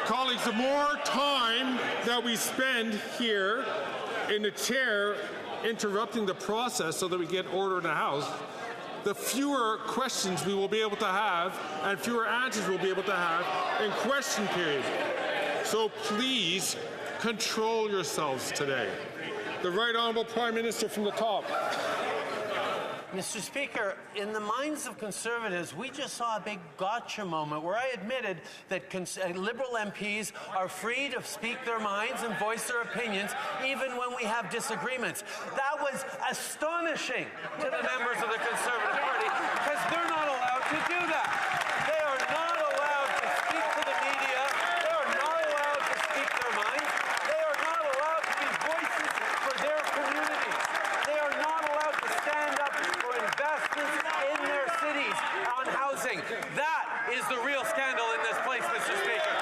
Colleagues, the more time that we spend here in the chair interrupting the process so that we get order in the House, the fewer questions we will be able to have and fewer answers we'll be able to have in question period. So please control yourselves today. The Right Honourable Prime Minister from the top. Mr. Speaker, in the minds of Conservatives, we just saw a big gotcha moment where I admitted that Liberal MPs are free to speak their minds and voice their opinions even when we have disagreements. That was astonishing to the members of the Conservative Party because they're not allowed to do that. They are not allowed to speak to the media. They are not allowed to speak their minds. They are not allowed to be voices for their communities. They are not allowed to stand up for investments in their cities on housing. That is the real scandal in this place, Mr. Speaker.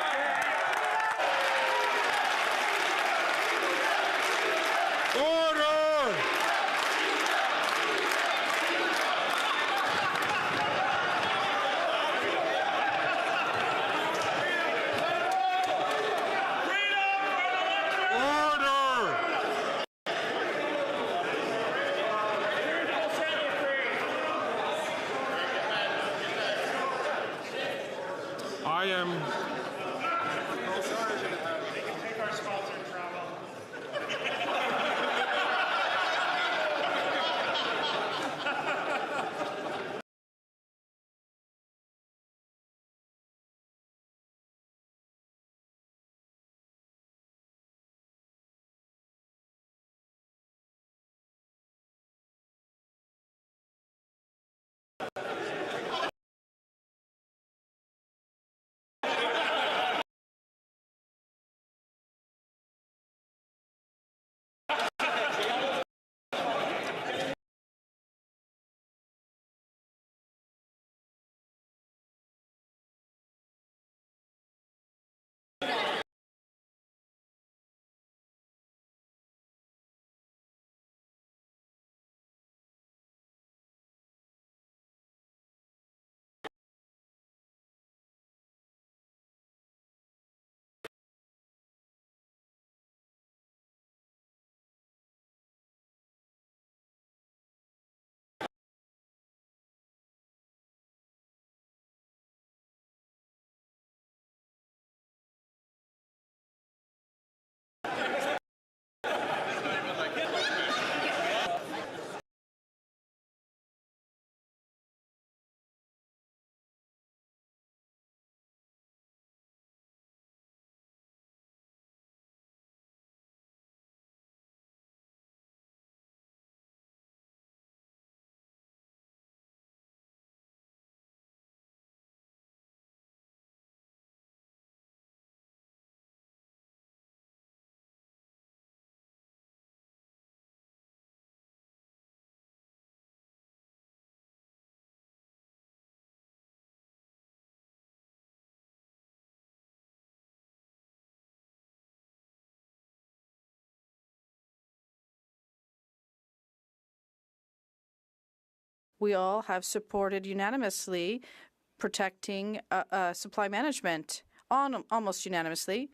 Order! I am we all have supported unanimously protecting supply management, almost unanimously.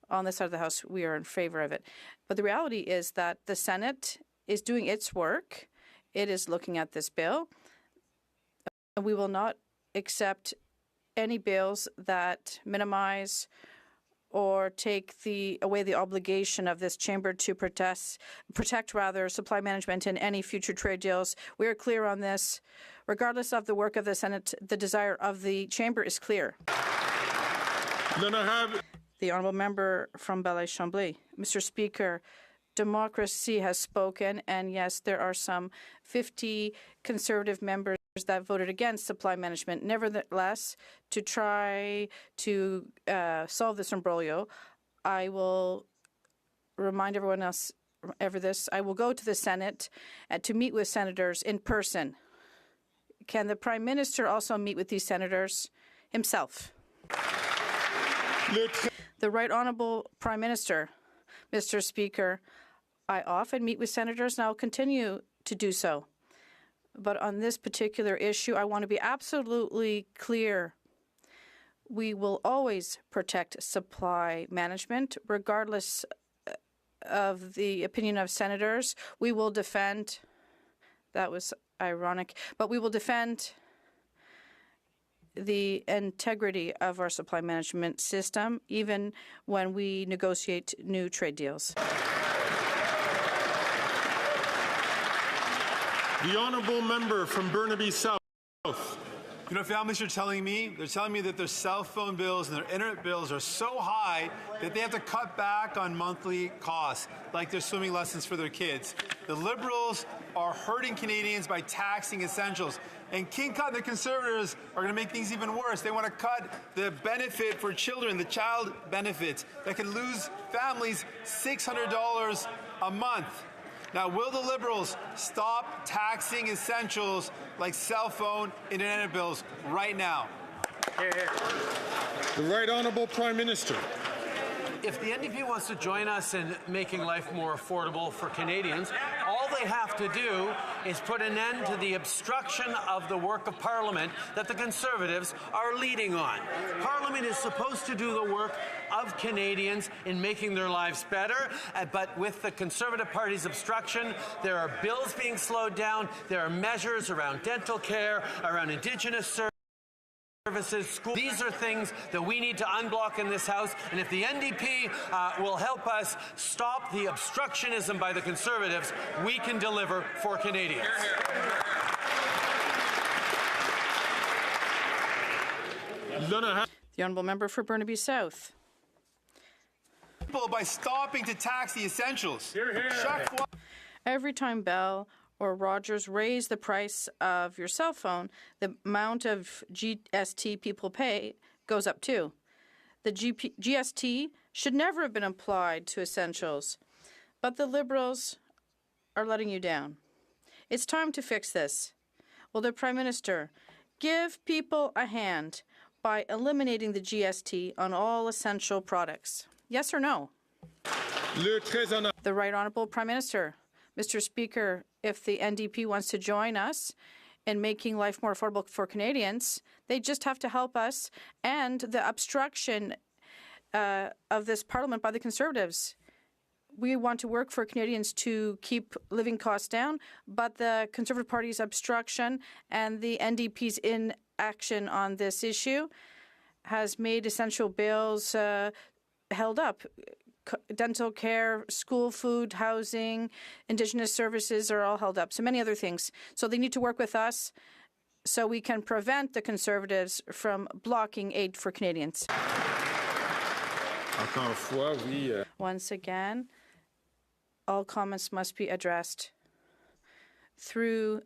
On this side of the House, we are in favor of it. But the reality is that the Senate is doing its work. It is looking at this bill. We will not accept any bills that minimize or take away the obligation of this chamber to protect supply management in any future trade deals. We are clear on this. Regardless of the work of the Senate, the desire of the chamber is clear. Then I have The honourable member from Belleuil-Chambly. Mr. Speaker, democracy has spoken, and yes, there are some 50 Conservative members that voted against supply management. Nevertheless, to try to solve this imbroglio, I will remind everyone else this. I will go to the Senate to meet with senators in person. Can the Prime Minister also meet with these senators himself? The Right Honourable Prime Minister. Mr. Speaker, I often meet with senators and I will continue to do so. But on this particular issue, I want to be absolutely clear. We will always protect supply management, regardless of the opinion of senators. We will defend, that was ironic, but we will defend the integrity of our supply management system, even when we negotiate new trade deals. the honourable member from Burnaby South. You know, families are telling me, that their cell phone bills and their internet bills are so high that they have to cut back on monthly costs, like their swimming lessons for their kids. The Liberals are hurting Canadians by taxing essentials. And King Tut and the Conservatives are going to make things even worse. They want to cut the benefit for children, the child benefits, that could lose families $600 a month. Now, will the Liberals stop taxing essentials like cell phone and internet bills right now? Here, here. The Right Honourable Prime Minister. If the NDP wants to join us in making life more affordable for Canadians, all they have to do is put an end to the obstruction of the work of Parliament that the Conservatives are leading on. Parliament is supposed to do the work of Canadians in making their lives better, but with the Conservative Party's obstruction, there are bills being slowed down, there are measures around dental care, around Indigenous services, school. These are things that we need to unblock in this House, and if the NDP will help us stop the obstructionism by the Conservatives, we can deliver for Canadians. The honourable member for Burnaby South. By stopping to tax the essentials. Every time Bell or Rogers raise the price of your cell phone, the amount of GST people pay goes up too. The GST should never have been applied to essentials, but the Liberals are letting you down. It's time to fix this. Will the Prime Minister give people a hand by eliminating the GST on all essential products? Yes or no? The Right Honourable Prime Minister. Mr. Speaker, if the NDP wants to join us in making life more affordable for Canadians, they just have to help us and the obstruction of this Parliament by the Conservatives. We want to work for Canadians to keep living costs down, but the Conservative Party's obstruction and the NDP's inaction on this issue has made essential bills held up. Dental care, school food, housing, Indigenous services are all held up. So many other things. So they need to work with us so we can prevent the Conservatives from blocking aid for Canadians. Once again, all comments must be addressed through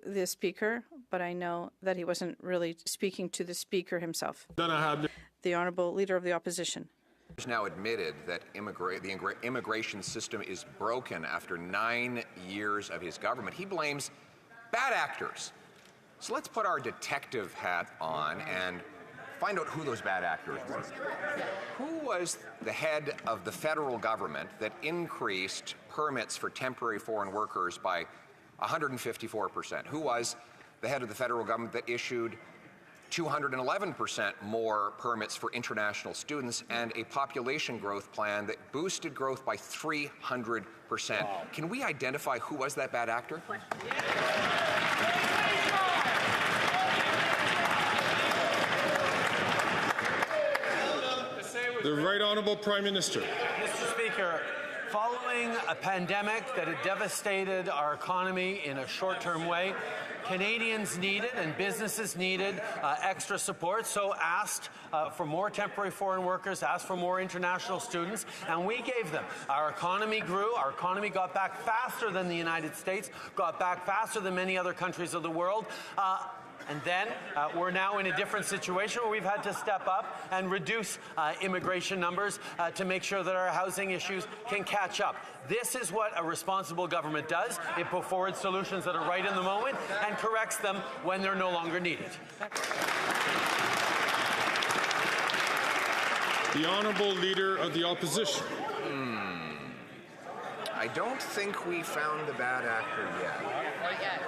the Speaker, but I know that he wasn't really speaking to the Speaker himself. The Honourable Leader of the Opposition. Has now admitted that the immigration system is broken after 9 years of his government. He blames bad actors. So let's put our detective hat on and find out who those bad actors were. Who was the head of the federal government that increased permits for temporary foreign workers by 154%? Who was the head of the federal government that issued 211% more permits for international students and a population growth plan that boosted growth by 300%. Wow. Can we identify who was that bad actor? The Right Honourable Prime Minister. Mr. Speaker, following a pandemic that had devastated our economy in a short-term way, Canadians needed and businesses needed extra support, so asked for more temporary foreign workers, asked for more international students, and we gave them. Our economy grew. Our economy got back faster than the United States, got back faster than many other countries of the world. And then we're now in a different situation where we've had to step up and reduce immigration numbers to make sure that our housing issues can catch up. This is what a responsible government does. It puts forward solutions that are right in the moment and corrects them when they're no longer needed. The Honourable Leader of the Opposition. I don't think we found the bad actor yet.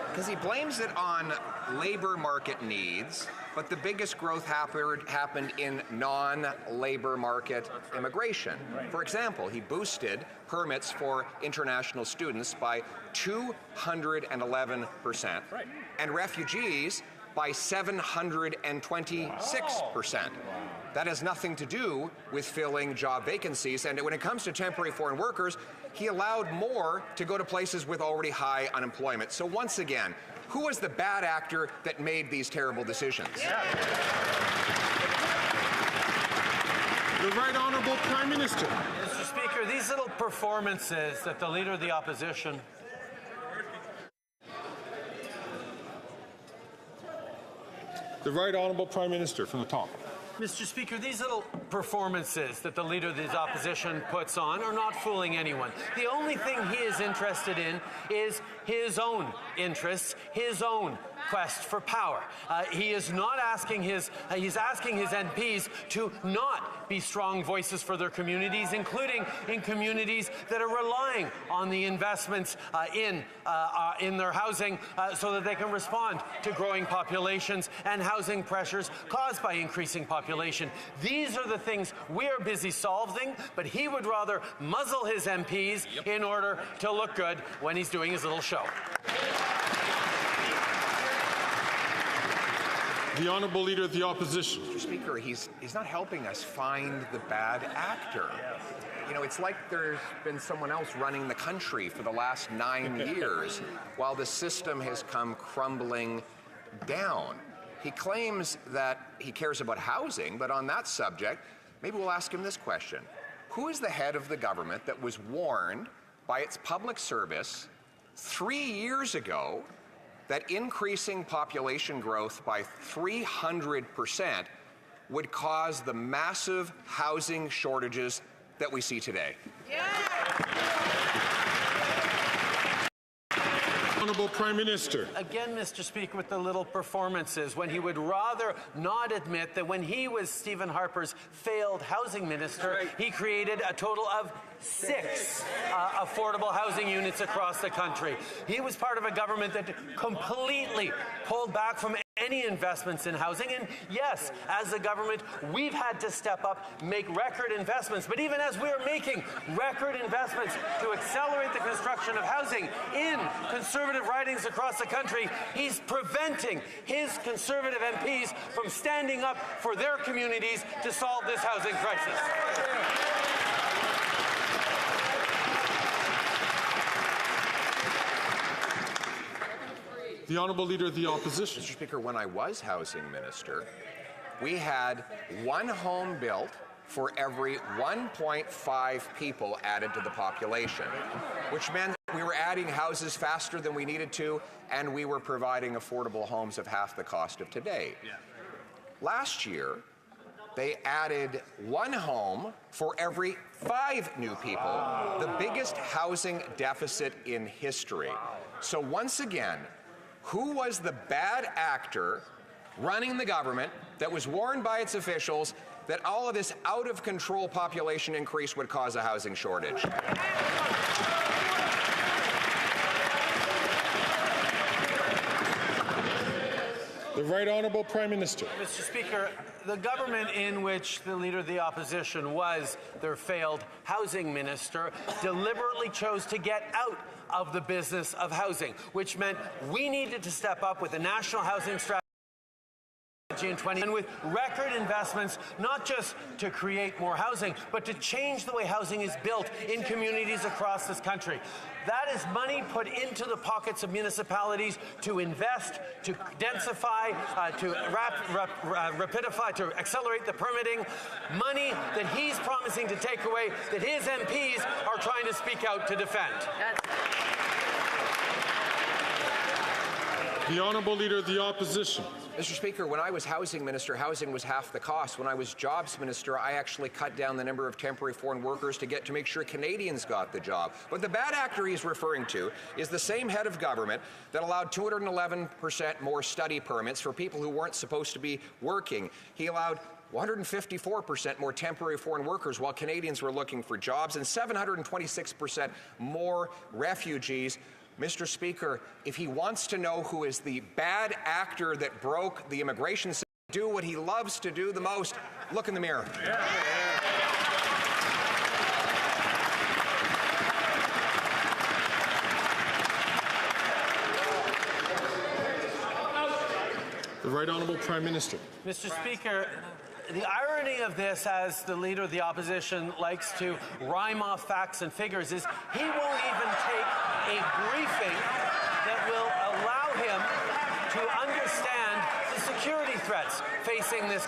Because he blames it on labor market needs, but the biggest growth happened in non-labor market immigration. For example, he boosted permits for international students by 211%, and refugees by 726%. That has nothing to do with filling job vacancies. And when it comes to temporary foreign workers, he allowed more to go to places with already high unemployment. So once again, who was the bad actor that made these terrible decisions? The Right Honourable Prime Minister. Mr. Speaker, these little performances that the Leader of the Opposition The Right Honourable Prime Minister from the top. Mr. Speaker, these little performances that the Leader of the Opposition puts on are not fooling anyone. The only thing he is interested in is his own interests, his own quest for power. He is not asking he's asking his MPs to not be strong voices for their communities, including in communities that are relying on the investments in their housing so that they can respond to growing populations and housing pressures caused by increasing population. These are the things we are busy solving, but he would rather muzzle his MPs in order to look good when he's doing his little show. The Honourable Leader of the Opposition. Mr. Speaker, he's not helping us find the bad actor. You know, it's like there's been someone else running the country for the last 9 years while the system has come crumbling down. He claims that he cares about housing, but on that subject, maybe we'll ask him this question. Who is the head of the government that was warned by its public service 3 years ago that increasing population growth by 300% would cause the massive housing shortages that we see today? Honourable Prime Minister. Again, Mr. Speaker, with the little performances, when he would rather not admit that when he was Stephen Harper's failed housing minister, he created a total of 6 affordable housing units across the country. He was part of a government that completely pulled back from any investments in housing. And yes, as a government, we've had to step up, make record investments. But even as we're making record investments to accelerate the construction of housing in Conservative ridings across the country, he's preventing his Conservative MPs from standing up for their communities to solve this housing crisis. The Honourable Leader of the Opposition. Mr. Speaker, when I was housing minister, we had one home built for every 1.5 people added to the population, which meant we were adding houses faster than we needed to, and we were providing affordable homes of half the cost of today. Last year, they added one home for every 5 new people, the biggest housing deficit in history. So once again, who was the bad actor running the government that was warned by its officials that all of this out-of-control population increase would cause a housing shortage? The Right Honourable Prime Minister. Mr. Speaker, the government in which the Leader of the Opposition was their failed housing minister deliberately chose to get out of the business of housing, which meant we needed to step up with a national housing strategy in 20 and with record investments, not just to create more housing, but to change the way housing is built in communities across this country. That is money put into the pockets of municipalities to invest, to densify, to rapidify, to accelerate the permitting. Money that he's promising to take away, that his MPs are trying to speak out to defend. The Honourable Leader of the Opposition. Mr. Speaker, when I was housing minister, housing was half the cost. When I was jobs minister, I actually cut down the number of temporary foreign workers to make sure Canadians got the job. But the bad actor he's referring to is the same head of government that allowed 211% more study permits for people who weren't supposed to be working. He allowed 154% more temporary foreign workers while Canadians were looking for jobs, and 726% more refugees. Mr. Speaker, if he wants to know who is the bad actor that broke the immigration system, do what he loves to do the most, look in the mirror. The Right Honourable Prime Minister. Mr. Speaker, the irony of this, as the Leader of the Opposition likes to rhyme off facts and figures, is he won't even take a briefing that will allow him to understand the security threats facing this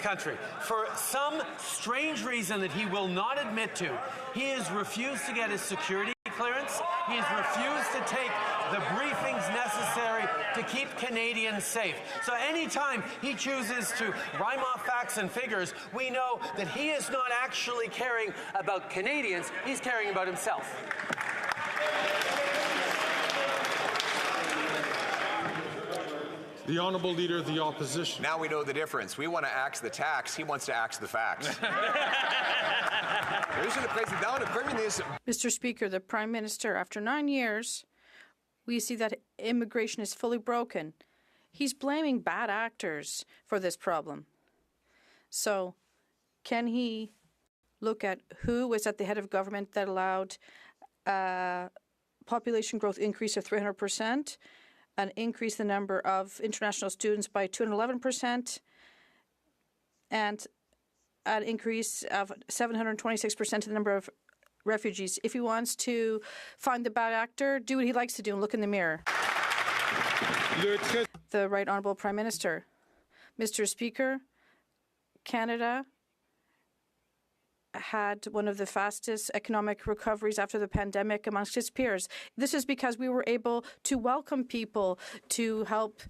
country. For some strange reason that he will not admit to, he has refused to get his security clearance. He has refused to take the briefings necessary to keep Canadians safe. So anytime he chooses to rhyme off facts and figures, we know that he is not actually caring about Canadians, he's caring about himself. The Honourable Leader of the Opposition. Now we know the difference. We want to axe the tax. He wants to axe the facts. Mr. Speaker, the Prime Minister, after 9 years, we see that immigration is fully broken. He's blaming bad actors for this problem. So can he look at who was at the head of government that allowed population growth increase of 300%, an increase in the number of international students by 211%, and an increase of 726% in the number of refugees. If he wants to find the bad actor, do what he likes to do and look in the mirror. The Right Honourable Prime Minister. Mr. Speaker, Canada had one of the fastest economic recoveries after the pandemic amongst its peers. This is because we were able to welcome people to help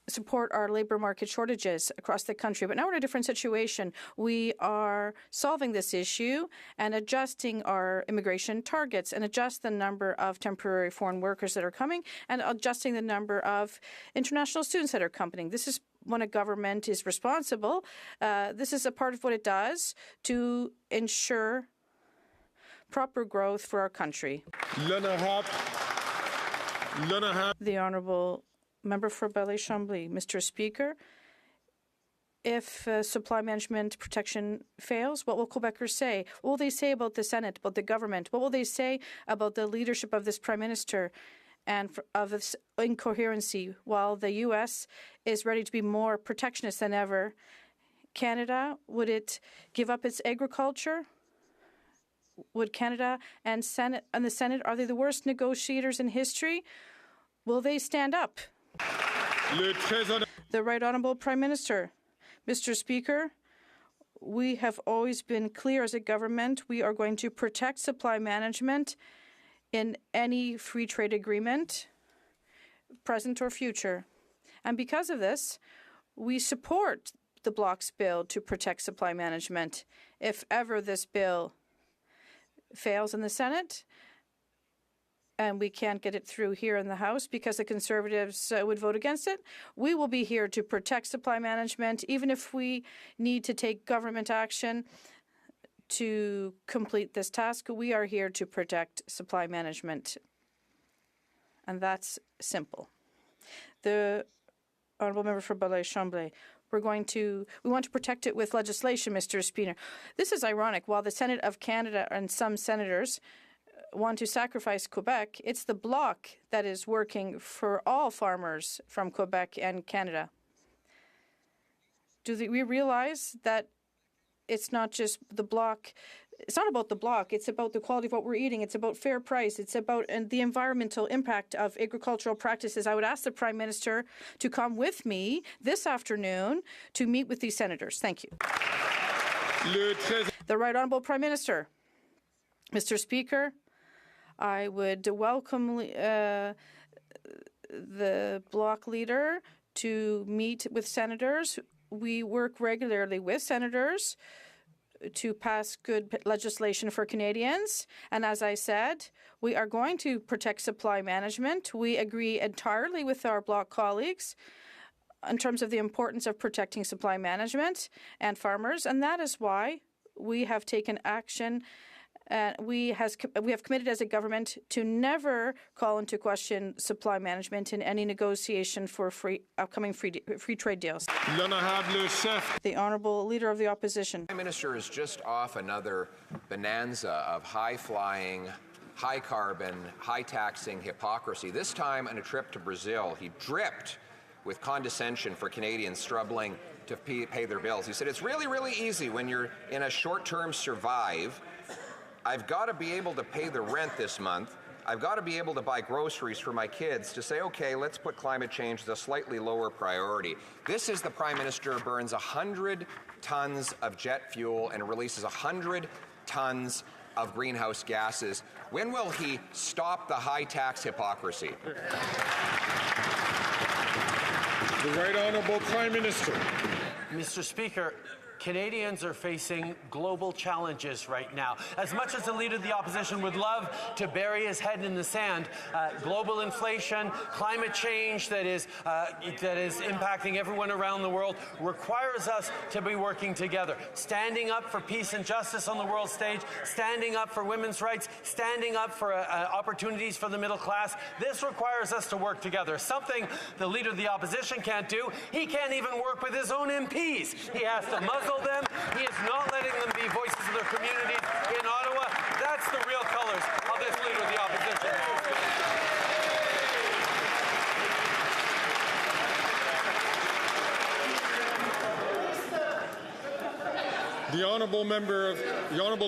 support our labour market shortages across the country. But now we're in a different situation. We are solving this issue and adjusting our immigration targets and adjust the number of temporary foreign workers that are coming and adjusting the number of international students that are coming. This is when a government is responsible. This is a part of what it does to ensure proper growth for our country. The Honourable Member for Belley-Chambly. Mr. Speaker, if supply management protection fails, what will Quebecers say? What will they say about the Senate, about the government? What will they say about the leadership of this Prime Minister and of this incoherency? While the U.S. is ready to be more protectionist than ever, Canada, would it give up its agriculture? Would Canada and the Senate, are they the worst negotiators in history? Will they stand up? The Right Honourable Prime Minister. Mr. Speaker, we have always been clear as a government. We are going to protect supply management in any free trade agreement, present or future. And because of this, we support the Bloc's bill to protect supply management. If ever this bill fails in the Senate, and we can't get it through here in the House because the Conservatives would vote against it, we will be here to protect supply management, even if we need to take government action to complete this task. We are here to protect supply management. And that's simple. The Honourable Member for Belley-Chambly. We want to protect it with legislation, Mr. Speaker. This is ironic. While the Senate of Canada and some senators want to sacrifice Quebec, it's the Bloc that is working for all farmers from Quebec and Canada. we realize that it's not just the block? It's not about the block. It's about the quality of what we're eating. It's about fair price. It's about the environmental impact of agricultural practices. I would ask the Prime Minister to come with me this afternoon to meet with these senators. Thank you. The Right Honourable Prime Minister. Mr. Speaker, I would welcome the bloc leader to meet with senators. We work regularly with senators to pass good legislation for Canadians. And as I said, we are going to protect supply management. We agree entirely with our bloc colleagues in terms of the importance of protecting supply management and farmers. And that is why we have taken action. We have committed as a government to never call into question supply management in any negotiation for upcoming free trade deals. The Honourable Leader of the Opposition. The Prime Minister is just off another bonanza of high-flying, high-carbon, high-taxing hypocrisy. This time on a trip to Brazil, he dripped with condescension for Canadians struggling to pay their bills. He said, it's really, really easy when you're in a short-term survive. I've got to be able to pay the rent this month. I've got to be able to buy groceries for my kids to say, okay, let's put climate change as a slightly lower priority. This is the Prime Minister who burns 100 tons of jet fuel and releases 100 tons of greenhouse gases. When will he stop the high tax hypocrisy? The Right Honourable Prime Minister. Mr. Speaker, Canadians are facing global challenges right now. As much as the Leader of the Opposition would love to bury his head in the sand, global inflation, climate change that is impacting everyone around the world requires us to be working together, standing up for peace and justice on the world stage, standing up for women's rights, standing up for opportunities for the middle class. This requires us to work together, something the Leader of the Opposition can't do. He can't even work with his own MPs. He has to muzzle them. He is not letting them be voices of their communities in Ottawa. That's the real colors of this Leader of the Opposition. The Honourable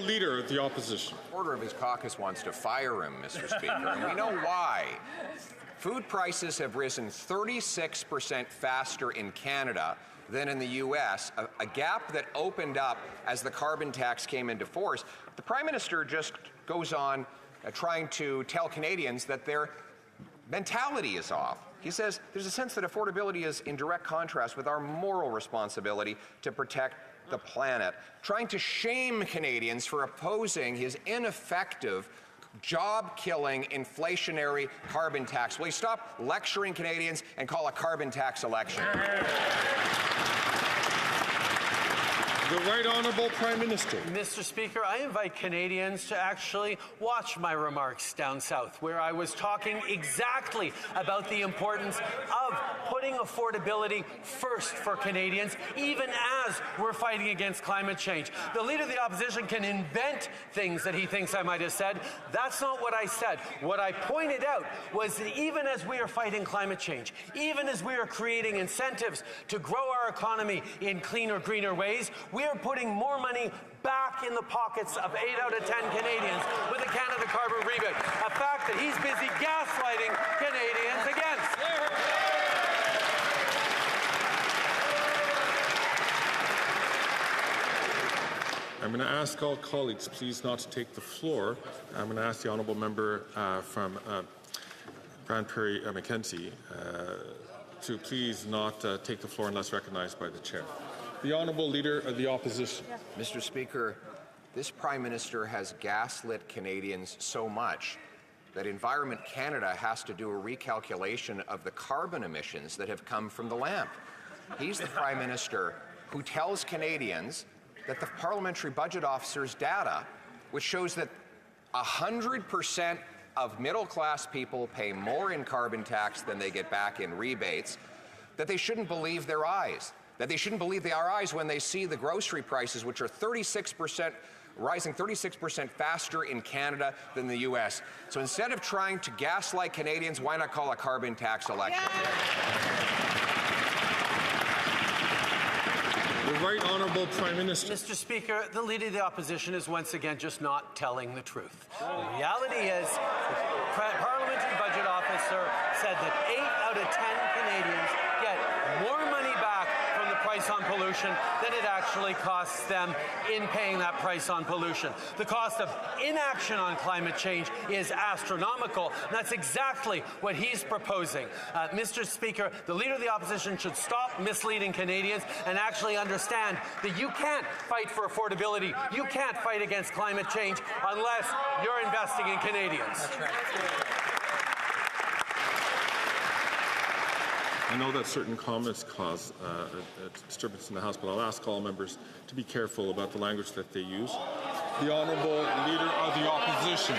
Leader of the Opposition. A quarter of his caucus wants to fire him, Mr. Speaker, and we know why. Food prices have risen 36% faster in Canada than in the U.S., a gap that opened up as the carbon tax came into force. The Prime Minister just goes on trying to tell Canadians that their mentality is off. He says there's a sense that affordability is in direct contrast with our moral responsibility to protect the planet, trying to shame Canadians for opposing his ineffective, job-killing, inflationary carbon tax. Will you stop lecturing Canadians and call a carbon tax election? The Right Honourable Prime Minister. Mr. Speaker, I invite Canadians to actually watch my remarks down south, where I was talking exactly about the importance of putting affordability first for Canadians, even as we're fighting against climate change. The Leader of the Opposition can invent things that he thinks I might have said. That's not what I said. What I pointed out was that even as we are fighting climate change, even as we are creating incentives to grow our economy in cleaner, greener ways, we are putting more money back in the pockets of 8 out of 10 Canadians with the Canada Carbon Rebate, a fact that he's busy gaslighting Canadians against. I'm going to ask all colleagues, please, not to take the floor. I'm going to ask the Honourable Member from Parliamentary Mackenzie to please not take the floor unless recognized by the Chair. The Honourable Leader of the Opposition. Mr. Speaker, this Prime Minister has gaslit Canadians so much that Environment Canada has to do a recalculation of the carbon emissions that have come from the lamp. He's the Prime Minister who tells Canadians that the Parliamentary Budget Officer's data, which shows that 100% of middle-class people pay more in carbon tax than they get back in rebates, that they shouldn't believe their eyes. That they shouldn't believe their eyes when they see the grocery prices, which are rising 36% faster in Canada than the U.S. So instead of trying to gaslight Canadians, why not call a carbon tax election? The Right Honourable Prime Minister. Mr. Speaker, the Leader of the Opposition is once again just not telling the truth. The reality is, the Parliamentary Budget Officer said that 8 out of 10 Canadians get more money back from the price on pollution than it actually costs them in paying that price on pollution. The cost of inaction on climate change is astronomical, and that's exactly what he's proposing. Mr. Speaker, the Leader of the Opposition should stop misleading Canadians and actually understand that you can't fight for affordability, you can't fight against climate change unless you're investing in Canadians. I know that certain comments cause a disturbance in the House, but I'll ask all members to be careful about the language that they use. The Honourable Leader of the Opposition.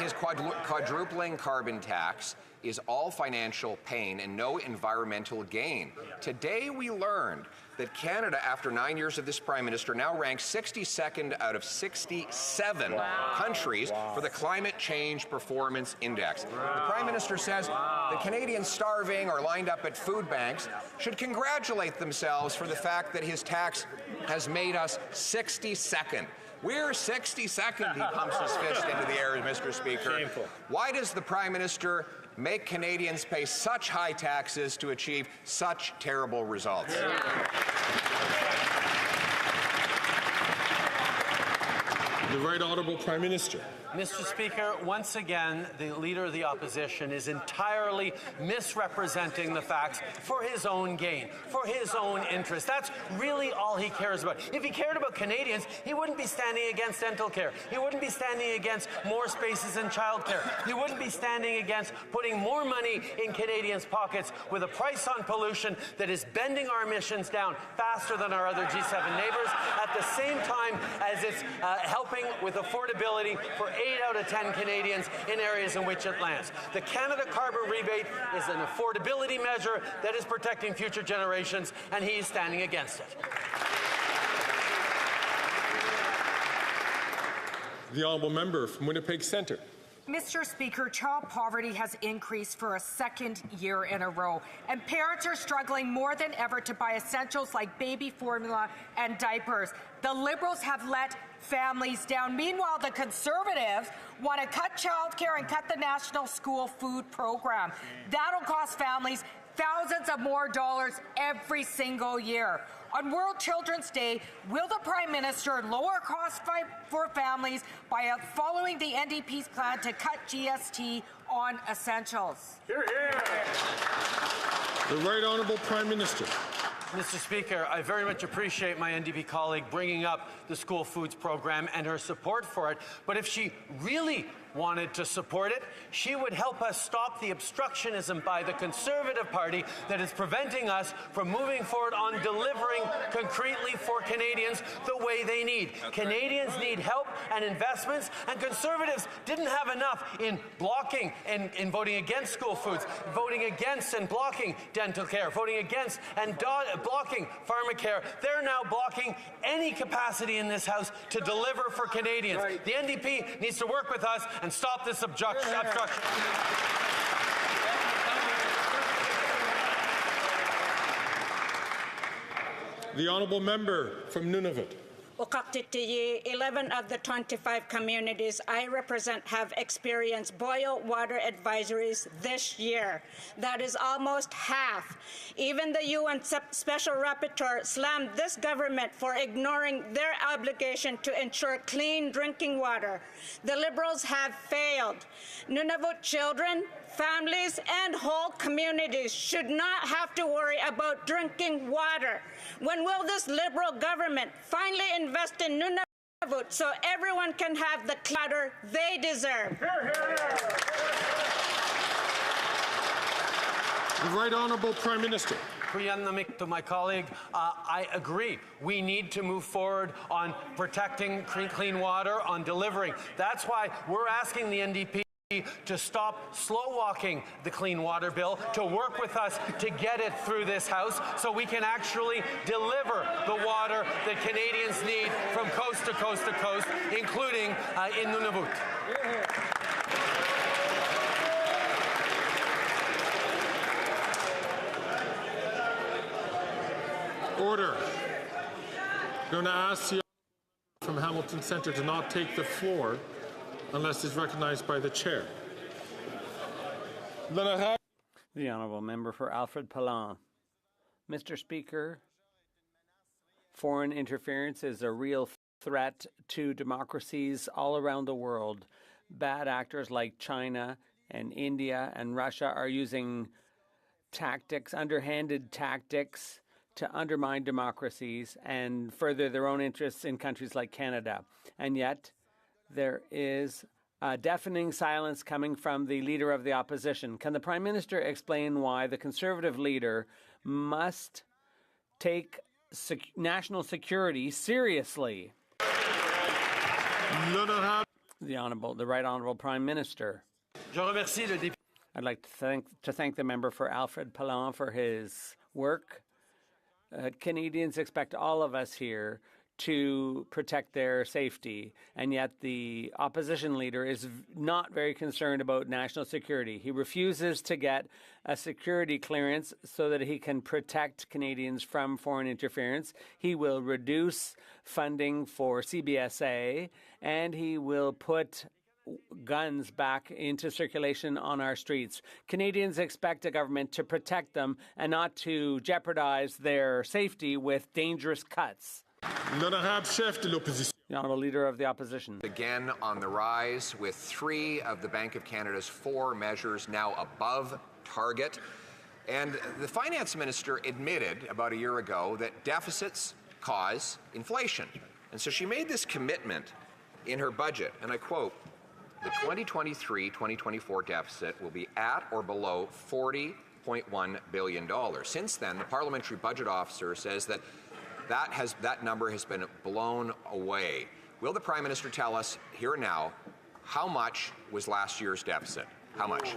His quadrupling carbon tax is all financial pain and no environmental gain. Today we learned that Canada, after 9 years of this Prime Minister, now ranks 62nd out of 67 countries for the Climate Change Performance Index. The Prime Minister says that Canadians starving or lined up at food banks should congratulate themselves for the fact that his tax has made us 62nd. We're 62nd, he pumps his fist into the air, Mr. Speaker. Shameful. Why does the Prime Minister make Canadians pay such high taxes to achieve such terrible results? The Right Honourable Prime Minister. Mr. Speaker, once again, the Leader of the Opposition is entirely misrepresenting the facts for his own gain, for his own interest. That's really all he cares about. If he cared about Canadians, he wouldn't be standing against dental care. He wouldn't be standing against more spaces in childcare. He wouldn't be standing against putting more money in Canadians' pockets with a price on pollution that is bending our emissions down faster than our other G7 neighbors, at the same time as it's helping with affordability for 8 out of 10 Canadians in areas in which it lands. The Canada Carbon Rebate is an affordability measure that is protecting future generations, and he is standing against it. The Honourable Member from Winnipeg Centre. Mr. Speaker, child poverty has increased for a second year in a row, and parents are struggling more than ever to buy essentials like baby formula and diapers. The Liberals have let families down. Meanwhile, the Conservatives want to cut childcare and cut the National School Food Program. That'll cost families thousands of more dollars every single year. On World Children's Day, will the Prime Minister lower costs for families by following the NDP's plan to cut GST on essentials? Hear, hear. The Right Honourable Prime Minister. Mr. Speaker, I very much appreciate my NDP colleague bringing up the school foods program and her support for it, but if she really wanted to support it, she would help us stop the obstructionism by the Conservative Party that is preventing us from moving forward on delivering concretely for Canadians the way they need. Canadians need help and investments, and Conservatives didn't have enough in blocking and in voting against school foods, voting against and blocking dental care, voting against and blocking pharmacare. They're now blocking any capacity in this House to deliver for Canadians. Right. The NDP needs to work with us and stop this obstruction. The Honourable Member from Nunavut. 11 of the 25 communities I represent have experienced boil water advisories this year. That is almost half. Even the UN Special Rapporteur slammed this government for ignoring their obligation to ensure clean drinking water. The Liberals have failed. Nunavut children, families, and whole communities should not have to worry about drinking water. When will this Liberal government finally invest in Nunavut so everyone can have the water they deserve? The Right Honourable Prime Minister. To my colleague, I agree. We need to move forward on protecting clean water, on delivering. That's why we're asking the NDP to stop slow-walking the Clean Water Bill, to work with us to get it through this House so we can actually deliver the water that Canadians need from coast to coast to coast, including in Nunavut. Order. I'm going to ask the from Hamilton Centre to not take the floor unless it's recognized by the chair. The honourable member for Alfred Palan. Mr. Speaker, foreign interference is a real threat to democracies all around the world. Bad actors like China and India and Russia are using tactics, underhanded tactics, to undermine democracies and further their own interests in countries like Canada. And yet, there is a deafening silence coming from the Leader of the Opposition. Can the Prime Minister explain why the Conservative leader must take national security seriously? The Right Honourable Prime Minister. I'd like to thank the member for Alfred Palan for his work. Canadians expect all of us here to protect their safety, and yet the opposition leader is not very concerned about national security. He refuses to get a security clearance so that he can protect Canadians from foreign interference. He will reduce funding for CBSA, and he will put guns back into circulation on our streets. Canadians expect a government to protect them and not to jeopardize their safety with dangerous cuts. The Honourable Leader of the Opposition. Again on the rise, with 3 of the Bank of Canada's 4 measures now above target. And the Finance Minister admitted about a year ago that deficits cause inflation. And so she made this commitment in her budget, and I quote, "The 2023-2024 deficit will be at or below $40.1 billion. Since then, the Parliamentary Budget Officer says that number has been blown away. Will the Prime Minister tell us here and now how much was last year's deficit? How much?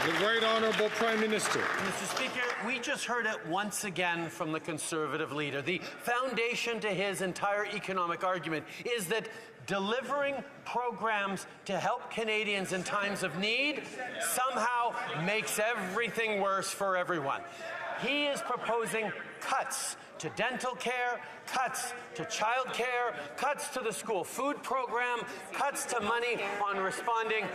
The Right Honourable Prime Minister. Mr. Speaker, we just heard it once again from the Conservative leader. The foundation to his entire economic argument is that delivering programs to help Canadians in times of need somehow makes everything worse for everyone. He is proposing cuts to dental care, cuts to child care, cuts to the school food program, cuts to money on responding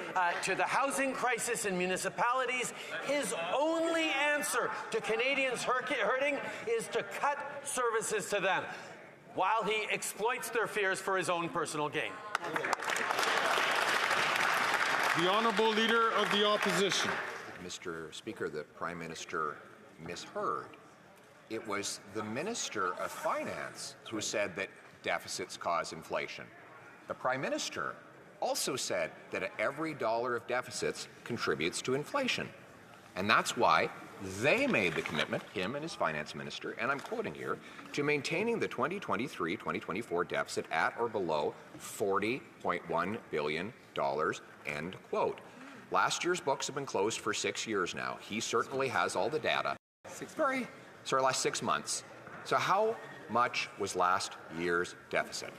to the housing crisis in municipalities. His only answer to Canadians hurting is to cut services to them, while he exploits their fears for his own personal gain. The Honourable Leader of the Opposition. Mr. Speaker, the Prime Minister misheard. It was the Minister of Finance who said that deficits cause inflation. The Prime Minister also said that every dollar of deficits contributes to inflation. And that's why they made the commitment, him and his finance minister, and I'm quoting here, to maintaining the 2023-2024 deficit at or below $40.1 billion, end quote. Last year's books have been closed for 6 years now. He certainly has all the data. Last 6 months. So how much was last year's deficit?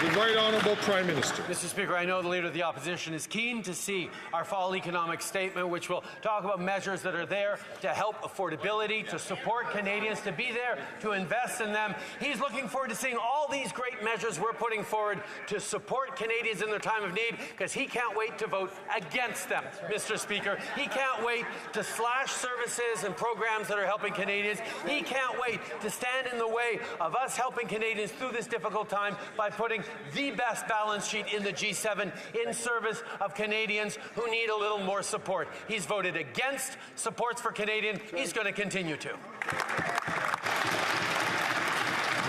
The Right Honourable Prime Minister. Mr. Speaker, I know the Leader of the Opposition is keen to see our fall economic statement, which will talk about measures that are there to help affordability, to support Canadians, to be there to invest in them. He's looking forward to seeing all these great measures we're putting forward to support Canadians in their time of need, because he can't wait to vote against them, Mr. Speaker. He can't wait to slash services and programs that are helping Canadians. He can't wait to stand in the way of us helping Canadians through this difficult time by putting the best balance sheet in the G7 in service of Canadians who need a little more support. He's voted against supports for Canadians. He's going to continue to.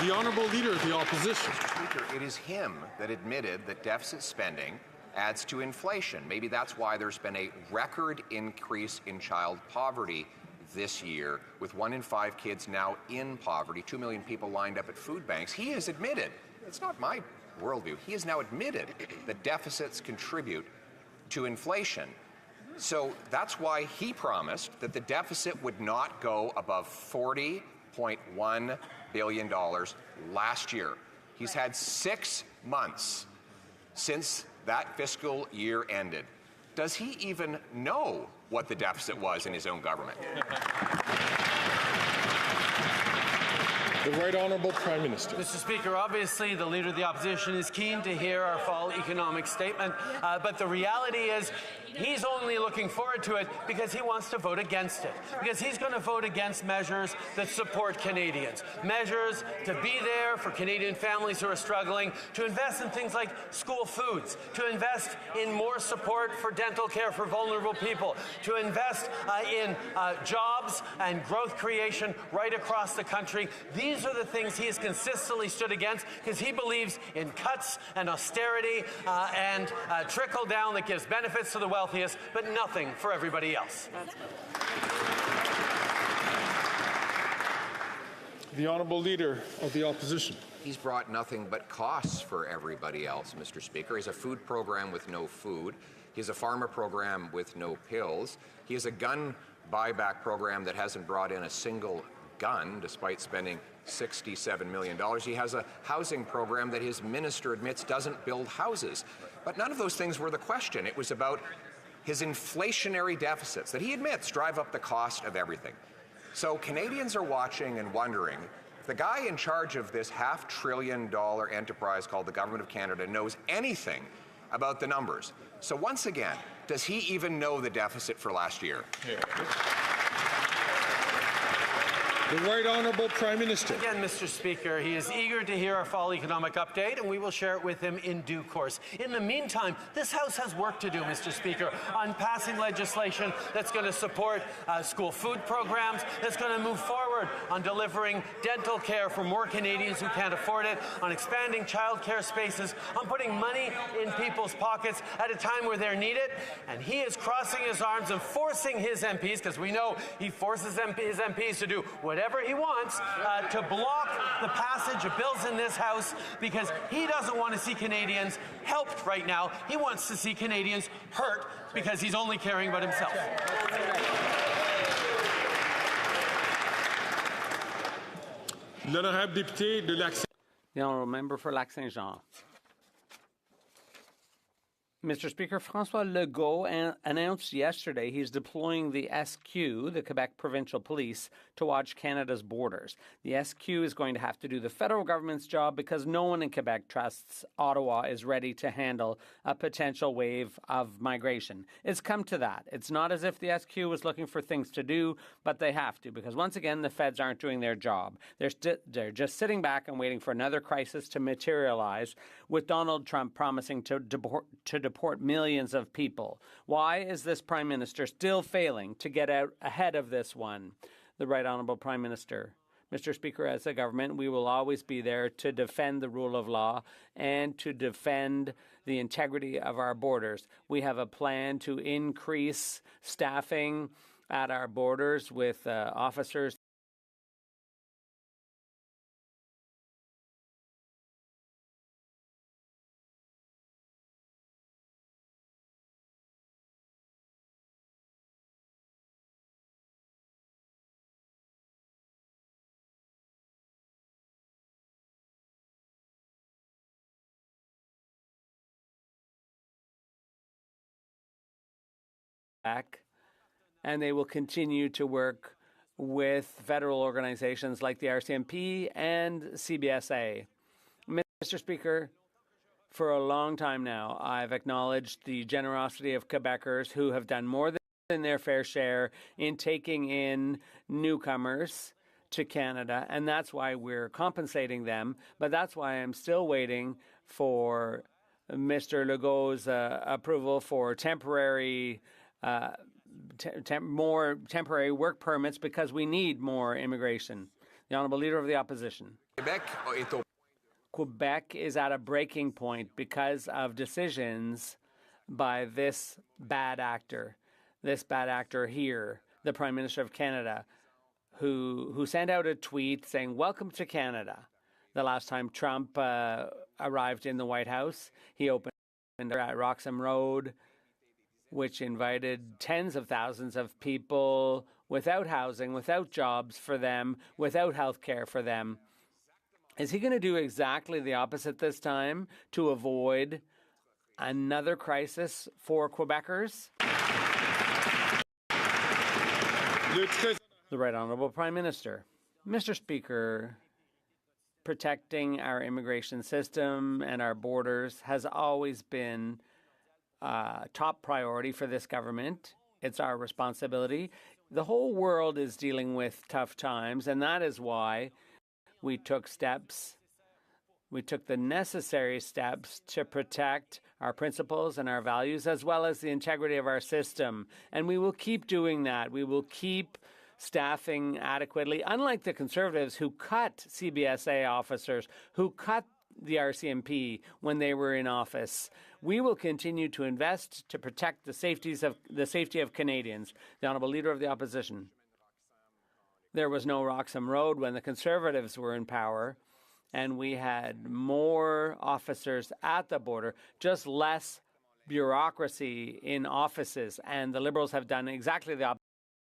The Honourable Leader of the Opposition. Mr. Speaker, it is him that admitted that deficit spending adds to inflation. Maybe that's why there's been a record increase in child poverty this year, with 1 in 5 kids now in poverty, 2 million people lined up at food banks. He has admitted, it's not my worldview, he has now admitted that deficits contribute to inflation. So that's why he promised that the deficit would not go above $40.1 billion last year. He's had 6 months since that fiscal year ended. Does he even know what the deficit was in his own government? The Right Honourable Prime Minister. Mr. Speaker, obviously the Leader of the Opposition is keen to hear our fall economic statement, but the reality is he's only looking forward to it because he wants to vote against it, because he's going to vote against measures that support Canadians, measures to be there for Canadian families who are struggling, to invest in things like school foods, to invest in more support for dental care for vulnerable people, to invest in jobs and growth creation right across the country. These are the things he has consistently stood against because he believes in cuts and austerity and trickle down that gives benefits to the wealthiest, but nothing for everybody else. The Honourable Leader of the Opposition. He's brought nothing but costs for everybody else, Mr. Speaker. He has a food program with no food. He has a pharma program with no pills. He has a gun buyback program that hasn't brought in a single gun, despite spending $67 million. He has a housing program that his minister admits doesn't build houses. But none of those things were the question. It was about his inflationary deficits that he admits drive up the cost of everything. So Canadians are watching and wondering, the guy in charge of this $500 billion enterprise called the Government of Canada knows anything about the numbers. So once again, does he even know the deficit for last year? Here. The Right Honourable Prime Minister. Again, Mr. Speaker, he is eager to hear our fall economic update, and we will share it with him in due course. In the meantime, this House has work to do, Mr. Speaker, on passing legislation that's going to support school food programs, that's going to move forward on delivering dental care for more Canadians who can't afford it, on expanding child care spaces, on putting money in people's pockets at a time where they're needed. And he is crossing his arms and forcing his MPs, because we know he forces his MPs to do whatever he wants, to block the passage of bills in this House because he doesn't want to see Canadians helped right now. He wants to see Canadians hurt because he's only caring about himself. L'honorable député de Lac. The honourable member for Lac-Saint-Jean. Mr. Speaker, François Legault announced yesterday he's deploying the SQ, the Quebec Provincial Police, to watch Canada's borders. The SQ is going to have to do the federal government's job because no one in Quebec trusts Ottawa is ready to handle a potential wave of migration. It's come to that. It's not as if the SQ was looking for things to do, but they have to because once again, the feds aren't doing their job. They're just sitting back and waiting for another crisis to materialize, with Donald Trump promising to deport millions of people. Why is this Prime Minister still failing to get out ahead of this one? The Right Honourable Prime Minister. Mr. Speaker, as a government, we will always be there to defend the rule of law and to defend the integrity of our borders. We have a plan to increase staffing at our borders with officers back, and they will continue to work with federal organizations like the RCMP and CBSA. Mr. Speaker, for a long time now, I've acknowledged the generosity of Quebecers who have done more than their fair share in taking in newcomers to Canada, and that's why we're compensating them. But that's why I'm still waiting for Mr. Legault's approval for temporary more temporary work permits because we need more immigration. The Honourable Leader of the Opposition. Quebec is at a breaking point because of decisions by this bad actor here, the Prime Minister of Canada, who sent out a tweet saying, "Welcome to Canada." The last time Trump arrived in the White House, he opened at Roxham Road, which invited tens of thousands of people without housing, without jobs for them, without health care for them. Is he going to do exactly the opposite this time to avoid another crisis for Quebecers? The Right Honourable Prime Minister. Mr. Speaker, protecting our immigration system and our borders has always been top priority for this government. It's our responsibility. The whole world is dealing with tough times, and that is why we took steps. We took the necessary steps to protect our principles and our values, as well as the integrity of our system. And we will keep doing that. We will keep staffing adequately, unlike the Conservatives who cut CBSA officers, who cut the RCMP when they were in office. We will continue to invest to protect the safety of Canadians. The Honourable Leader of the Opposition. There was no Roxham Road when the Conservatives were in power, and we had more officers at the border, just less bureaucracy in offices, and the Liberals have done exactly the opposite.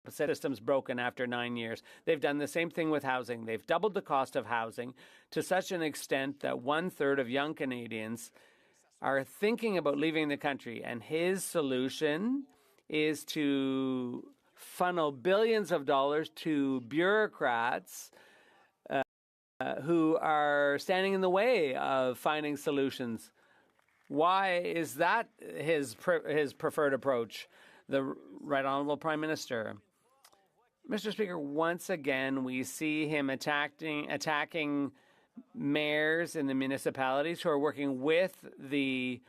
The system's broken after 9 years. They've done the same thing with housing. They've doubled the cost of housing to such an extent that 1/3 of young Canadians are thinking about leaving the country. And his solution is to funnel billions of dollars to bureaucrats who are standing in the way of finding solutions. Why is that his preferred approach? The Right Honourable Prime Minister. Mr. Speaker, once again, we see him attacking mayors in the municipalities who are working with the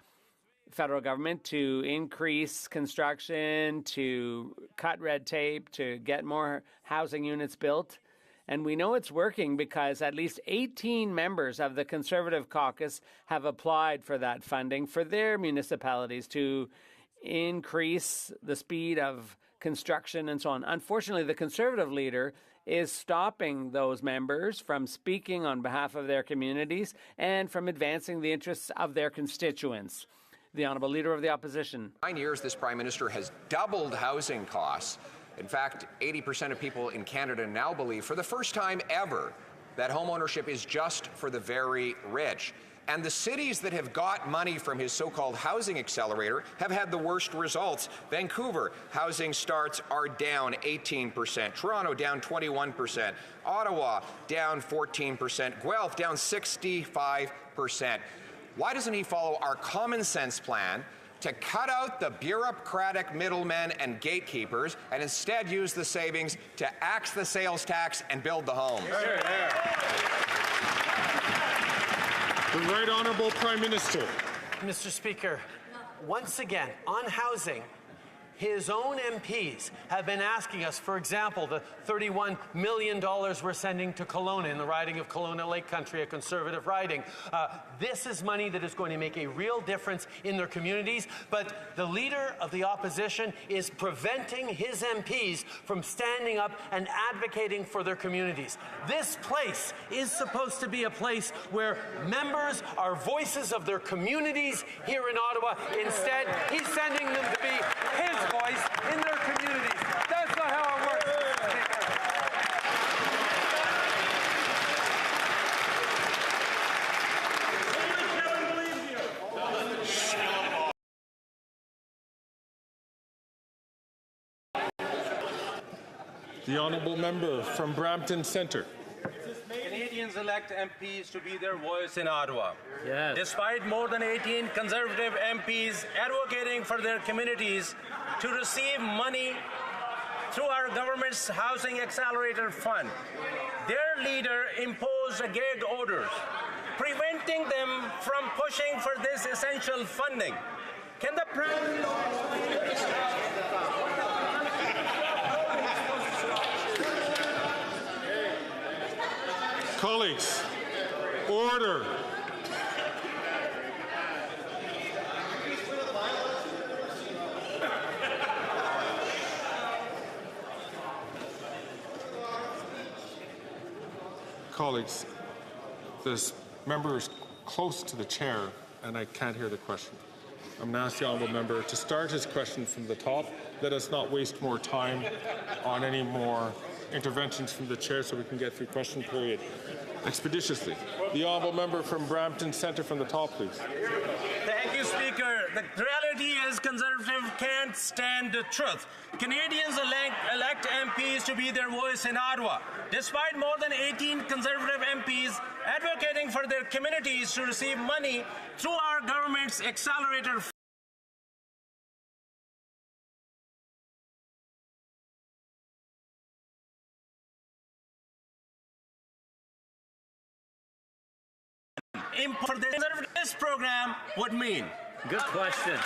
federal government to increase construction, to cut red tape, to get more housing units built. And we know it's working because at least 18 members of the Conservative caucus have applied for that funding for their municipalities to increase the speed of construction and so on. Unfortunately, the Conservative leader is stopping those members from speaking on behalf of their communities and from advancing the interests of their constituents. The Honourable Leader of the Opposition. 9 years, this Prime Minister has doubled housing costs. In fact, 80% of people in Canada now believe, for the first time ever, that homeownership is just for the very rich. And the cities that have got money from his so-called housing accelerator have had the worst results. Vancouver, housing starts are down 18%. Toronto, down 21%. Ottawa, down 14%. Guelph, down 65%. Why doesn't he follow our common sense plan to cut out the bureaucratic middlemen and gatekeepers and instead use the savings to axe the sales tax and build the homes? The Right Honourable Prime Minister. Mr. Speaker, once again, on housing, his own MPs have been asking us, for example, the $31 million we're sending to Kelowna in the riding of Kelowna Lake Country, a Conservative riding. This is money that is going to make a real difference in their communities, but the Leader of the Opposition is preventing his MPs from standing up and advocating for their communities. This place is supposed to be a place where members are voices of their communities here in Ottawa. Instead, he's sending them to be his voice in their communities. That's not how it works, Mr. Speaker. The Honourable Member from Brampton Centre. Canadians elect MPs to be their voice in Ottawa. Yes. Despite more than 18 Conservative MPs advocating for their communities to receive money through our government's Housing Accelerator Fund, their leader imposed gag orders, preventing them from pushing for this essential funding. Can the President... Colleagues, order. Colleagues, this member is close to the chair and I can't hear the question. I'm going to ask the Honourable Member to start his question from the top. Let us not waste more time on any more interventions from the chair so we can get through question period expeditiously. The Honourable Member from Brampton Centre from the top, please. Thank you, Speaker. The reality reality is Conservative can't stand the truth. Canadians elect MPs to be their voice in Ottawa. Despite more than 18 Conservative MPs advocating for their communities to receive money through our government's accelerator for this program would mean. Good question.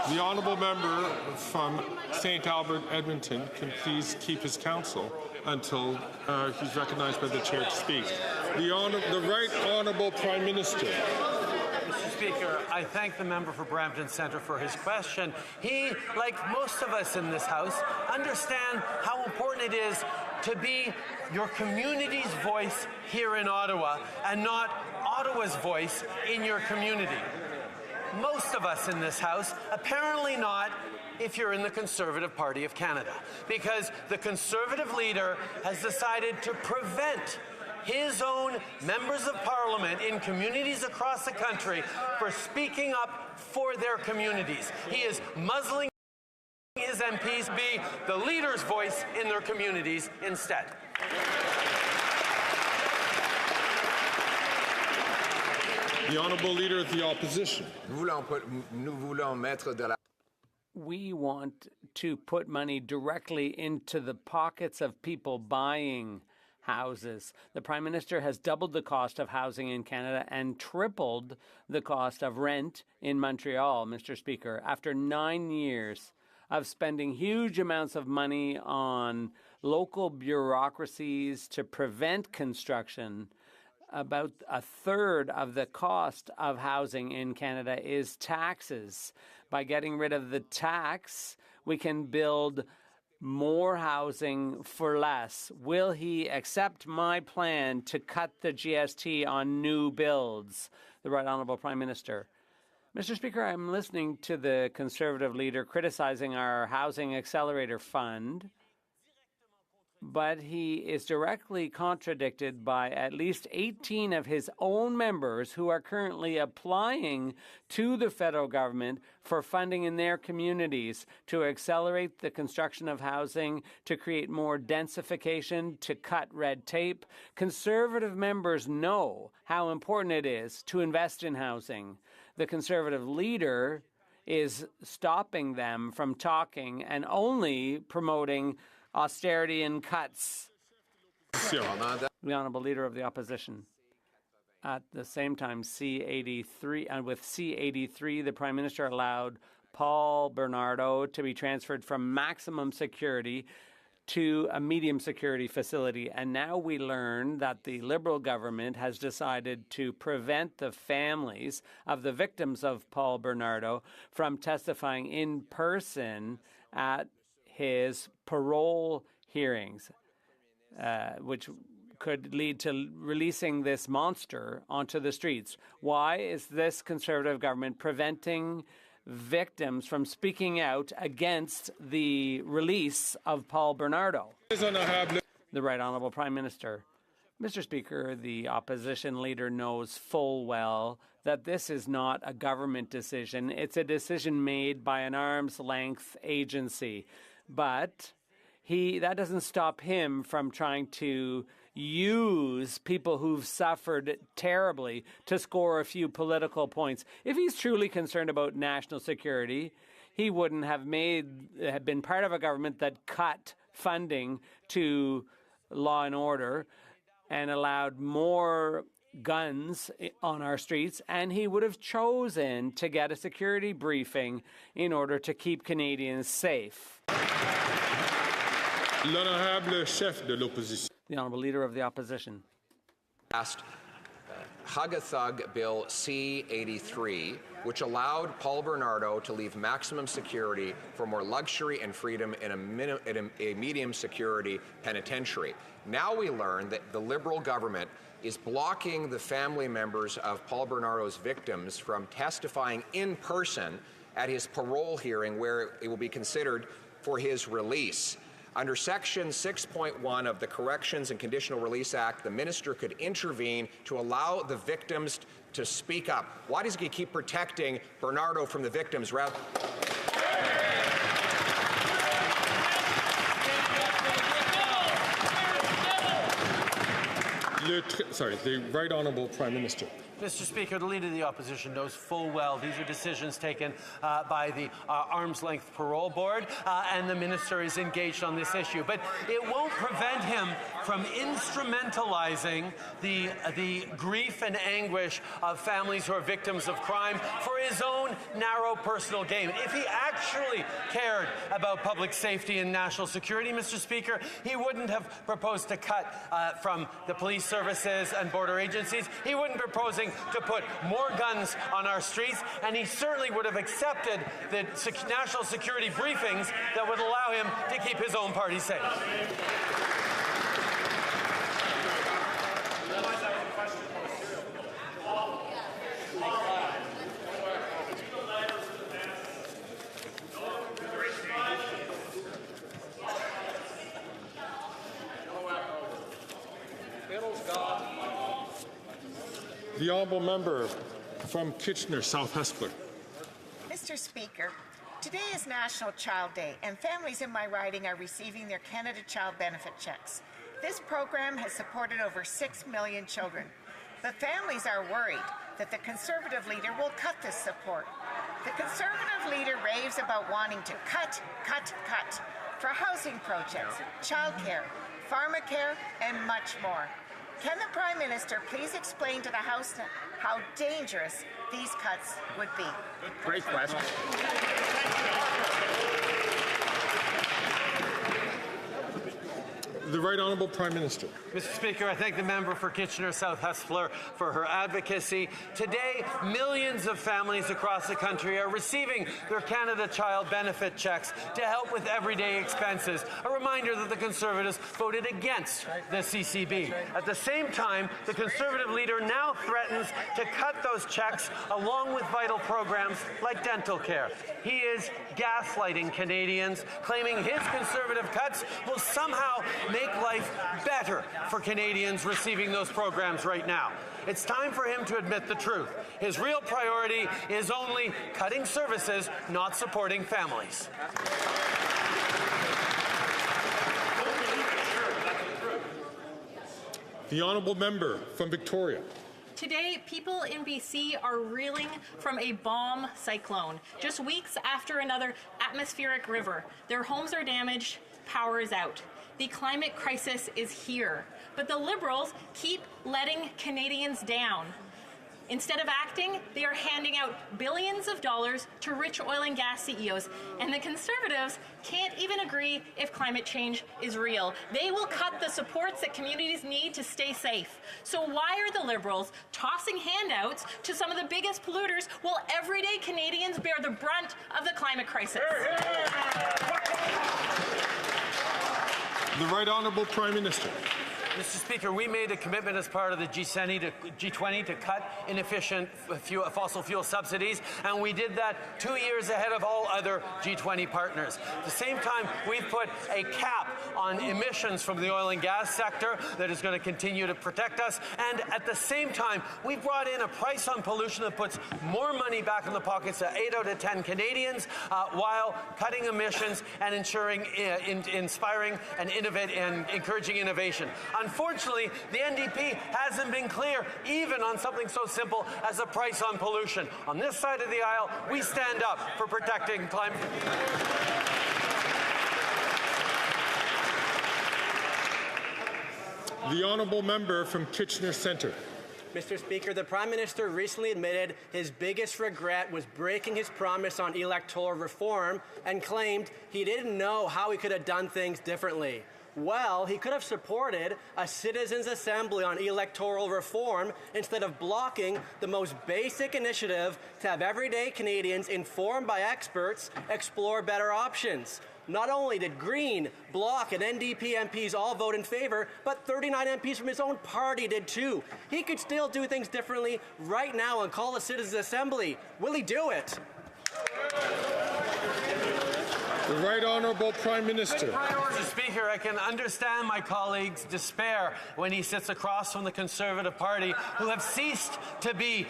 The honourable member from St. Albert, Edmonton, can please keep his counsel until he's recognized by the chair to speak. The right honourable Prime Minister. Mr. Speaker, I thank the member for Brampton Centre for his question. He, like most of us in this House, understand how important it is to be your community's voice here in Ottawa and not Ottawa's voice in your community. Most of us in this House, apparently not if you're in the Conservative Party of Canada, because the Conservative leader has decided to prevent his own members of Parliament in communities across the country for speaking up for their communities. He is muzzling his MPs to be the leader's voice in their communities instead. The Honourable Leader of the Opposition. We want to put money directly into the pockets of people buying houses. The Prime Minister has doubled the cost of housing in Canada and tripled the cost of rent in Montreal, Mr. Speaker. After 9 years of spending huge amounts of money on local bureaucracies to prevent construction, about a third of the cost of housing in Canada is taxes. By getting rid of the tax, we can build more housing for less. Will he accept my plan to cut the GST on new builds? The Right Honourable Prime Minister. Mr. Speaker, I'm listening to the Conservative leader criticizing our Housing Accelerator Fund, but he is directly contradicted by at least 18 of his own members who are currently applying to the federal government for funding in their communities to accelerate the construction of housing, to create more densification, to cut red tape. Conservative members know how important it is to invest in housing. The Conservative leader is stopping them from talking and only promoting austerity and cuts. The Honourable Leader of the Opposition. At the same time, with C-83, the Prime Minister allowed Paul Bernardo to be transferred from maximum security to a medium security facility. And now we learn that the Liberal government has decided to prevent the families of the victims of Paul Bernardo from testifying in person at his parole hearings, which could lead to releasing this monster onto the streets. Why is this Conservative government preventing victims from speaking out against the release of Paul Bernardo? The Right Honourable Prime Minister. Mr. Speaker, the opposition leader knows full well that this is not a government decision. It's a decision made by an arm's-length agency. But that doesn't stop him from trying to use people who've suffered terribly to score a few political points. If he's truly concerned about national security, he wouldn't have been part of a government that cut funding to law and order and allowed more guns on our streets, and he would have chosen to get a security briefing in order to keep Canadians safe. L'honorable chef de l'opposition. The Honourable Leader of the Opposition. Passed Hug-a-Thug Bill C-83, which allowed Paul Bernardo to leave maximum security for more luxury and freedom in a medium security penitentiary. Now we learn that the Liberal government is blocking the family members of Paul Bernardo's victims from testifying in person at his parole hearing, where it will be considered for his release. Under Section 6.1 of the Corrections and Conditional Release Act, the minister could intervene to allow the victims to speak up. Why does he keep protecting Bernardo from the victims rather? The Right Honourable Prime Minister. Mr. Speaker, the Leader of the Opposition knows full well these are decisions taken by the Arm's Length Parole Board, and the Minister is engaged on this issue. But it won't prevent him from instrumentalizing the grief and anguish of families who are victims of crime for his own narrow personal gain. If he actually cared about public safety and national security, Mr. Speaker, he wouldn't have proposed to cut from the police services and border agencies. He wouldn't be proposing to put more guns on our streets, and he certainly would have accepted the national security briefings that would allow him to keep his own party safe. The honourable member from Kitchener South Hespeler. Mr. Speaker, today is National Child Day, and families in my riding are receiving their Canada Child Benefit checks. This program has supported over 6 million children. But families are worried that the Conservative leader will cut this support. The Conservative leader raves about wanting to cut for housing projects, childcare, pharmacare, and much more. Can the Prime Minister please explain to the House how dangerous these cuts would be? Great question. The Right Honourable Prime Minister. Mr. Speaker, I thank the member for Kitchener South Hespeler for her advocacy. Today, millions of families across the country are receiving their Canada Child Benefit checks to help with everyday expenses. A reminder that the Conservatives voted against the CCB. At the same time, the Conservative leader now threatens to cut those checks along with vital programs like dental care. He is gaslighting Canadians, claiming his Conservative cuts will somehow make life better for Canadians receiving those programs right now. It's time for him to admit the truth. His real priority is only cutting services, not supporting families. The honourable member from Victoria. Today, people in BC are reeling from a bomb cyclone. Just weeks after another atmospheric river, their homes are damaged, power is out. The climate crisis is here, but the Liberals keep letting Canadians down. Instead of acting, they are handing out billions of dollars to rich oil and gas CEOs, and the Conservatives can't even agree if climate change is real. They will cut the supports that communities need to stay safe. So why are the Liberals tossing handouts to some of the biggest polluters while everyday Canadians bear the brunt of the climate crisis? The Right Honourable Prime Minister. Mr. Speaker, we made a commitment as part of the G20 to cut inefficient fossil fuel subsidies, and we did that 2 years ahead of all other G20 partners. At the same time, we've put a cap on emissions from the oil and gas sector that is going to continue to protect us, and at the same time, we brought in a price on pollution that puts more money back in the pockets of 8 out of 10 Canadians while cutting emissions and ensuring inspiring and encouraging innovation. Unfortunately, the NDP hasn't been clear even on something so simple as a price on pollution. On this side of the aisle, we stand up for protecting climate. The honourable member from Kitchener Centre. Mr. Speaker, the Prime Minister recently admitted his biggest regret was breaking his promise on electoral reform and claimed he didn't know how he could have done things differently. Well, he could have supported a citizens' assembly on electoral reform instead of blocking the most basic initiative to have everyday Canadians informed by experts explore better options. Not only did Green, Bloc, and NDP MPs all vote in favour, but 39 MPs from his own party did too. He could still do things differently right now and call a citizens' assembly. Will he do it? The Right Honourable Prime Minister. Mr. Speaker, I can understand my colleague's despair when he sits across from the Conservative Party, who have ceased to be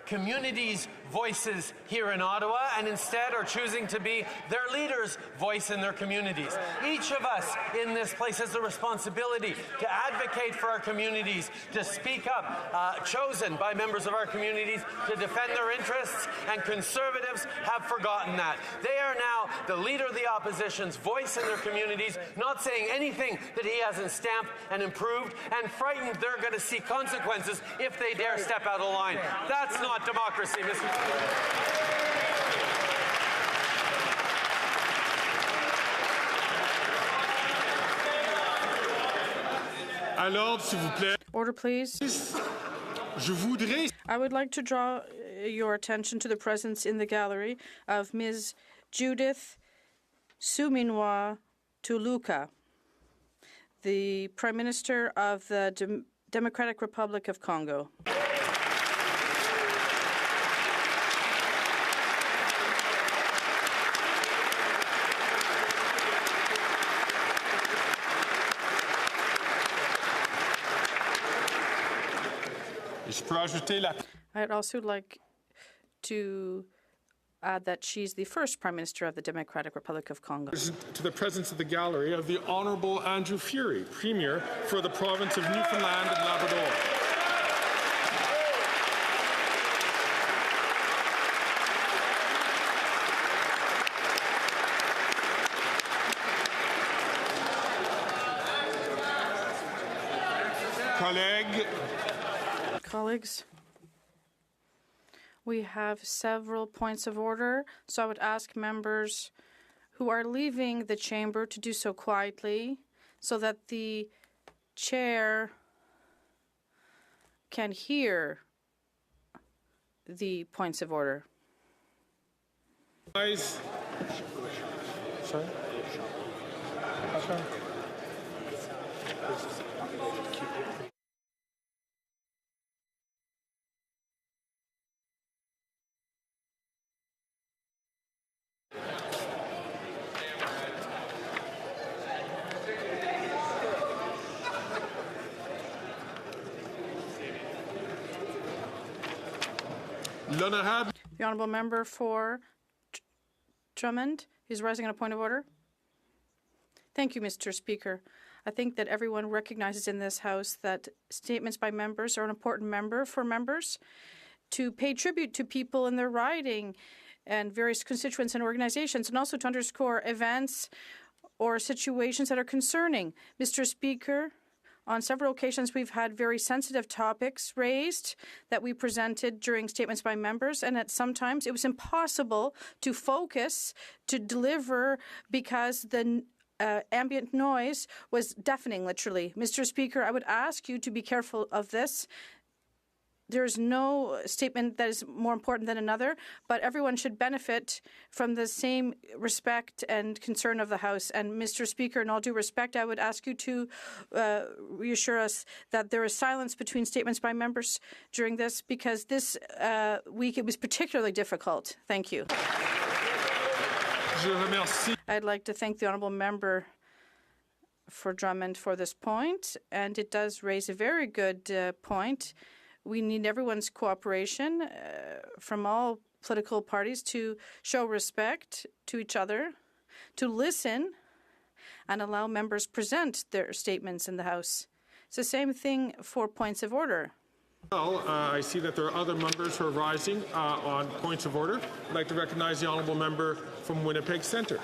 communities' voices here in Ottawa and instead are choosing to be their leaders' voice in their communities. Each of us in this place has the responsibility to advocate for our communities, to speak up, chosen by members of our communities to defend their interests, and Conservatives have forgotten that. They are now the leader of the opposition's voice in their communities, not saying anything that he hasn't stamped and improved, and frightened they're going to see consequences if they dare step out of line. That's not democracy, Mr. Speaker. À l'ordre, s'il vous plaît. Order, please. Je voudrais... I would like to draw your attention to the presence in the gallery of Ms. Judith Suminwa Tuluka, the Prime Minister of the Democratic Republic of Congo. I'd also like to add that she's the first Prime Minister of the Democratic Republic of Congo. To the presence of the gallery of the Honourable Andrew Furey, Premier for the province of Newfoundland and Labrador. Colleagues, we have several points of order, so I would ask members who are leaving the chamber to do so quietly so that the chair can hear the points of order. Sorry? Okay. The Honourable Member for Drummond is rising on a point of order. Thank you, Mr. Speaker. I think that everyone recognizes in this House that statements by members are an important member for members to pay tribute to people in their riding and various constituents and organizations, and also to underscore events or situations that are concerning. Mr. Speaker, on several occasions, we've had very sensitive topics raised that we presented during statements by members, and at sometimes it was impossible to focus, to deliver, because the ambient noise was deafening, literally. Mr. Speaker, I would ask you to be careful of this. There's no statement that is more important than another, but everyone should benefit from the same respect and concern of the House. And Mr. Speaker, in all due respect, I would ask you to reassure us that there is silence between statements by members during this, because this week it was particularly difficult. Thank you. I'd like to thank the Honourable Member for Drummond for this point, and it does raise a very good point. We need everyone's cooperation from all political parties to show respect to each other, to listen, and allow members present their statements in the House. It's the same thing for points of order. Well, I see that there are other members who are rising on points of order. I'd like to recognize the Honourable Member from Winnipeg Centre.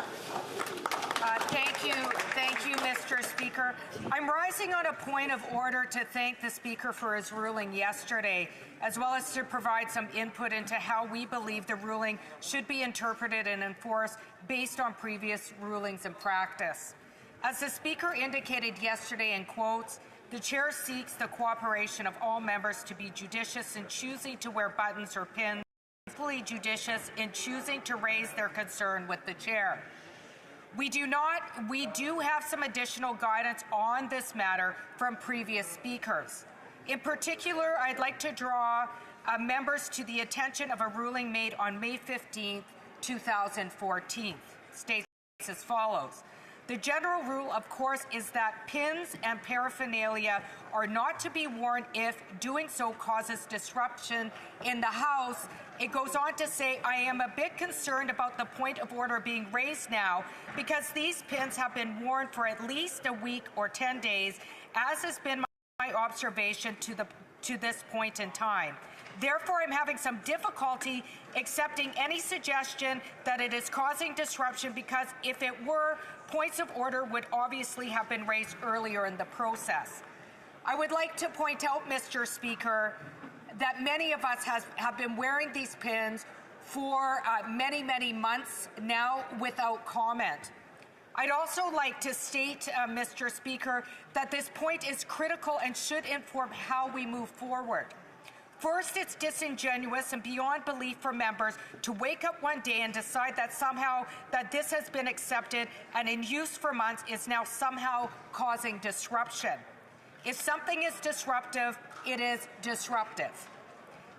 Thank you, Mr. Speaker. I'm rising on a point of order to thank the Speaker for his ruling yesterday, as well as to provide some input into how we believe the ruling should be interpreted and enforced based on previous rulings and practice. As the Speaker indicated yesterday in quotes, the Chair seeks the cooperation of all members to be judicious in choosing to wear buttons or pins, equally judicious in choosing to raise their concern with the Chair. We do have some additional guidance on this matter from previous speakers. In particular, I'd like to draw members to the attention of a ruling made on May 15, 2014. States as follows. The general rule, of course, is that pins and paraphernalia are not to be worn if doing so causes disruption in the House. It goes on to say, I am a bit concerned about the point of order being raised now because these pins have been worn for at least a week or 10 days, as has been my observation to this point in time. Therefore, I'm having some difficulty accepting any suggestion that it is causing disruption because if it were, points of order would obviously have been raised earlier in the process. I would like to point out, Mr. Speaker, that many of us have been wearing these pins for many, many months now without comment. I'd also like to state, Mr. Speaker, that this point is critical and should inform how we move forward. First, it's disingenuous and beyond belief for members to wake up one day and decide that somehow that this has been accepted and in use for months is now somehow causing disruption. If something is disruptive, it is disruptive.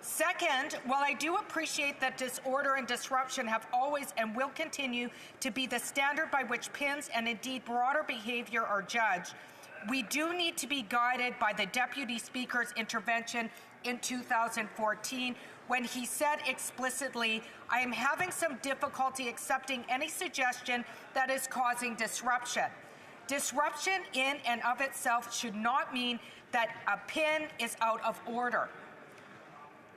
Second, while I do appreciate that disorder and disruption have always and will continue to be the standard by which pins and indeed broader behavior are judged, we do need to be guided by the Deputy Speaker's intervention in 2014 when he said explicitly, I am having some difficulty accepting any suggestion that is causing disruption. Disruption in and of itself should not mean that a pin is out of order.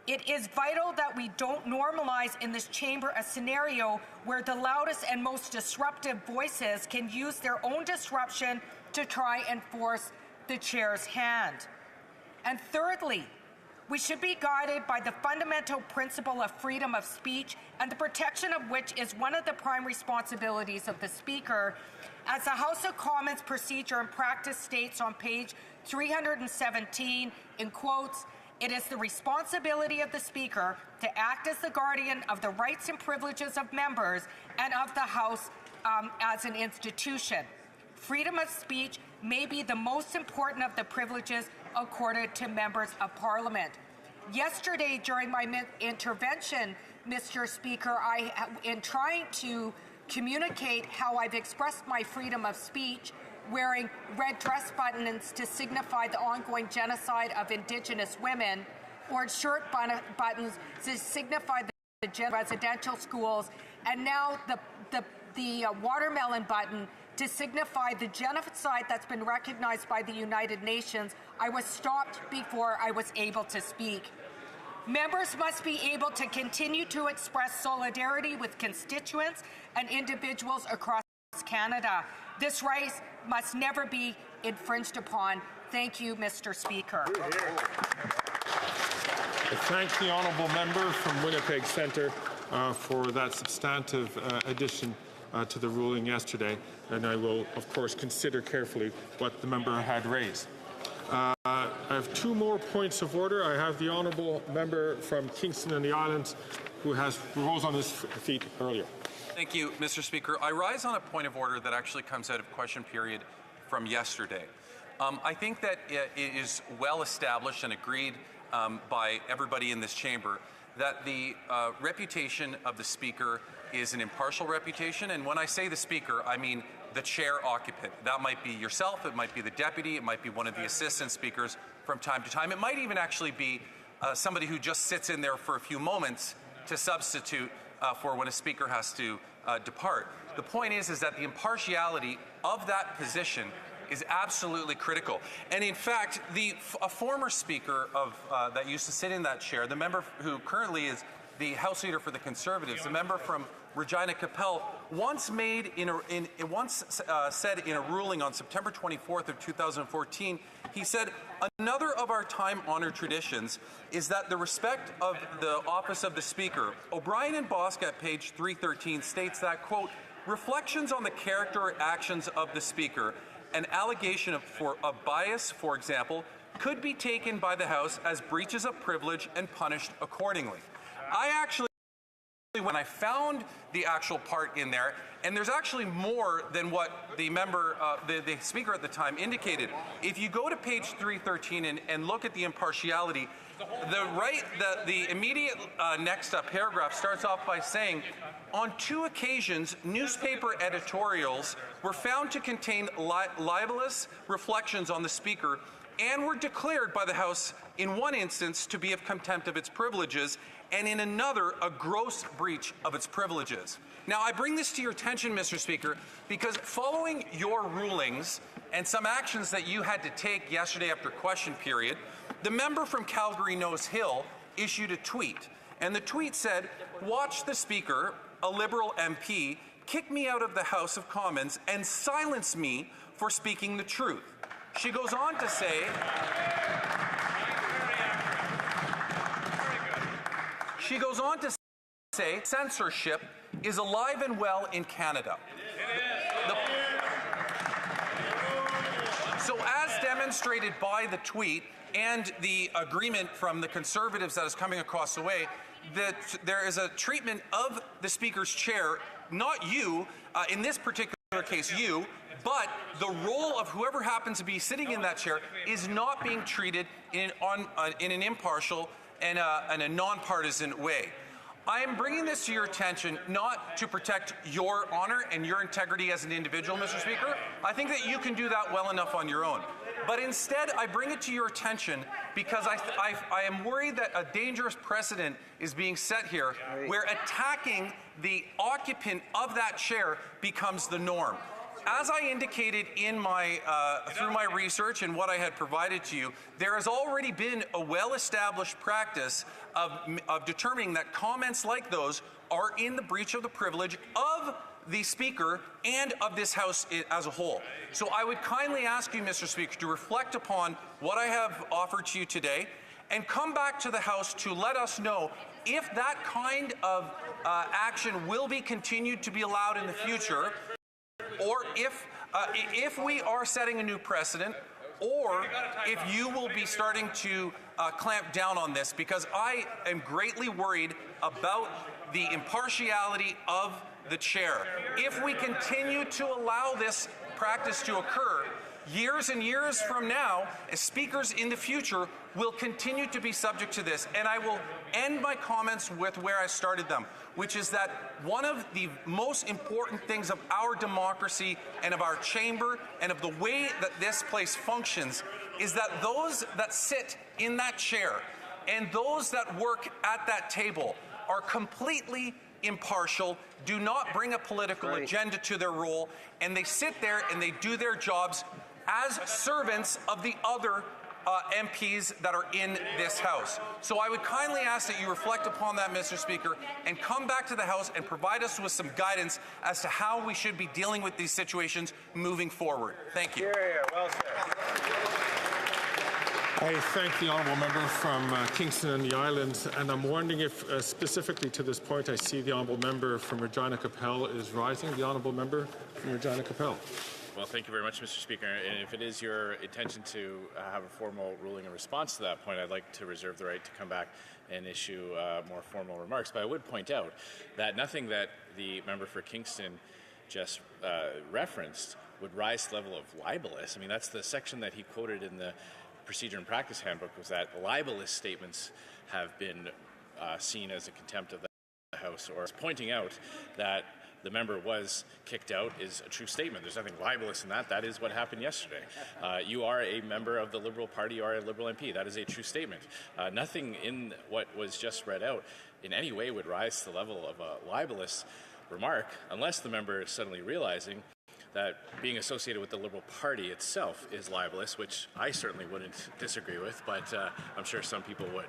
It is vital that we don't normalize in this chamber a scenario where the loudest and most disruptive voices can use their own disruption to try and force the chair's hand. And thirdly, we should be guided by the fundamental principle of freedom of speech and the protection of which is one of the prime responsibilities of the Speaker. As the House of Commons procedure and practice states on page 317, in quotes, it is the responsibility of the Speaker to act as the guardian of the rights and privileges of members and of the House as an institution. Freedom of speech may be the most important of the privileges accorded to members of Parliament. Yesterday, during my intervention, Mr. Speaker, in trying to communicate how I've expressed my freedom of speech, wearing red dress buttons to signify the ongoing genocide of Indigenous women, or shirt buttons to signify the residential schools, and now the watermelon button to signify the genocide that's been recognized by the United Nations, I was stopped before I was able to speak. Members must be able to continue to express solidarity with constituents and individuals across Canada. This right must never be infringed upon. Thank you, Mr. Speaker. I thank the honourable member from Winnipeg Centre for that substantive addition to the ruling yesterday, and I will, of course, consider carefully what the member had raised. I have two more points of order. I have the honourable member from Kingston and the Islands who rose on his feet earlier. Thank you, Mr. Speaker. I rise on a point of order that actually comes out of question period from yesterday. I think that it is well established and agreed by everybody in this chamber that the reputation of the Speaker is an impartial reputation, and when I say the Speaker, I mean the chair occupant. That might be yourself, it might be the deputy, it might be one of the assistant speakers from time to time. It might even actually be somebody who just sits in there for a few moments to substitute for when a speaker has to depart. The point is that the impartiality of that position is absolutely critical. And in fact, a former speaker of that used to sit in that chair, the member who currently is the House Leader for the Conservatives, the member from Regina Capel, once said in a ruling on September 24th of 2014, he said, another of our time-honored traditions is that the respect of the office of the Speaker. O'Brien and Bosk at page 313 states that, quote, reflections on the character or actions of the Speaker, an allegation of bias, for example, could be taken by the House as breaches of privilege and punished accordingly. When I found the actual part in there, and there's actually more than what the member, the speaker at the time indicated. If you go to page 313 and look at the impartiality, The immediate next paragraph starts off by saying, on 2 occasions, newspaper editorials were found to contain libelous reflections on the Speaker and were declared by the House in one instance to be of contempt of its privileges and in another a gross breach of its privileges. Now, I bring this to your attention, Mr. Speaker, because following your rulings and some actions that you had to take yesterday after question period, the member from Calgary Nose Hill issued a tweet, and the tweet said, "Watch the Speaker, a Liberal MP, kick me out of the House of Commons and silence me for speaking the truth." She goes on to say, censorship is alive and well in Canada. So as demonstrated by the tweet and the agreement from the Conservatives that is coming across the way, that there is a treatment of the Speaker's chair, not you, in this particular case you, but the role of whoever happens to be sitting in that chair is not being treated in an impartial and a nonpartisan way. I am bringing this to your attention not to protect your honor and your integrity as an individual, Mr. Speaker. I think that you can do that well enough on your own. But instead, I bring it to your attention because I am worried that a dangerous precedent is being set here where attacking the occupant of that chair becomes the norm. As I indicated in through my research and what I had provided to you, there has already been a well-established practice of determining that comments like those are in the breach of the privilege of the Speaker and of this House as a whole. So I would kindly ask you, Mr. Speaker, to reflect upon what I have offered to you today and come back to the House to let us know if that kind of action will be continued to be allowed in the future, or if we are setting a new precedent, or if you will be starting to clamp down on this, because I am greatly worried about the impartiality of the chair. If we continue to allow this practice to occur, years and years from now, as speakers in the future will continue to be subject to this. And I will end my comments with where I started them, which is that one of the most important things of our democracy and of our chamber and of the way that this place functions is that those that sit in that chair and those that work at that table are completely impartial, do not bring a political agenda to their role, and they sit there and they do their jobs as servants of the other MPs that are in this House. So I would kindly ask that you reflect upon that, Mr. Speaker, and come back to the House and provide us with some guidance as to how we should be dealing with these situations moving forward. Thank you. Well said. I thank the honourable member from Kingston and the Islands, and I'm wondering if specifically to this point I see the honourable member from Regina Capel is rising. The honourable member from Regina Capel. Well, thank you very much, Mr. Speaker. And if it is your intention to have a formal ruling in response to that point, I'd like to reserve the right to come back and issue more formal remarks. But I would point out that nothing that the member for Kingston just referenced would rise to the level of libelous. I mean, that's the section that he quoted in the Procedure and Practice Handbook, was that libelous statements have been seen as a contempt of the House, or pointing out that the member was kicked out is a true statement. There's nothing libelous in that. That is what happened yesterday. You are a member of the Liberal Party. You are a Liberal MP. That is a true statement. Nothing in what was just read out in any way would rise to the level of a libelous remark, unless the member is suddenly realizing that being associated with the Liberal Party itself is libelous, which I certainly wouldn't disagree with, but I'm sure some people would.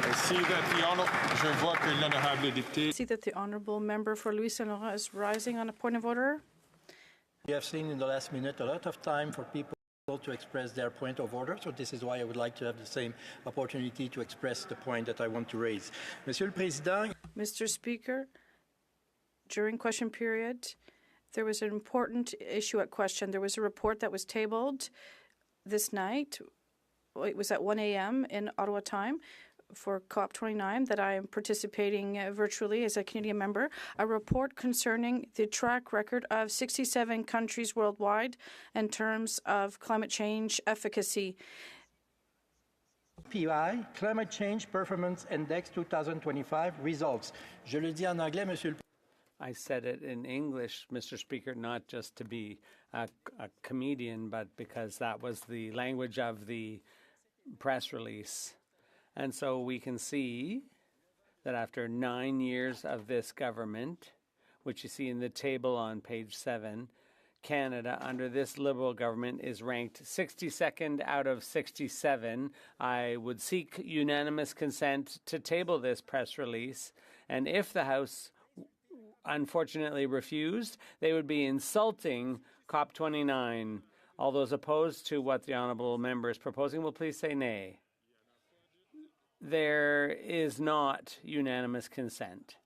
I see that the honourable member for Louis Saint Laurent is rising on a point of order. We have seen in the last minute a lot of time for people to express their point of order, so this is why I would like to have the same opportunity to express the point that I want to raise. Monsieur le Président. Mr. Speaker, during question period, there was an important issue at question. There was a report that was tabled this night. It was at 1 a.m. in Ottawa time for COP29 that I am participating virtually as a Canadian member, a report concerning the track record of 67 countries worldwide in terms of climate change efficacy. PI, Climate Change Performance Index 2025 results. Je le dis en anglais, Monsieur le I said it in English, Mr. Speaker, not just to be a comedian, but because that was the language of the press release. And so we can see that after 9 years of this government, which you see in the table on page 7, Canada, under this Liberal government, is ranked 62nd out of 67. I would seek unanimous consent to table this press release, and if the House unfortunately refused, they would be insulting COP29. All those opposed to what the honourable member is proposing will please say nay. There is not unanimous consent.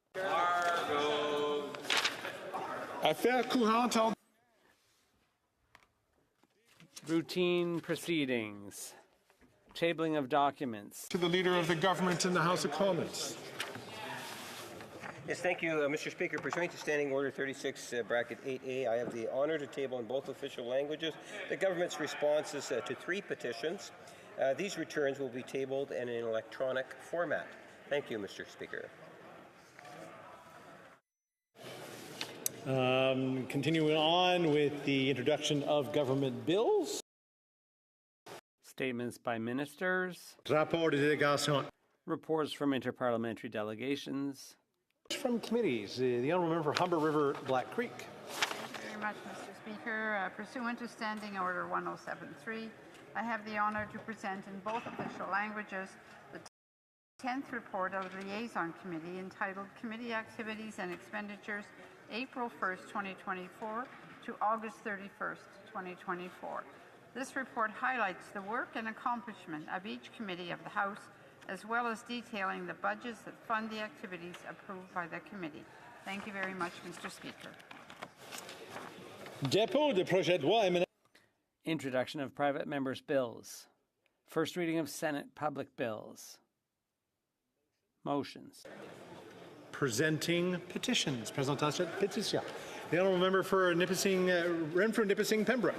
Routine proceedings. Tabling of documents. To the Leader of the Government in the House of Commons. Yes, thank you, Mr. Speaker. Pursuant to Standing Order 36, bracket 8A, I have the honour to table in both official languages the government's responses to 3 petitions. These returns will be tabled in an electronic format. Thank you, Mr. Speaker. Continuing on with the introduction of government bills. Statements by ministers. Rapport de délégation. Reports from interparliamentary delegations. From committees, the Honourable Member for Humber River, Black Creek. Thank you very much, Mr. Speaker. Pursuant to Standing Order 1073, I have the honour to present in both official languages the 10th report of the Liaison Committee entitled Committee Activities and Expenditures, April 1st, 2024 to August 31st, 2024. This report highlights the work and accomplishment of each committee of the House, as well as detailing the budgets that fund the activities approved by the committee. Thank you very much, Mr. Speaker. Dépôt de projet de loi émanant. Introduction of private members' bills. First reading of Senate public bills. Motions. Presenting petitions. Présentation de pétition. The Honourable Member for Nipissing, Renfrew Nipissing Pembroke.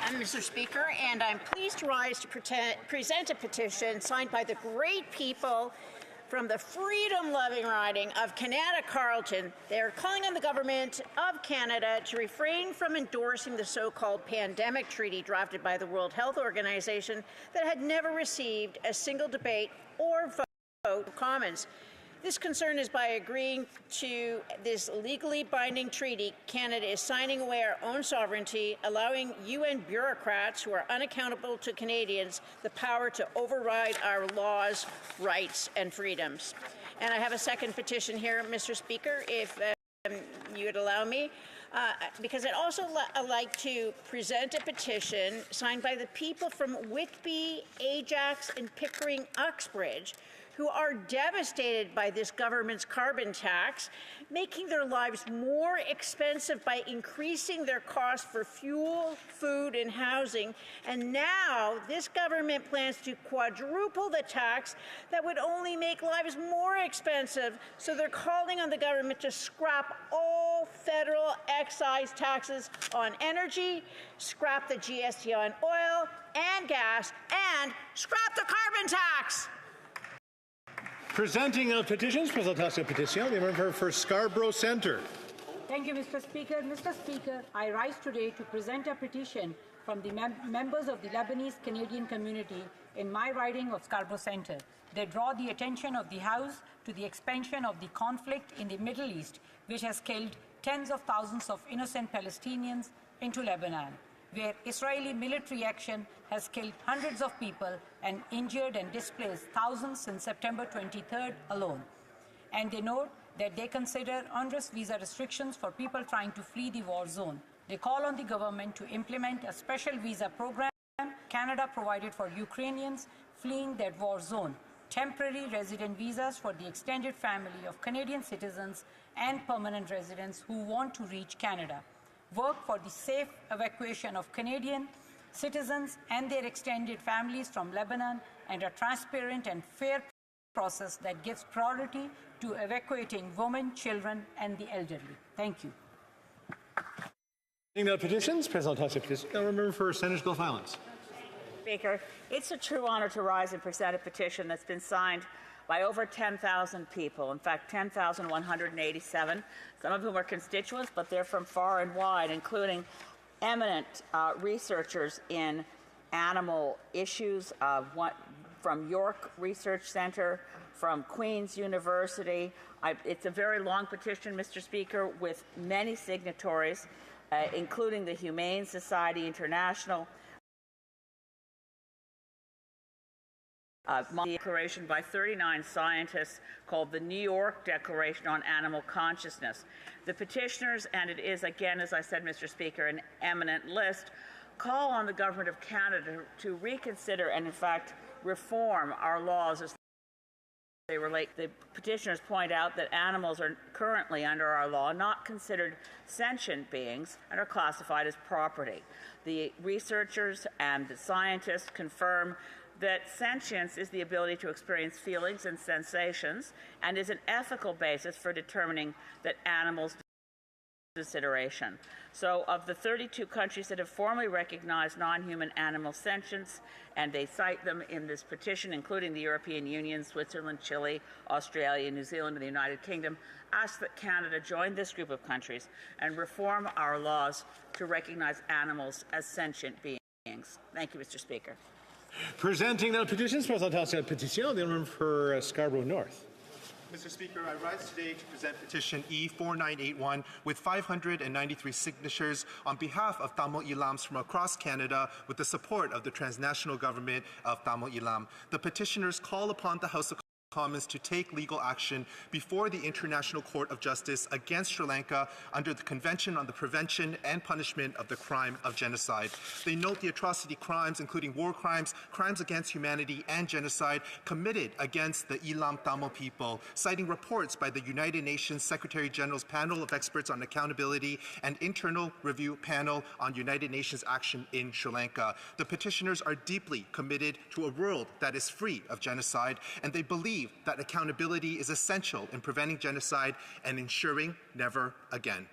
I'm Mr. Speaker, and I'm pleased to rise to present a petition signed by the great people from the freedom-loving riding of Kanata Carleton. They're calling on the Government of Canada to refrain from endorsing the so-called pandemic treaty drafted by the World Health Organization that had never received a single debate or vote of Commons. This concern is by agreeing to this legally binding treaty, Canada is signing away our own sovereignty, allowing UN bureaucrats who are unaccountable to Canadians the power to override our laws, rights, and freedoms. And I have a second petition here, Mr. Speaker, if you would allow me. Because I'd also like to present a petition signed by the people from Whitby, Ajax, and Pickering, Uxbridge, who are devastated by this government's carbon tax, making their lives more expensive by increasing their costs for fuel, food, and housing. And now this government plans to quadruple the tax that would only make lives more expensive. So they're calling on the government to scrap all federal excise taxes on energy, scrap the GST on oil and gas, and scrap the carbon tax. Presenting of petitions, Présentation de pétition, the member for Scarborough Centre. Thank you, Mr. Speaker. Mr. Speaker, I rise today to present a petition from the members of the Lebanese Canadian community in my riding of Scarborough Centre. They draw the attention of the House to the expansion of the conflict in the Middle East, which has killed tens of thousands of innocent Palestinians into Lebanon, where Israeli military action has killed hundreds of people and injured and displaced thousands since September 23rd alone. And they note that they consider onerous visa restrictions for people trying to flee the war zone. They call on the government to implement a special visa program Canada provided for Ukrainians fleeing that war zone, temporary resident visas for the extended family of Canadian citizens and permanent residents who want to reach Canada, work for the safe evacuation of Canadian citizens and their extended families from Lebanon, and a transparent and fair process that gives priority to evacuating women, children, and the elderly. Thank you. The petitions, Présentation de pétition, member for Senate Gulf Islands. Speaker, it's a true honor to rise and present a petition that's been signed by over 10,000 people. In fact, 10,187, some of whom are constituents, but they're from far and wide, including eminent researchers in animal issues, from York Research Center, from Queen's University. It's a very long petition, Mr. Speaker, with many signatories, including the Humane Society International, declaration by 39 scientists called the New York Declaration on Animal Consciousness. The petitioners, and it is again, as I said, Mr. Speaker, an eminent list, call on the Government of Canada to reconsider and in fact reform our laws as they relate. The petitioners point out that animals are currently under our law not considered sentient beings and are classified as property. The researchers and the scientists confirm that sentience is the ability to experience feelings and sensations and is an ethical basis for determining that animals consideration. So of the 32 countries that have formally recognized non-human animal sentience, and they cite them in this petition, including the European Union, Switzerland, Chile, Australia, New Zealand, and the United Kingdom, ask that Canada join this group of countries and reform our laws to recognize animals as sentient beings. Thank you, Mr. Speaker. Presenting the petitions, présentation de pétition, the member for Scarborough North. Mr. Speaker, I rise today to present petition E4981 with 593 signatures on behalf of Tamil Ilams from across Canada with the support of the transnational government of Tamil Ilam. The petitioners call upon the House of Commons to take legal action before the International Court of Justice against Sri Lanka under the Convention on the Prevention and Punishment of the Crime of Genocide. They note the atrocity crimes, including war crimes, crimes against humanity, and genocide committed against the Ilam Tamil people, citing reports by the United Nations Secretary General's Panel of Experts on Accountability and Internal Review Panel on United Nations Action in Sri Lanka. The petitioners are deeply committed to a world that is free of genocide, and they believe that accountability is essential in preventing genocide and ensuring never again.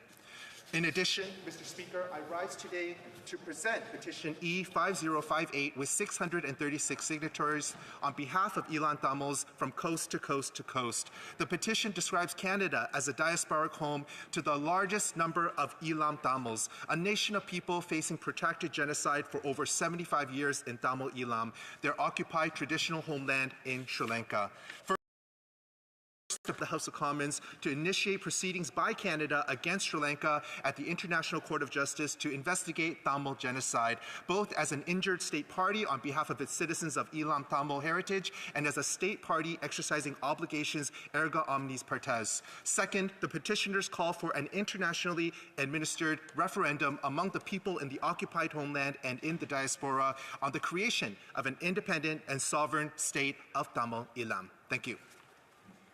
In addition, Mr. Speaker, I rise today to present petition E5058 with 636 signatories on behalf of Ilan Tamils from coast to coast to coast. The petition describes Canada as a diasporic home to the largest number of Ilam Tamils, a nation of people facing protracted genocide for over 75 years in Tamil Ilam, their occupied traditional homeland in Sri Lanka. Of the House of Commons to initiate proceedings by Canada against Sri Lanka at the International Court of Justice to investigate Tamil genocide, both as an injured state party on behalf of its citizens of Ilam Tamil heritage and as a state party exercising obligations erga omnes partes. Second, the petitioners call for an internationally administered referendum among the people in the occupied homeland and in the diaspora on the creation of an independent and sovereign state of Tamil Ilam. Thank you.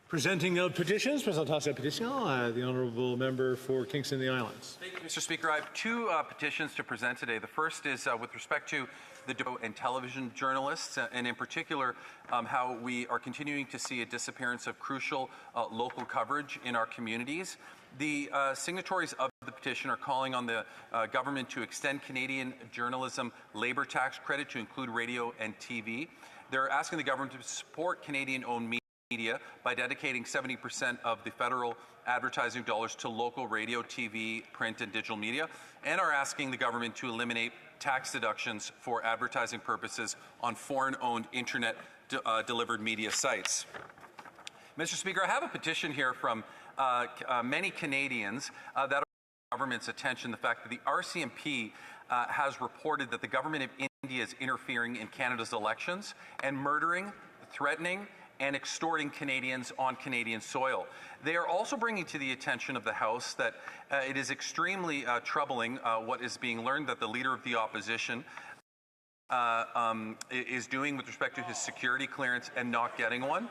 Presenting the petitions, présentation de pétition, the honourable member for Kingston and the Islands. Thank you, Mr. Speaker. I have two petitions to present today. The first is with respect to the and television journalists, and in particular, how we are continuing to see a disappearance of crucial local coverage in our communities. The signatories of the petition are calling on the government to extend Canadian journalism labour tax credit to include radio and TV. They're asking the government to support Canadian-owned media by dedicating 70% of the federal advertising dollars to local radio, TV, print, and digital media, and are asking the government to eliminate tax deductions for advertising purposes on foreign-owned internet delivered media sites. Mr. Speaker, I have a petition here from many Canadians that are government's attention the fact that the RCMP has reported that the government of India is interfering in Canada's elections and murdering, threatening, and extorting Canadians on Canadian soil. They are also bringing to the attention of the House that it is extremely troubling what is being learned that the Leader of the Opposition is doing with respect to his security clearance and not getting one.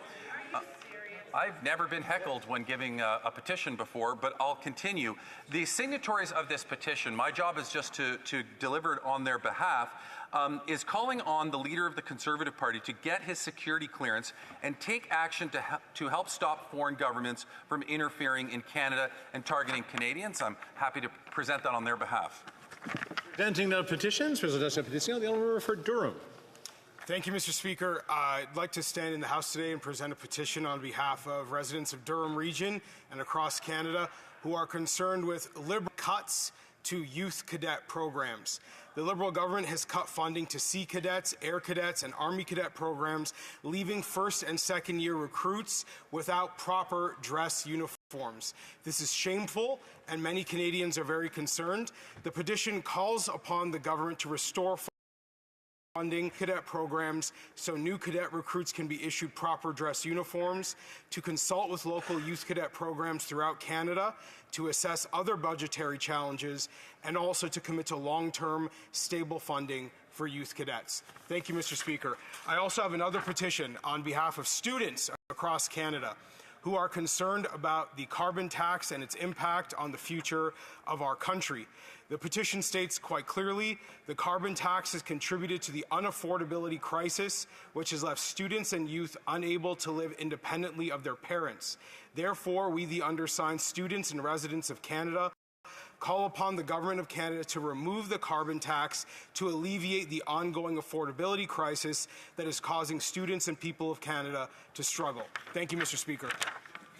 I've never been heckled when giving a petition before, but I'll continue. The signatories of this petition, my job is just to deliver it on their behalf, is calling on the leader of the Conservative Party to get his security clearance and take action to help stop foreign governments from interfering in Canada and targeting Canadians. I'm happy to present that on their behalf. Presenting the petitions, présentation de pétition, the honourable for Durham. Thank you, Mr. Speaker. I'd like to stand in the House today and present a petition on behalf of residents of Durham Region and across Canada who are concerned with Liberal cuts to youth cadet programs. The Liberal government has cut funding to Sea Cadets, Air Cadets, and Army Cadet programs, leaving first and second year recruits without proper dress uniforms. This is shameful, and many Canadians are very concerned. The petition calls upon the government to restore funding cadet programs so new cadet recruits can be issued proper dress uniforms, to consult with local youth cadet programs throughout Canada, to assess other budgetary challenges, and also to commit to long-term, stable funding for youth cadets. Thank you, Mr. Speaker. I also have another petition on behalf of students across Canada who are concerned about the carbon tax and its impact on the future of our country. The petition states quite clearly, the carbon tax has contributed to the unaffordability crisis, which has left students and youth unable to live independently of their parents. Therefore, we, the undersigned students and residents of Canada, call upon the Government of Canada to remove the carbon tax to alleviate the ongoing affordability crisis that is causing students and people of Canada to struggle. Thank you, Mr. Speaker.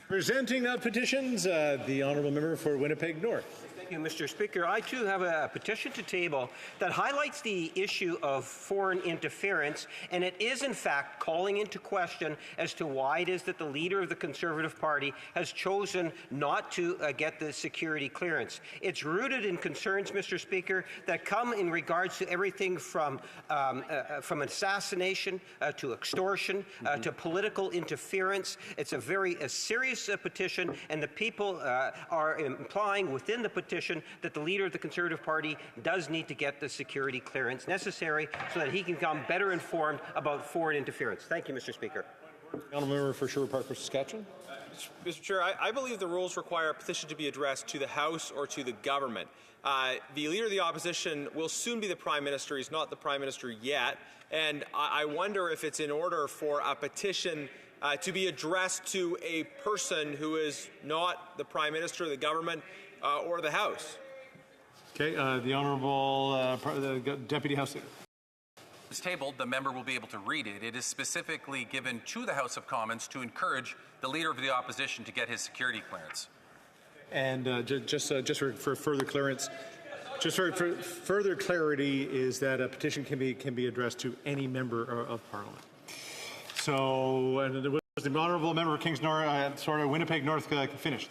Presenting petitions, the Honourable Member for Winnipeg North. Thank you, Mr. Speaker. I too have a petition to table that highlights the issue of foreign interference, and it is in fact calling into question as to why it is that the leader of the Conservative Party has chosen not to get the security clearance. It's rooted in concerns, Mr. Speaker, that come in regards to everything from assassination to extortion to political interference. It's a very serious petition, and the people are implying within the petition that the leader of the Conservative Party does need to get the security clearance necessary so that he can become better informed about foreign interference. Thank you, Mr. Speaker. Honourable Member for Sherwood Park, Saskatchewan. Mr. Chair, I believe the rules require a petition to be addressed to the House or to the government. The Leader of the Opposition will soon be the Prime Minister. He's not the Prime Minister yet. And I wonder if it's in order for a petition to be addressed to a person who is not the Prime Minister, the government, or the House. Okay, the Honourable Deputy House Leader. It's tabled, the member will be able to read it. It is specifically given to the House of Commons to encourage the Leader of the Opposition to get his security clearance. And just for further clearance, just for further clarity, is that a petition can be addressed to any member of Parliament. So, and was the Honourable Member of Kings North, Winnipeg North finished?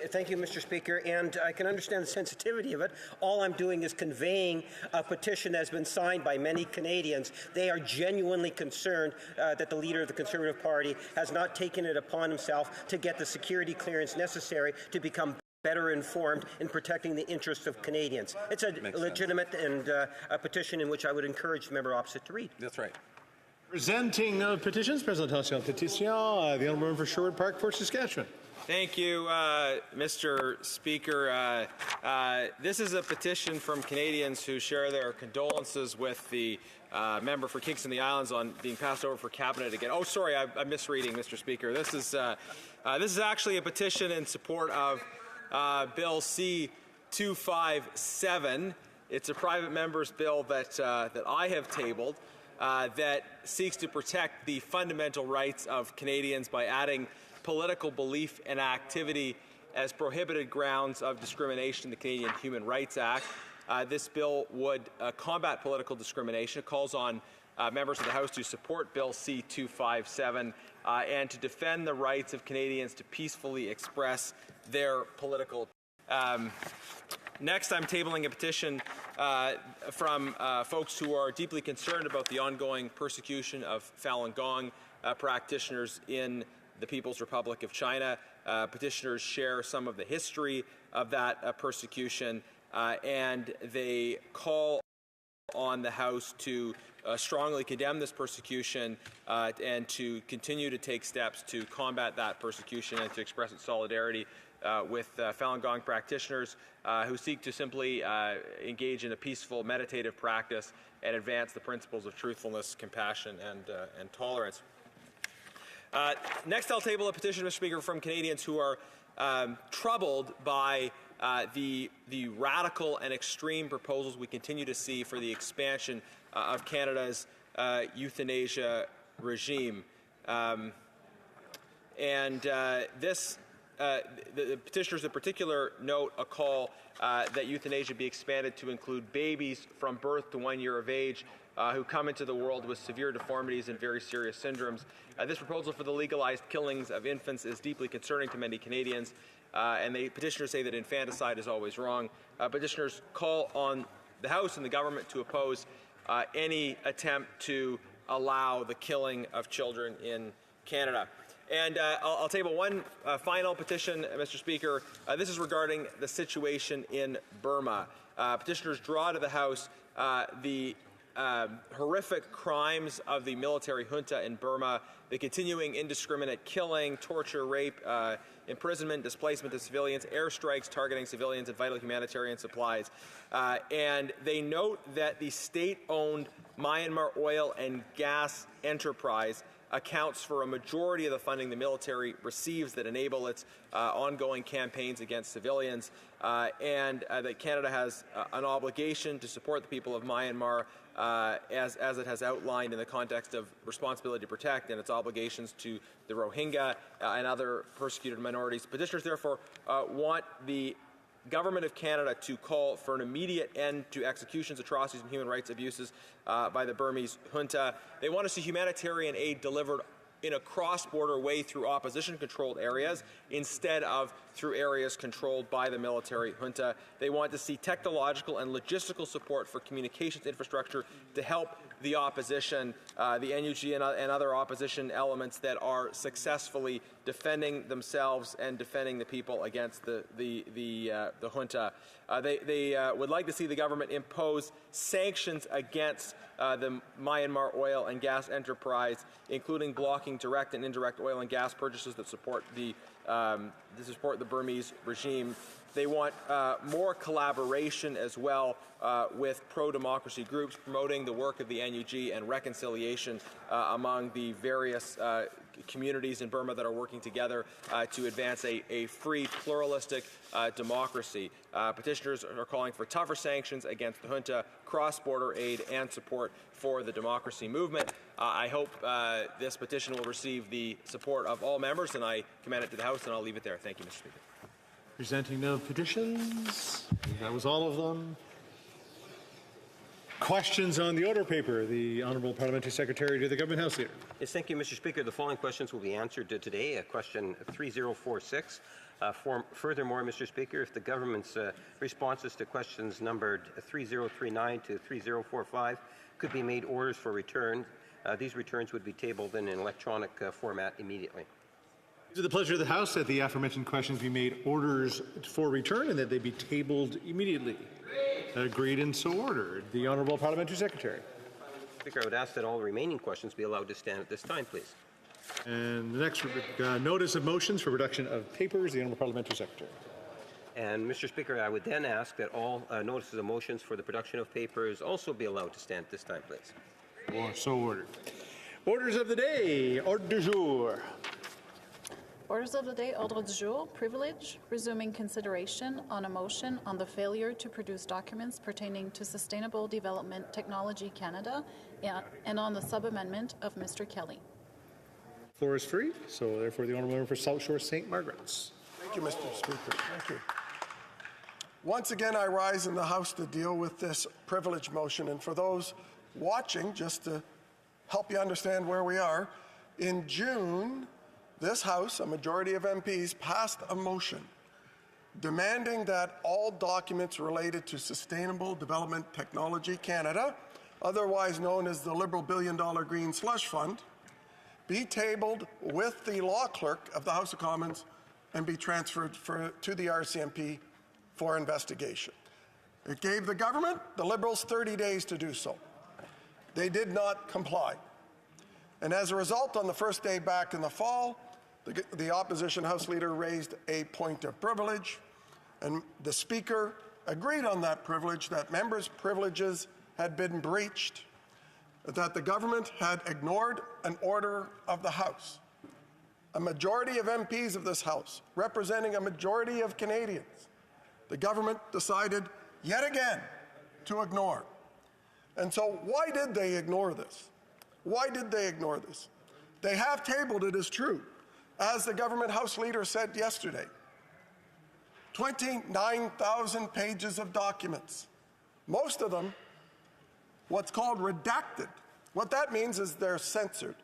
Thank you, Mr. Speaker, and I can understand the sensitivity of it. All I'm doing is conveying a petition that has been signed by many Canadians. They are genuinely concerned that the leader of the Conservative Party has not taken it upon himself to get the security clearance necessary to become better informed in protecting the interests of Canadians. It's a legitimate and a petition in which I would encourage the member opposite to read. That's right. Presenting petitions, Présentation Petition, the Honourable Member for Sherwood Park, Fort Saskatchewan. Thank you, Mr. Speaker. This is a petition from Canadians who share their condolences with the member for Kingston the Islands on being passed over for cabinet again. Oh, sorry, I'm misreading, Mr. Speaker. This is actually a petition in support of Bill C-257. It's a private member's bill that I have tabled that seeks to protect the fundamental rights of Canadians by adding political belief and activity as prohibited grounds of discrimination in the Canadian Human Rights Act. This bill would combat political discrimination. It calls on members of the House to support Bill C-257 and to defend the rights of Canadians to peacefully express their political. Next, I'm tabling a petition from folks who are deeply concerned about the ongoing persecution of Falun Gong practitioners in the People's Republic of China. Petitioners share some of the history of that persecution, and they call on the House to strongly condemn this persecution and to continue to take steps to combat that persecution and to express its solidarity with Falun Gong practitioners who seek to simply engage in a peaceful meditative practice and advance the principles of truthfulness, compassion, and tolerance. Next, I'll table a petition, Mr. Speaker, from Canadians who are troubled by the radical and extreme proposals we continue to see for the expansion of Canada's euthanasia regime. The petitioners in particular note a call that euthanasia be expanded to include babies from birth to 1 year of age who come into the world with severe deformities and very serious syndromes. This proposal for the legalized killings of infants is deeply concerning to many Canadians, and the petitioners say that infanticide is always wrong. Petitioners call on the House and the government to oppose any attempt to allow the killing of children in Canada. And I'll table one final petition, Mr. Speaker. This is regarding the situation in Burma. Petitioners draw to the House the horrific crimes of the military junta in Burma, the continuing indiscriminate killing, torture, rape, imprisonment, displacement of civilians, airstrikes targeting civilians and vital humanitarian supplies. And they note that the state-owned Myanmar oil and gas enterprise accounts for a majority of the funding the military receives that enable its ongoing campaigns against civilians, and that Canada has an obligation to support the people of Myanmar as it has outlined in the context of responsibility to protect and its obligations to the Rohingya and other persecuted minorities. Petitioners therefore want the Government of Canada to call for an immediate end to executions, atrocities, and human rights abuses by the Burmese junta. They want to see humanitarian aid delivered in a cross-border way through opposition-controlled areas instead of through areas controlled by the military junta. They want to see technological and logistical support for communications infrastructure to help the opposition, the NUG and other opposition elements that are successfully defending themselves and defending the people against the junta. They would like to see the government impose sanctions against the Myanmar oil and gas enterprise, including blocking direct and indirect oil and gas purchases that support the Burmese regime. They want more collaboration as well with pro-democracy groups, promoting the work of the NUG and reconciliation among the various communities in Burma that are working together to advance a free, pluralistic democracy. Petitioners are calling for tougher sanctions against the junta, cross-border aid, and support for the democracy movement. I hope this petition will receive the support of all members, and I commend it to the House, and I'll leave it there. Thank you, Mr. Speaker. Presenting no petitions. That was all of them. Questions on the order paper. The Honourable Parliamentary Secretary to the Government House Leader. Yes, thank you, Mr. Speaker. The following questions will be answered today. Question 3046. Furthermore, Mr. Speaker, if the government's responses to questions numbered 3039 to 3045 could be made orders for return, these returns would be tabled in an electronic format immediately. It is the pleasure of the House that the aforementioned questions be made orders for return and that they be tabled immediately. Agreed and so ordered. The Honourable Parliamentary Secretary. Speaker, I would ask that all remaining questions be allowed to stand at this time, please. And the next notice of motions for reduction of papers, the Honourable Parliamentary Secretary. And Mr. Speaker, I would then ask that all notices of motions for the production of papers also be allowed to stand at this time, please. Or so ordered. Orders of the day. Ordre du jour. Orders of the day, ordre du jour, privilege, resuming consideration on a motion on the failure to produce documents pertaining to Sustainable Development Technology Canada and on the sub-amendment of Mr. Kelly. Floor is free, so therefore the Honourable Member for South Shore St. Margaret's. Thank you, Mr. Speaker. Thank you. Once again, I rise in the House to deal with this privilege motion, and for those watching, just to help you understand where we are, in June, this House, a majority of MPs, passed a motion demanding that all documents related to Sustainable Development Technology Canada, otherwise known as the Liberal billion-dollar Green Slush Fund, be tabled with the law clerk of the House of Commons and be transferred to the RCMP for investigation. It gave the government, the Liberals, 30 days to do so. They did not comply. And as a result, on the first day back in the fall, the opposition House Leader raised a point of privilege, and the Speaker agreed on that privilege, that members' privileges had been breached, that the government had ignored an order of the House. A majority of MPs of this House, representing a majority of Canadians, the government decided yet again to ignore. And so why did they ignore this? Why did they ignore this? They have tabled it, is true. As the government House Leader said yesterday, 29,000 pages of documents, most of them what's called redacted. What that means is they're censored.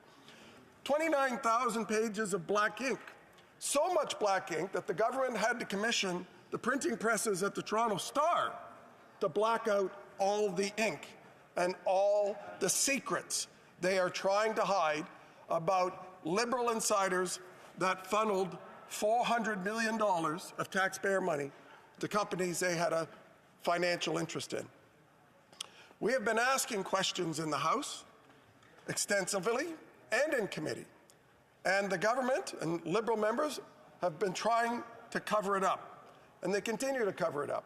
29,000 pages of black ink. So much black ink that the government had to commission the printing presses at the Toronto Star to black out all the ink and all the secrets they are trying to hide about Liberal insiders that funneled $400 million of taxpayer money to companies they had a financial interest in. We have been asking questions in the House extensively and in committee, and the government and Liberal members have been trying to cover it up, and they continue to cover it up.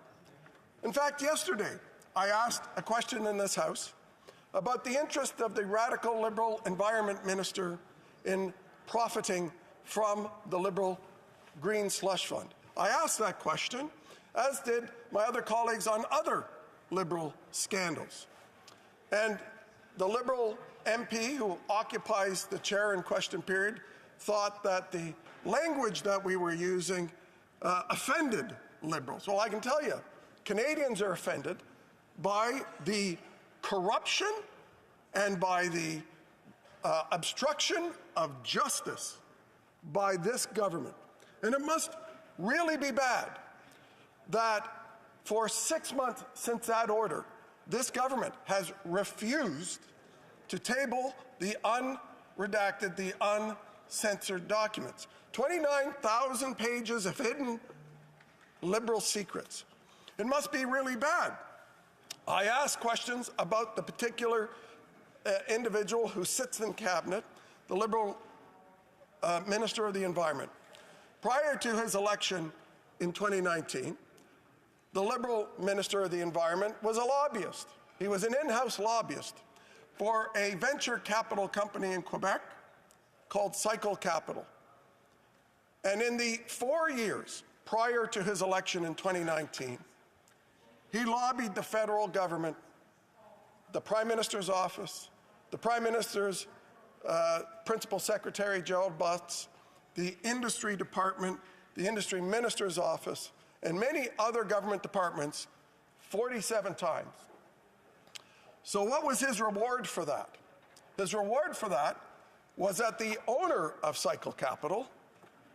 In fact, yesterday, I asked a question in this House about the interest of the radical Liberal Environment Minister in profiting from the Liberal Green Slush Fund. I asked that question, as did my other colleagues on other Liberal scandals. And the Liberal MP who occupies the chair in question period thought that the language that we were using offended Liberals. Well, I can tell you, Canadians are offended by the corruption and by the obstruction of justice by this government. And it must really be bad that for 6 months since that order, this government has refused to table the unredacted, the uncensored documents. 29,000 pages of hidden Liberal secrets. It must be really bad. I asked questions about the particular individual who sits in cabinet, the Liberal Minister of the Environment. Prior to his election in 2019, the Liberal Minister of the Environment was a lobbyist. He was an in-house lobbyist for a venture capital company in Quebec called Cycle Capital. And in the 4 years prior to his election in 2019, he lobbied the federal government, the Prime Minister's office, the Prime Minister's Principal Secretary, Gerald Butts, the Industry Department, the Industry Minister's office, and many other government departments 47 times. So what was his reward for that? His reward for that was that the owner of Cycle Capital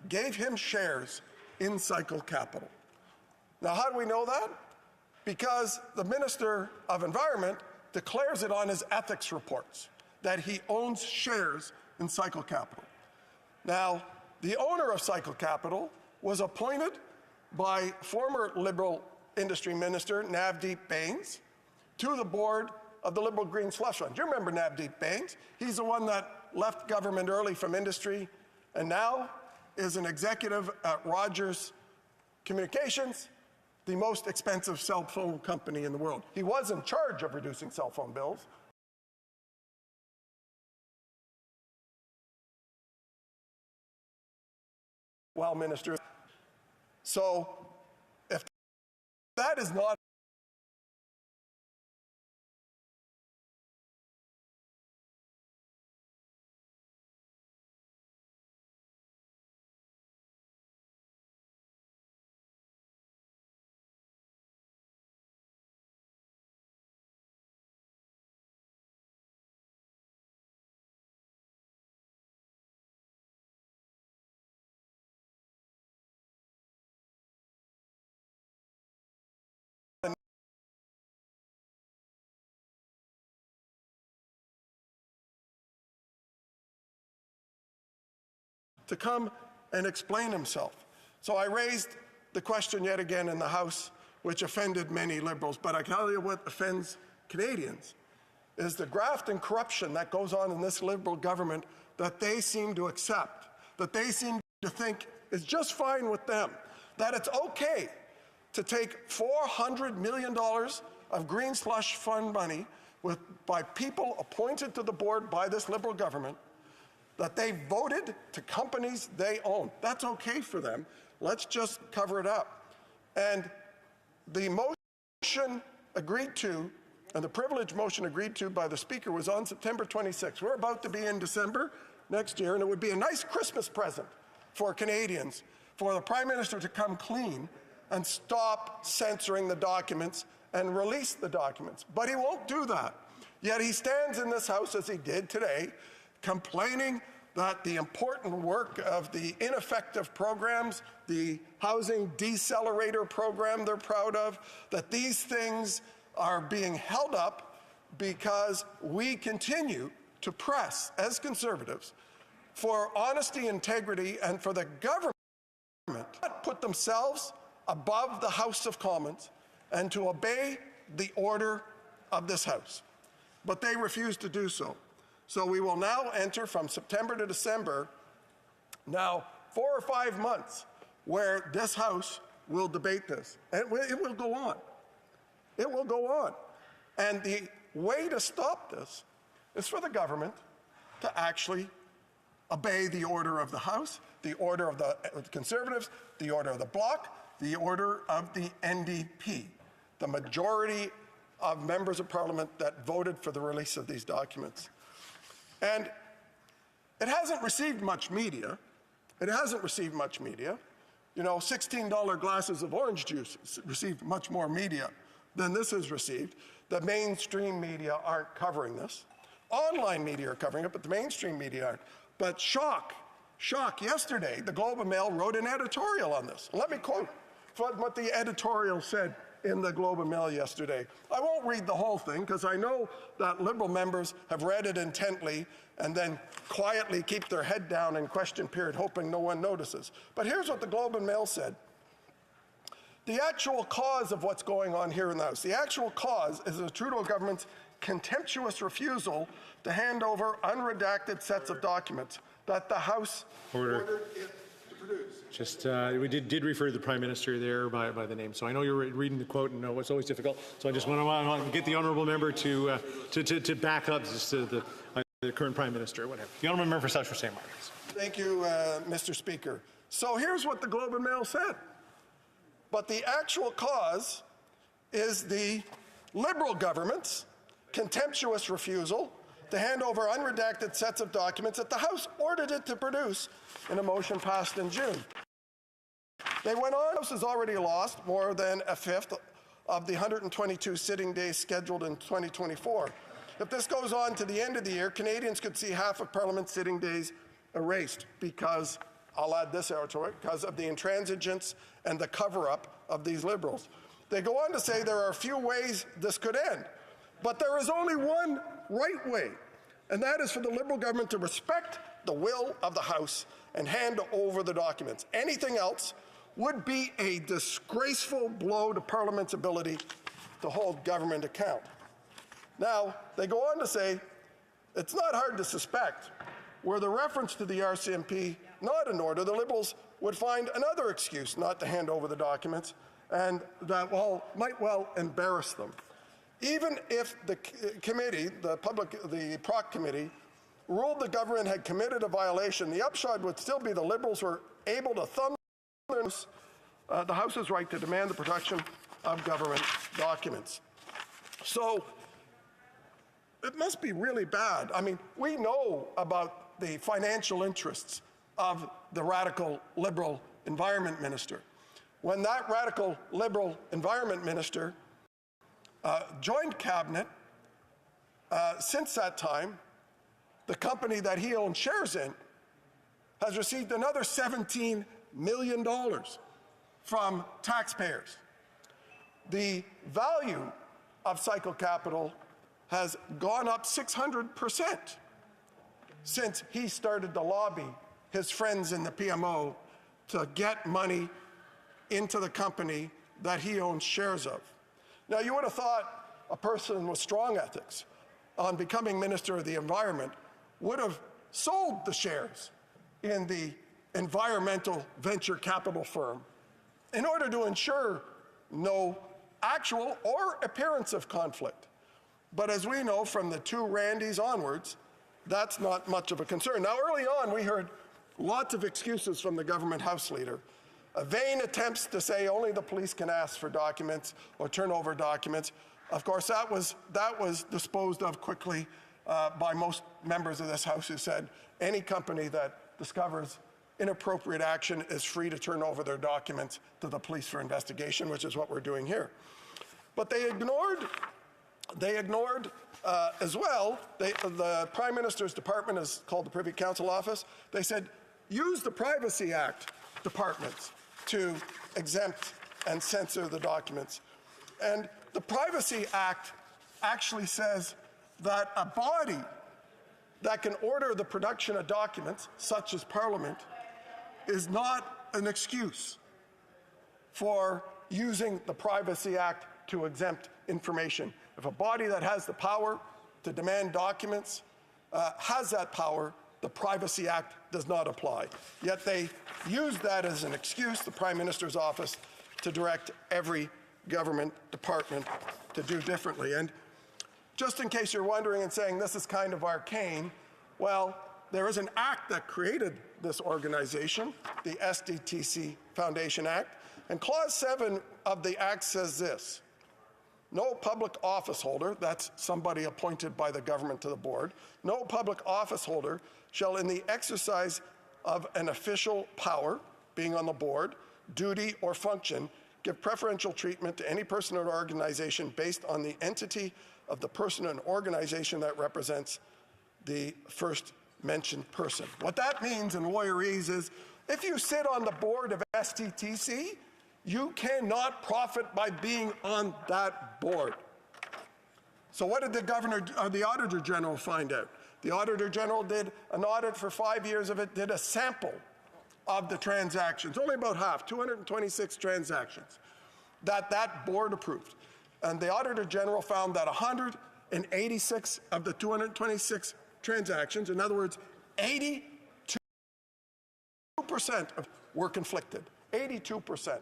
gave him shares in Cycle Capital. Now, how do we know that? Because the Minister of Environment declares it on his ethics reports that he owns shares in Cycle Capital. Now, the owner of Cycle Capital was appointed by former Liberal Industry Minister Navdeep Bains to the board of the Liberal Green Slush Fund. Do you remember Navdeep Bains? He's the one that left government early from industry and now is an executive at Rogers Communications, the most expensive cell phone company in the world. He was in charge of reducing cell phone bills. Well, Minister, so if that is not to come and explain himself. So I raised the question yet again in the House, which offended many Liberals, but I tell you what offends Canadians is the graft and corruption that goes on in this Liberal government that they seem to accept, that they seem to think is just fine with them, that it's okay to take $400 million of Green Slush Fund money by people appointed to the board by this Liberal government, that they voted to companies they own. That's okay for them. Let's just cover it up. And the motion agreed to and the privilege motion agreed to by the Speaker was on September 26th. We're about to be in December next year, and it would be a nice Christmas present for Canadians for the Prime Minister to come clean and stop censoring the documents and release the documents. But he won't do that. Yet he stands in this House, as he did today, complaining that the important work of the ineffective programs, the housing decelerator program they're proud of, that these things are being held up because we continue to press, as Conservatives, for honesty, integrity, and for the government to put themselves above the House of Commons and to obey the order of this House. But they refuse to do so. So we will now enter from September to December, now 4 or 5 months, where this House will debate this. And it will go on. It will go on. And the way to stop this is for the government to actually obey the order of the House, the order of the Conservatives, the order of the Bloc, the order of the NDP, the majority of members of Parliament that voted for the release of these documents. And it hasn't received much media. It hasn't received much media. You know, $16 glasses of orange juice received much more media than this has received. The mainstream media aren't covering this. Online media are covering it, but the mainstream media aren't. But shock, yesterday, the Globe and Mail wrote an editorial on this. Let me quote what the editorial said in the Globe and Mail yesterday. I won't read the whole thing because I know that Liberal members have read it intently and then quietly keep their head down in question period, hoping no one notices. But here's what the Globe and Mail said. The actual cause of what's going on here in the House, the actual cause is the Trudeau government's contemptuous refusal to hand over unredacted sets of documents that the House ordered it to produce. Just, we did refer to the Prime Minister there by the name. So I know you're reading the quote, and it's always difficult. So I just want to get the honourable member to back up the current Prime Minister, whatever. The honourable member for South St. Martin's. Thank you, Mr. Speaker. So here's what the Globe and Mail said. But the actual cause is the Liberal government's contemptuous refusal to hand over unredacted sets of documents that the House ordered it to produce in a motion passed in June. They went on. The House has already lost more than a fifth of the 122 sitting days scheduled in 2024. If this goes on to the end of the year, Canadians could see half of Parliament's sitting days erased because, I'll add this out to it, because of the intransigence and the cover-up of these Liberals. They go on to say there are a few ways this could end, but there is only one right way, and that is for the Liberal government to respect the will of the House and hand over the documents. Anything else would be a disgraceful blow to Parliament's ability to hold government account. Now, they go on to say, it's not hard to suspect, were the reference to the RCMP not in order, the Liberals would find another excuse not to hand over the documents, and that might well embarrass them. Even if the committee, the Proc Committee, ruled the government had committed a violation, the upshot would still be the Liberals were able to thumb the House's right to demand the production of government documents. So it must be really bad. I mean, we know about the financial interests of the radical Liberal Environment Minister. When that radical Liberal Environment Minister joined Cabinet, since that time, the company that he owns shares in has received another $17 million from taxpayers. The value of Cycle Capital has gone up 600% since he started to lobby his friends in the PMO to get money into the company that he owns shares of. Now, you would have thought a person with strong ethics on becoming Minister of the Environment would have sold the shares in the environmental venture capital firm in order to ensure no actual or appearance of conflict. But as we know from the two Randys onwards, that's not much of a concern. Now, early on, we heard lots of excuses from the government House Leader. Vain attempts to say only the police can ask for documents or turn over documents. Of course, that was disposed of quickly by most members of this House, who said any company that discovers inappropriate action is free to turn over their documents to the police for investigation, which is what we're doing here. But they ignored as well, the Prime Minister's department is called the Privy Council Office. They said, use the Privacy Act departments to exempt and censor the documents. And the Privacy Act actually says that a body that can order the production of documents, such as Parliament, is not an excuse for using the Privacy Act to exempt information. If a body that has the power to demand documents has that power, the Privacy Act does not apply. Yet they use that as an excuse, the Prime Minister's office, to direct every government department to do differently. And just in case you're wondering and saying this is kind of arcane, well, there is an act that created this organization, the SDTC Foundation Act, and Clause 7 of the Act says this: no public office holder, that's somebody appointed by the government to the board, no public office holder shall in the exercise of an official power, being on the board, duty or function, give preferential treatment to any person or organization based on the entity of the person and organization that represents the first mentioned person. What that means in lawyerese is if you sit on the board of SDTC, you cannot profit by being on that board. So what did the Auditor General find out? The Auditor General did an audit for 5 years of it, did a sample of the transactions, only about half, 226 transactions, that board approved. And the Auditor General found that 186 of the 226 transactions, in other words, 82% were conflicted, 82%.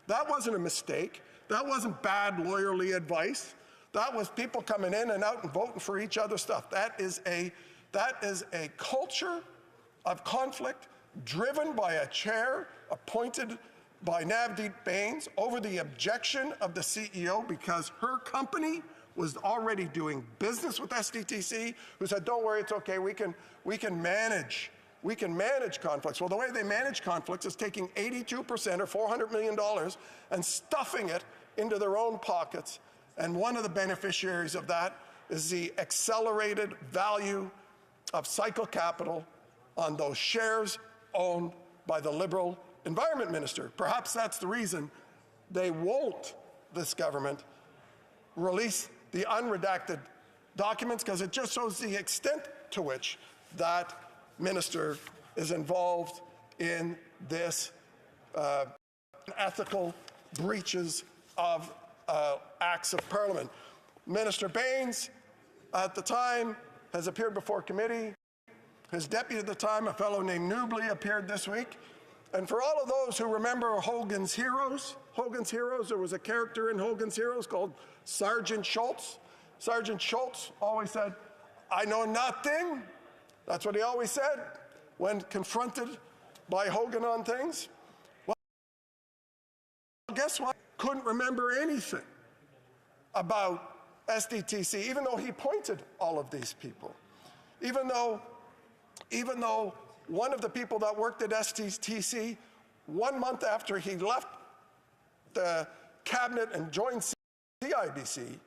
That wasn't a mistake. That wasn't bad lawyerly advice. That was people coming in and out and voting for each other's stuff. That is a culture of conflict driven by a chair appointed by Navdeep Bains over the objection of the CEO because her company was already doing business with SDTC, who said, don't worry, it's okay, we can manage conflicts. Well, the way they manage conflicts is taking 82% or $400 million and stuffing it into their own pockets. And one of the beneficiaries of that is the accelerated value of Cycle Capital on those shares owned by the Liberal Environment Minister. Perhaps that's the reason they won't, this government, release the unredacted documents, because it just shows the extent to which that minister is involved in this ethical breaches of acts of Parliament. Minister Bains, at the time, has appeared before committee. His deputy at the time, a fellow named Newbley, appeared this week. And for all of those who remember Hogan's Heroes, there was a character in Hogan's Heroes called Sergeant Schultz. Sergeant Schultz always said, I know nothing. That's what he always said when confronted by Hogan on things. Well, guess what? Couldn't remember anything about SDTC, even though he appointed all of these people. Even though one of the people that worked at SDTC, 1 month after he left the cabinet and joined CIBC,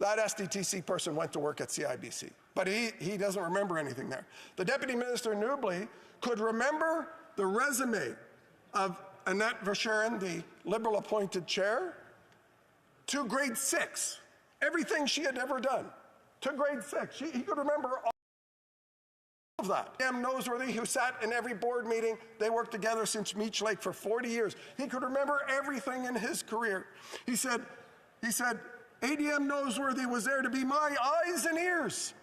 that SDTC person went to work at CIBC. But he doesn't remember anything there. The Deputy Minister Newbley could remember the resume of Annette Verschuren, the Liberal appointed chair, to grade 6. Everything she had ever done, to grade 6. He could remember all of that. Noseworthy, who sat in every board meeting, they worked together since Meech Lake for 40 years. He could remember everything in his career. He said, ADM Noseworthy was there to be my eyes and ears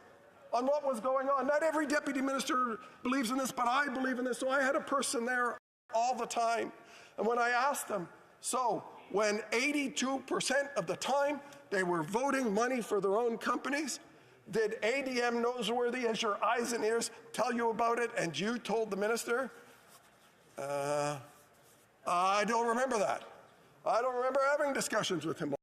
on what was going on. Not every deputy minister believes in this, but I believe in this. So I had a person there all the time. And when I asked them, so when 82% of the time they were voting money for their own companies, did ADM Noseworthy, as your eyes and ears, tell you about it and you told the minister? I don't remember that. I don't remember having discussions with him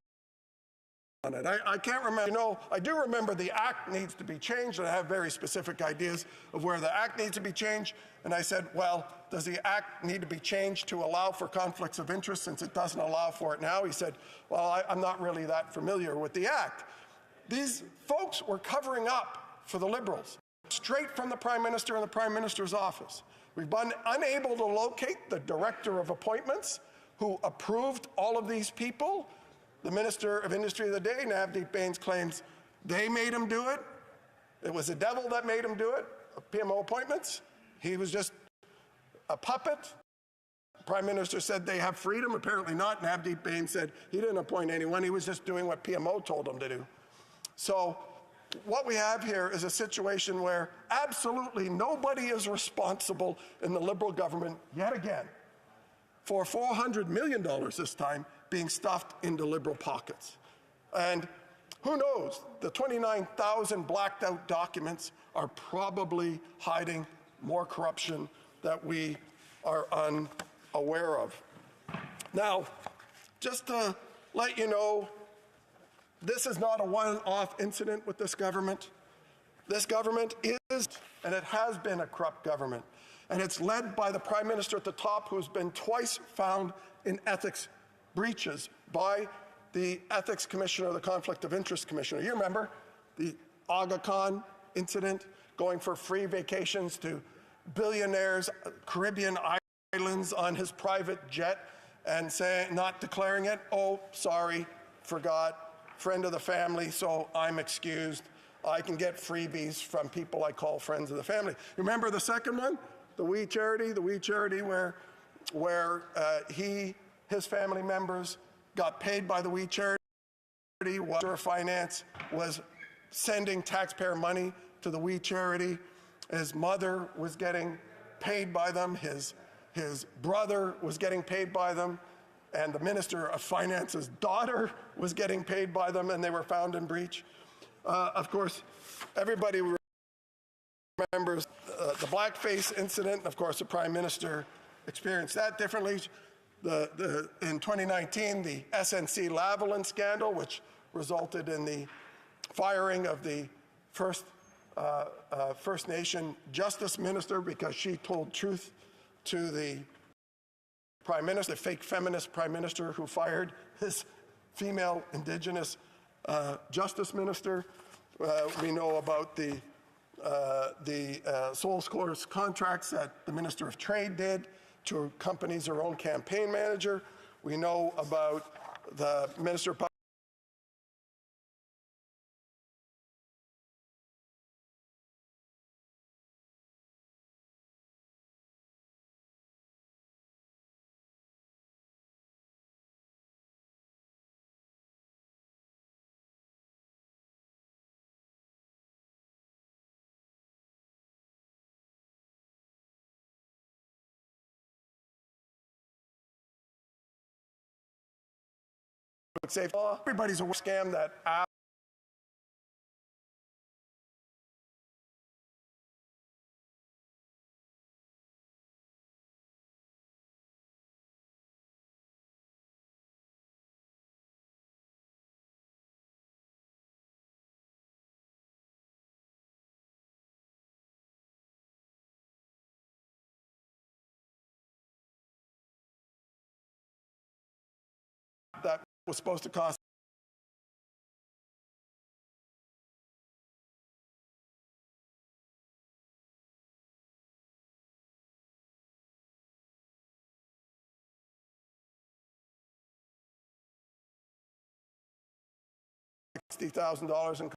on it. I can't remember. You know, I do remember the Act needs to be changed, and I have very specific ideas of where the Act needs to be changed. And I said, well, does the Act need to be changed to allow for conflicts of interest since it doesn't allow for it now? He said, well, I'm not really that familiar with the Act. These folks were covering up for the Liberals, straight from the Prime Minister and the Prime Minister's office. We've been unable to locate the Director of Appointments who approved all of these people. The Minister of Industry of the day, Navdeep Bains, claims they made him do it. It was the devil that made him do it, PMO appointments. He was just a puppet. The Prime Minister said they have freedom. Apparently not. Navdeep Bains said he didn't appoint anyone. He was just doing what PMO told him to do. So what we have here is a situation where absolutely nobody is responsible in the Liberal government, yet again, for $400 million this time being stuffed into Liberal pockets. And who knows, the 29,000 blacked out documents are probably hiding more corruption that we are unaware of. Now, just to let you know, this is not a one-off incident with this government. This government is, and it has been, a corrupt government. And it's led by the Prime Minister at the top, who's been twice found in ethics breaches by the Ethics Commissioner, the Conflict of Interest Commissioner. You remember the Aga Khan incident, going for free vacations to billionaires, Caribbean islands on his private jet and saying, not declaring it, oh, sorry, forgot, friend of the family, so I'm excused. I can get freebies from people I call friends of the family. Remember the second one? The We Charity where his family members got paid by the We Charity. Minister of Finance was sending taxpayer money to the We Charity. His mother was getting paid by them. His brother was getting paid by them. And the Minister of Finance's daughter was getting paid by them, and they were found in breach. Of course, everybody remembers the blackface incident. Of course, the Prime Minister experienced that differently. In 2019, the SNC Lavalin scandal, which resulted in the firing of the First Nation Justice Minister because she told truth to the Prime Minister, the fake feminist Prime Minister who fired his female Indigenous Justice Minister. We know about the sole source contracts that the Minister of Trade did to companies her own campaign manager. We know about the Minister of Safety Law. Everybody's a scam that that was supposed to cost $60,000 in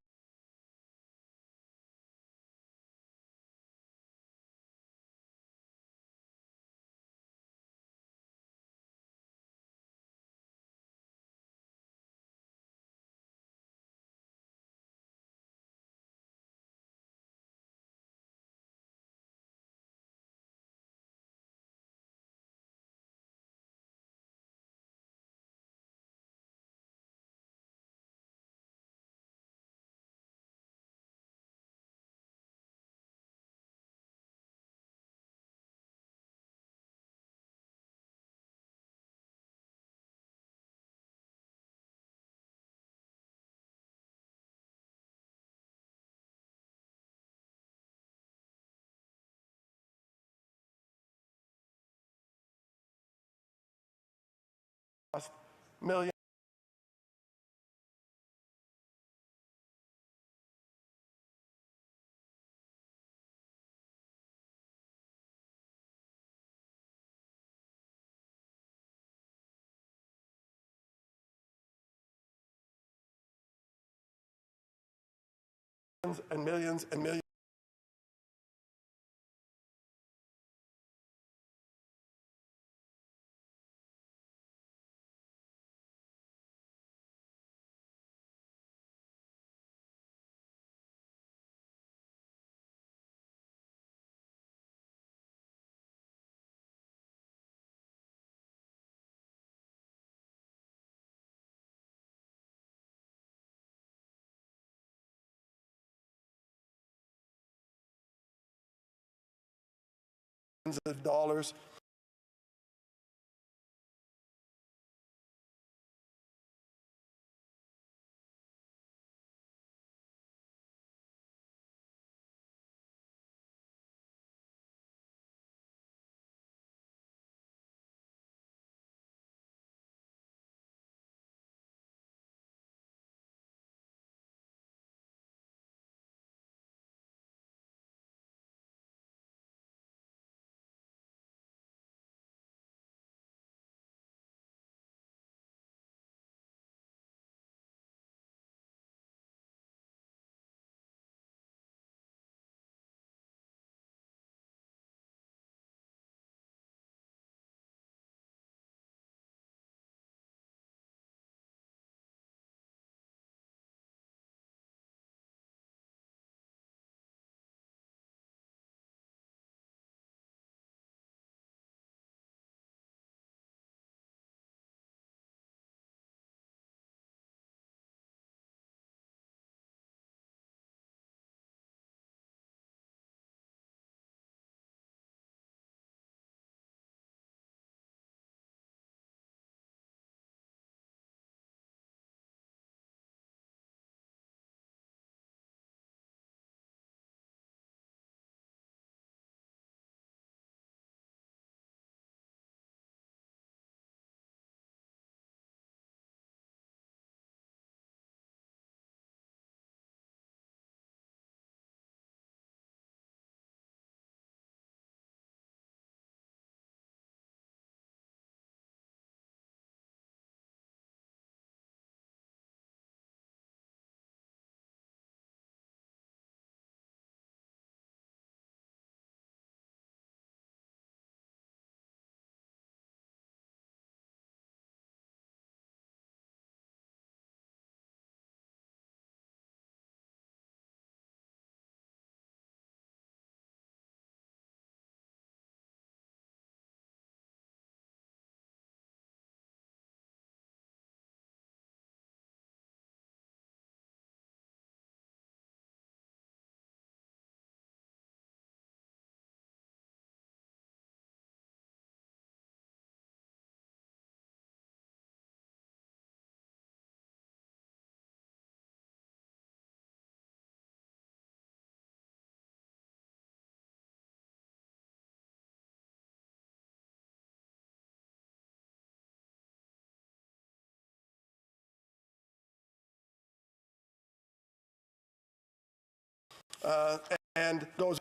cost millions. And millions and millions. Of dollars. And those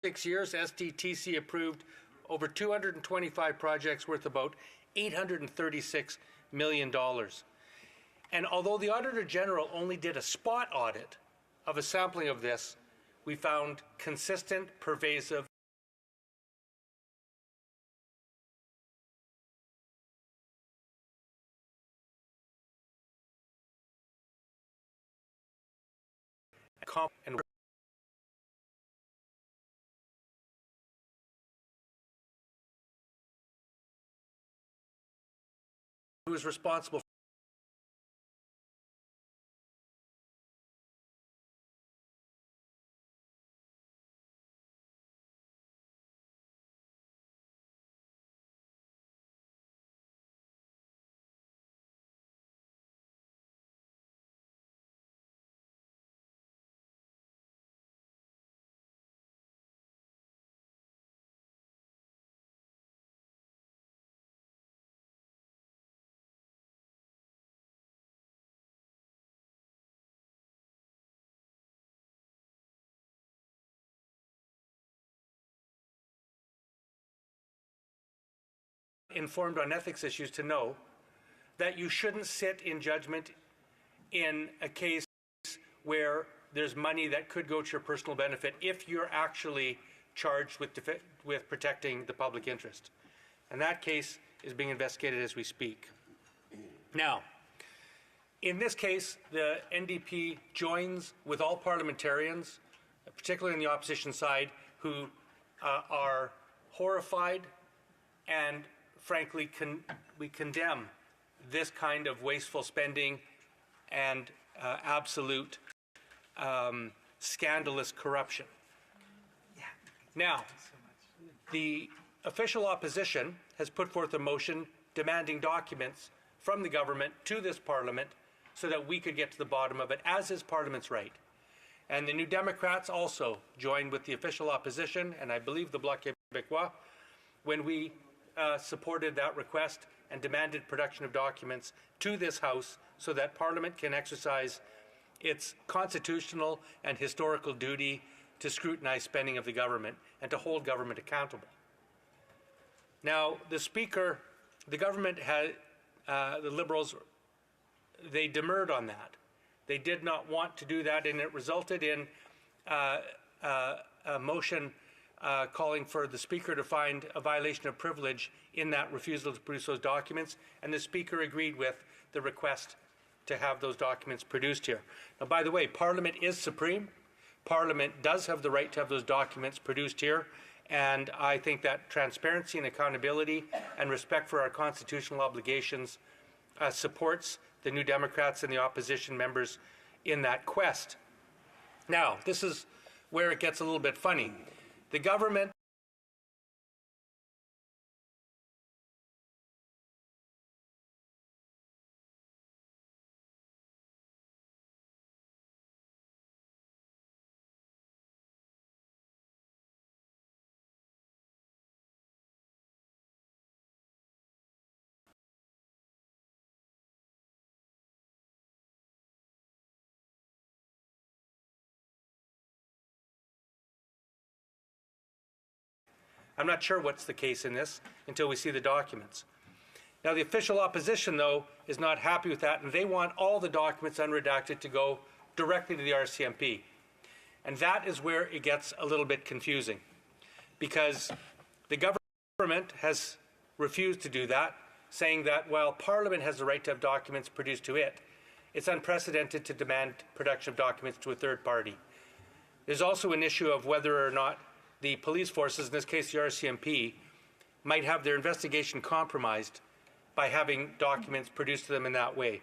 6 years, SDTC approved over 225 projects worth about $836 million. And although the Auditor General only did a spot audit of a sampling of this, we found consistent, pervasive, and who is responsible informed on ethics issues to know that you shouldn't sit in judgment in a case where there's money that could go to your personal benefit if you're actually charged with protecting the public interest. And that case is being investigated as we speak. Now, in this case, the NDP joins with all parliamentarians, particularly on the opposition side, who are horrified and frankly, we condemn this kind of wasteful spending and absolute scandalous corruption. Now, the official opposition has put forth a motion demanding documents from the government to this Parliament so that we could get to the bottom of it, as is Parliament's right. And the New Democrats also joined with the official opposition, and I believe the Bloc Québécois, when we supported that request and demanded production of documents to this House so that Parliament can exercise its constitutional and historical duty to scrutinize spending of the government and to hold government accountable. Now, the Speaker, the government had, the Liberals, they demurred on that. They did not want to do that, and it resulted in a motion calling for the Speaker to find a violation of privilege in that refusal to produce those documents, and the Speaker agreed with the request to have those documents produced here. Now, by the way, Parliament is supreme. Parliament does have the right to have those documents produced here, and I think that transparency and accountability and respect for our constitutional obligations supports the New Democrats and the opposition members in that quest. Now, this is where it gets a little bit funny. The government I'm not sure what's the case in this until we see the documents. Now, the official opposition, though, is not happy with that, and they want all the documents unredacted to go directly to the RCMP. And that is where it gets a little bit confusing, because the government has refused to do that, saying that while Parliament has the right to have documents produced to it, it's unprecedented to demand production of documents to a third party. There's also an issue of whether or not the police forces, in this case the RCMP, might have their investigation compromised by having documents produced to them in that way.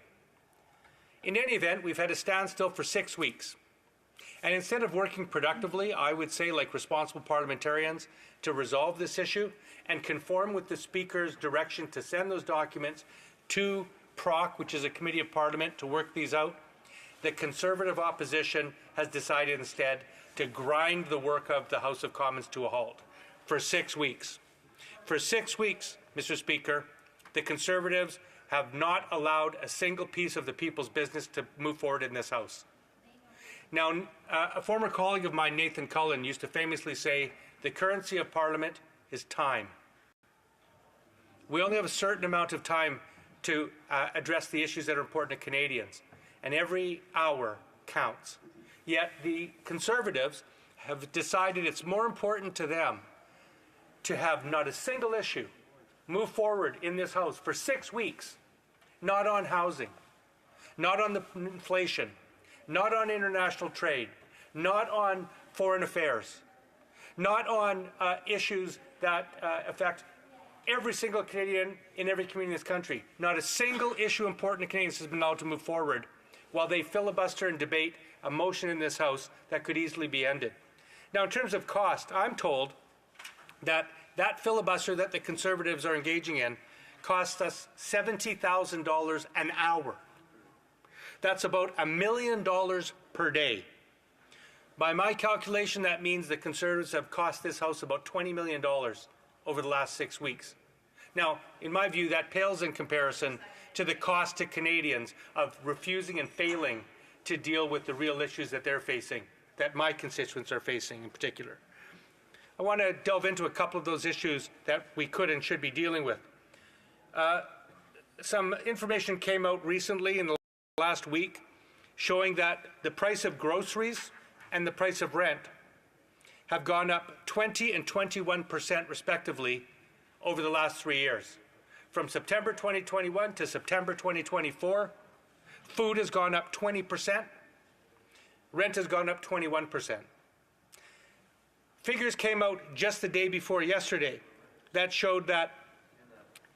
In any event, we've had a standstill for 6 weeks. And instead of working productively, I would say, like responsible parliamentarians, to resolve this issue and conform with the Speaker's direction to send those documents to PROC, which is a committee of Parliament, to work these out, the Conservative opposition has decided instead to grind the work of the House of Commons to a halt for 6 weeks. For 6 weeks, Mr. Speaker, the Conservatives have not allowed a single piece of the people's business to move forward in this House. Now, a former colleague of mine, Nathan Cullen, used to famously say The currency of Parliament is time. We only have a certain amount of time to address the issues that are important to Canadians, and every hour counts. Yet the Conservatives have decided it's more important to them to have not a single issue move forward in this House for 6 weeks, not on housing, not on the inflation, not on international trade, not on foreign affairs, not on issues that affect every single Canadian in every community in this country. Not a single issue important to Canadians has been allowed to move forward while they filibuster and debate a motion in this House that could easily be ended. Now, in terms of cost, I'm told that that filibuster that the Conservatives are engaging in costs us $70,000 an hour. That's about $1 million per day. By my calculation, that means the Conservatives have cost this House about $20 million over the last 6 weeks. Now, in my view, that pales in comparison to the cost to Canadians of refusing and failing to deal with the real issues that they're facing, that my constituents are facing in particular. I want to delve into a couple of those issues that we could and should be dealing with. Some information came out recently in the last week showing that the price of groceries and the price of rent have gone up 20 and 21% respectively over the last 3 years. From September 2021 to September 2024, food has gone up 20%, rent has gone up 21%. Figures came out just the day before yesterday that showed that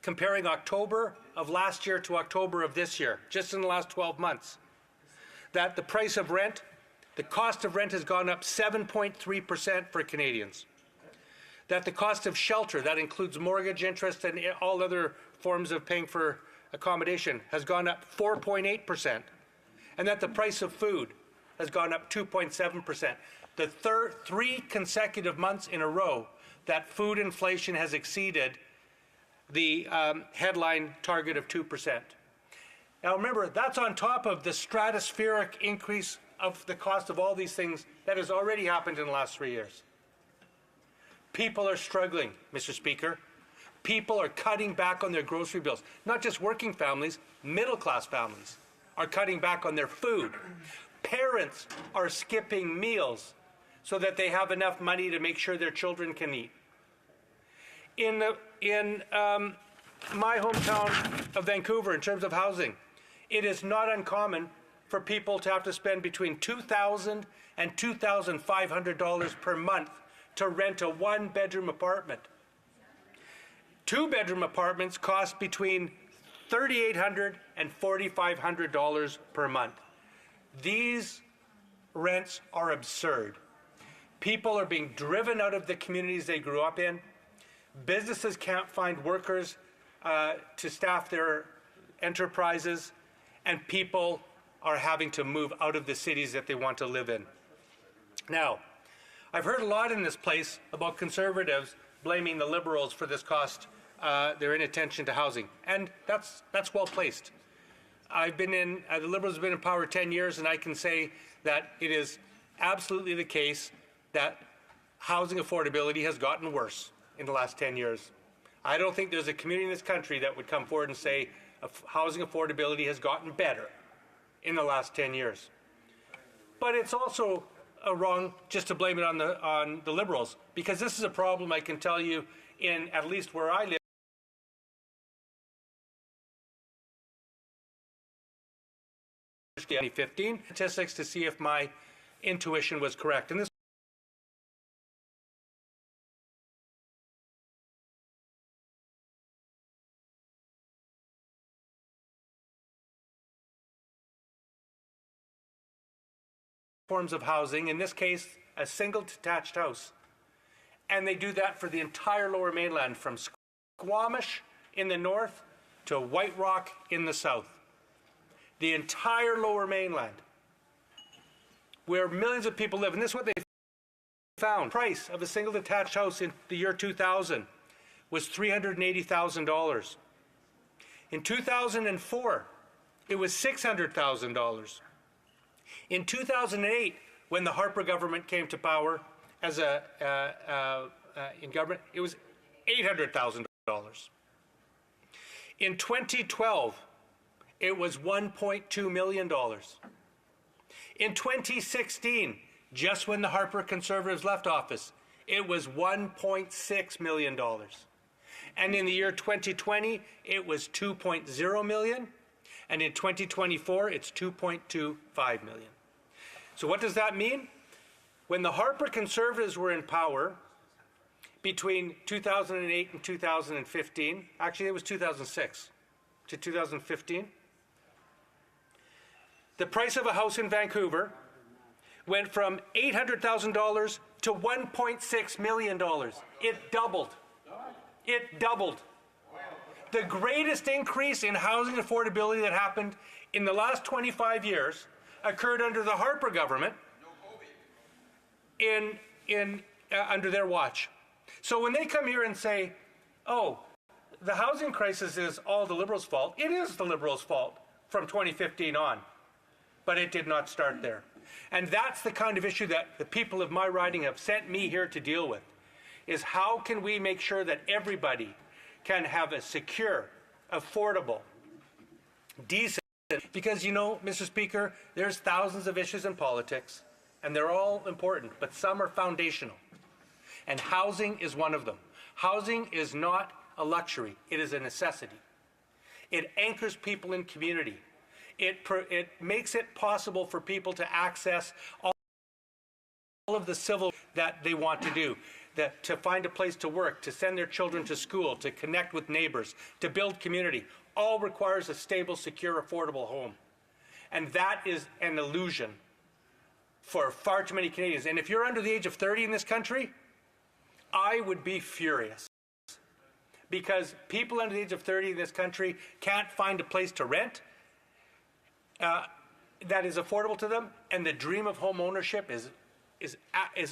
comparing October of last year to October of this year, just in the last 12 months, that the price of rent, the cost of rent has gone up 7.3% for Canadians. That the cost of shelter, that includes mortgage interest and all other forms of paying for accommodation, has gone up 4.8%. And that the price of food has gone up 2.7%. The three consecutive months in a row that food inflation has exceeded the headline target of 2%. Now remember, that's on top of the stratospheric increase of the cost of all these things that has already happened in the last 3 years. People are struggling, Mr. Speaker. People are cutting back on their grocery bills. Not just working families, middle-class families are cutting back on their food. Parents are skipping meals so that they have enough money to make sure their children can eat. In my hometown of Vancouver, in terms of housing, it is not uncommon for people to have to spend between $2,000 and $2,500 per month to rent a one-bedroom apartment. Two-bedroom apartments cost between $3,800 and $4,500 per month. These rents are absurd. People are being driven out of the communities they grew up in. Businesses can't find workers to staff their enterprises, and people are having to move out of the cities that they want to live in. Now, I've heard a lot in this place about Conservatives blaming the Liberals for this cost, their inattention to housing, and that's well placed. I've been in, the Liberals have been in power 10 years, and I can say that it is absolutely the case that housing affordability has gotten worse in the last 10 years. I don't think there's a community in this country that would come forward and say housing affordability has gotten better in the last 10 years. But it's also wrong just to blame it on the Liberals, because this is a problem, I can tell you, in at least where I live. 2015 statistics to see if my intuition was correct. And this forms of housing, in this case, a single detached house. And they do that for the entire Lower Mainland, from Squamish in the north to White Rock in the south. The entire Lower Mainland, where millions of people live. And this is what they found. The price of a single detached house in the year 2000 was $380,000. In 2004, it was $600,000. In 2008, when the Harper government came to power, as in government, it was $800,000. In 2012, it was $1.2 million. In 2016, just when the Harper Conservatives left office, it was $1.6 million. And in the year 2020, it was $2.0 million. And in 2024, it's $2.25 million. So what does that mean? When the Harper Conservatives were in power between 2008 and 2015, actually it was 2006 to 2015, the price of a house in Vancouver went from $800,000 to $1.6 million. It doubled. It doubled. The greatest increase in housing affordability that happened in the last 25 years occurred under the Harper government under their watch. So when they come here and say, oh, the housing crisis is all the Liberals' fault, it is the Liberals' fault from 2015 on. But it did not start there. And that's the kind of issue that the people of my riding have sent me here to deal with, is how can we make sure that everybody can have a secure, affordable, decent, because, you know, Mr. Speaker, there's thousands of issues in politics, and they're all important, but some are foundational. And housing is one of them. Housing is not a luxury. It is a necessity. It anchors people in community. It makes it possible for people to access all of the civil that they want to do, to find a place to work, to send their children to school, to connect with neighbors, to build community. All requires a stable, secure, affordable home. And that is an illusion for far too many Canadians. And if you're under the age of 30 in this country, I would be furious. Because people under the age of 30 in this country can't find a place to rent that is affordable to them, and the dream of home ownership is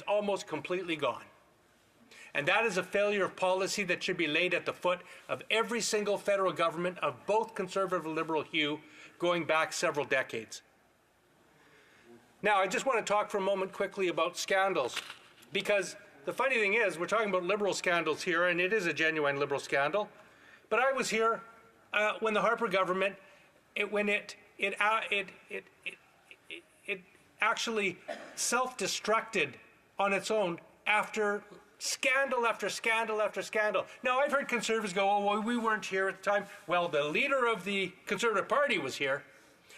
almost completely gone. And that is a failure of policy that should be laid at the foot of every single federal government of both Conservative and Liberal hue going back several decades. Now, I just want to talk for a moment quickly about scandals, because the funny thing is, we're talking about Liberal scandals here, and it is a genuine Liberal scandal. But I was here when the Harper government, it actually self-destructed on its own after scandal after scandal after scandal. Now, I've heard Conservatives go, oh, well, we weren't here at the time. Well, the leader of the Conservative Party was here.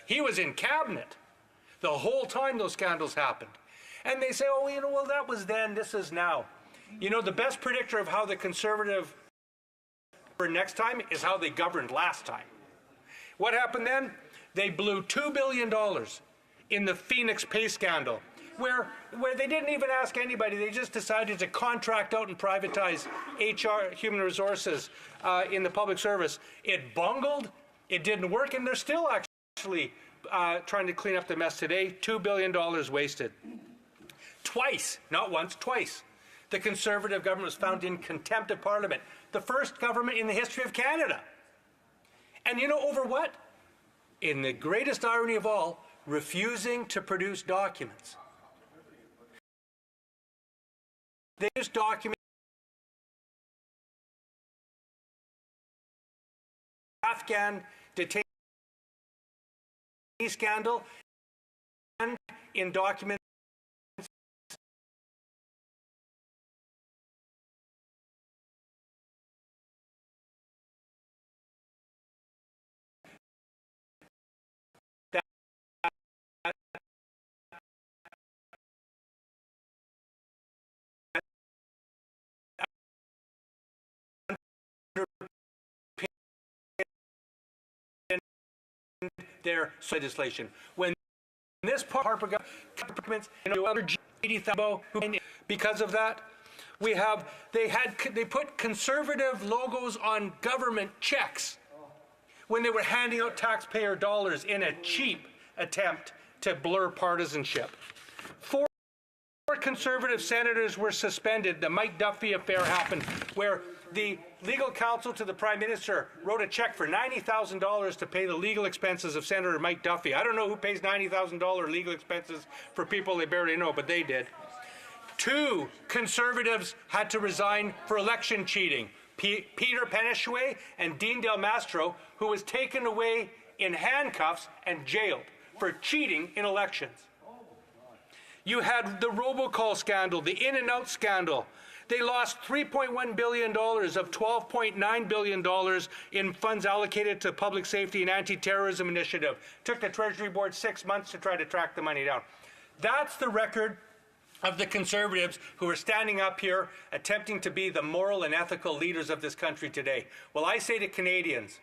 He was in cabinet the whole time those scandals happened. And they say, oh, you know, well, that was then, this is now. You know, the best predictor of how the Conservative for next time is how they governed last time. What happened then? They blew $2 billion in the Phoenix pay scandal, where they didn't even ask anybody. They just decided to contract out and privatize HR, human resources, in the public service. It bungled. It didn't work, and they're still actually trying to clean up the mess today. $2 billion wasted. Twice, not once, twice, the Conservative government was found in contempt of Parliament. The first government in the history of Canada. And you know over what? In the greatest irony of all, refusing to produce documents. They just document Afghan detainee scandal and in documents their legislation. When this Harper government, because of that, they put Conservative logos on government checks when they were handing out taxpayer dollars in a cheap attempt to blur partisanship. Four Conservative senators were suspended. The Mike Duffy affair happened, where the legal counsel to the Prime Minister wrote a check for $90,000 to pay the legal expenses of Senator Mike Duffy. I don't know who pays $90,000 legal expenses for people they barely know, but they did. 2 Conservatives had to resign for election cheating. Peter Penishway and Dean Del Mastro, who was taken away in handcuffs and jailed for cheating in elections. You had the robocall scandal, the In-N-Out scandal. They lost $3.1 billion of $12.9 billion in funds allocated to public safety and anti-terrorism initiative. Took the Treasury Board 6 months to try to track the money down. That's the record of the Conservatives who are standing up here attempting to be the moral and ethical leaders of this country today. Well, I say to Canadians,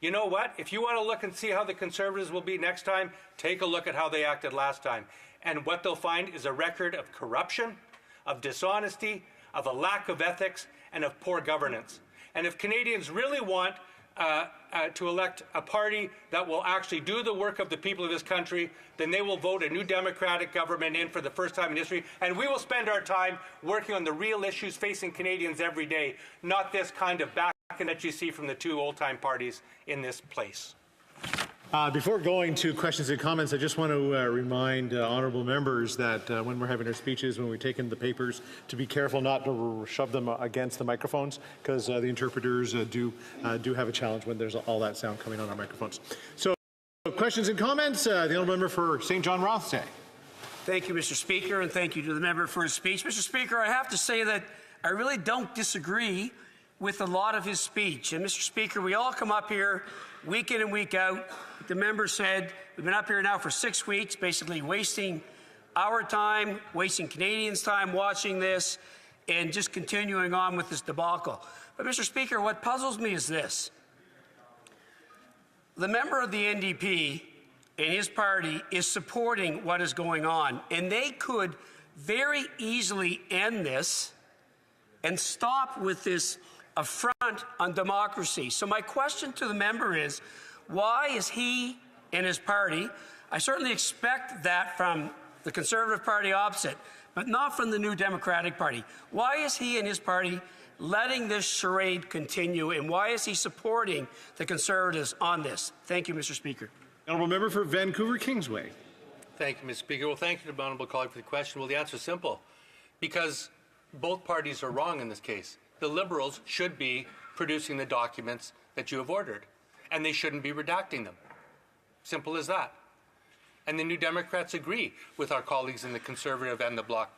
you know what? If you want to look and see how the Conservatives will be next time, take a look at how they acted last time. And what they'll find is a record of corruption, of dishonesty, of a lack of ethics, and of poor governance. And if Canadians really want to elect a party that will actually do the work of the people of this country, then they will vote a new Democratic government in for the first time in history, and we will spend our time working on the real issues facing Canadians every day, not this kind of back that you see from the 2 old-time parties in this place. Before going to questions and comments, I just want to remind honourable members that when we're having our speeches, when we're taking the papers, to be careful not to shove them against the microphones, because the interpreters do have a challenge when there's all that sound coming on our microphones. So, questions and comments. The honourable member for St. John Rothsay. Thank you, Mr. Speaker, and thank you to the member for his speech. Mr. Speaker, I have to say that I really don't disagree with a lot of his speech. And Mr. Speaker, we all come up here week in and week out. The member said we've been up here now for 6 weeks, basically wasting our time, wasting Canadians' time watching this, and just continuing on with this debacle. But Mr. Speaker, what puzzles me is this. The member of the NDP and his party is supporting what is going on, and they could very easily end this and stop with this affront on democracy. So my question to the member is, why is he and his party, I certainly expect that from the Conservative Party opposite, but not from the New Democratic Party. Why is he and his party letting this charade continue, and why is he supporting the Conservatives on this? Thank you, Mr. Speaker. Honourable member for Vancouver Kingsway. Thank you, Mr. Speaker. Well, thank you to the honourable colleague for the question. Well, the answer is simple. Because both parties are wrong in this case. The Liberals should be producing the documents that you have ordered, and they shouldn't be redacting them. Simple as that. And the New Democrats agree with our colleagues in the Conservative and the Bloc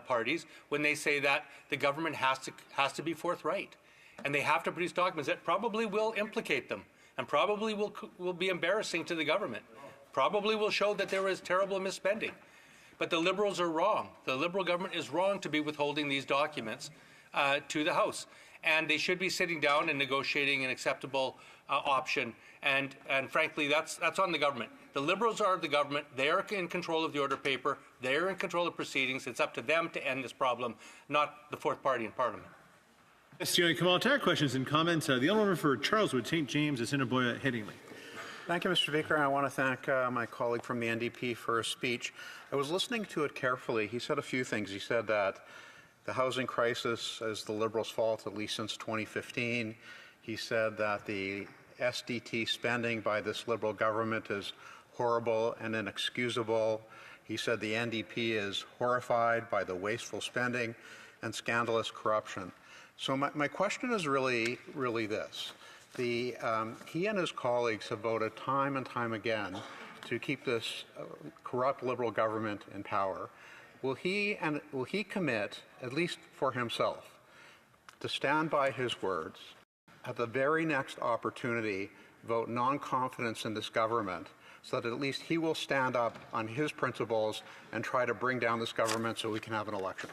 parties when they say that the government has to be forthright, and they have to produce documents that probably will implicate them and probably will be embarrassing to the government, probably will show that there was terrible misspending. But the Liberals are wrong. The Liberal government is wrong to be withholding these documents to the House. And they should be sitting down and negotiating an acceptable option. And frankly, that's on the government. The Liberals are the government. They are in control of the order paper. They are in control of proceedings. It's up to them to end this problem, not the fourth party in Parliament. Question questions and comments. The honourable member for Charleswood, St. James, Assiniboia, Headingley. Thank you, Mr. Speaker. I want to thank my colleague from the NDP for his speech. I was listening to it carefully. He said a few things. He said that the housing crisis is the Liberals' fault, at least since 2015. He said that the SDT spending by this Liberal government is horrible and inexcusable. He said the NDP is horrified by the wasteful spending and scandalous corruption. So my question is really this. He and his colleagues have voted time and time again to keep this corrupt Liberal government in power. Will he commit, at least for himself, to stand by his words, at the very next opportunity, vote non-confidence in this government, so that at least he will stand up on his principles and try to bring down this government so we can have an election?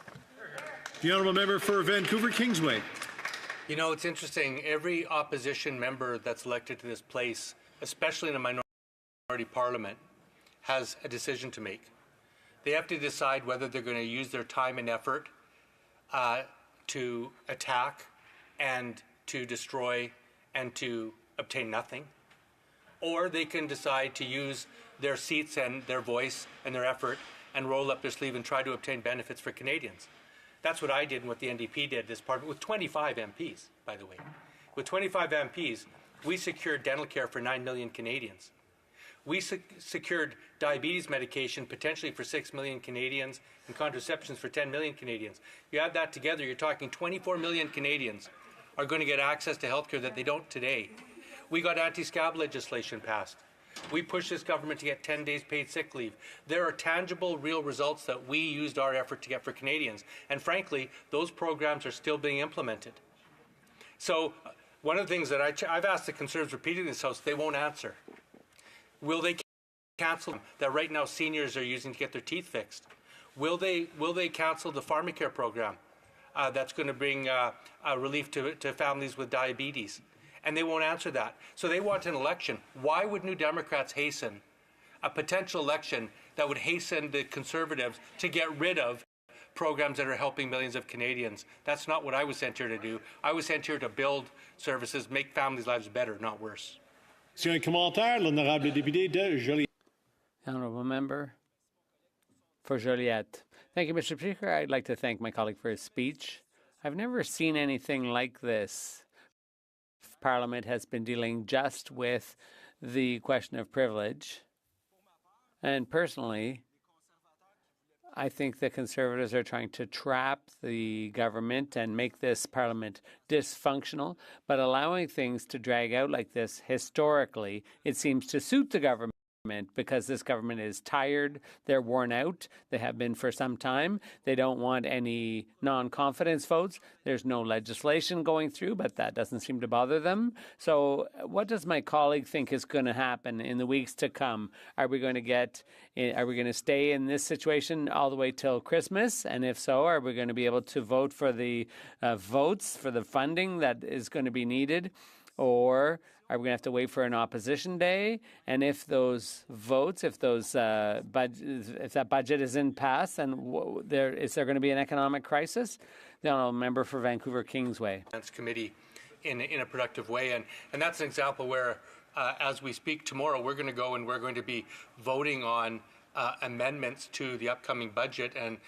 The honourable member for Vancouver Kingsway. You know, it's interesting. Every opposition member that's elected to this place, especially in a minority parliament, has a decision to make. They have to decide whether they're going to use their time and effort to attack and to destroy and to obtain nothing. Or they can decide to use their seats and their voice and their effort and roll up their sleeve and try to obtain benefits for Canadians. That's what I did and what the NDP did this parliament with 25 MPs, by the way. With 25 MPs, we secured dental care for 9 million Canadians. We secured diabetes medication potentially for 6 million Canadians and contraceptions for 10 million Canadians. You add that together, you're talking 24 million Canadians are going to get access to health care that they don't today. We got anti-scab legislation passed. We pushed this government to get 10 days paid sick leave. There are tangible, real results that we used our effort to get for Canadians. And frankly, those programs are still being implemented. So one of the things that I've asked the Conservatives repeatedly in this House, they won't answer. Will they cancel them that right now seniors are using to get their teeth fixed? Will they cancel the pharmacare program that's going to bring relief to families with diabetes? And they won't answer that. So they want an election. Why would New Democrats hasten a potential election that would hasten the Conservatives to get rid of programs that are helping millions of Canadians? That's not what I was sent here to do. I was sent here to build services, make families' lives better, not worse. Sur un commentaire, l'honorable député de Joliette. Honourable member for Joliette. Thank you, Mr. Speaker. I'd like to thank my colleague for his speech. I've never seen anything like this. Parliament has been dealing just with the question of privilege. And personally, I think the Conservatives are trying to trap the government and make this Parliament dysfunctional, but allowing things to drag out like this historically, it seems to suit the government because this government is tired, they're worn out, they have been for some time. They don't want any non-confidence votes. There's no legislation going through, but that doesn't seem to bother them. So what does my colleague think is going to happen in the weeks to come? Are we going to stay in this situation all the way till Christmas? And if so, are we going to be able to vote for the votes for the funding that is going to be needed? Or are we going to have to wait for an opposition day? And if those votes, if that budget isn't passed, then is there going to be an economic crisis? The honourable member for Vancouver Kingsway. Committee in a productive way, and that's an example where, as we speak tomorrow, we're going to go and we're going to be voting on amendments to the upcoming budget, and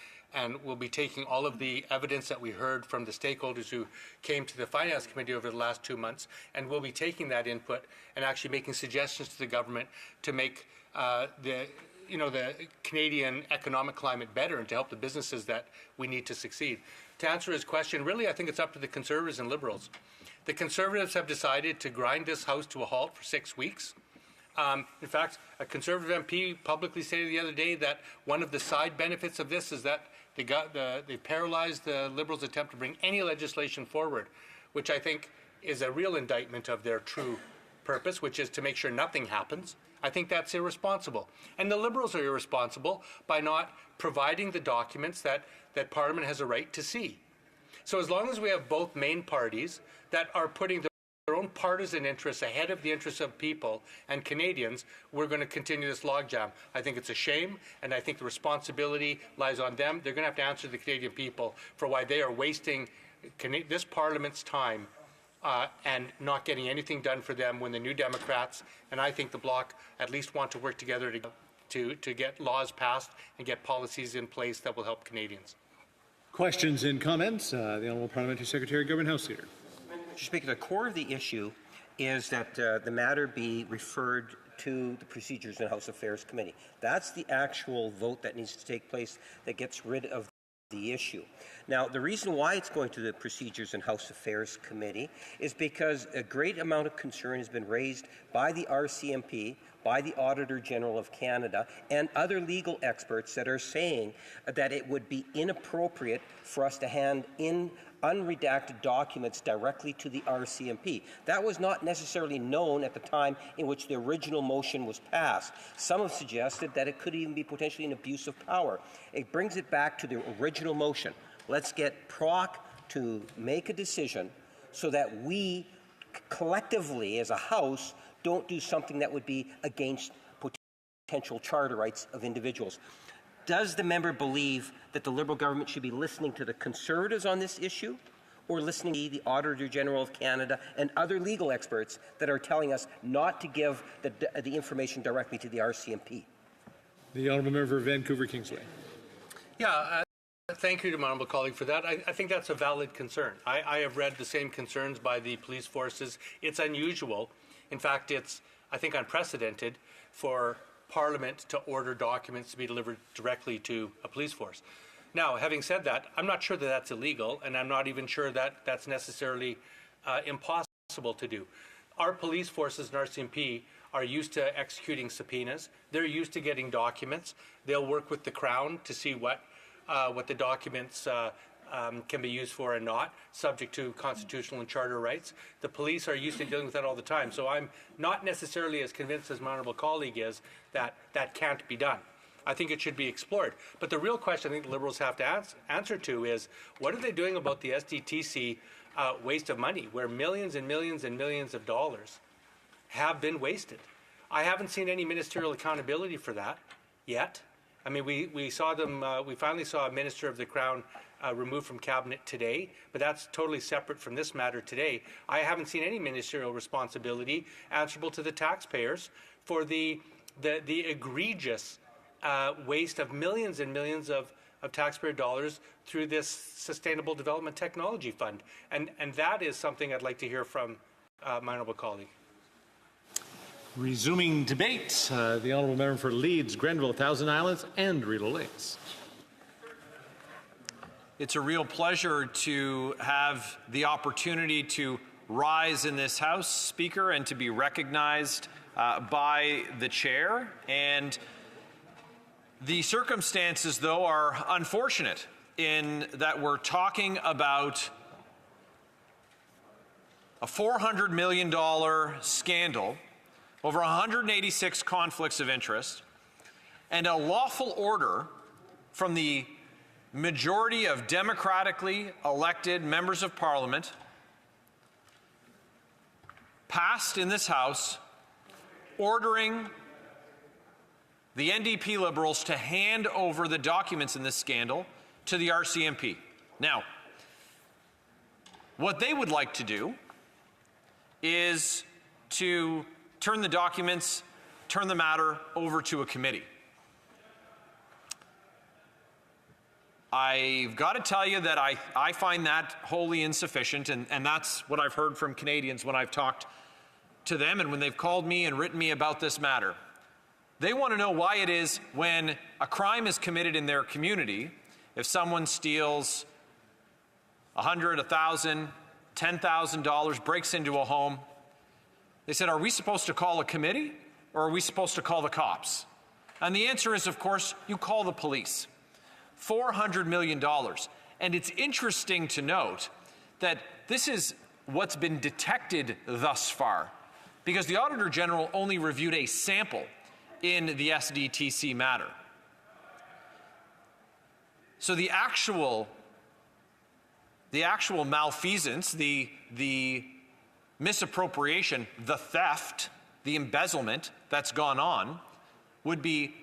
we'll be taking all of the evidence that we heard from the stakeholders who came to the Finance Committee over the last 2 months, and we'll be taking that input and actually making suggestions to the government to make the Canadian economic climate better and to help the businesses that we need to succeed. To answer his question, really, I think it's up to the Conservatives and Liberals. The Conservatives have decided to grind this House to a halt for 6 weeks. In fact, a Conservative MP publicly stated the other day that one of the side benefits of this is that they paralyzed the Liberals' attempt to bring any legislation forward, which I think is a real indictment of their true purpose, which is to make sure nothing happens. I think that's irresponsible. And the Liberals are irresponsible by not providing the documents that Parliament has a right to see. So as long as we have both main parties that are putting their own partisan interests ahead of the interests of people and Canadians, we're going to continue this logjam. I think it's a shame, and I think the responsibility lies on them. They're going to have to answer the Canadian people for why they are wasting this Parliament's time and not getting anything done for them when the New Democrats, and I think the Bloc, at least want to work together to get laws passed and get policies in place that will help Canadians. Questions and comments? The Honourable Parliamentary Secretary, Government House Leader. Mr. Speaker, the core of the issue is that the matter be referred to the Procedures and House Affairs Committee. That's the actual vote that needs to take place that gets rid of the issue. Now, the reason why it's going to the Procedures and House Affairs Committee is because a great amount of concern has been raised by the RCMP, by the Auditor General of Canada, and other legal experts that are saying that it would be inappropriate for us to hand in unredacted documents directly to the RCMP. That was not necessarily known at the time in which the original motion was passed. Some have suggested that it could even be potentially an abuse of power. It brings it back to the original motion. Let's get PROC to make a decision so that we collectively as a House don't do something that would be against potential charter rights of individuals. Does the member believe that the Liberal government should be listening to the Conservatives on this issue, or listening to the Auditor General of Canada and other legal experts that are telling us not to give the information directly to the RCMP? The Honourable Member for Vancouver Kingsway. Yeah, thank you to my honourable colleague for that. I think that's a valid concern. I have read the same concerns by the police forces. It's unusual. In fact, it's I think, unprecedented for Parliament to order documents to be delivered directly to a police force. Now, having said that, I'm not sure that that's illegal, and I'm not even sure that that's necessarily impossible to do. Our police forces and RCMP are used to executing subpoenas. They're used to getting documents. They'll work with the Crown to see what the documents can be used for and not, subject to constitutional and charter rights. The police are used to dealing with that all the time. So I'm not necessarily as convinced as my honourable colleague is that that can't be done. I think it should be explored. But the real question I think the Liberals have to answer to is, what are they doing about the SDTC waste of money, where millions and millions and millions of dollars have been wasted? I haven't seen any ministerial accountability for that yet. I mean, we saw them, we finally saw a Minister of the Crown removed from Cabinet today, but that's totally separate from this matter today. I haven't seen any ministerial responsibility answerable to the taxpayers for the egregious waste of millions and millions of taxpayer dollars through this Sustainable Development Technology Fund. And that is something I'd like to hear from my honourable colleague. Resuming debate, the honourable member for Leeds, Grenville, Thousand Islands and Rideau Lakes. It's a real pleasure to have the opportunity to rise in this House, Speaker, and to be recognized by the Chair. And the circumstances, though, are unfortunate in that we're talking about a $400 million scandal, over 186 conflicts of interest, and a lawful order from the majority of democratically elected members of Parliament passed in this House ordering the NDP Liberals to hand over the documents in this scandal to the RCMP. Now, what they would like to do is to turn the documents, turn the matter over to a committee. I've got to tell you that I find that wholly insufficient, and that's what I've heard from Canadians when I've talked to them and when they've called me and written me about this matter. They want to know why it is when a crime is committed in their community, if someone steals $100, $1,000, $10,000, breaks into a home, they said, are we supposed to call a committee or are we supposed to call the cops? And the answer is, of course, you call the police. $400 million. And it's interesting to note that this is what's been detected thus far, because the Auditor General only reviewed a sample in the SDTC matter. So the actual malfeasance, the misappropriation, the theft, the embezzlement that's gone on would be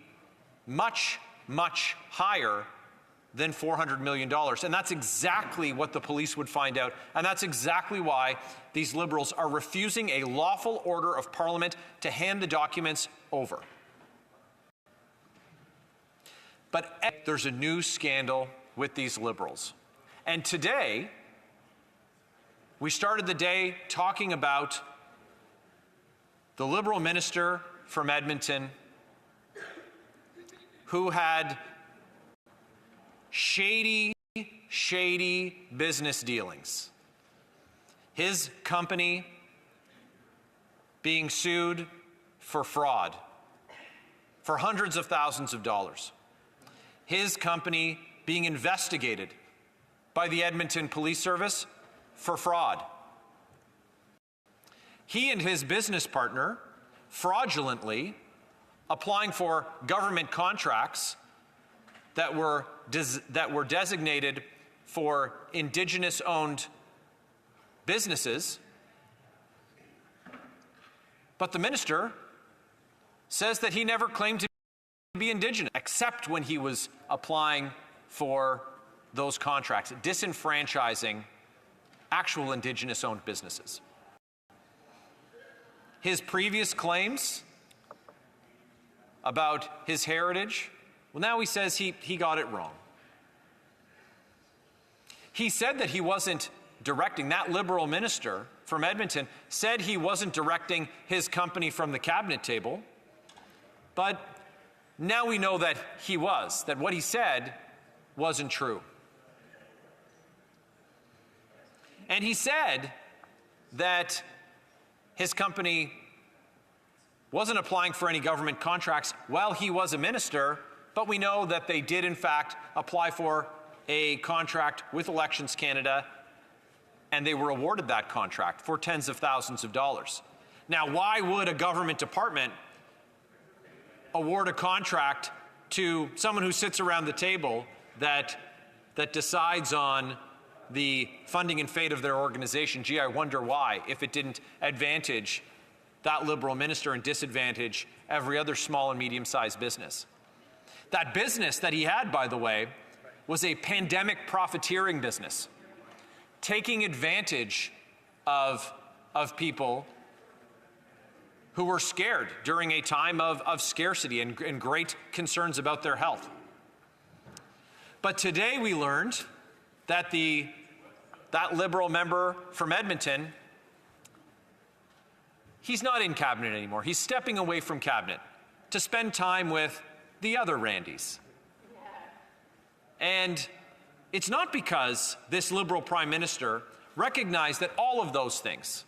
much, much higher than $400 million. And that's exactly what the police would find out. And that's exactly why these Liberals are refusing a lawful order of Parliament to hand the documents over. But there's a new scandal with these Liberals. And today, we started the day talking about the Liberal minister from Edmonton who had shady business dealings. His company being sued for fraud for hundreds of thousands of dollars. His company being investigated by the Edmonton Police Service for fraud. He and his business partner fraudulently applying for government contracts that were designated for Indigenous-owned businesses. But the minister says that he never claimed to be Indigenous, except when he was applying for those contracts, disenfranchising actual Indigenous-owned businesses. His previous claims about his heritage, well, now he says he got it wrong. He said that he wasn't directing, that Liberal minister from Edmonton, said he wasn't directing his company from the cabinet table, but now we know that he was, that what he said wasn't true. And he said that his company wasn't applying for any government contracts while he was a minister, but we know that they did in fact apply for a contract with Elections Canada, and they were awarded that contract for tens of thousands of dollars. Now, why would a government department award a contract to someone who sits around the table that decides on the funding and fate of their organization? Gee, I wonder why, if it didn't advantage that Liberal minister and disadvantage every other small and medium-sized business. That business that he had, by the way, was a pandemic profiteering business, taking advantage of people who were scared during a time of scarcity and great concerns about their health. But today we learned that that Liberal member from Edmonton, he's not in cabinet anymore. He's stepping away from cabinet to spend time with the other Randys. And it's not because this Liberal Prime Minister recognized that all of those things,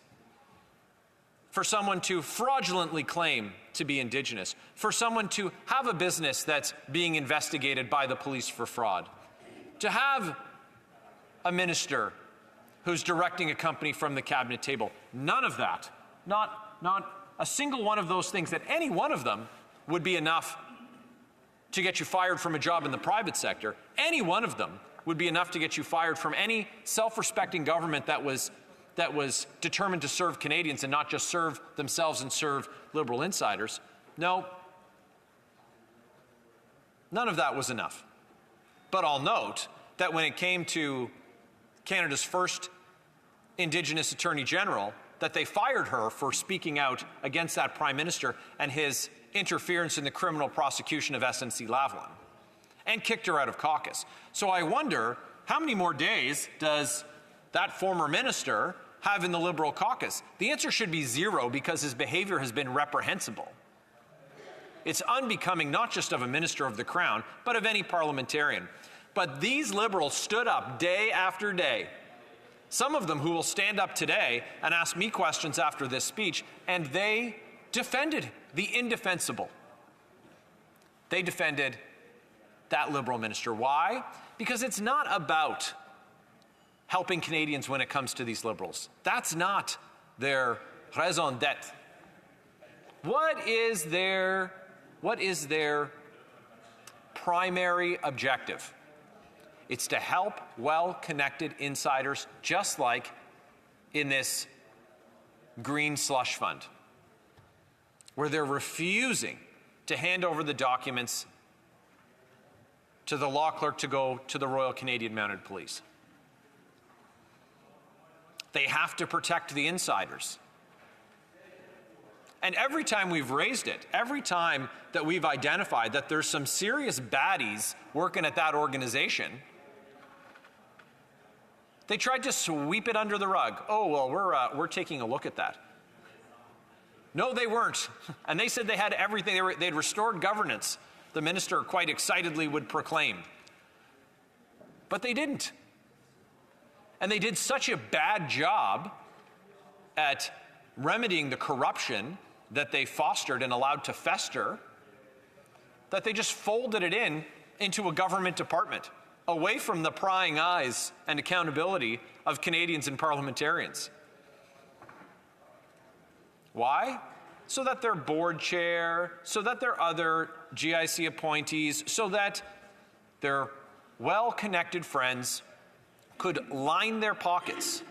for someone to fraudulently claim to be Indigenous, for someone to have a business that's being investigated by the police for fraud, to have a minister who's directing a company from the cabinet table, none of that, not a single one of those things, that any one of them would be enough to get you fired from a job in the private sector. Any one of them would be enough to get you fired from any self-respecting government that was determined to serve Canadians and not just serve themselves and serve Liberal insiders. No, none of that was enough. But I'll note that when it came to Canada's first Indigenous Attorney General, that they fired her for speaking out against that Prime Minister and his interference in the criminal prosecution of SNC Lavalin, and kicked her out of caucus. So I wonder, how many more days does that former minister have in the Liberal caucus? The answer should be 0, because his behavior has been reprehensible. It's unbecoming not just of a minister of the Crown, but of any parliamentarian. But these Liberals stood up day after day, some of them who will stand up today and ask me questions after this speech, and they defended the indefensible. They defended that Liberal minister. Why? Because it's not about helping Canadians when it comes to these Liberals. That's not their raison d'etre. What is their primary objective? It's to help well-connected insiders, just like in this green slush fund, where they're refusing to hand over the documents to the law clerk to go to the Royal Canadian Mounted Police. They have to protect the insiders. And every time we've raised it, every time that we've identified that there's some serious baddies working at that organization, they tried to sweep it under the rug. Oh, well, we're taking a look at that. No, they weren't. And they said they had everything. They'd restored governance, the minister quite excitedly would proclaim. But they didn't. And they did such a bad job at remedying the corruption that they fostered and allowed to fester that they just folded it into a government department, away from the prying eyes and accountability of Canadians and parliamentarians. Why? So that their board chair, so that their other GIC appointees, so that their well-connected friends could line their pockets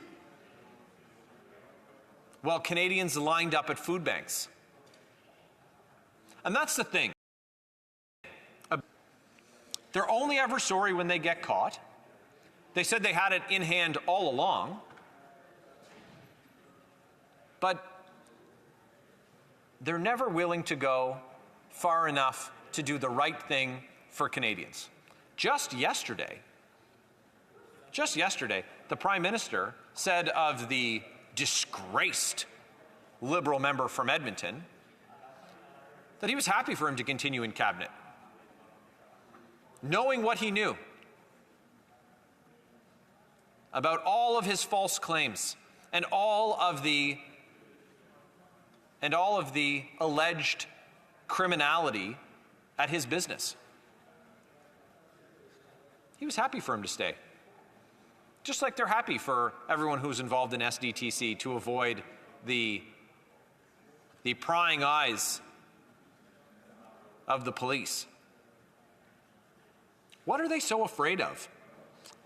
while Canadians lined up at food banks. And that's the thing. They're only ever sorry when they get caught. They said they had it in hand all along. But they're never willing to go far enough to do the right thing for Canadians. Just yesterday, the Prime Minister said of the disgraced Liberal member from Edmonton, that he was happy for him to continue in cabinet, knowing what he knew about all of his false claims and all of the alleged criminality at his business. He was happy for him to stay. Just like they're happy for everyone who's involved in SDTC to avoid the prying eyes of the police. What are they so afraid of?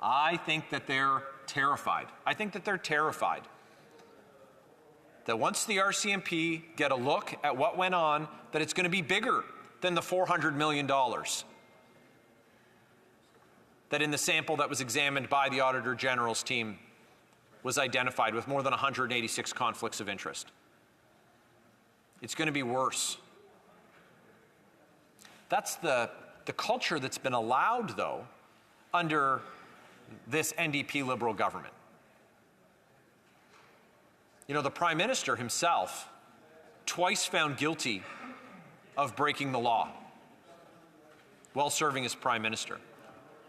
I think that they're terrified. I think that they're terrified that once the RCMP get a look at what went on, that it's going to be bigger than the $400 million that in the sample that was examined by the Auditor General's team was identified with more than 186 conflicts of interest. It's going to be worse. That's the culture that's been allowed, though, under this NDP Liberal government. You know, the Prime Minister himself, twice found guilty of breaking the law while serving as Prime Minister.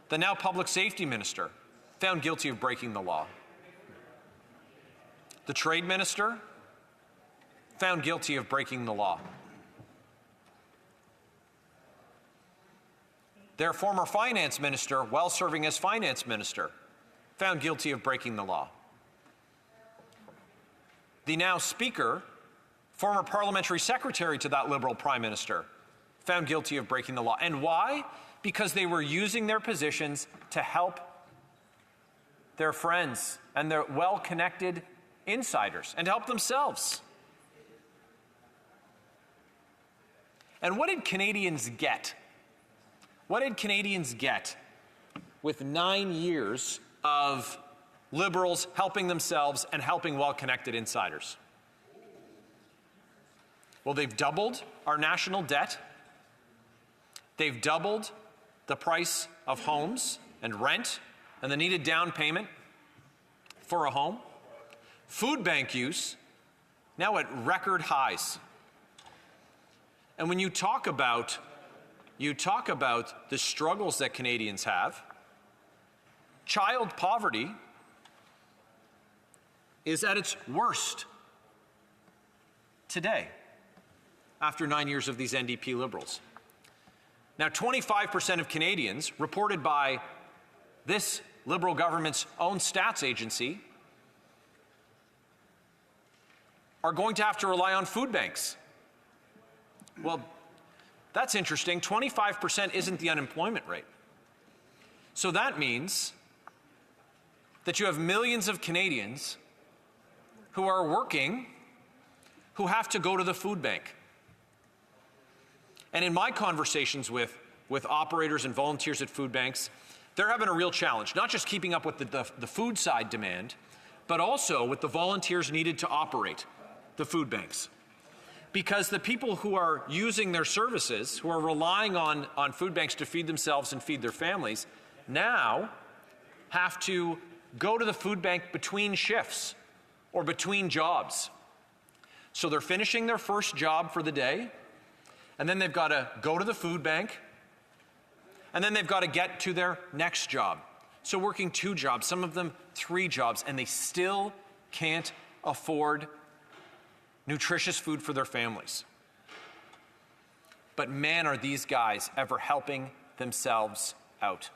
The now Public Safety Minister, found guilty of breaking the law. The Trade Minister, found guilty of breaking the law. Their former Finance Minister, while serving as Finance Minister, found guilty of breaking the law. The now Speaker, former Parliamentary Secretary to that Liberal Prime Minister, found guilty of breaking the law. And why? Because they were using their positions to help their friends and their well-connected insiders and help themselves. And what did Canadians get? What did Canadians get with 9 years of Liberals helping themselves and helping well-connected insiders? Well, they've doubled our national debt. They've doubled the price of homes and rent and the needed down payment for a home. Food bank use now at record highs. And when you talk about the struggles that Canadians have, child poverty is at its worst today after 9 years of these NDP Liberals. Now, 25% of Canadians, reported by this Liberal government's own stats agency, are going to have to rely on food banks. Well, that's interesting. 25% isn't the unemployment rate. So that means that you have millions of Canadians who are working who have to go to the food bank. And in my conversations with operators and volunteers at food banks, they're having a real challenge, not just keeping up with the food side demand, but also with the volunteers needed to operate the food banks. Because the people who are using their services, who are relying on food banks to feed themselves and feed their families, now have to go to the food bank between shifts or between jobs. So they're finishing their first job for the day, and then they've got to go to the food bank, and then they've got to get to their next job. So working 2 jobs, some of them 3 jobs, and they still can't afford nutritious food for their families. But man, are these guys ever helping themselves out,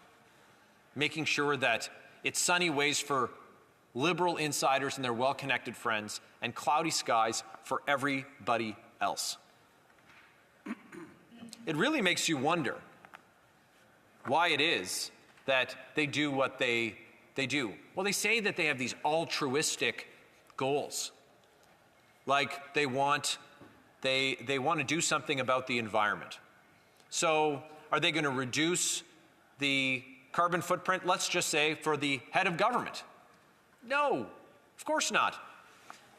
making sure that it's sunny ways for Liberal insiders and their well-connected friends, and cloudy skies for everybody else. It really makes you wonder why it is that they do what they do. Well, they say that they have these altruistic goals, like they want to do something about the environment. So are they going to reduce the carbon footprint, let's just say, for the head of government? No, of course not.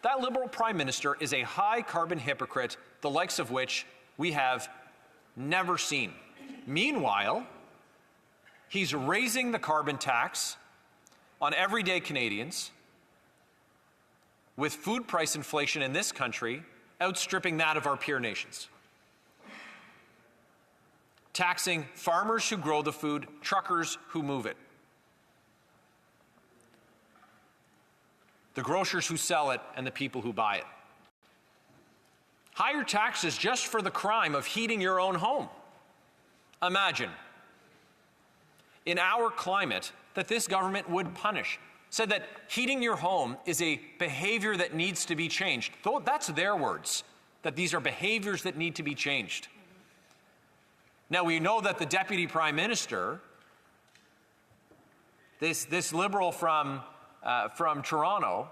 That Liberal Prime Minister is a high carbon hypocrite, the likes of which we have never seen. Meanwhile, he's raising the carbon tax on everyday Canadians with food price inflation in this country outstripping that of our peer nations. Taxing farmers who grow the food, truckers who move it, the grocers who sell it, and the people who buy it. Higher taxes just for the crime of heating your own home. Imagine, in our climate, that this government would punish. Said that heating your home is a behavior that needs to be changed. Though that's their words, that these are behaviors that need to be changed. Now we know that the Deputy Prime Minister, this Liberal from Toronto,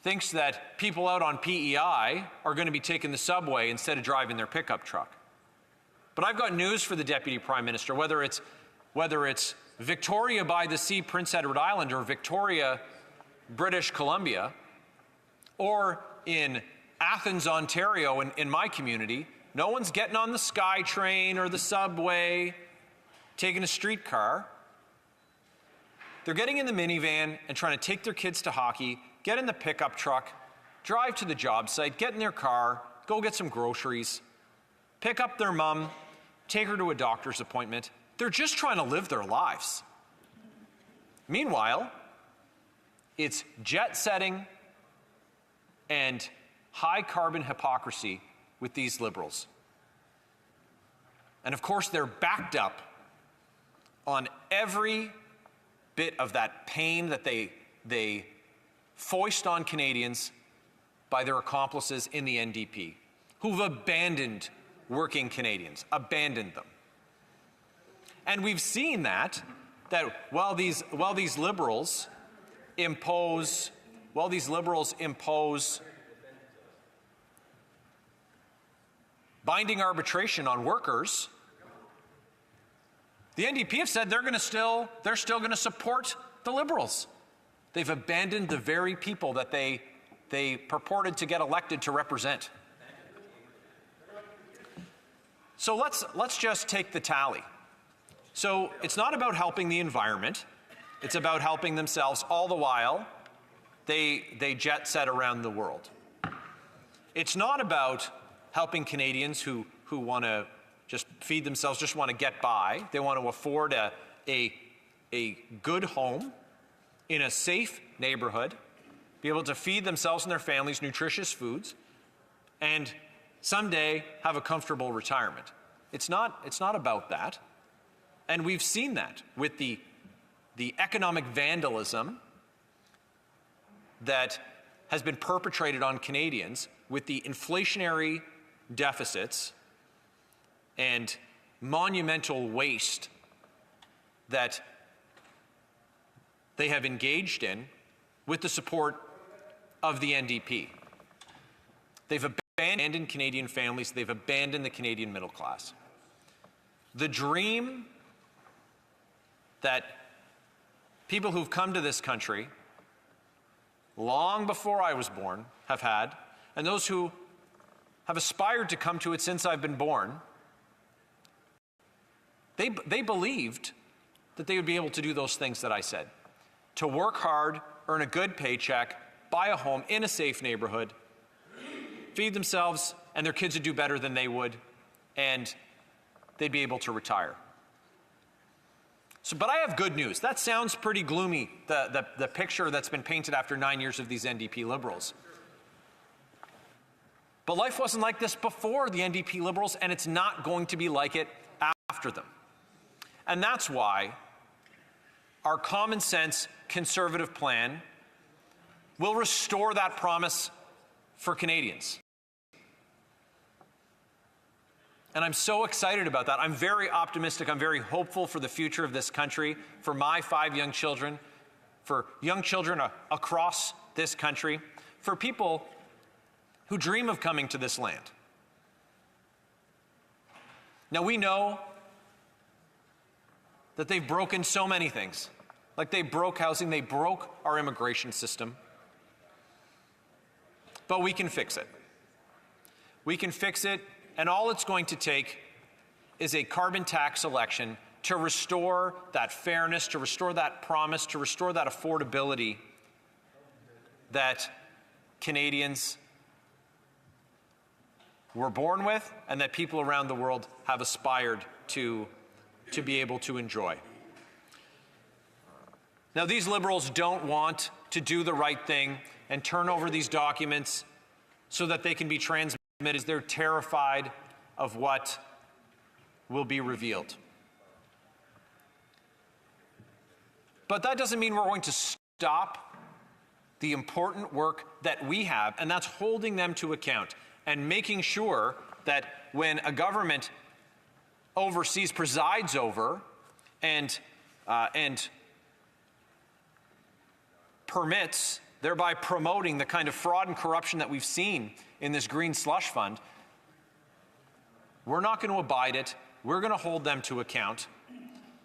thinks that people out on PEI are going to be taking the subway instead of driving their pickup truck. But I've got news for the Deputy Prime Minister, whether it's Victoria by the Sea, Prince Edward Island, or Victoria, British Columbia, or in Athens, Ontario, in my community, no one's getting on the SkyTrain or the subway, taking a streetcar. They're getting in the minivan and trying to take their kids to hockey, get in the pickup truck, drive to the job site, get in their car, go get some groceries, pick up their mom, take her to a doctor's appointment. They're just trying to live their lives. Meanwhile, it's jet setting and high carbon hypocrisy with these Liberals. And of course, they're backed up on every bit of that pain that they foist on Canadians by their accomplices in the NDP, who've abandoned working Canadians, abandoned them. And we've seen that while these liberals impose binding arbitration on workers, the NDP have said they're still going to support the Liberals. They've abandoned the very people that they purported to get elected to represent. So let's just take the tally. So it's not about helping the environment. It's about helping themselves, all the while they jet set around the world. It's not about helping Canadians who want to just feed themselves, just want to get by. They want to afford a good home in a safe neighborhood, be able to feed themselves and their families nutritious foods, and someday have a comfortable retirement. It's not about that. And we've seen that with the economic vandalism that has been perpetrated on Canadians with the inflationary deficits and monumental waste that they have engaged in with the support of the NDP. They've abandoned Canadian families. They've abandoned the Canadian middle class. The dream that people who've come to this country long before I was born have had, and those who have aspired to come to it since I've been born, they believed that they would be able to do those things that I said. To work hard, earn a good paycheck, buy a home in a safe neighborhood, feed themselves, and their kids would do better than they would, and they'd be able to retire. But I have good news. That sounds pretty gloomy, the picture that's been painted after 9 years of these NDP Liberals. But life wasn't like this before the NDP Liberals, and it's not going to be like it after them. And that's why our common sense conservative plan will restore that promise for Canadians. And I'm so excited about that. I'm very optimistic. I'm very hopeful for the future of this country, for my 5 young children, for young children across this country, for people who dream of coming to this land. Now, we know that they've broken so many things. Like they broke housing, they broke our immigration system. But we can fix it. We can fix it. And all it's going to take is a carbon tax election to restore that fairness, to restore that promise, to restore that affordability that Canadians were born with and that people around the world have aspired to be able to enjoy. Now, these Liberals don't want to do the right thing and turn over these documents so that they can be transmitted. They're terrified of what will be revealed. But that doesn't mean we're going to stop the important work that we have, and that's holding them to account and making sure that when a government oversees, presides over, and permits, thereby promoting the kind of fraud and corruption that we've seen in this green slush fund, we're not going to abide it. We're going to hold them to account.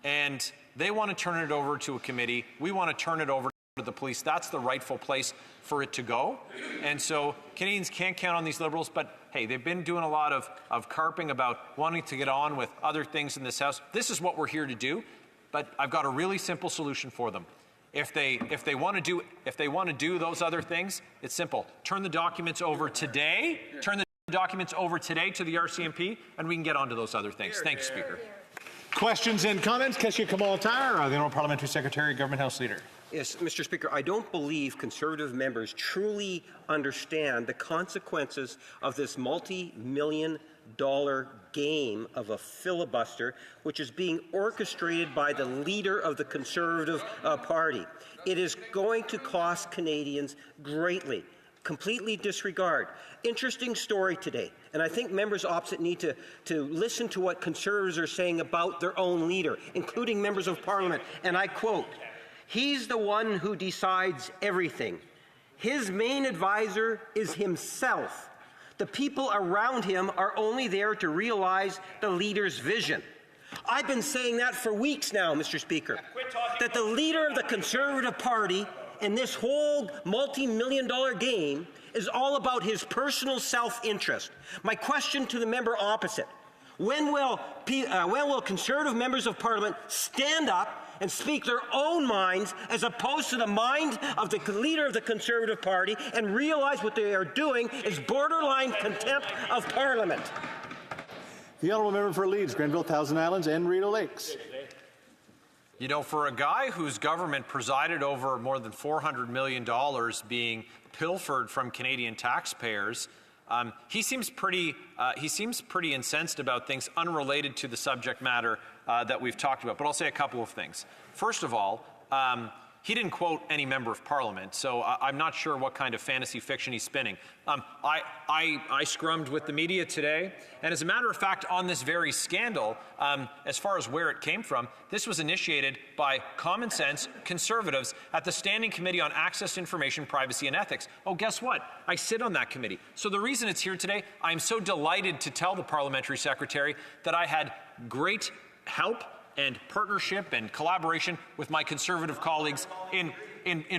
And they want to turn it over to a committee. We want to turn it over to the police. That's the rightful place for it to go. And so Canadians can't count on these Liberals, but hey, they've been doing a lot of carping about wanting to get on with other things in this House. This is what we're here to do, but I've got a really simple solution for them. If they want to do those other things, it's simple. Turn the documents over today. Turn the documents over today to the RCMP, and we can get on to those other things. Thank you, Speaker. Questions and comments? Keshe Kamal-Tar, the Honourable Parliamentary Secretary, Government House Leader. Yes, Mr. Speaker, I don't believe Conservative members truly understand the consequences of this multi-million-dollar game of a filibuster, which is being orchestrated by the leader of the Conservative Party. It is going to cost Canadians greatly. Completely disregard. Interesting story today, and I think members opposite need to listen to what Conservatives are saying about their own leader, including members of Parliament, and I quote, "He's the one who decides everything. His main advisor is himself. The people around him are only there to realize the leader's vision." I've been saying that for weeks now, Mr. Speaker, that the leader of the Conservative Party in this whole multi-million-dollar game is all about his personal self-interest. My question to the member opposite, when will Conservative members of Parliament stand up and speak their own minds as opposed to the mind of the leader of the Conservative Party and realize what they are doing is borderline contempt of Parliament? The Honourable Member for Leeds, Grenville, Thousand Islands and Rideau Lakes. You know, for a guy whose government presided over more than $400 million being pilfered from Canadian taxpayers, he seems pretty incensed about things unrelated to the subject matter that we've talked about. But I'll say a couple of things. First of all, he didn't quote any member of Parliament, so I'm not sure what kind of fantasy fiction he's spinning. I scrummed with the media today, and as a matter of fact, on this very scandal, as far as where it came from, this was initiated by common sense Conservatives at the Standing Committee on Access to Information, Privacy and Ethics. Oh, guess what? I sit on that committee. So the reason it's here today, I'm so delighted to tell the Parliamentary Secretary that I had great help and partnership and collaboration with my Conservative colleagues in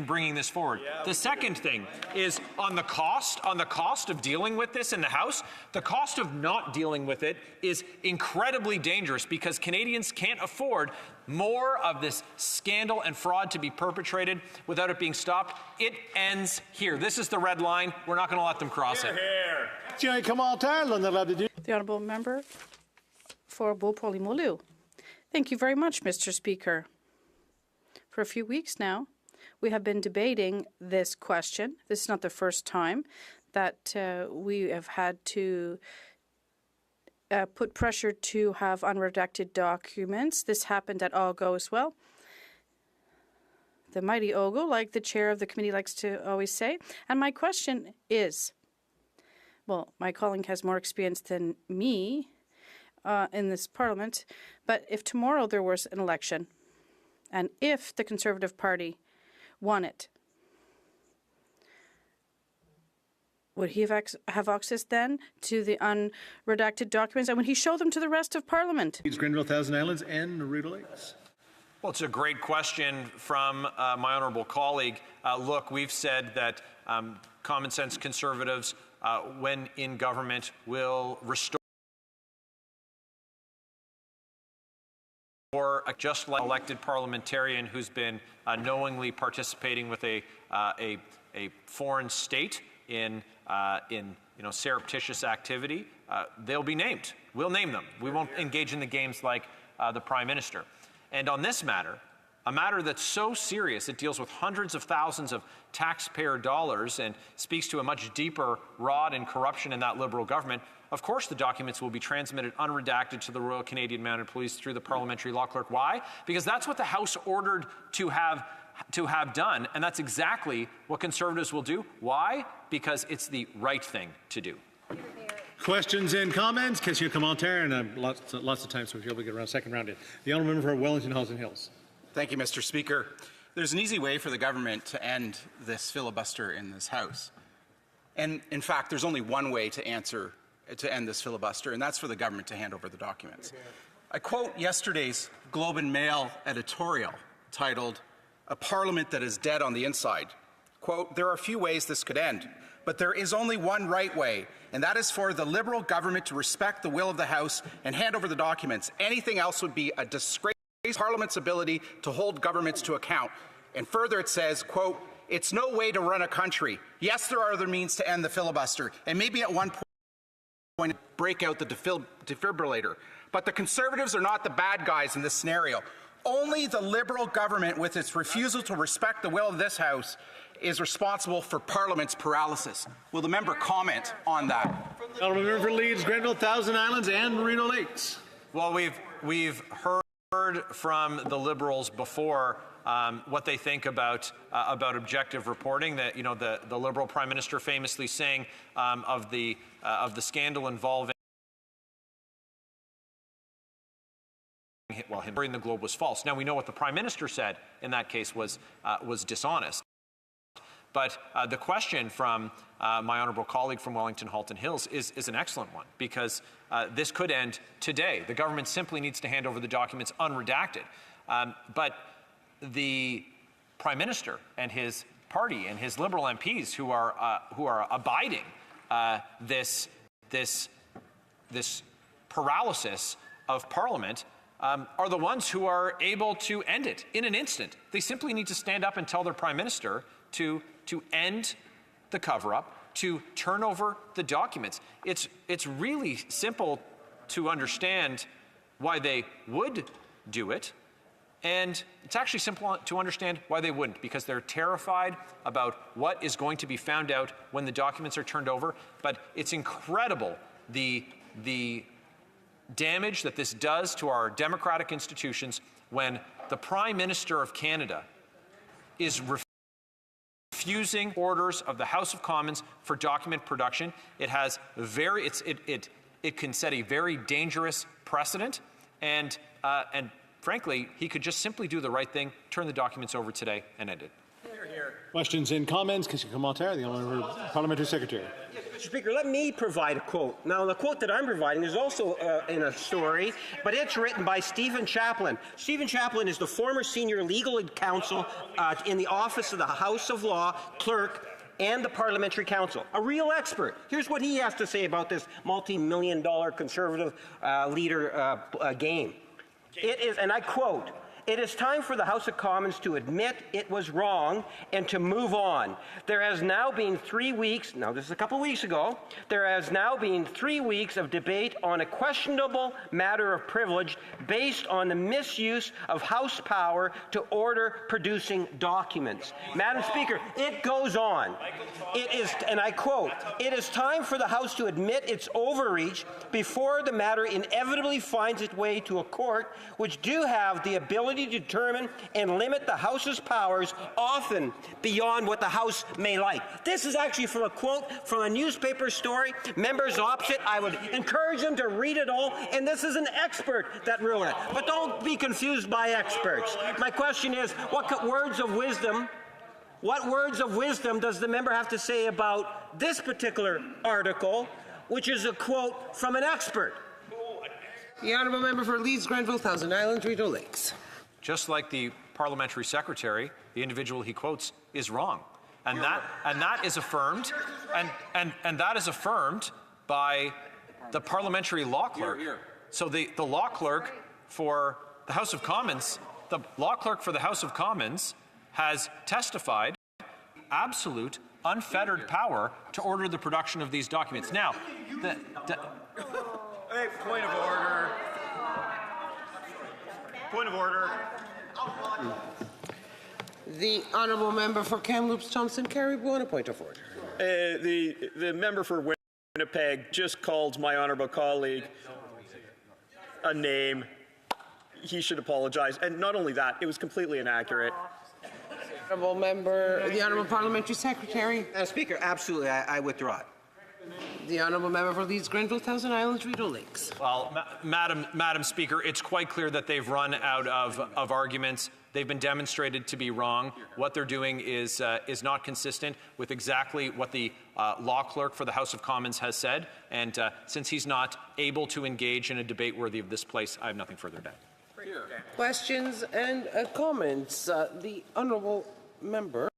bringing this forward. The second thing is on the cost of dealing with this in the House. The cost of not dealing with it is incredibly dangerous because Canadians can't afford more of this scandal and fraud to be perpetrated without it being stopped. It ends here. This is the red line. We're not going to let them cross it. The Honourable Member for Beauport-Limoilou. Thank you very much, Mr. Speaker. For a few weeks now, we have been debating this question. This is not the first time that we have had to put pressure to have unredacted documents. This happened at Ogo as well. The mighty Ogo, like the chair of the committee likes to always say. And my question is, well, my colleague has more experience than me in this Parliament, but if tomorrow there was an election and if the Conservative Party won it, would he have access then to the unredacted documents, and would he show them to the rest of Parliament? Grenville, Thousand Islands and Rideau Lakes. Well, it's a great question from my honourable colleague. Look, we've said that common sense Conservatives, when in government, will restore or just like elected parliamentarian who's been knowingly participating with a foreign state in surreptitious activity, they'll be named. We'll name them. We won't engage in the games like the Prime Minister. And on this matter, a matter that's so serious, it deals with hundreds of thousands of taxpayer dollars and speaks to a much deeper rot and corruption in that Liberal government, of course the documents will be transmitted unredacted to the Royal Canadian Mounted Police through the Parliamentary Law Clerk. Why? Because that's what the House ordered to have done, and that's exactly what Conservatives will do. Why? Because it's the right thing to do. Questions and comments? Question commentaire, and lots of time, so we'll be able to get around second round in. The honourable member for Wellington Halton Hills. Thank you, Mr. Speaker. There's an easy way for the government to end this filibuster in this House. And in fact, there's only one way to end this filibuster, and that's for the government to hand over the documents. I quote yesterday's Globe and Mail editorial titled, "A Parliament That is Dead on the Inside." Quote, "There are a few ways this could end, but there is only one right way, and that is for the Liberal government to respect the will of the House and hand over the documents. Anything else would be a disgrace to Parliament's ability to hold governments to account." And further it says, quote, "It's no way to run a country. Yes, there are other means to end the filibuster, and maybe at one point break out the defibrillator. But the Conservatives are not the bad guys in this scenario. Only the Liberal government, with its refusal to respect the will of this House, is responsible for Parliament's paralysis." Will the member comment on that? Honourable member for Leeds, Grenville, Thousand Islands and Merino Lakes. Well, we've heard from the Liberals before what they think about objective reporting. That the Liberal Prime Minister famously saying of the scandal involving him in the Globe was false. Now we know what the Prime Minister said in that case was dishonest. But the question from my honourable colleague from Wellington Halton Hills is an excellent one, because this could end today. The government simply needs to hand over the documents unredacted. But the Prime Minister and his party and his Liberal MPs who are abiding this paralysis of Parliament are the ones who are able to end it in an instant. They simply need to stand up and tell their Prime Minister to end the cover-up, to turn over the documents. It's really simple to understand why they would do it, and it's actually simple to understand why they wouldn't, because they're terrified about what is going to be found out when the documents are turned over. But it's incredible the damage that this does to our democratic institutions when the Prime Minister of Canada is refusing orders of the House of Commons for document production. It has it can set a very dangerous precedent, and frankly, he could just simply do the right thing, turn the documents over today, and end it. Questions and comments? Question commentaire. The honourable Parliamentary Secretary. Mr. Speaker, let me provide a quote. Now, the quote that I'm providing is also in a story, but it's written by Stephen Chaplin. Stephen Chaplin is the former senior legal counsel in the Office of the House of Law Clerk and the Parliamentary Council, a real expert. Here's what he has to say about this multi-million-dollar Conservative leader game. It is, and I quote, "It is time for the House of Commons to admit it was wrong and to move on. There has now been 3 weeks, now this is a couple weeks ago, there has now been 3 weeks of debate on a questionable matter of privilege based on the misuse of House power to order producing documents." Madam Speaker, it goes on. It is, and I quote, "It is time for the House to admit its overreach before the matter inevitably finds its way to a court which do have the ability to determine and limit the House's powers, often beyond what the House may like." This is actually from a quote from a newspaper story. Members opposite, I would encourage them to read it all, and this is an expert that wrote it. But don't be confused by experts. My question is, what words of wisdom does the member have to say about this particular article, which is a quote from an expert? The honourable member for Leeds, Grenville, Thousand Islands, Rideau Lakes. Just like the parliamentary secretary, the individual he quotes is wrong, and that is affirmed, and that is affirmed by the parliamentary law clerk. So the law clerk for the House of Commons, has testified absolute unfettered power to order the production of these documents. Now, Hey, point of order. Point of order. The honourable member for Kamloops Thompson Caribou on a point of order. The member for Winnipeg just called my honourable colleague a name. He should apologize. And not only that, it was completely inaccurate. Honourable member, the honourable parliamentary secretary. Madam Speaker, absolutely, I withdraw it. The honourable member for Leeds Grenville Thousand Islands Rideau Lakes. Well, Madam Speaker, it's quite clear that they've run out of arguments. They've been demonstrated to be wrong. What they're doing is not consistent with exactly what the law clerk for the House of Commons has said. And since he's not able to engage in a debate worthy of this place, I have nothing further to add. Questions and comments. The honourable member.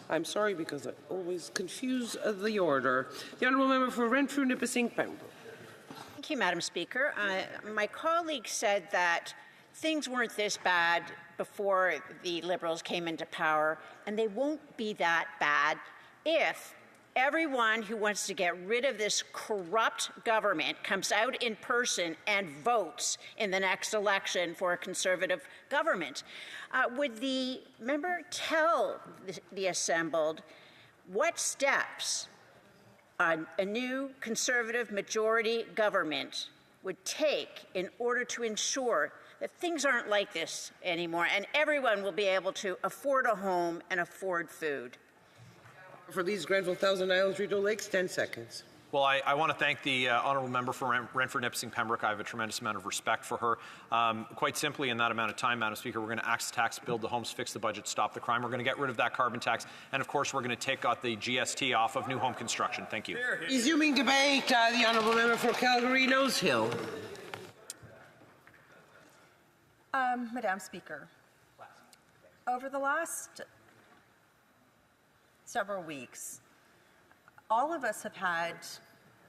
I'm sorry because I always confuse the order. The honourable member for Renfrew, Nipissing, Pembroke. Thank you, Madam Speaker. My colleague said that things weren't this bad before the Liberals came into power, and they won't be that bad if everyone who wants to get rid of this corrupt government comes out in person and votes in the next election for a Conservative government. Would the member tell the assembled what steps a new Conservative majority government would take in order to ensure that things aren't like this anymore and everyone will be able to afford a home and afford food? For Leeds Grenville Thousand Islands Rideau Lakes, 10 seconds. Well, I want to thank the honourable member for Renfrew, Nipissing, Pembroke. I have a tremendous amount of respect for her. Quite simply, in that amount of time, Madam Speaker, we're going to axe tax, build the homes, fix the budget, stop the crime. We're going to get rid of that carbon tax. And, of course, we're going to take out the GST off of new home construction. Thank you. Resuming debate, the honourable member for Calgary, Nose Hill. Madam Speaker, over the last several weeks, all of us have had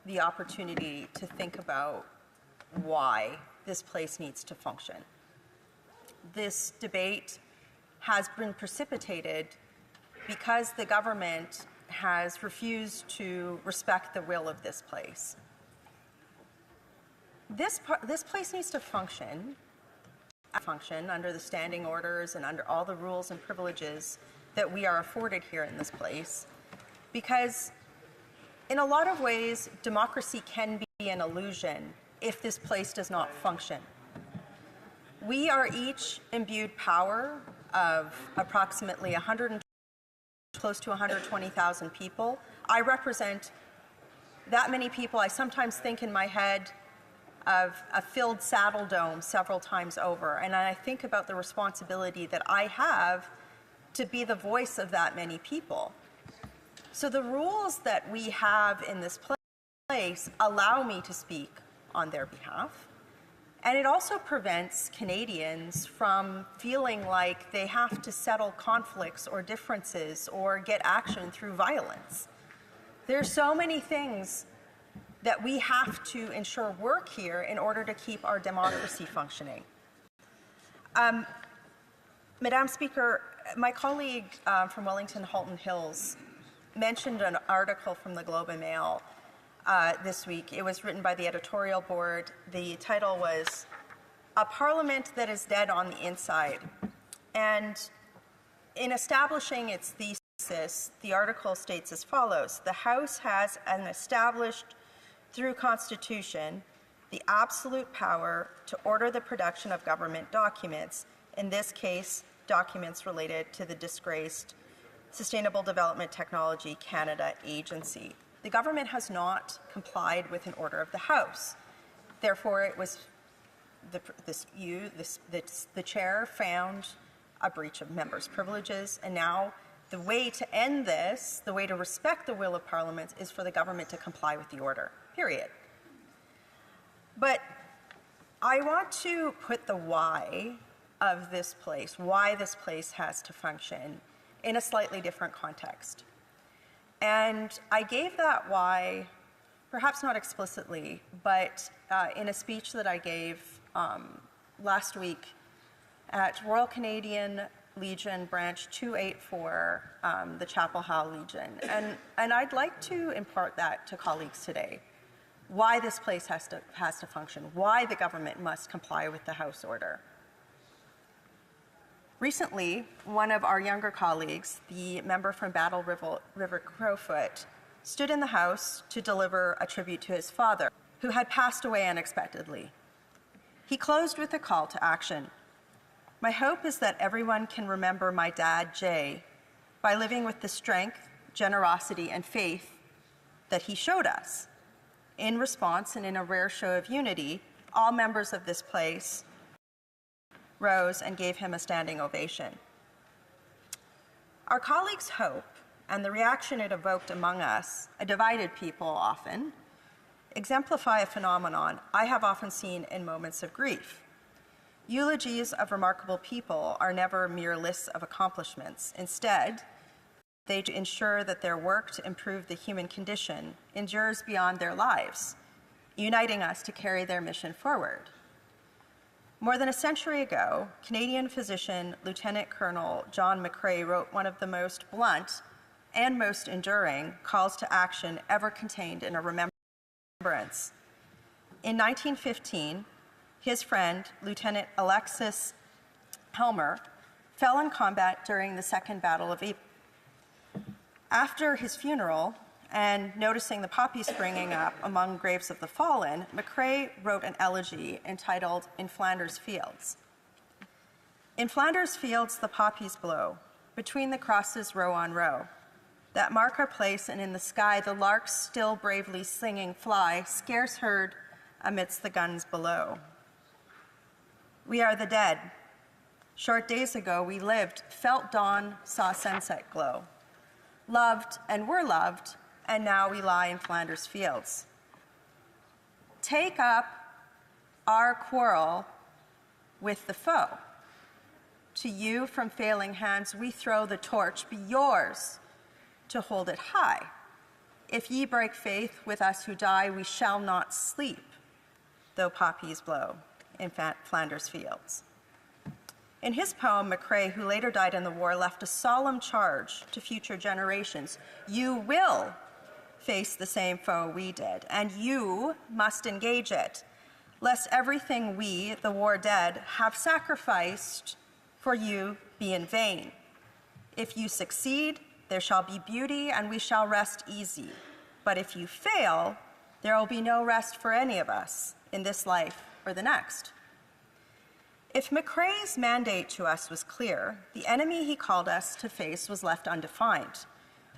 the opportunity to think about why this place needs to function. This debate has been precipitated because the government has refused to respect the will of this place. This place needs to function under the standing orders and under all the rules and privileges that we are afforded here in this place, because in a lot of ways, democracy can be an illusion if this place does not function. We are each imbued power of approximately close to 120,000 people. I represent that many people. I sometimes think in my head of a filled Saddle Dome several times over, and I think about the responsibility that I have to be the voice of that many people. So the rules that we have in this place allow me to speak on their behalf, and it also prevents Canadians from feeling like they have to settle conflicts or differences or get action through violence. There's so many things that we have to ensure work here in order to keep our democracy functioning. Madam Speaker, my colleague from Wellington Halton Hills mentioned an article from the Globe and Mail this week. It was written by the editorial board. The title was "A Parliament That Is Dead on the Inside." And in establishing its thesis, the article states as follows: the House has an established through Constitution the absolute power to order the production of government documents, in this case, documents related to the disgraced Sustainable Development Technology Canada Agency. The government has not complied with an order of the House. Therefore, it was the chair found a breach of members' privileges, and now the way to end this, the way to respect the will of Parliament, is for the government to comply with the order, period. But I want to put the why of this place, why this place has to function, in a slightly different context. And I gave that why, perhaps not explicitly, but in a speech that I gave last week at Royal Canadian Legion Branch 284, the Chapel Hill Legion. And I'd like to impart that to colleagues today. Why this place has to function, why the government must comply with the House order. Recently, one of our younger colleagues, the member from Battle River Crowfoot, stood in the House to deliver a tribute to his father, who had passed away unexpectedly. He closed with a call to action. My hope is that everyone can remember my dad, Jay, by living with the strength, generosity, and faith that he showed us. In response, and in a rare show of unity, all members of this place rose and gave him a standing ovation. Our colleagues' hope and the reaction it evoked among us, a divided people often, exemplify a phenomenon I have often seen in moments of grief. Eulogies of remarkable people are never mere lists of accomplishments. Instead, they ensure that their work to improve the human condition endures beyond their lives, uniting us to carry their mission forward. More than a century ago, Canadian physician Lieutenant Colonel John McCrae wrote one of the most blunt and most enduring calls to action ever contained in a remembrance. In 1915, his friend, Lieutenant Alexis Helmer, fell in combat during the Second Battle of Ypres. After his funeral, and noticing the poppies springing up among graves of the fallen, McCrae wrote an elegy entitled In Flanders Fields. In Flanders Fields the poppies blow, between the crosses row on row, that mark our place, and in the sky the larks still bravely singing fly, scarce heard amidst the guns below. We are the dead. Short days ago we lived, felt dawn, saw sunset glow, loved and were loved, and now we lie in Flanders Fields. Take up our quarrel with the foe. To you from failing hands we throw the torch, be yours to hold it high. If ye break faith with us who die, we shall not sleep, though poppies blow in Flanders Fields. In his poem, McCrae, who later died in the war, left a solemn charge to future generations. You will face the same foe we did, and you must engage it, lest everything we, the war dead, have sacrificed for you be in vain. If you succeed, there shall be beauty, and we shall rest easy. But if you fail, there will be no rest for any of us in this life or the next. If McCrae's mandate to us was clear, the enemy he called us to face was left undefined.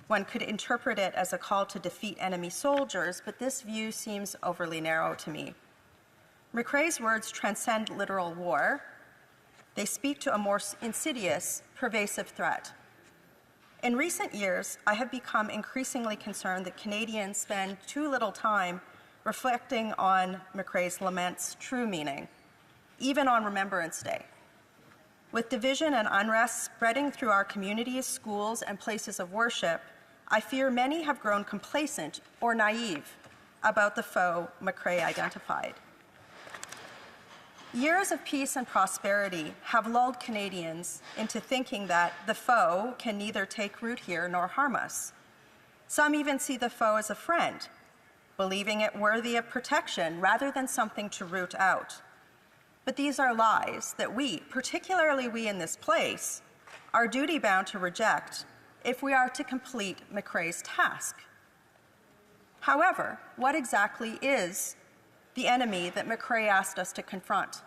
One could interpret it as a call to defeat enemy soldiers, but this view seems overly narrow to me. McCrae's words transcend literal war. They speak to a more insidious, pervasive threat. In recent years, I have become increasingly concerned that Canadians spend too little time reflecting on McCrae's lament's true meaning, even on Remembrance Day. With division and unrest spreading through our communities, schools, and places of worship, I fear many have grown complacent or naive about the foe McCrae identified. Years of peace and prosperity have lulled Canadians into thinking that the foe can neither take root here nor harm us. Some even see the foe as a friend, believing it worthy of protection rather than something to root out. But these are lies that we, particularly we in this place, are duty-bound to reject if we are to complete McCrae's task. However, what exactly is the enemy that McCrae asked us to confront?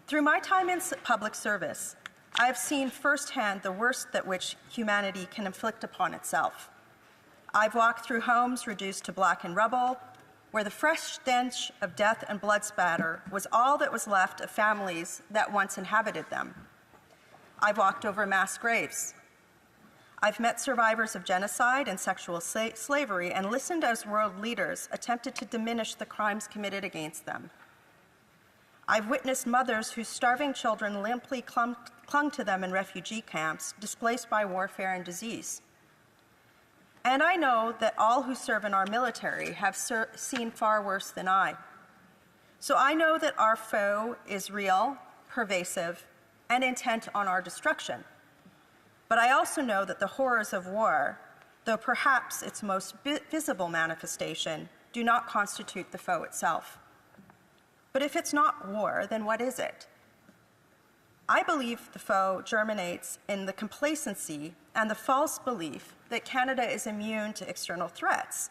Through my time in public service, I have seen firsthand the worst that which humanity can inflict upon itself. I've walked through homes reduced to blackened rubble, where the fresh stench of death and blood spatter was all that was left of families that once inhabited them. I've walked over mass graves. I've met survivors of genocide and sexual slavery and listened as world leaders attempted to diminish the crimes committed against them. I've witnessed mothers whose starving children limply clung to them in refugee camps, displaced by warfare and disease. And I know that all who serve in our military have seen far worse than I. So I know that our foe is real, pervasive, and intent on our destruction. But I also know that the horrors of war, though perhaps its most visible manifestation, do not constitute the foe itself. But if it's not war, then what is it? I believe the foe germinates in the complacency and the false belief that Canada is immune to external threats.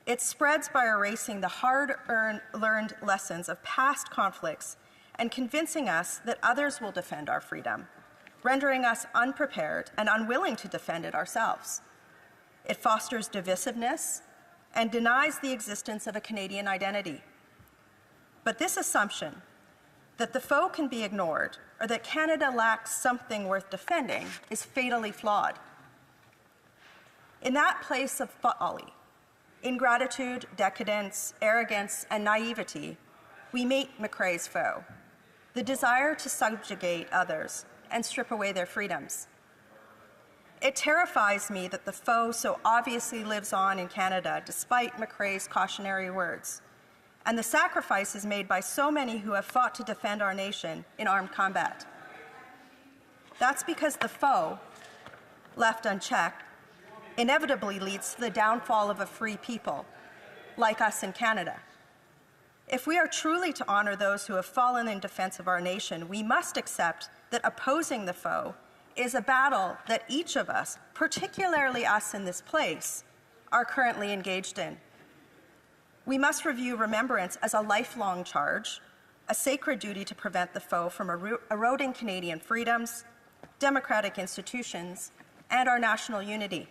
It spreads by erasing the hard-learned lessons of past conflicts and convincing us that others will defend our freedom, rendering us unprepared and unwilling to defend it ourselves. It fosters divisiveness and denies the existence of a Canadian identity. But this assumption that the foe can be ignored or that Canada lacks something worth defending is fatally flawed. In that place of folly, ingratitude, decadence, arrogance, and naivety, we meet McRae's foe, the desire to subjugate others and strip away their freedoms. It terrifies me that the foe so obviously lives on in Canada despite McRae's cautionary words, and the sacrifices made by so many who have fought to defend our nation in armed combat. That's because the foe, left unchecked, inevitably leads to the downfall of a free people, like us in Canada. If we are truly to honor those who have fallen in defense of our nation, we must accept that opposing the foe is a battle that each of us, particularly us in this place, are currently engaged in. We must review remembrance as a lifelong charge, a sacred duty to prevent the foe from eroding Canadian freedoms, democratic institutions, and our national unity.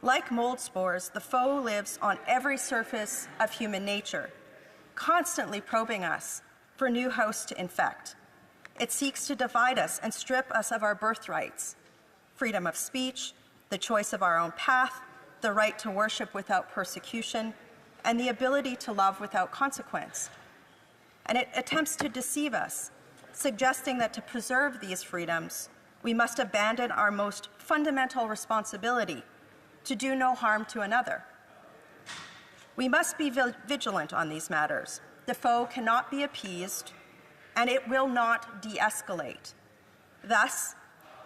Like mold spores, the foe lives on every surface of human nature, constantly probing us for new hosts to infect. It seeks to divide us and strip us of our birthrights, freedom of speech, the choice of our own path, the right to worship without persecution, and the ability to love without consequence. And it attempts to deceive us, suggesting that to preserve these freedoms, we must abandon our most fundamental responsibility to do no harm to another. We must be vigilant on these matters. The foe cannot be appeased, and it will not de-escalate. Thus,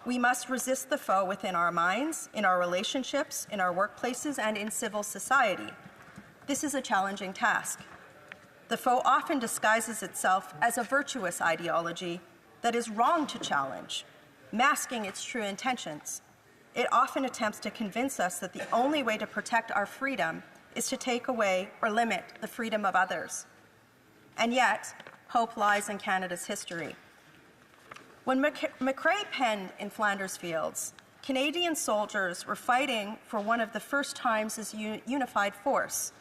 we must resist the foe within our minds, in our relationships, in our workplaces, and in civil society. This is a challenging task. The foe often disguises itself as a virtuous ideology that is wrong to challenge, masking its true intentions. It often attempts to convince us that the only way to protect our freedom is to take away or limit the freedom of others. And yet, hope lies in Canada's history. When McRae penned in Flanders Fields, Canadian soldiers were fighting for one of the first times as a unified force.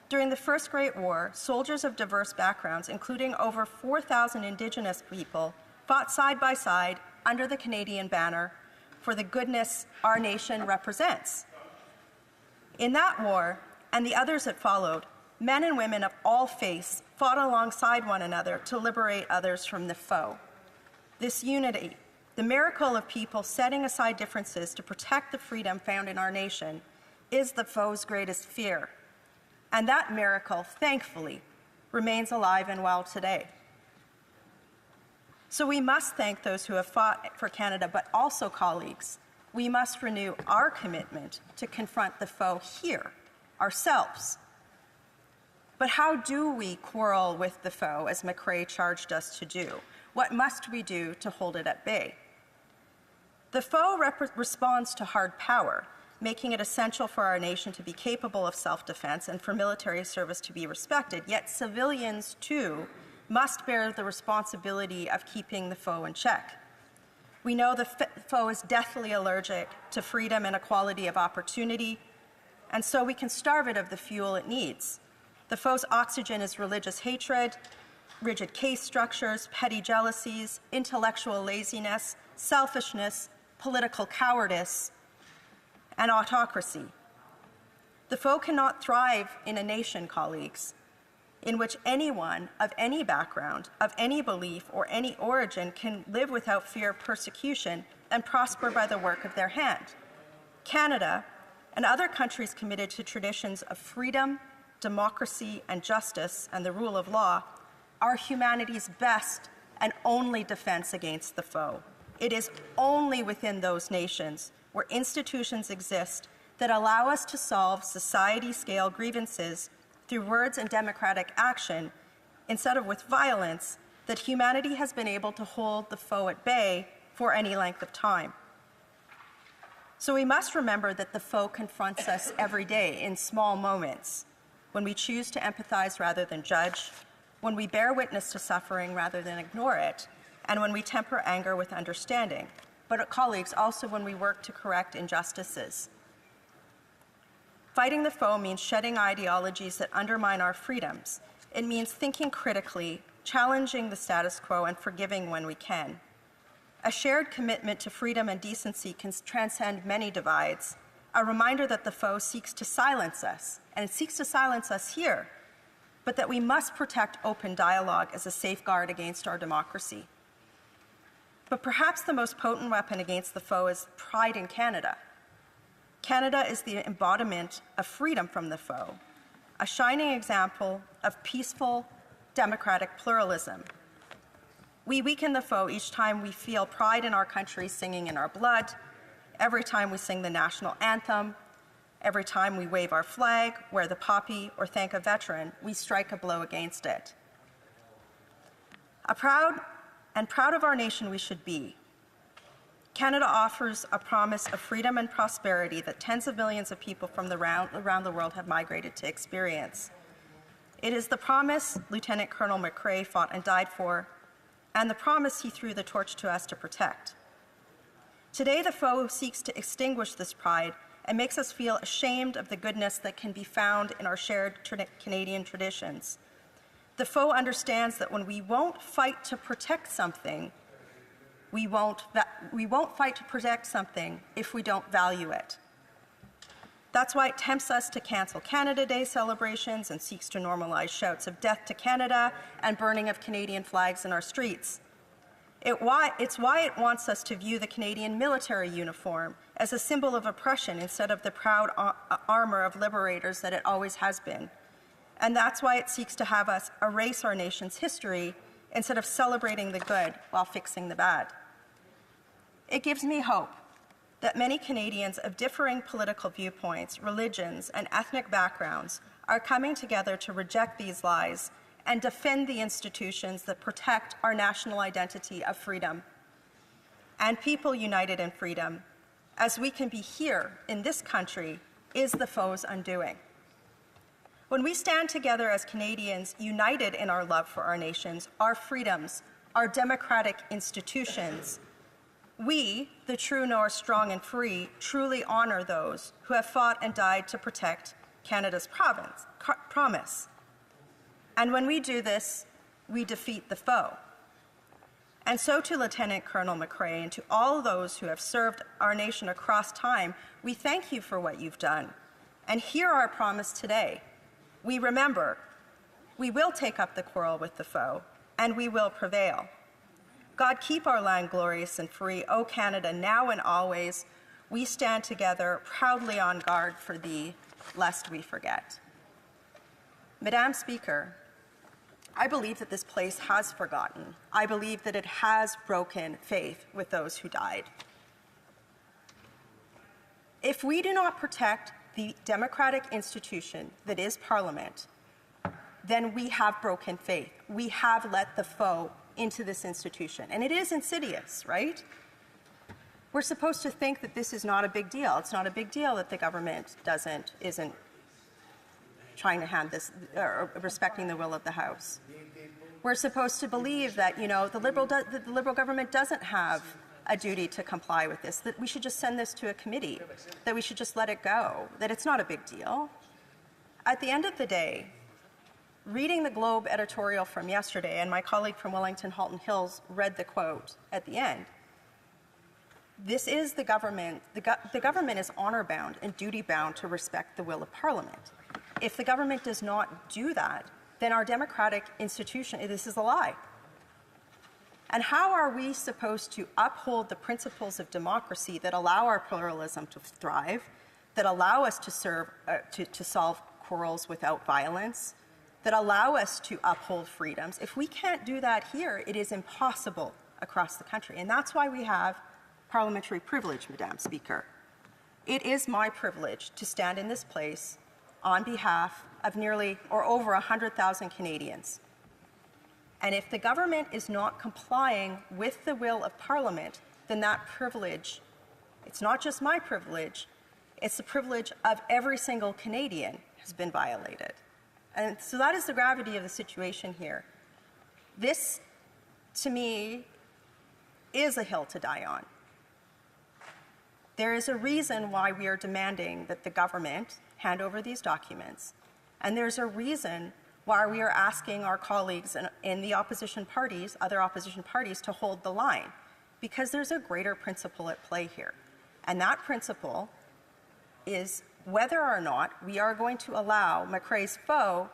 During the First Great War, soldiers of diverse backgrounds, including over 4,000 Indigenous people, fought side by side under the Canadian banner for the goodness our nation represents. In that war, and the others that followed, men and women of all faiths fought alongside one another to liberate others from the foe. This unity, the miracle of people setting aside differences to protect the freedom found in our nation, is the foe's greatest fear. And that miracle, thankfully, remains alive and well today. So we must thank those who have fought for Canada, but also, colleagues, we must renew our commitment to confront the foe here, ourselves. But how do we quarrel with the foe, as McRae charged us to do? What must we do to hold it at bay? The foe responds to hard power, making it essential for our nation to be capable of self-defense and for military service to be respected. Yet civilians, too, must bear the responsibility of keeping the foe in check. We know the foe is deathly allergic to freedom and equality of opportunity, and so we can starve it of the fuel it needs. The foe's oxygen is religious hatred, rigid case structures, petty jealousies, intellectual laziness, selfishness, political cowardice, and autocracy. The foe cannot thrive in a nation, colleagues, in which anyone of any background, of any belief, or any origin can live without fear of persecution and prosper by the work of their hand. Canada and other countries committed to traditions of freedom, democracy, and justice, and the rule of law are humanity's best and only defense against the foe. It is only within those nations where institutions exist that allow us to solve society-scale grievances through words and democratic action instead of with violence that humanity has been able to hold the foe at bay for any length of time. So we must remember that the foe confronts us every day in small moments, when we choose to empathize rather than judge, when we bear witness to suffering rather than ignore it, and when we temper anger with understanding. But, colleagues, also when we work to correct injustices. Fighting the foe means shedding ideologies that undermine our freedoms. It means thinking critically, challenging the status quo, and forgiving when we can. A shared commitment to freedom and decency can transcend many divides, a reminder that the foe seeks to silence us, and it seeks to silence us here, but that we must protect open dialogue as a safeguard against our democracy. But perhaps the most potent weapon against the foe is pride in Canada. Canada is the embodiment of freedom from the foe, a shining example of peaceful, democratic pluralism. We weaken the foe each time we feel pride in our country singing in our blood, every time we sing the national anthem, every time we wave our flag, wear the poppy, or thank a veteran, we strike a blow against it. Proud of our nation we should be. Canada offers a promise of freedom and prosperity that tens of millions of people from around the world have migrated to experience. It is the promise Lieutenant Colonel McRae fought and died for, and the promise he threw the torch to us to protect. Today, the foe seeks to extinguish this pride and makes us feel ashamed of the goodness that can be found in our shared Canadian traditions. The foe understands that when we won't fight to protect something, we won't fight to protect something if we don't value it. That's why it tempts us to cancel Canada Day celebrations and seeks to normalize shouts of death to Canada and burning of Canadian flags in our streets. It's why it wants us to view the Canadian military uniform as a symbol of oppression instead of the proud armor of liberators that it always has been. And that's why it seeks to have us erase our nation's history instead of celebrating the good while fixing the bad. It gives me hope that many Canadians of differing political viewpoints, religions, and ethnic backgrounds are coming together to reject these lies and defend the institutions that protect our national identity of freedom. And people united in freedom, as we can be here in this country, is the foe's undoing. When we stand together as Canadians, united in our love for our nations, our freedoms, our democratic institutions, we, the true North, strong and free, truly honor those who have fought and died to protect Canada's promise. And when we do this, we defeat the foe. And so to Lieutenant Colonel McRae and to all those who have served our nation across time, we thank you for what you've done. And hear our promise today. We remember, we will take up the quarrel with the foe, and we will prevail. God, keep our land glorious and free. O Canada, now and always, we stand together proudly on guard for thee, lest we forget. Madam Speaker, I believe that this place has forgotten. I believe that it has broken faith with those who died. If we do not protect the democratic institution that is Parliament, then we have broken faith. We have let the foe into this institution. And it is insidious, right? We're supposed to think that this is not a big deal. It's not a big deal that the government isn't trying to hand this, or respecting the will of the House. We're supposed to believe that, the Liberal government doesn't have a duty to comply with this, that we should just send this to a committee, that we should just let it go, that it's not a big deal. At the end of the day, reading the Globe editorial from yesterday, and my colleague from Wellington Halton Hills read the quote at the end, this is the government. The government is honor-bound and duty-bound to respect the will of Parliament. If the government does not do that, then our democratic institution, this is a lie. And how are we supposed to uphold the principles of democracy that allow our pluralism to thrive, that allow us to solve quarrels without violence, that allow us to uphold freedoms. If we can't do that here, it is impossible across the country. And that's why we have parliamentary privilege, Madam Speaker. It is my privilege to stand in this place on behalf of nearly or over 100,000 Canadians. And if the government is not complying with the will of Parliament, then that privilege, it's not just my privilege, it's the privilege of every single Canadian has been violated. And so that is the gravity of the situation here. This, to me, is a hill to die on. There is a reason why we are demanding that the government hand over these documents, and there's a reason why we are asking our colleagues in the opposition parties, other opposition parties, to hold the line, because there's a greater principle at play here. And that principle is whether or not we are going to allow McRae's foe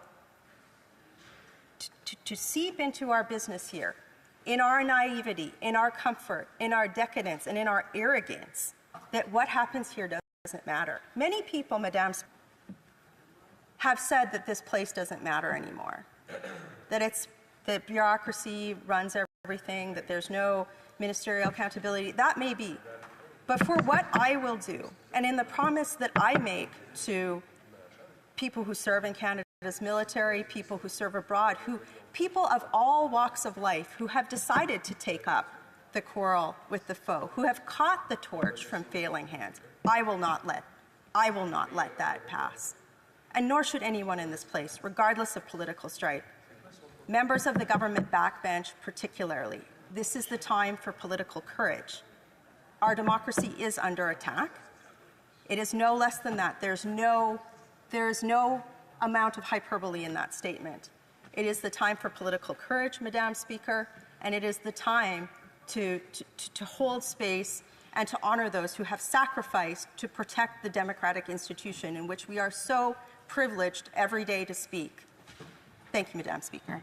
to seep into our business here, in our naivety, in our comfort, in our decadence, and in our arrogance, that what happens here doesn't matter. Many people, Madame, have said that this place doesn't matter anymore, that bureaucracy runs everything, that there's no ministerial accountability. That may be. But for what I will do, and in the promise that I make to people who serve in Canada's military, people who serve abroad, people of all walks of life who have decided to take up the quarrel with the foe, who have caught the torch from failing hands, I will not let that pass. And nor should anyone in this place, regardless of political stripe. Members of the government backbench particularly, this is the time for political courage. Our democracy is under attack. It is no less than that. There is no amount of hyperbole in that statement. It is the time for political courage, Madam Speaker, and it is the time to hold space and to honor those who have sacrificed to protect the democratic institution in which we are so privileged every day to speak. Thank you, Madam Speaker.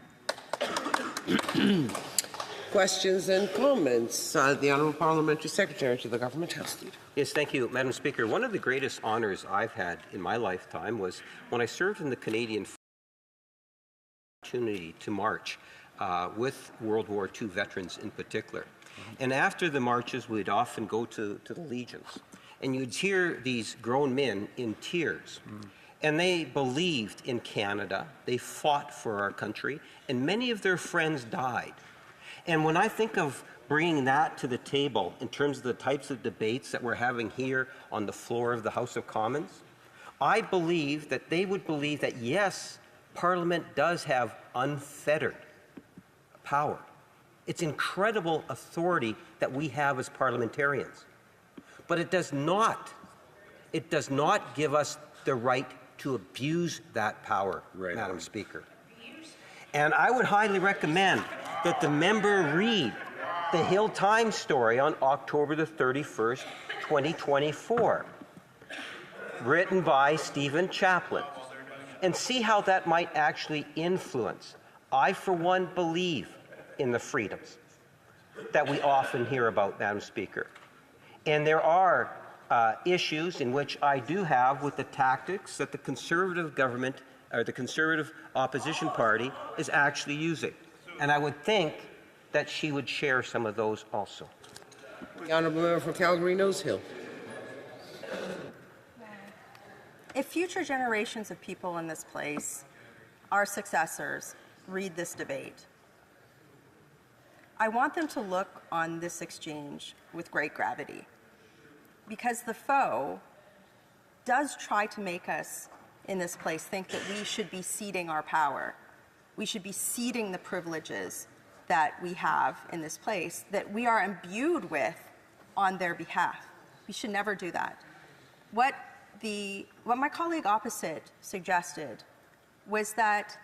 Questions and comments? The Honourable Parliamentary Secretary to the Government House Leader. Yes, thank you, Madam Speaker. One of the greatest honours I've had in my lifetime was when I served in the Canadian opportunity to march with World War II veterans in particular. And after the marches, we'd often go to the Legions, and you'd hear these grown men in tears. And they believed in Canada, they fought for our country, and many of their friends died. And when I think of bringing that to the table in terms of the types of debates that we're having here on the floor of the House of Commons, I believe that they would believe that, yes, Parliament does have unfettered power. It's incredible authority that we have as parliamentarians. But it does not give us the right to abuse that power, Madam Speaker. And I would highly recommend that the member read the Hill Times story on October the 31st, 2024, written by Stephen Chaplin, and see how that might actually influence. I, for one, believe in the freedoms that we often hear about, Madam Speaker. And there are issues in which I do have with the tactics that the Conservative government or the Conservative opposition party is actually using. And I would think that she would share some of those also. The Honourable Member for Calgary-Nose Hill. If future generations of people in this place, our successors, read this debate, I want them to look on this exchange with great gravity, because the foe does try to make us in this place think that we should be ceding our power. We should be ceding the privileges that we have in this place, that we are imbued with on their behalf. We should never do that. What my colleague opposite suggested was that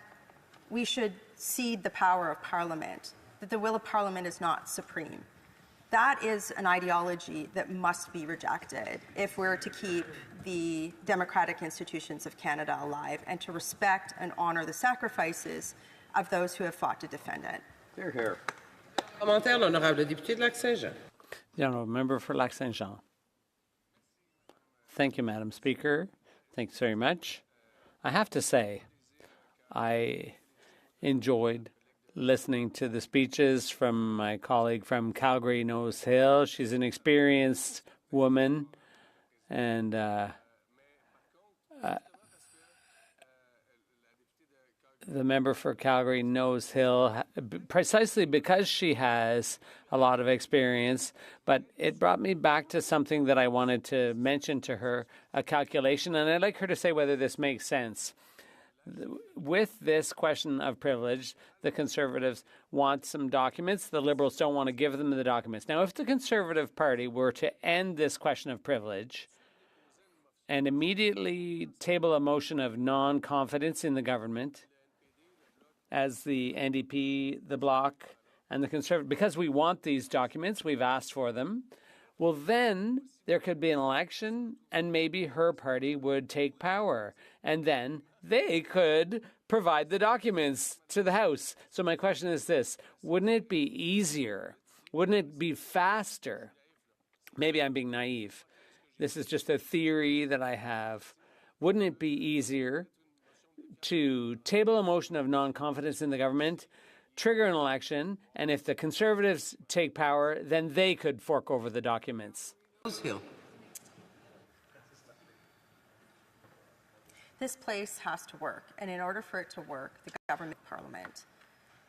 we should cede the power of Parliament, that the will of Parliament is not supreme. That is an ideology that must be rejected if we're to keep the democratic institutions of Canada alive and to respect and honor the sacrifices of those who have fought to defend it. Hear, hear. Commentaire, l'honorable député de Lac-Saint-Jean. The Honourable Member for Lac-Saint-Jean. Thank you, Madam Speaker. Thanks very much. I have to say, I enjoyed listening to the speeches from my colleague from Calgary, Nose Hill. She's an experienced woman, and the member for Calgary, Nose Hill, precisely because she has a lot of experience. But it brought me back to something that I wanted to mention to her, a calculation, and I'd like her to say whether this makes sense. With this question of privilege, the Conservatives want some documents. The Liberals don't want to give them the documents. Now, if the Conservative Party were to end this question of privilege and immediately table a motion of non-confidence in the government, as the NDP, the Bloc, and the Conservative, because we want these documents, we've asked for them, well, then there could be an election and maybe her party would take power. And then they could provide the documents to the House. So my question is this: wouldn't it be easier? Wouldn't it be faster? Maybe I'm being naive. This is just a theory that I have. Wouldn't it be easier to table a motion of non-confidence in the government, trigger an election, and if the Conservatives take power, then they could fork over the documents? This place has to work, and in order for it to work, the government, Parliament,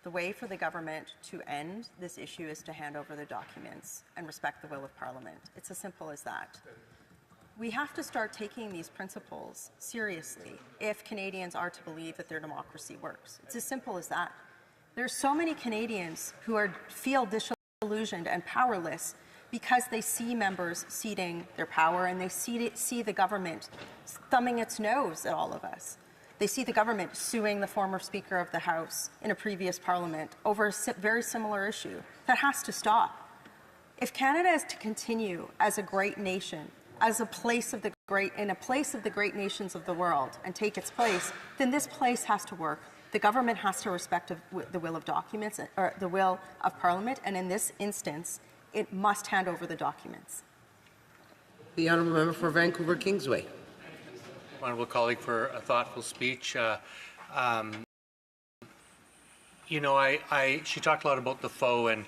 the way for the government to end this issue is to hand over the documents and respect the will of Parliament. It's as simple as that. We have to start taking these principles seriously if Canadians are to believe that their democracy works. It's as simple as that. There's so many Canadians who feel disillusioned and powerless because they see members ceding their power and they see the government thumbing its nose at all of us. They see the government suing the former Speaker of the House in a previous Parliament over a very similar issue. That has to stop. If Canada is to continue as a great nation, as a place of the great nations of the world and take its place, then this place has to work. The government has to respect the will of documents, or the will of Parliament, and in this instance, it must hand over the documents. The honourable member for Vancouver Kingsway. Honourable colleague, for a thoughtful speech. You know, she talked a lot about the foe, and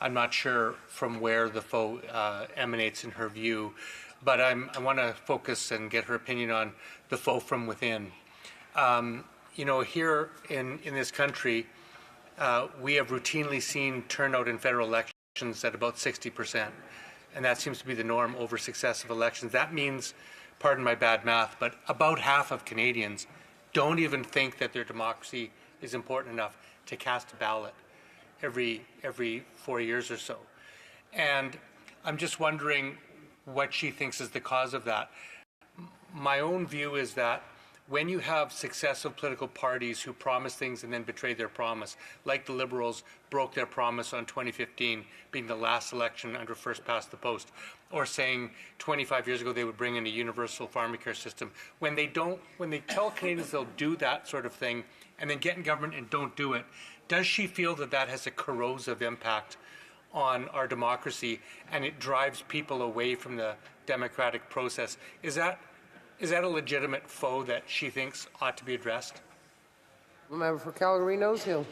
I'm not sure from where the foe emanates in her view, but I want to focus and get her opinion on the foe from within. You know, here in this country, we have routinely seen turnout in federal elections at about 60%, and that seems to be the norm over successive elections. That means, pardon my bad math, but about half of Canadians don't even think that their democracy is important enough to cast a ballot every 4 years or so. And I'm just wondering what she thinks is the cause of that. My own view is that when you have successive political parties who promise things and then betray their promise, like the Liberals broke their promise on 2015 being the last election under first past the post, or saying 25 years ago they would bring in a universal pharmacare system, when they tell Canadians they'll do that sort of thing and then get in government and don't do it, does she feel that that has a corrosive impact on our democracy and it drives people away from the democratic process? Is that a legitimate foe that she thinks ought to be addressed? Member for Calgary, Nose Hill.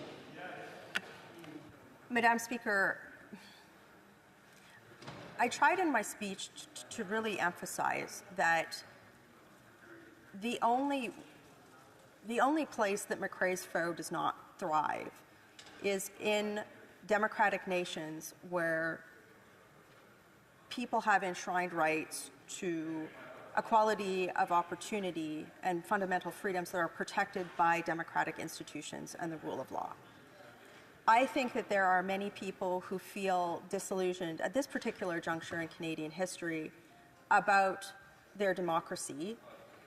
Madam Speaker, I tried in my speech to really emphasize that the only place that McRae's foe does not thrive is in democratic nations where people have enshrined rights to equality of opportunity and fundamental freedoms that are protected by democratic institutions and the rule of law. I think that there are many people who feel disillusioned at this particular juncture in Canadian history about their democracy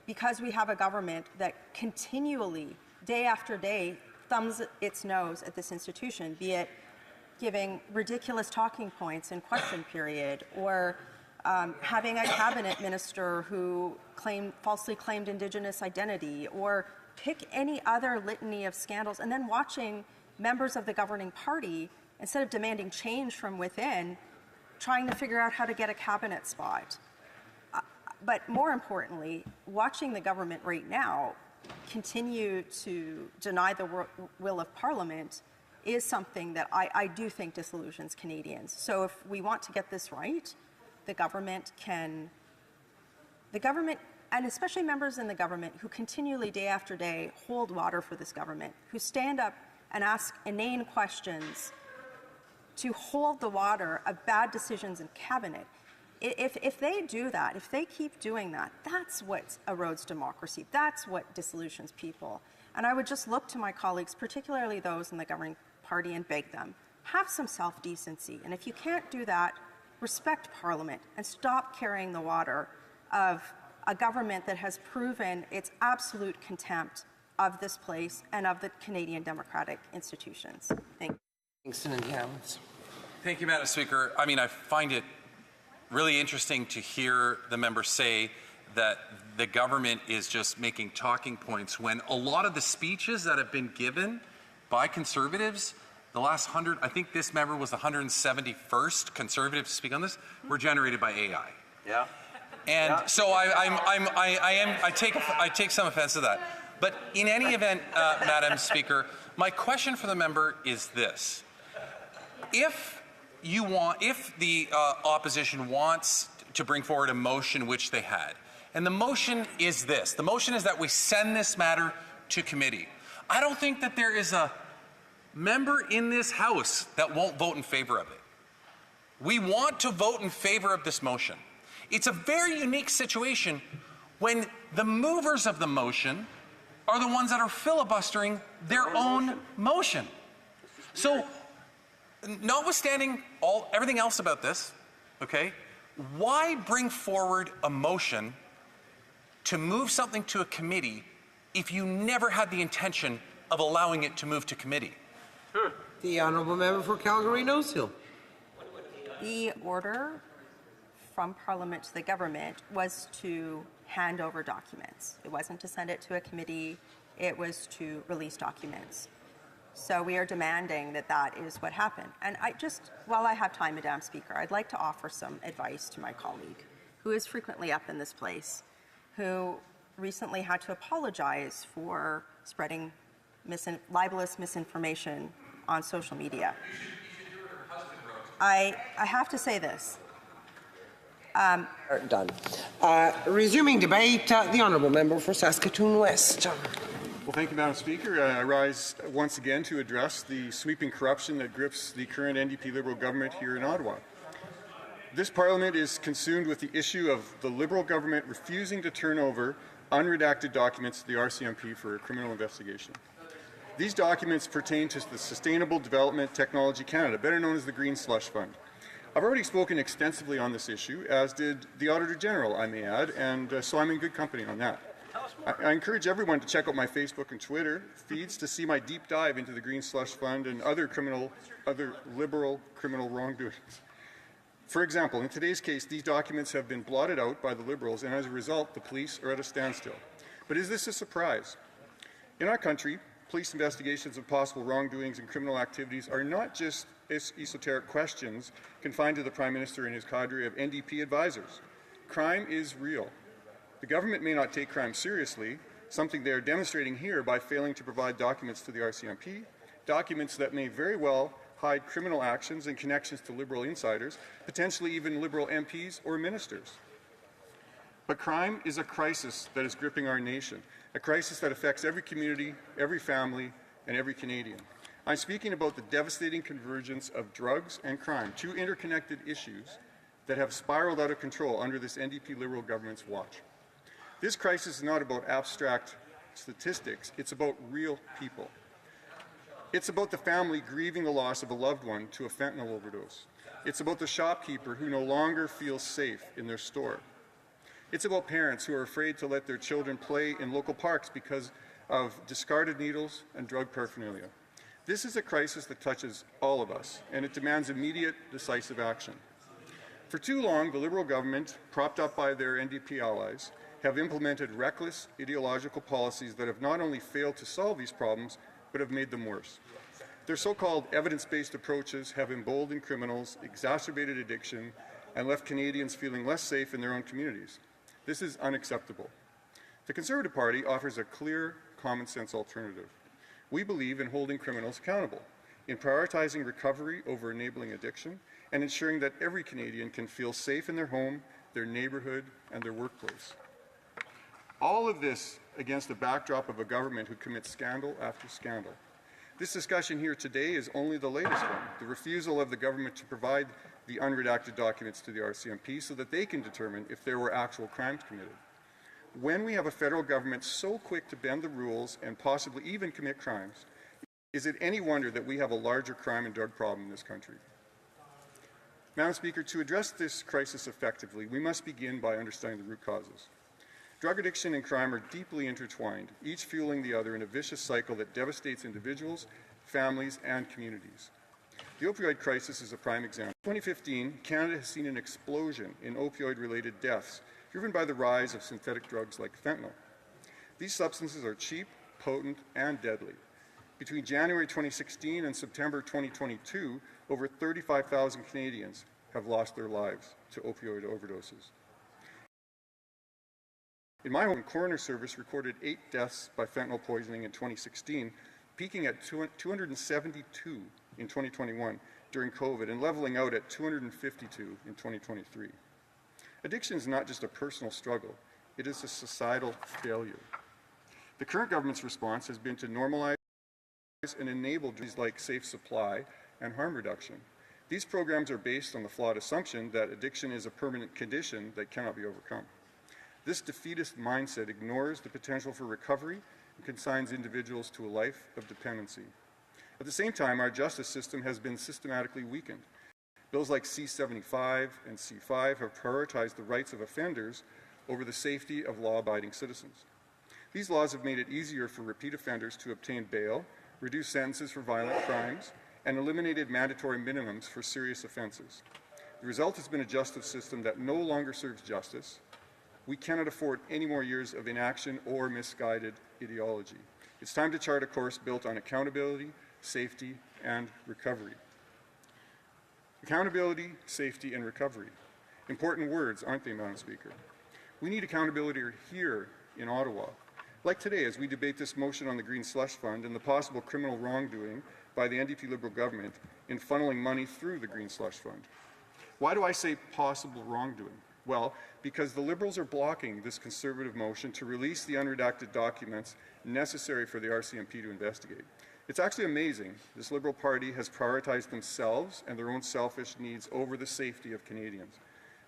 because we have a government that continually, day after day, thumbs its nose at this institution, be it giving ridiculous talking points in question period, or having a cabinet minister who falsely claimed Indigenous identity, or pick any other litany of scandals, and then watching members of the governing party, instead of demanding change from within, trying to figure out how to get a cabinet spot. But more importantly, watching the government right now continue to deny the will of Parliament is something that I do think disillusions Canadians. So if we want to get this right, the government, and especially members in the government who continually day after day hold water for this government, who stand up and ask inane questions to hold the water of bad decisions in cabinet, if they do that, if they keep doing that, that's what erodes democracy. That's what disillusions people. And I would just look to my colleagues, particularly those in the governing party, and beg them, have some self-decency. And if you can't do that, respect Parliament and stop carrying the water of a government that has proven its absolute contempt of this place and of the Canadian democratic institutions. Thank you. Thank you, Madam Speaker. I mean, I find it really interesting to hear the member say that the government is just making talking points when a lot of the speeches that have been given by Conservatives, the last 100, I think this member was the 171st Conservative to speak on this, were generated by AI. Yeah. And so I take some offense to that. But in any event, Madam Speaker, my question for the member is this: if the opposition wants to bring forward a motion, which they had, and the motion is this: the motion is that we send this matter to committee. I don't think that there is a member in this House that won't vote in favor of it. We want to vote in favor of this motion. It's a very unique situation when the movers of the motion are the ones that are filibustering their own motion. So, notwithstanding everything else about this, okay, why bring forward a motion to move something to a committee if you never had the intention of allowing it to move to committee? The honourable member for Calgary-Nose Hill. The order from Parliament to the government was to hand over documents. It wasn't to send it to a committee, it was to release documents. So we are demanding that that is what happened. And while I have time, Madam Speaker, I'd like to offer some advice to my colleague, who is frequently up in this place, who recently had to apologize for spreading libelous misinformation on social media. I have to say this. Done. Resuming debate, the honourable member for Saskatoon West. Well, thank you, Madam Speaker. I rise once again to address the sweeping corruption that grips the current NDP Liberal government here in Ottawa. This Parliament is consumed with the issue of the Liberal government refusing to turn over unredacted documents to the RCMP for a criminal investigation. These documents pertain to the Sustainable Development Technology Canada, better known as the Green Slush Fund. I've already spoken extensively on this issue, as did the Auditor General, I may add, and so I'm in good company on that. I encourage everyone to check out my Facebook and Twitter feeds to see my deep dive into the Green Slush Fund and other Liberal criminal wrongdoings. For example, in today's case, these documents have been blotted out by the Liberals, and as a result, the police are at a standstill. But is this a surprise? In our country, police investigations of possible wrongdoings and criminal activities are not just esoteric questions confined to the Prime Minister and his cadre of NDP advisors. Crime is real. The government may not take crime seriously, something they are demonstrating here by failing to provide documents to the RCMP, documents that may very well hide criminal actions and connections to Liberal insiders, potentially even Liberal MPs or ministers. But crime is a crisis that is gripping our nation, a crisis that affects every community, every family, and every Canadian. I'm speaking about the devastating convergence of drugs and crime, two interconnected issues that have spiraled out of control under this NDP Liberal government's watch. This crisis is not about abstract statistics, it's about real people. It's about the family grieving the loss of a loved one to a fentanyl overdose. It's about the shopkeeper who no longer feels safe in their store. It's about parents who are afraid to let their children play in local parks because of discarded needles and drug paraphernalia. This is a crisis that touches all of us, and it demands immediate, decisive action. For too long, the Liberal government, propped up by their NDP allies, have implemented reckless ideological policies that have not only failed to solve these problems, but have made them worse. Their so-called evidence-based approaches have emboldened criminals, exacerbated addiction, and left Canadians feeling less safe in their own communities. This is unacceptable. The Conservative Party offers a clear, common-sense alternative. We believe in holding criminals accountable, in prioritizing recovery over enabling addiction, and ensuring that every Canadian can feel safe in their home, their neighbourhood, and their workplace. All of this against the backdrop of a government who commits scandal after scandal. This discussion here today is only the latest one, the refusal of the government to provide the unredacted documents to the RCMP so that they can determine if there were actual crimes committed. When we have a federal government so quick to bend the rules and possibly even commit crimes, is it any wonder that we have a larger crime and drug problem in this country? Madam Speaker, to address this crisis effectively, we must begin by understanding the root causes. Drug addiction and crime are deeply intertwined, each fueling the other in a vicious cycle that devastates individuals, families, and communities. The opioid crisis is a prime example. In 2015, Canada has seen an explosion in opioid-related deaths, driven by the rise of synthetic drugs like fentanyl. These substances are cheap, potent, and deadly. Between January 2016 and September 2022, over 35,000 Canadians have lost their lives to opioid overdoses. In my home, coroner service recorded 8 deaths by fentanyl poisoning in 2016, peaking at 272 in 2021 during COVID and leveling out at 252 in 2023. Addiction is not just a personal struggle, it is a societal failure. The current government's response has been to normalize and enable drugs like safe supply and harm reduction. These programs are based on the flawed assumption that addiction is a permanent condition that cannot be overcome. This defeatist mindset ignores the potential for recovery and consigns individuals to a life of dependency. At the same time, our justice system has been systematically weakened. Bills like C-75 and C-5 have prioritized the rights of offenders over the safety of law-abiding citizens. These laws have made it easier for repeat offenders to obtain bail, reduced sentences for violent crimes, and eliminated mandatory minimums for serious offenses. The result has been a justice system that no longer serves justice. We cannot afford any more years of inaction or misguided ideology. It's time to chart a course built on accountability, safety, and recovery. Accountability, safety, and recovery. Important words, aren't they, Madam Speaker? We need accountability here in Ottawa. Like today, as we debate this motion on the Green Slush Fund and the possible criminal wrongdoing by the NDP Liberal government in funneling money through the Green Slush Fund. Why do I say possible wrongdoing? Well, because the Liberals are blocking this Conservative motion to release the unredacted documents necessary for the RCMP to investigate. It's actually amazing this Liberal Party has prioritized themselves and their own selfish needs over the safety of Canadians.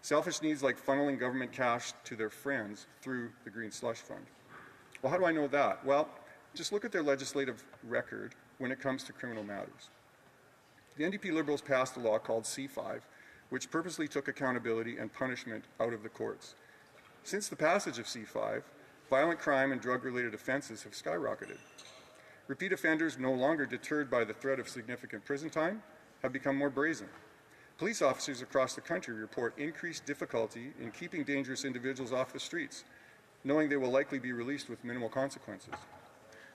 Selfish needs like funneling government cash to their friends through the Green Slush Fund. Well, how do I know that? Well, just look at their legislative record when it comes to criminal matters. The NDP Liberals passed a law called C-5, which purposely took accountability and punishment out of the courts. Since the passage of C-5, violent crime and drug-related offences have skyrocketed. Repeat offenders, no longer deterred by the threat of significant prison time, have become more brazen. Police officers across the country report increased difficulty in keeping dangerous individuals off the streets, knowing they will likely be released with minimal consequences.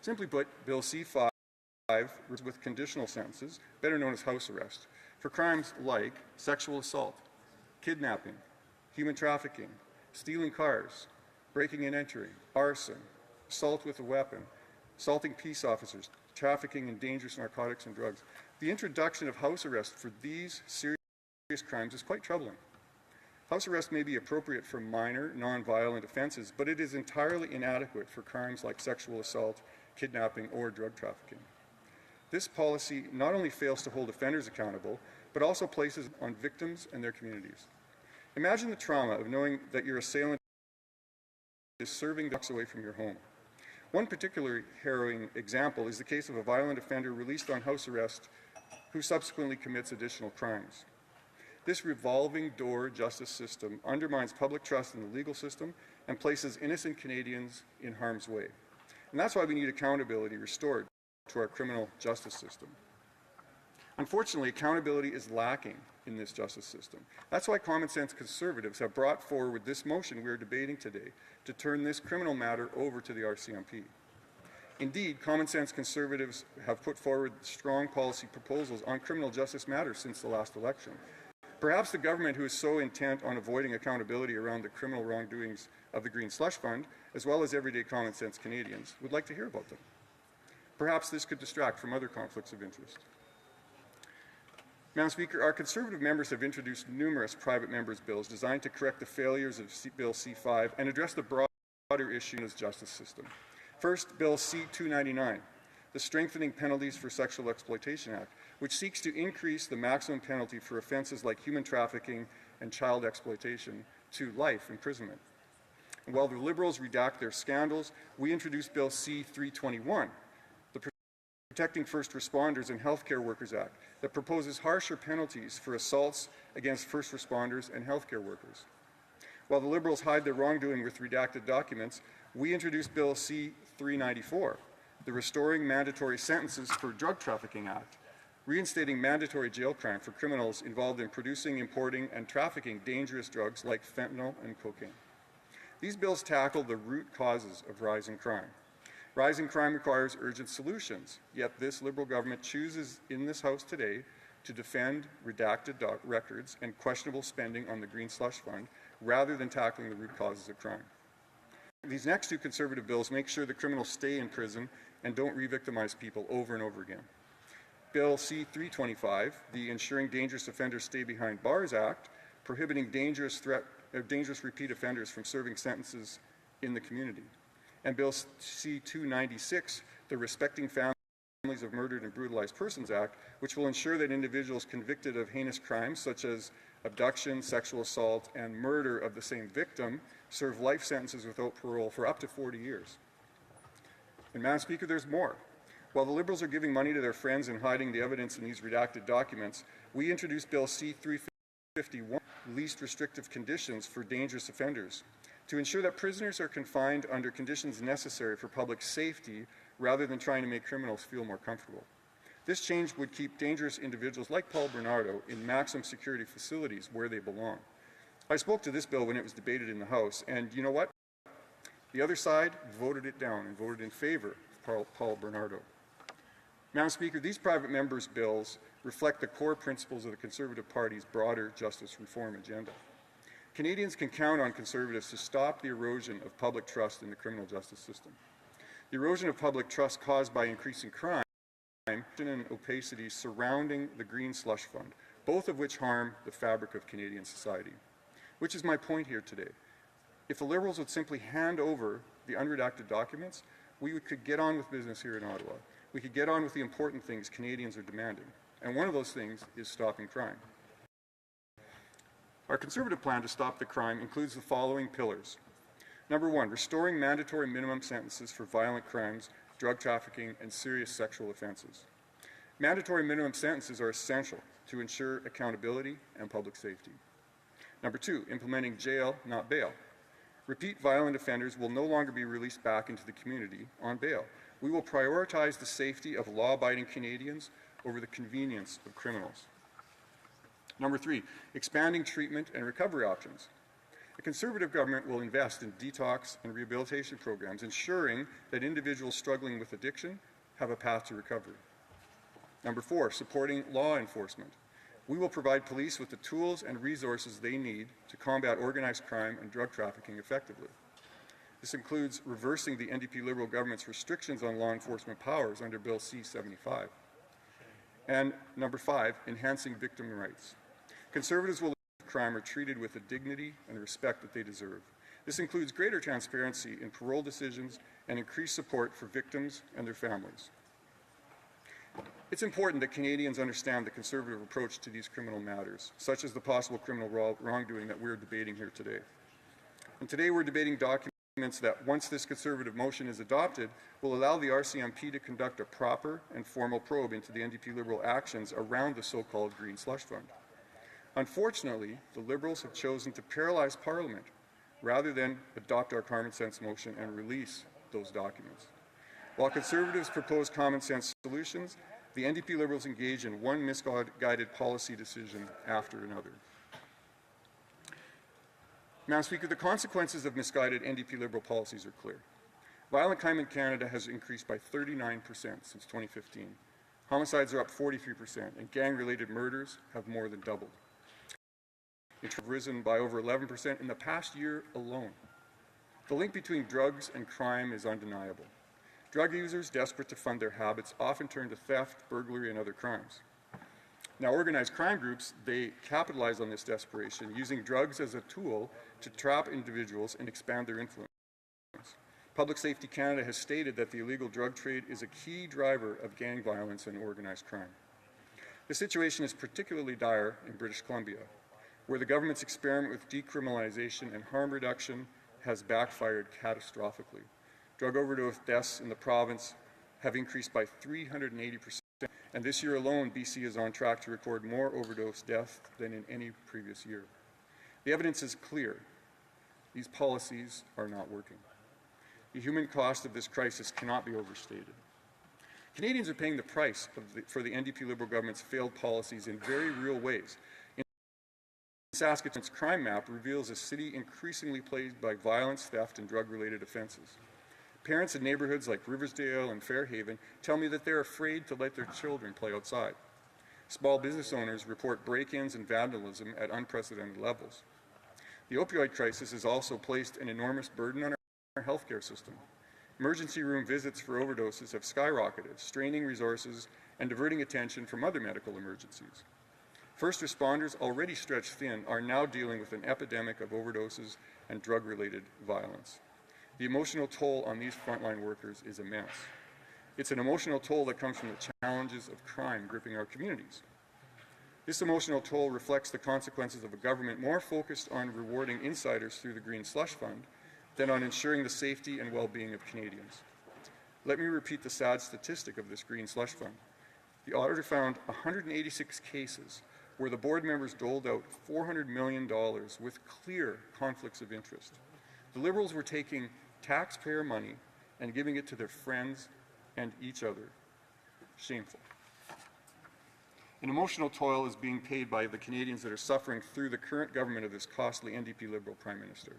Simply put, Bill C-5 with conditional sentences, better known as house arrest, for crimes like sexual assault, kidnapping, human trafficking, stealing cars, breaking and entering, arson, assault with a weapon, assaulting peace officers, trafficking in dangerous narcotics and drugs. The introduction of house arrest for these serious crimes is quite troubling. House arrest may be appropriate for minor, non-violent offenses, but it is entirely inadequate for crimes like sexual assault, kidnapping, or drug trafficking. This policy not only fails to hold offenders accountable, but also places on victims and their communities. Imagine the trauma of knowing that your assailant is serving blocks away from your home. One particularly harrowing example is the case of a violent offender released on house arrest who subsequently commits additional crimes. This revolving door justice system undermines public trust in the legal system and places innocent Canadians in harm's way. And that's why we need accountability restored to our criminal justice system. Unfortunately, accountability is lacking in this justice system. That's why common sense Conservatives have brought forward this motion we are debating today to turn this criminal matter over to the RCMP. Indeed, common sense Conservatives have put forward strong policy proposals on criminal justice matters since the last election. Perhaps the government, who is so intent on avoiding accountability around the criminal wrongdoings of the Green Slush Fund, as well as everyday common sense Canadians, would like to hear about them. Perhaps this could distract from other conflicts of interest. Madam Speaker, our Conservative members have introduced numerous private members' bills designed to correct the failures of Bill C-5 and address the broader issue in the justice system. First, Bill C-299, the Strengthening Penalties for Sexual Exploitation Act, which seeks to increase the maximum penalty for offences like human trafficking and child exploitation to life imprisonment. And while the Liberals redact their scandals, we introduced Bill C-321, the Protecting First Responders and Healthcare Workers Act, that proposes harsher penalties for assaults against first responders and healthcare workers. While the Liberals hide their wrongdoing with redacted documents, we introduced Bill C-394, the Restoring Mandatory Sentences for Drug Trafficking Act, reinstating mandatory jail time for criminals involved in producing, importing, and trafficking dangerous drugs like fentanyl and cocaine. These bills tackle the root causes of rising crime. Rising crime requires urgent solutions, yet this Liberal government chooses in this House today to defend redacted records and questionable spending on the Green Slush Fund rather than tackling the root causes of crime. These next two Conservative bills make sure that criminals stay in prison and don't re-victimize people over and over again. Bill C-325, the Ensuring Dangerous Offenders Stay Behind Bars Act, prohibiting dangerous repeat offenders from serving sentences in the community. And Bill C-296, the Respecting Families of Murdered and Brutalized Persons Act, which will ensure that individuals convicted of heinous crimes such as abduction, sexual assault, and murder of the same victim serve life sentences without parole for up to 40 years. And Madam Speaker, there's more. While the Liberals are giving money to their friends and hiding the evidence in these redacted documents, we introduced Bill C-351, Least Restrictive Conditions for Dangerous Offenders, to ensure that prisoners are confined under conditions necessary for public safety rather than trying to make criminals feel more comfortable. This change would keep dangerous individuals like Paul Bernardo in maximum security facilities where they belong. I spoke to this bill when it was debated in the House, and you know what? The other side voted it down and voted in favor of Paul Bernardo. Madam Speaker, these private members' bills reflect the core principles of the Conservative Party's broader justice reform agenda. Canadians can count on Conservatives to stop the erosion of public trust in the criminal justice system. The erosion of public trust caused by increasing crime and opacity surrounding the Green Slush Fund, both of which harm the fabric of Canadian society. Which is my point here today. If the Liberals would simply hand over the unredacted documents, we could get on with business here in Ottawa. We could get on with the important things Canadians are demanding. And one of those things is stopping crime. Our Conservative plan to stop the crime includes the following pillars. Number one, restoring mandatory minimum sentences for violent crimes, drug trafficking, and serious sexual offenses. Mandatory minimum sentences are essential to ensure accountability and public safety. Number two, implementing jail, not bail. Repeat violent offenders will no longer be released back into the community on bail. We will prioritize the safety of law-abiding Canadians over the convenience of criminals. Number three, expanding treatment and recovery options. The Conservative government will invest in detox and rehabilitation programs, ensuring that individuals struggling with addiction have a path to recovery. Number four, supporting law enforcement. We will provide police with the tools and resources they need to combat organized crime and drug trafficking effectively. This includes reversing the NDP Liberal government's restrictions on law enforcement powers under Bill C-75. And number five, enhancing victim rights. Conservatives will ensure crime are treated with the dignity and respect that they deserve. This includes greater transparency in parole decisions and increased support for victims and their families. It's important that Canadians understand the Conservative approach to these criminal matters, such as the possible criminal wrongdoing that we're debating here today. And today we're debating documents that, once this Conservative motion is adopted, will allow the RCMP to conduct a proper and formal probe into the NDP Liberal actions around the so-called Green Slush Fund. Unfortunately, the Liberals have chosen to paralyze Parliament rather than adopt our common sense motion and release those documents. While Conservatives propose common sense solutions, the NDP Liberals engage in one misguided policy decision after another. Madam Speaker, the consequences of misguided NDP Liberal policies are clear. Violent crime in Canada has increased by 39% since 2015. Homicides are up 43%, and gang-related murders have more than doubled. It's risen by over 11% in the past year alone. The link between drugs and crime is undeniable. Drug users desperate to fund their habits often turn to theft, burglary, and other crimes. Now, organized crime groups, they capitalize on this desperation, using drugs as a tool to trap individuals and expand their influence. Public Safety Canada has stated that the illegal drug trade is a key driver of gang violence and organized crime. The situation is particularly dire in British Columbia, where the government's experiment with decriminalization and harm reduction has backfired catastrophically. Drug overdose deaths in the province have increased by 380%, and this year alone, BC is on track to record more overdose deaths than in any previous year. The evidence is clear. These policies are not working. The human cost of this crisis cannot be overstated. Canadians are paying the price for the NDP Liberal government's failed policies in very real ways. In Saskatchewan's crime map reveals a city increasingly plagued by violence, theft, and drug-related offences. Parents in neighbourhoods like Riversdale and Fairhaven tell me that they're afraid to let their children play outside. Small business owners report break-ins and vandalism at unprecedented levels. The opioid crisis has also placed an enormous burden on our healthcare system. Emergency room visits for overdoses have skyrocketed, straining resources and diverting attention from other medical emergencies. First responders, already stretched thin, are now dealing with an epidemic of overdoses and drug-related violence. The emotional toll on these frontline workers is immense. It's an emotional toll that comes from the challenges of crime gripping our communities. This emotional toll reflects the consequences of a government more focused on rewarding insiders through the Green Slush Fund than on ensuring the safety and well-being of Canadians. Let me repeat the sad statistic of this Green Slush Fund. The auditor found 186 cases where the board members doled out $400 million with clear conflicts of interest. The Liberals were taking taxpayer money and giving it to their friends and each other. Shameful. An emotional toll is being paid by the Canadians that are suffering through the current government of this costly NDP Liberal Prime Minister.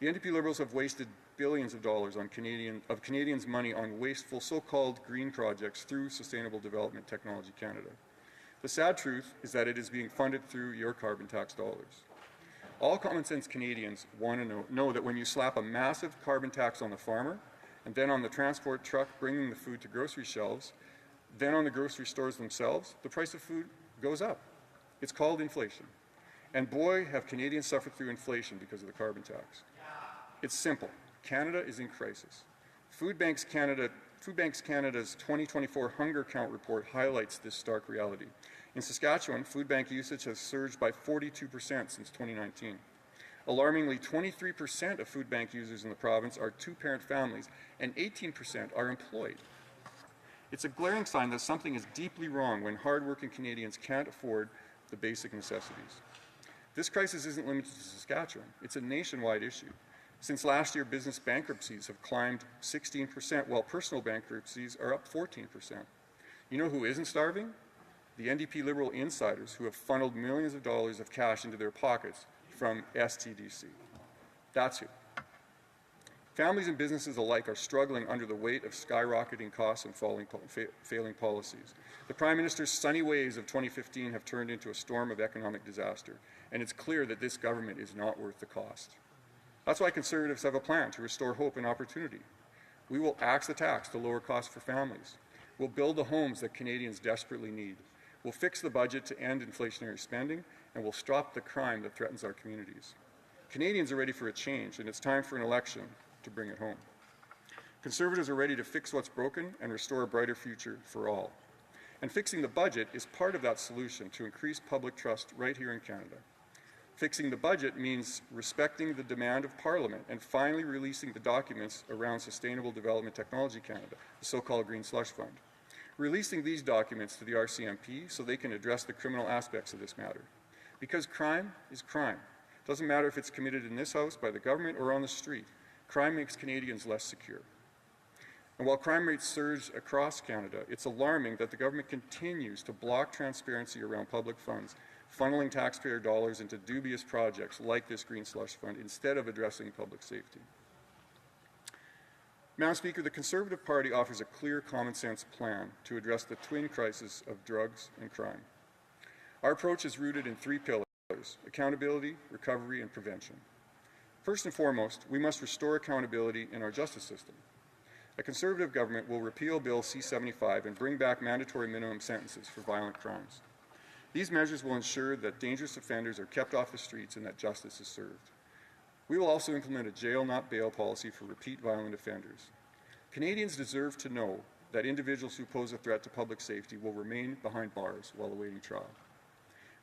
The NDP Liberals have wasted billions of dollars on Canadians' money on wasteful so-called green projects through Sustainable Development Technology Canada. The sad truth is that it is being funded through your carbon tax dollars. All common-sense Canadians want to know that when you slap a massive carbon tax on the farmer, and then on the transport truck bringing the food to grocery shelves, then on the grocery stores themselves, the price of food goes up. It's called inflation. And boy, have Canadians suffered through inflation because of the carbon tax. It's simple. Canada is in crisis. Food Banks Canada's 2024 Hunger Count report highlights this stark reality. In Saskatchewan, food bank usage has surged by 42% since 2019. Alarmingly, 23% of food bank users in the province are two-parent families, and 18% are employed. It's a glaring sign that something is deeply wrong when hardworking Canadians can't afford the basic necessities. This crisis isn't limited to Saskatchewan. It's a nationwide issue. Since last year, business bankruptcies have climbed 16%, while personal bankruptcies are up 14%. You know who isn't starving? The NDP Liberal insiders who have funneled millions of dollars of cash into their pockets from STDC. That's who. Families and businesses alike are struggling under the weight of skyrocketing costs and failing policies. The Prime Minister's sunny ways of 2015 have turned into a storm of economic disaster, and it's clear that this government is not worth the cost. That's why Conservatives have a plan to restore hope and opportunity. We will axe the tax to lower costs for families. We'll build the homes that Canadians desperately need. We'll fix the budget to end inflationary spending, and we'll stop the crime that threatens our communities. Canadians are ready for a change, and it's time for an election to bring it home. Conservatives are ready to fix what's broken and restore a brighter future for all. And fixing the budget is part of that solution to increase public trust right here in Canada. Fixing the budget means respecting the demand of Parliament and finally releasing the documents around Sustainable Development Technology Canada, the so-called Green Slush Fund. Releasing these documents to the RCMP so they can address the criminal aspects of this matter. Because crime is crime. It doesn't matter if it's committed in this House, by the government, or on the street. Crime makes Canadians less secure. And while crime rates surge across Canada, it's alarming that the government continues to block transparency around public funds, funneling taxpayer dollars into dubious projects like this Green Slush Fund instead of addressing public safety. Madam Speaker, the Conservative Party offers a clear common sense plan to address the twin crisis of drugs and crime. Our approach is rooted in three pillars: accountability, recovery, and prevention. First and foremost, we must restore accountability in our justice system. A Conservative government will repeal Bill C-75 and bring back mandatory minimum sentences for violent crimes. These measures will ensure that dangerous offenders are kept off the streets and that justice is served. We will also implement a jail not bail policy for repeat violent offenders. Canadians deserve to know that individuals who pose a threat to public safety will remain behind bars while awaiting trial.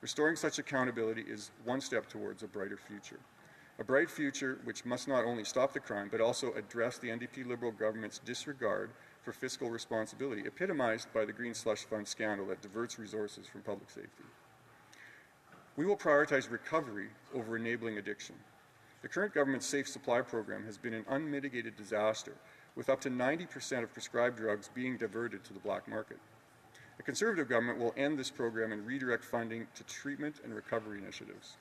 Restoring such accountability is one step towards a brighter future. A bright future which must not only stop the crime, but also address the NDP Liberal government's disregard for fiscal responsibility, epitomized by the Green Slush Fund scandal that diverts resources from public safety. We will prioritize recovery over enabling addiction. The current government's Safe Supply program has been an unmitigated disaster, with up to 90% of prescribed drugs being diverted to the black market. A Conservative government will end this program and redirect funding to treatment and recovery initiatives.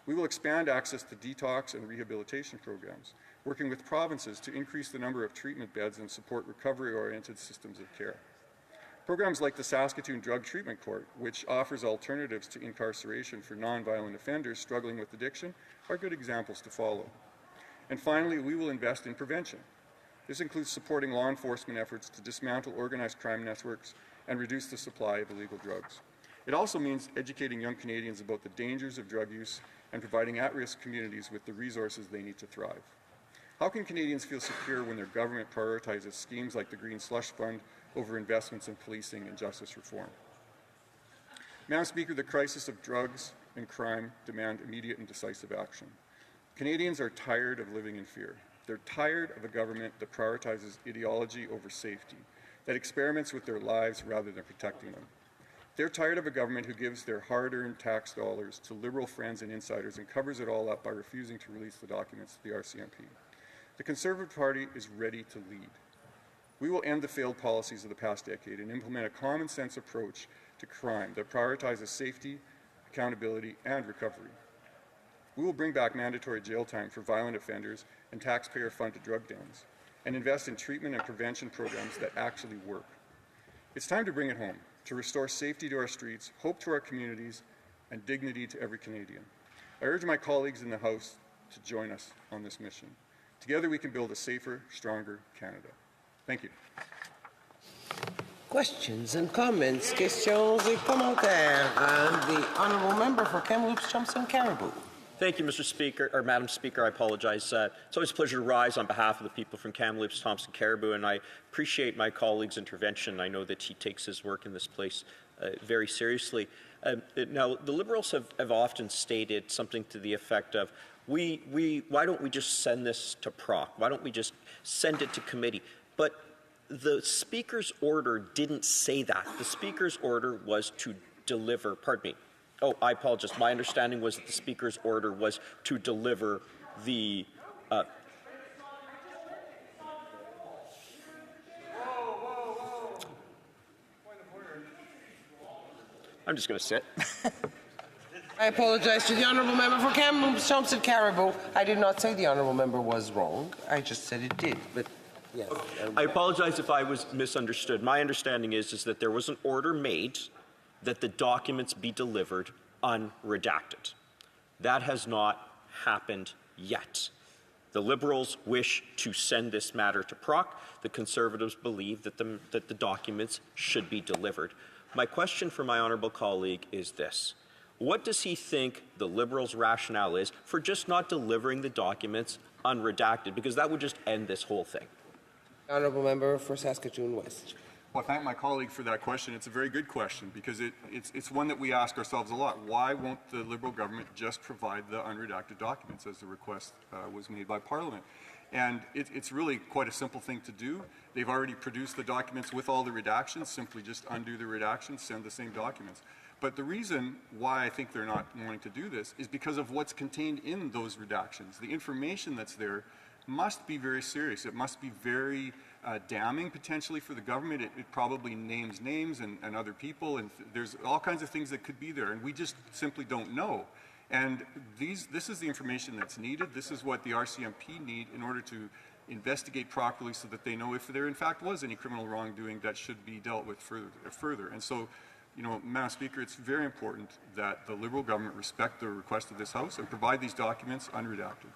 We will expand access to detox and rehabilitation programs, working with provinces to increase the number of treatment beds and support recovery-oriented systems of care. Programs like the Saskatoon Drug Treatment Court, which offers alternatives to incarceration for non-violent offenders struggling with addiction, are good examples to follow. And finally, we will invest in prevention. This includes supporting law enforcement efforts to dismantle organized crime networks and reduce the supply of illegal drugs. It also means educating young Canadians about the dangers of drug use and providing at-risk communities with the resources they need to thrive. How can Canadians feel secure when their government prioritizes schemes like the Green Slush Fund over investments in policing and justice reform? Madam Speaker, the crisis of drugs and crime demand immediate and decisive action. Canadians are tired of living in fear. They're tired of a government that prioritizes ideology over safety, that experiments with their lives rather than protecting them. They're tired of a government who gives their hard-earned tax dollars to Liberal friends and insiders and covers it all up by refusing to release the documents to the RCMP. The Conservative Party is ready to lead. We will end the failed policies of the past decade and implement a common-sense approach to crime that prioritizes safety, accountability, and recovery. We will bring back mandatory jail time for violent offenders and taxpayer-funded drug dens, and invest in treatment and prevention programs that actually work. It's time to bring it home, to restore safety to our streets, hope to our communities, and dignity to every Canadian. I urge my colleagues in the House to join us on this mission. Together we can build a safer, stronger Canada. Thank you. Questions and comments, questions et commentaires. The Honourable Member for Kamloops, Thompson Caribou. Thank you, Mr. Speaker, or Madam Speaker, I apologize. It's always a pleasure to rise on behalf of the people from Kamloops, Thompson Caribou, and I appreciate my colleague's intervention. I know that he takes his work in this place very seriously. Now, the Liberals have often stated something to the effect of, why don't we just send this to PROC? Why don't we just send it to committee? But the Speaker's order didn't say that. The Speaker's order was to deliver, pardon me, oh, I apologize. My understanding was that the Speaker's order was to deliver the I'm just going to sit. I apologize to the Honourable Member for Kamloops, Thompson Caribou. I did not say the Honourable Member was wrong. I just said it did, but yes. I apologize if I was misunderstood. My understanding is that there was an order made that the documents be delivered unredacted. That has not happened yet. The Liberals wish to send this matter to PROC. The Conservatives believe that the documents should be delivered. My question for my honourable colleague is this. What does he think the Liberals' rationale is for just not delivering the documents unredacted? Because that would just end this whole thing. Honourable Member for Saskatoon West. Well, I thank my colleague for that question. It's a very good question because it's one that we ask ourselves a lot. Why won't the Liberal government just provide the unredacted documents as the request was made by Parliament? And it's really quite a simple thing to do. They've already produced the documents with all the redactions. Simply just undo the redactions, send the same documents. But the reason why I think they're not wanting to do this is because of what's contained in those redactions. The information that's there must be very serious. It must be very damning potentially for the government. It probably names names and other people, and there's all kinds of things that could be there, and we just simply don't know. And this is the information that's needed. This is what the RCMP need in order to investigate properly so that they know if there in fact was any criminal wrongdoing that should be dealt with further. And so, you know, Madam Speaker, it's very important that the Liberal government respect the request of this House and provide these documents unredacted.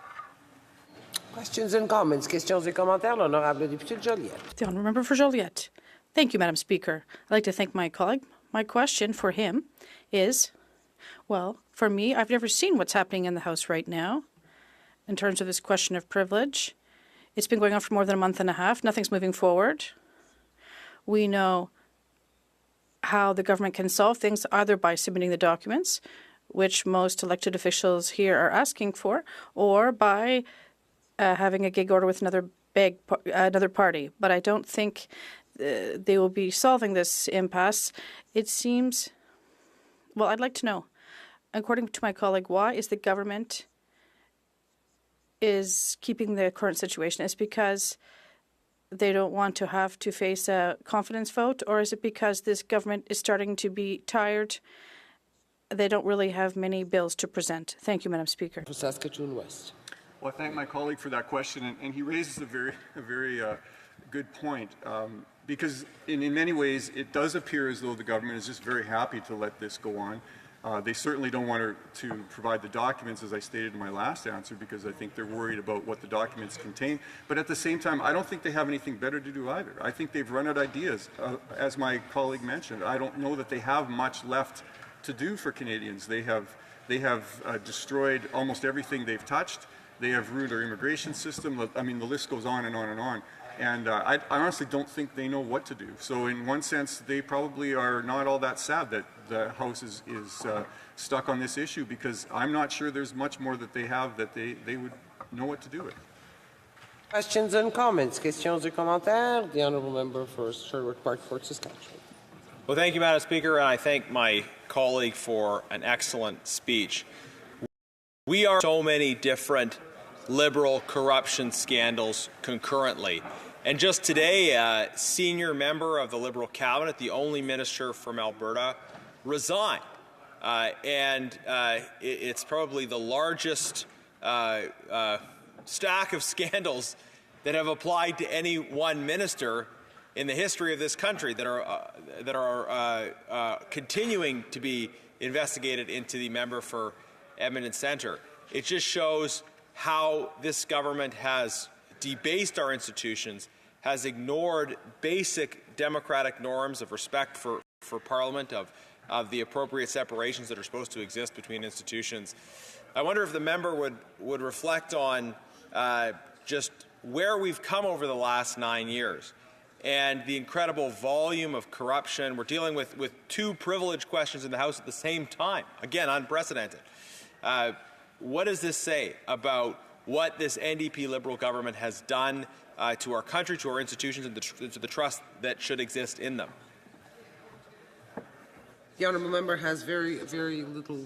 Questions and comments. Questions et commentaires. L'honorable député de Joliette. The honourable member for Joliette. Thank you, Madam Speaker. I'd like to thank my colleague. My question for him is, well, for me, I've never seen what's happening in the House right now in terms of this question of privilege. It's been going on for more than a month and a half. Nothing's moving forward. We know how the government can solve things either by submitting the documents, which most elected officials here are asking for, or by having a gig order with another party. But I don't think they will be solving this impasse. It seems, well, I'd like to know, according to my colleague, why is the government is keeping the current situation? Is it because they don't want to have to face a confidence vote, or is it because this government is starting to be tired? They don't really have many bills to present. Thank you, Madam Speaker. Saskatchewan West. Well, I thank my colleague for that question, and he raises a very good point. Because in many ways, it does appear as though the government is just very happy to let this go on. They certainly don't want to provide the documents, as I stated in my last answer, because I think they're worried about what the documents contain. But at the same time, I don't think they have anything better to do either. I think they've run out of ideas, as my colleague mentioned. I don't know that they have much left to do for Canadians. They have destroyed almost everything they've touched. They have ruined our immigration system. I mean, the list goes on and on and on. And I honestly don't think they know what to do. So in one sense, they probably are not all that sad that the House is stuck on this issue, because I'm not sure there's much more that they have that they would know what to do with. Questions and comments. Questions et commentaires. The honourable member for Sherwood Park, Fort Saskatchewan. Well, thank you, Madam Speaker, and I thank my colleague for an excellent speech. We are so many different Liberal corruption scandals concurrently. And just today, a senior member of the Liberal cabinet, the only minister from Alberta, resigned. It's probably the largest stack of scandals that have applied to any one minister in the history of this country that are continuing to be investigated into the member for Edmonton Centre. It just shows how this government has debased our institutions, has ignored basic democratic norms of respect for Parliament, of the appropriate separations that are supposed to exist between institutions. I wonder if the member would reflect on just where we've come over the last 9 years and the incredible volume of corruption. We're dealing with two privilege questions in the House at the same time. Again, unprecedented. What does this say about what this NDP Liberal government has done to our country, to our institutions, and to the trust that should exist in them? The honourable member has very little,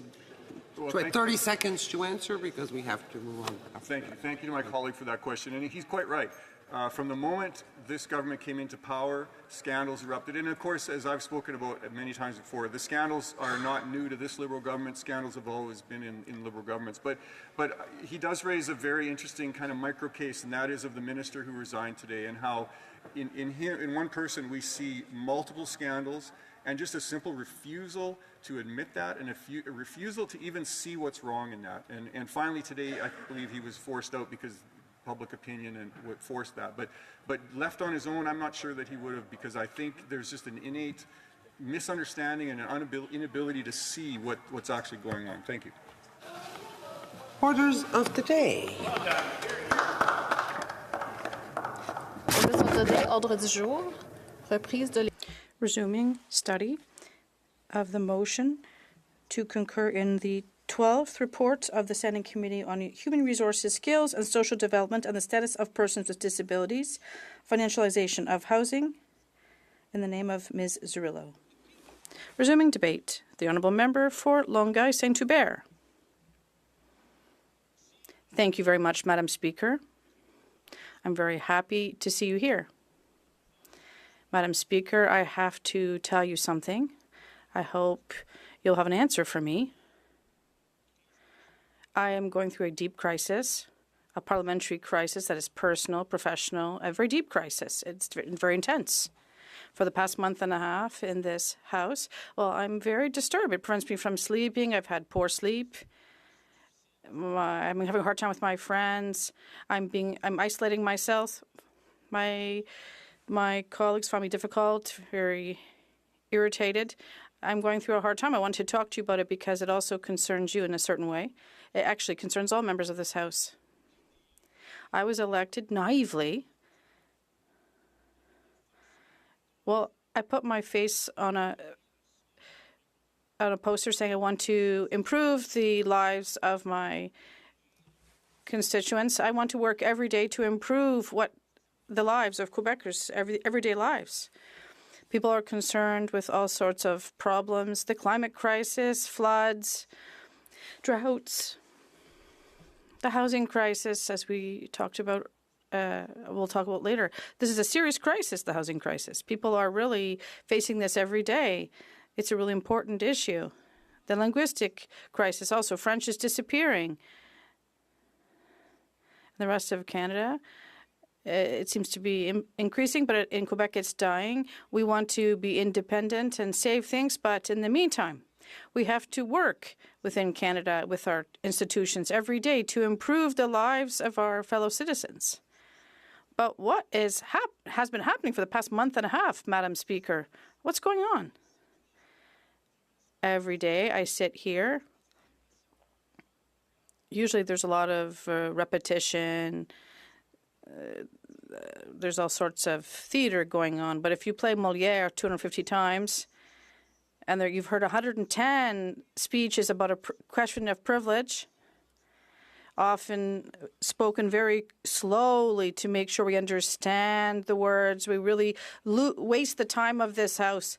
30 seconds to answer, because we have to move on. Thank you. Thank you to my colleague for that question. And he's quite right. From the moment this government came into power, scandals erupted. And of course, as I've spoken about many times before, the scandals are not new to this Liberal government. Scandals have always been in Liberal governments. But he does raise a very interesting kind of micro case, and that is of the minister who resigned today, and how in one person we see multiple scandals and just a simple refusal to admit that, and a refusal to even see what's wrong in that. And finally today, I believe he was forced out because public opinion and what forced that. But left on his own, I'm not sure that he would have, because I think there's just an innate misunderstanding and an inability to see what's actually going on. Thank you. Orders of the day. Orders of the day. Ordre du jour. Reprise de Resuming study of the motion to concur in the 12th report of the Standing Committee on Human Resources, Skills and Social Development and the Status of Persons with Disabilities, Financialization of Housing, in the name of Ms. Zurillo. Resuming debate, the Honourable Member for Longueuil Saint-Hubert. Thank you very much, Madam Speaker. I'm very happy to see you here. Madam Speaker, I have to tell you something. I hope you'll have an answer for me. I am going through a deep crisis, a parliamentary crisis that is personal, professional, a very deep crisis. It's very intense. For the past month and a half in this House, well, I'm very disturbed. It prevents me from sleeping. I've had poor sleep. I'm having a hard time with my friends. I'm isolating myself. My colleagues find me difficult, very irritated. I'm going through a hard time. I want to talk to you about it because it also concerns you in a certain way. It actually concerns all members of this House. I was elected naively. Well, I put my face on a poster saying I want to improve the lives of my constituents. I want to work every day to improve the lives of Quebecers, everyday lives. People are concerned with all sorts of problems, the climate crisis, floods, droughts, the housing crisis, as we talked about, we'll talk about later. This is a serious crisis, the housing crisis. People are really facing this every day. It's a really important issue. The linguistic crisis also. French is disappearing. The rest of Canada, it seems to be increasing, but in Quebec it's dying. We want to be independent and save things, but in the meantime, we have to work within Canada with our institutions every day to improve the lives of our fellow citizens. But what has been happening for the past month and a half, Madam Speaker? What's going on? Every day I sit here. Usually there's a lot of repetition. There's all sorts of theater going on. But if you play Molière 250 times, and you've heard 110 speeches about a question of privilege, often spoken very slowly to make sure we understand the words, we really waste the time of this House.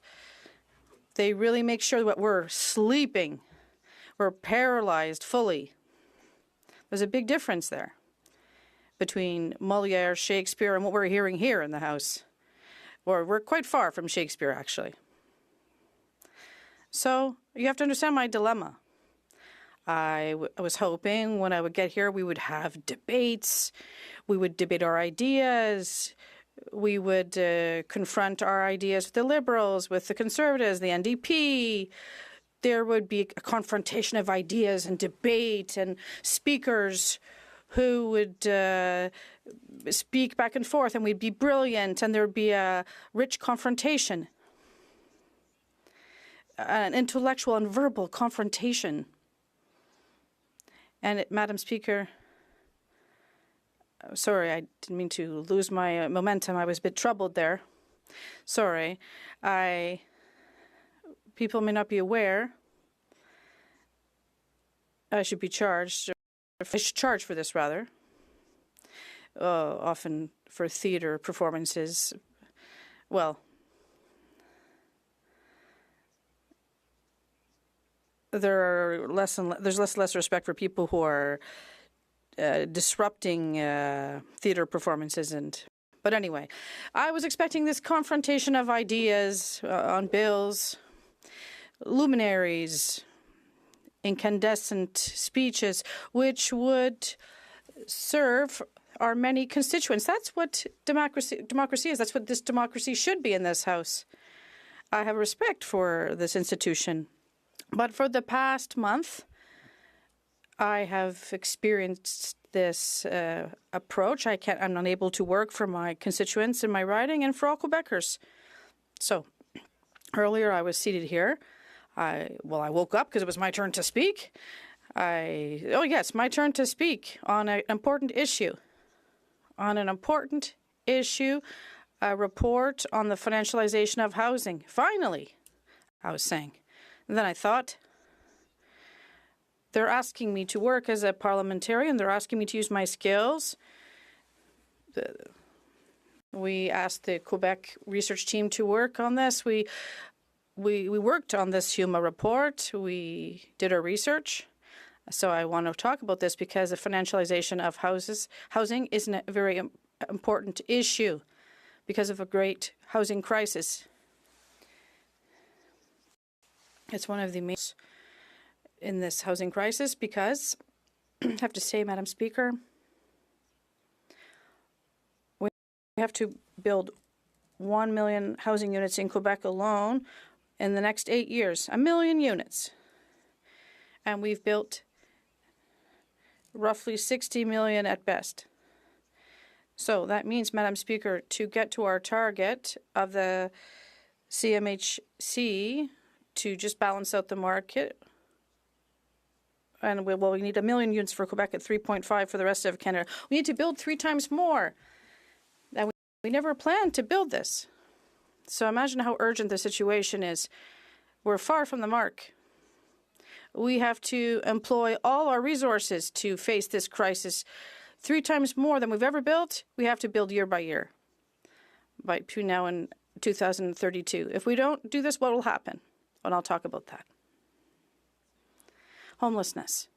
They really make sure that we're sleeping. We're paralyzed fully. There's a big difference there between Molière, Shakespeare, and what we're hearing here in the House. Or we're quite far from Shakespeare, actually. So you have to understand my dilemma. I was hoping when I would get here we would have debates. We would debate our ideas. We would confront our ideas with the Liberals, with the Conservatives, the NDP. There would be a confrontation of ideas and debate and speakers who would speak back and forth, and we'd be brilliant, and there would be a rich confrontation, an intellectual and verbal confrontation. And Madam Speaker, sorry, I didn't mean to lose my momentum. I was a bit troubled there. Sorry. People may not be aware. I should be charged. I should charge for this, rather. Often for theater performances. Well, there's less and less respect for people who are disrupting theater performances. But anyway, I was expecting this confrontation of ideas on bills, luminaries, incandescent speeches, which would serve our many constituents. That's what democracy is. That's what this democracy should be in this House. I have respect for this institution. But for the past month, I have experienced this approach. I'm unable to work for my constituents in my riding and for all Quebecers. So earlier I was seated here. I woke up because it was my turn to speak. My turn to speak on an important issue. On an important issue, a report on the financialization of housing. Finally, I was saying. And then I thought, they're asking me to work as a parliamentarian. They're asking me to use my skills. We asked the Quebec research team to work on this. We worked on this HUMA report. We did our research. So I want to talk about this because the financialization of housing is a very important issue because of a great housing crisis. It's one of the main in this housing crisis because, I have to say, Madam Speaker, we have to build 1 million housing units in Quebec alone in the next 8 years. 1 million units. And we've built roughly 60 million at best. So that means, Madam Speaker, to get to our target of the CMHC to just balance out the market, and we need 1 million units for Quebec at 3.5 for the rest of Canada. We need to build 3 times more. And we never planned to build this. So imagine how urgent the situation is. We're far from the mark. We have to employ all our resources to face this crisis. 3 times more than we've ever built, we have to build year by year between now and 2032. If we don't do this, what will happen? And I'll talk about that. Homelessness.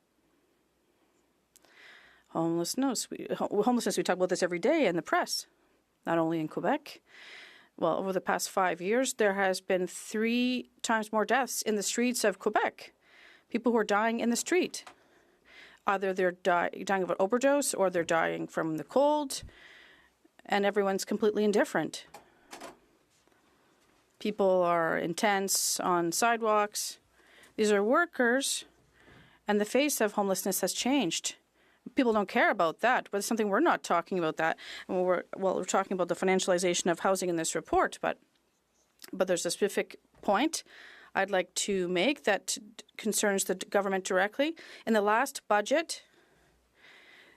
Homelessness, we talk about this every day in the press, not only in Quebec. Well, over the past 5 years, there has been 3 times more deaths in the streets of Quebec. People who are dying in the street. Either they're dying of an overdose or they're dying from the cold, and everyone's completely indifferent. People are in tents on sidewalks. These are workers, and the face of homelessness has changed. People don't care about that, but it's something we're not talking about that. And we're talking about the financialization of housing in this report, but there's a specific point I'd like to make that concerns the government directly. In the last budget,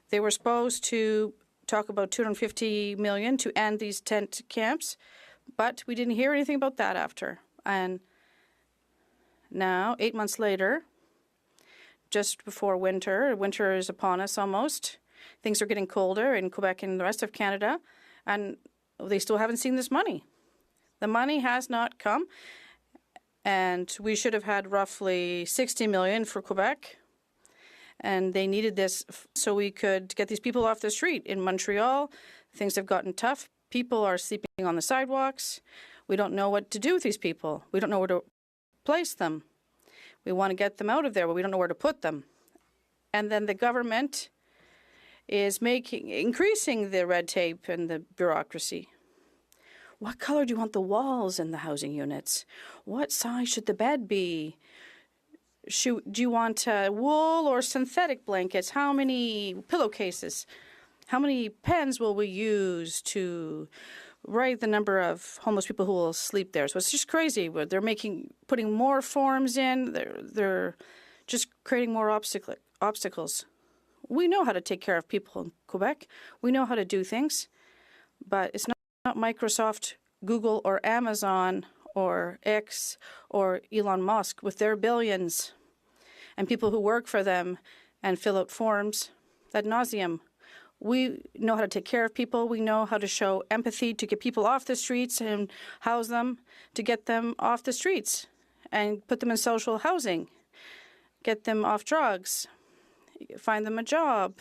they were supposed to talk about $250 million to end these tent camps, but we didn't hear anything about that after. And now, 8 months later, just before winter is upon us almost. Things are getting colder in Quebec and the rest of Canada, and they still haven't seen this money. The money has not come. And we should have had roughly 60 million for Quebec. And they needed this so we could get these people off the street. In Montreal, things have gotten tough. People are sleeping on the sidewalks. We don't know what to do with these people. We don't know where to place them. We want to get them out of there, but we don't know where to put them. And then the government is increasing the red tape and the bureaucracy. What color do you want the walls in the housing units? What size should the bed be? Do you want wool or synthetic blankets? How many pillowcases? How many pens will we use to write the number of homeless people who will sleep there? So it's just crazy. They're putting more forms in. They're just creating more obstacles. We know how to take care of people in Quebec. We know how to do things, but it's not Microsoft, Google, or Amazon, or X, or Elon Musk with their billions, and people who work for them and fill out forms ad nauseum. We know how to take care of people. We know how to show empathy to get people off the streets and house them, to get them off the streets and put them in social housing, get them off drugs, find them a job,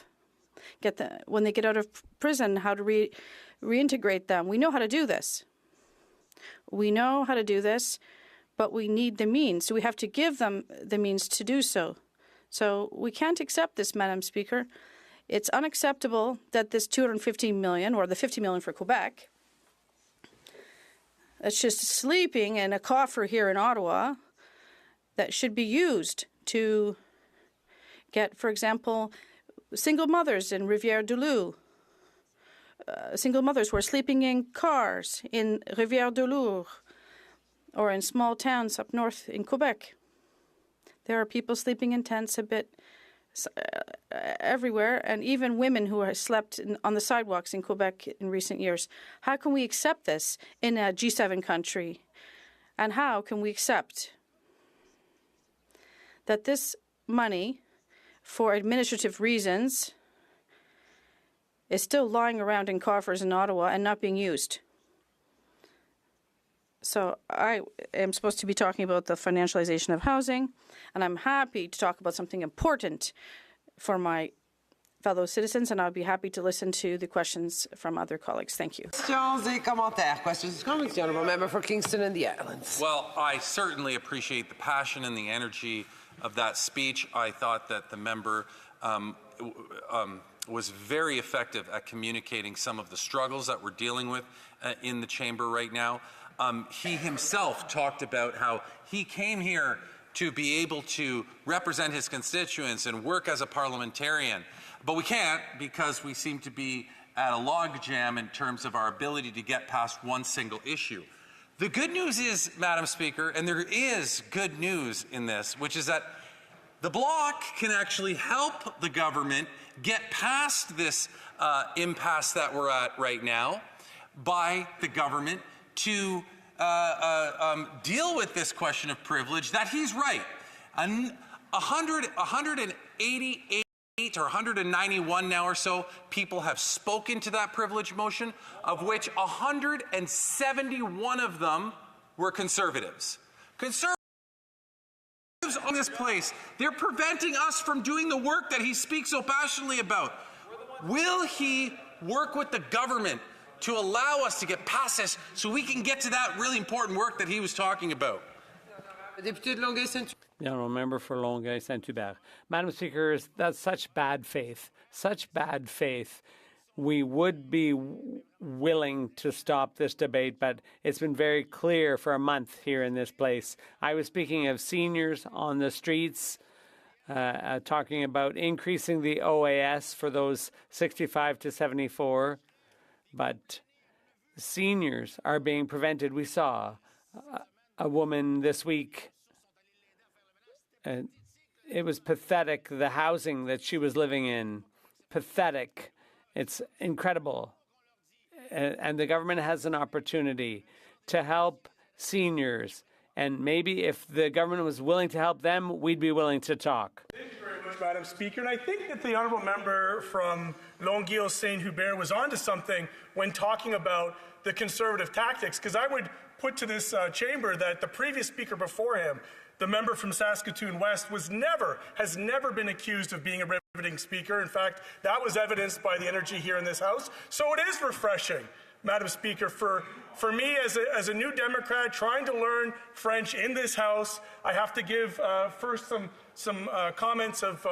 get them, when they get out of prison, how to reintegrate them. We know how to do this. We know how to do this, but we need the means. So we have to give them the means to do so. So we can't accept this, Madam Speaker. It's unacceptable that this $250 million, or the $50 million for Quebec, that's just sleeping in a coffer here in Ottawa, that should be used to get, for example, single mothers in Rivière-du-Loup, single mothers who are sleeping in cars in Rivière-du-Loup or in small towns up north in Quebec. There are people sleeping in tents a bit everywhere, and even women who have slept on the sidewalks in Quebec in recent years. How can we accept this in a G7 country? And how can we accept that this money, for administrative reasons, is still lying around in coffers in Ottawa and not being used? So I am supposed to be talking about the financialization of housing, and I'm happy to talk about something important for my fellow citizens, and I'll be happy to listen to the questions from other colleagues. Thank you. Questions et commentaires. Questions and comments. The honourable member for Kingston and the Islands. Well, I certainly appreciate the passion and the energy of that speech. I thought that the member was very effective at communicating some of the struggles that we're dealing with in the chamber right now. He himself talked about how he came here to be able to represent his constituents and work as a parliamentarian. But we can't because we seem to be at a logjam in terms of our ability to get past one single issue. The good news is, Madam Speaker, and there is good news in this, which is that the Bloc can actually help the government get past this impasse that we're at right now by the government to deal with this question of privilege, that he's right. 188 or 191 now or so people have spoken to that privilege motion, of which 171 of them were Conservatives. Conservatives on this place, they're preventing us from doing the work that he speaks so passionately about. Will he work with the government to allow us to get past this so we can get to that really important work that he was talking about? The honourable member for Longueuil-Saint-Hubert. Madam Speaker, that's such bad faith. Such bad faith. We would be willing to stop this debate, but it's been very clear for a month here in this place. I was speaking of seniors on the streets, talking about increasing the OAS for those 65 to 74, but seniors are being prevented. We saw a woman this week. It was pathetic, the housing that she was living in. Pathetic. It's incredible. And the government has an opportunity to help seniors. And maybe if the government was willing to help them, we'd be willing to talk. Thank you very much, Madam Speaker. And I think that the honourable member from Longueuil-Saint-Hubert was onto something when talking about the Conservative tactics, because I would put to this chamber that the previous speaker before him, the member from Saskatoon West, has never been accused of being a riveting speaker. In fact, that was evidenced by the energy here in this House. So it is refreshing, Madam Speaker, for me as a new Democrat trying to learn French in this House. I have to give first some comments of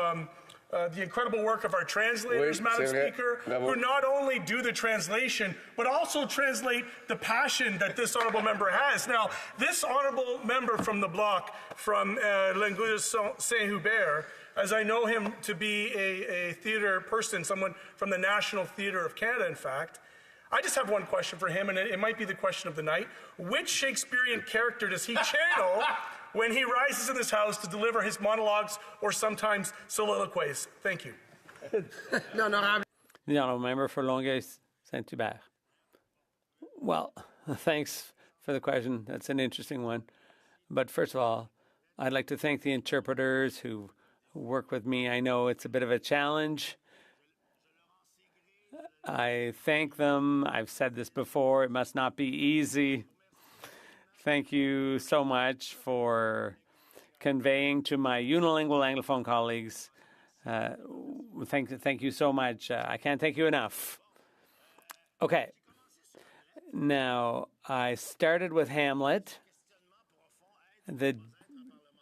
the incredible work of our translators, Madam Speaker, who not only do the translation, but also translate the passion that this honourable member has. Now, this honourable member from the Bloc, from Longueuil-Saint-Hubert, as I know him to be a theatre person, someone from the National Theatre of Canada, in fact, I just have one question for him, and it might be the question of the night. Which Shakespearean character does he channel when he rises in this House to deliver his monologues or sometimes soliloquies? Thank you. The honourable member for Longueuil-Saint-Hubert. Well, thanks for the question. That's an interesting one. But first of all, I'd like to thank the interpreters who work with me. I know it's a bit of a challenge. I thank them. I've said this before. It must not be easy. Thank you so much for conveying to my unilingual Anglophone colleagues. Thank you so much. I can't thank you enough. Okay. Now, I started with Hamlet. The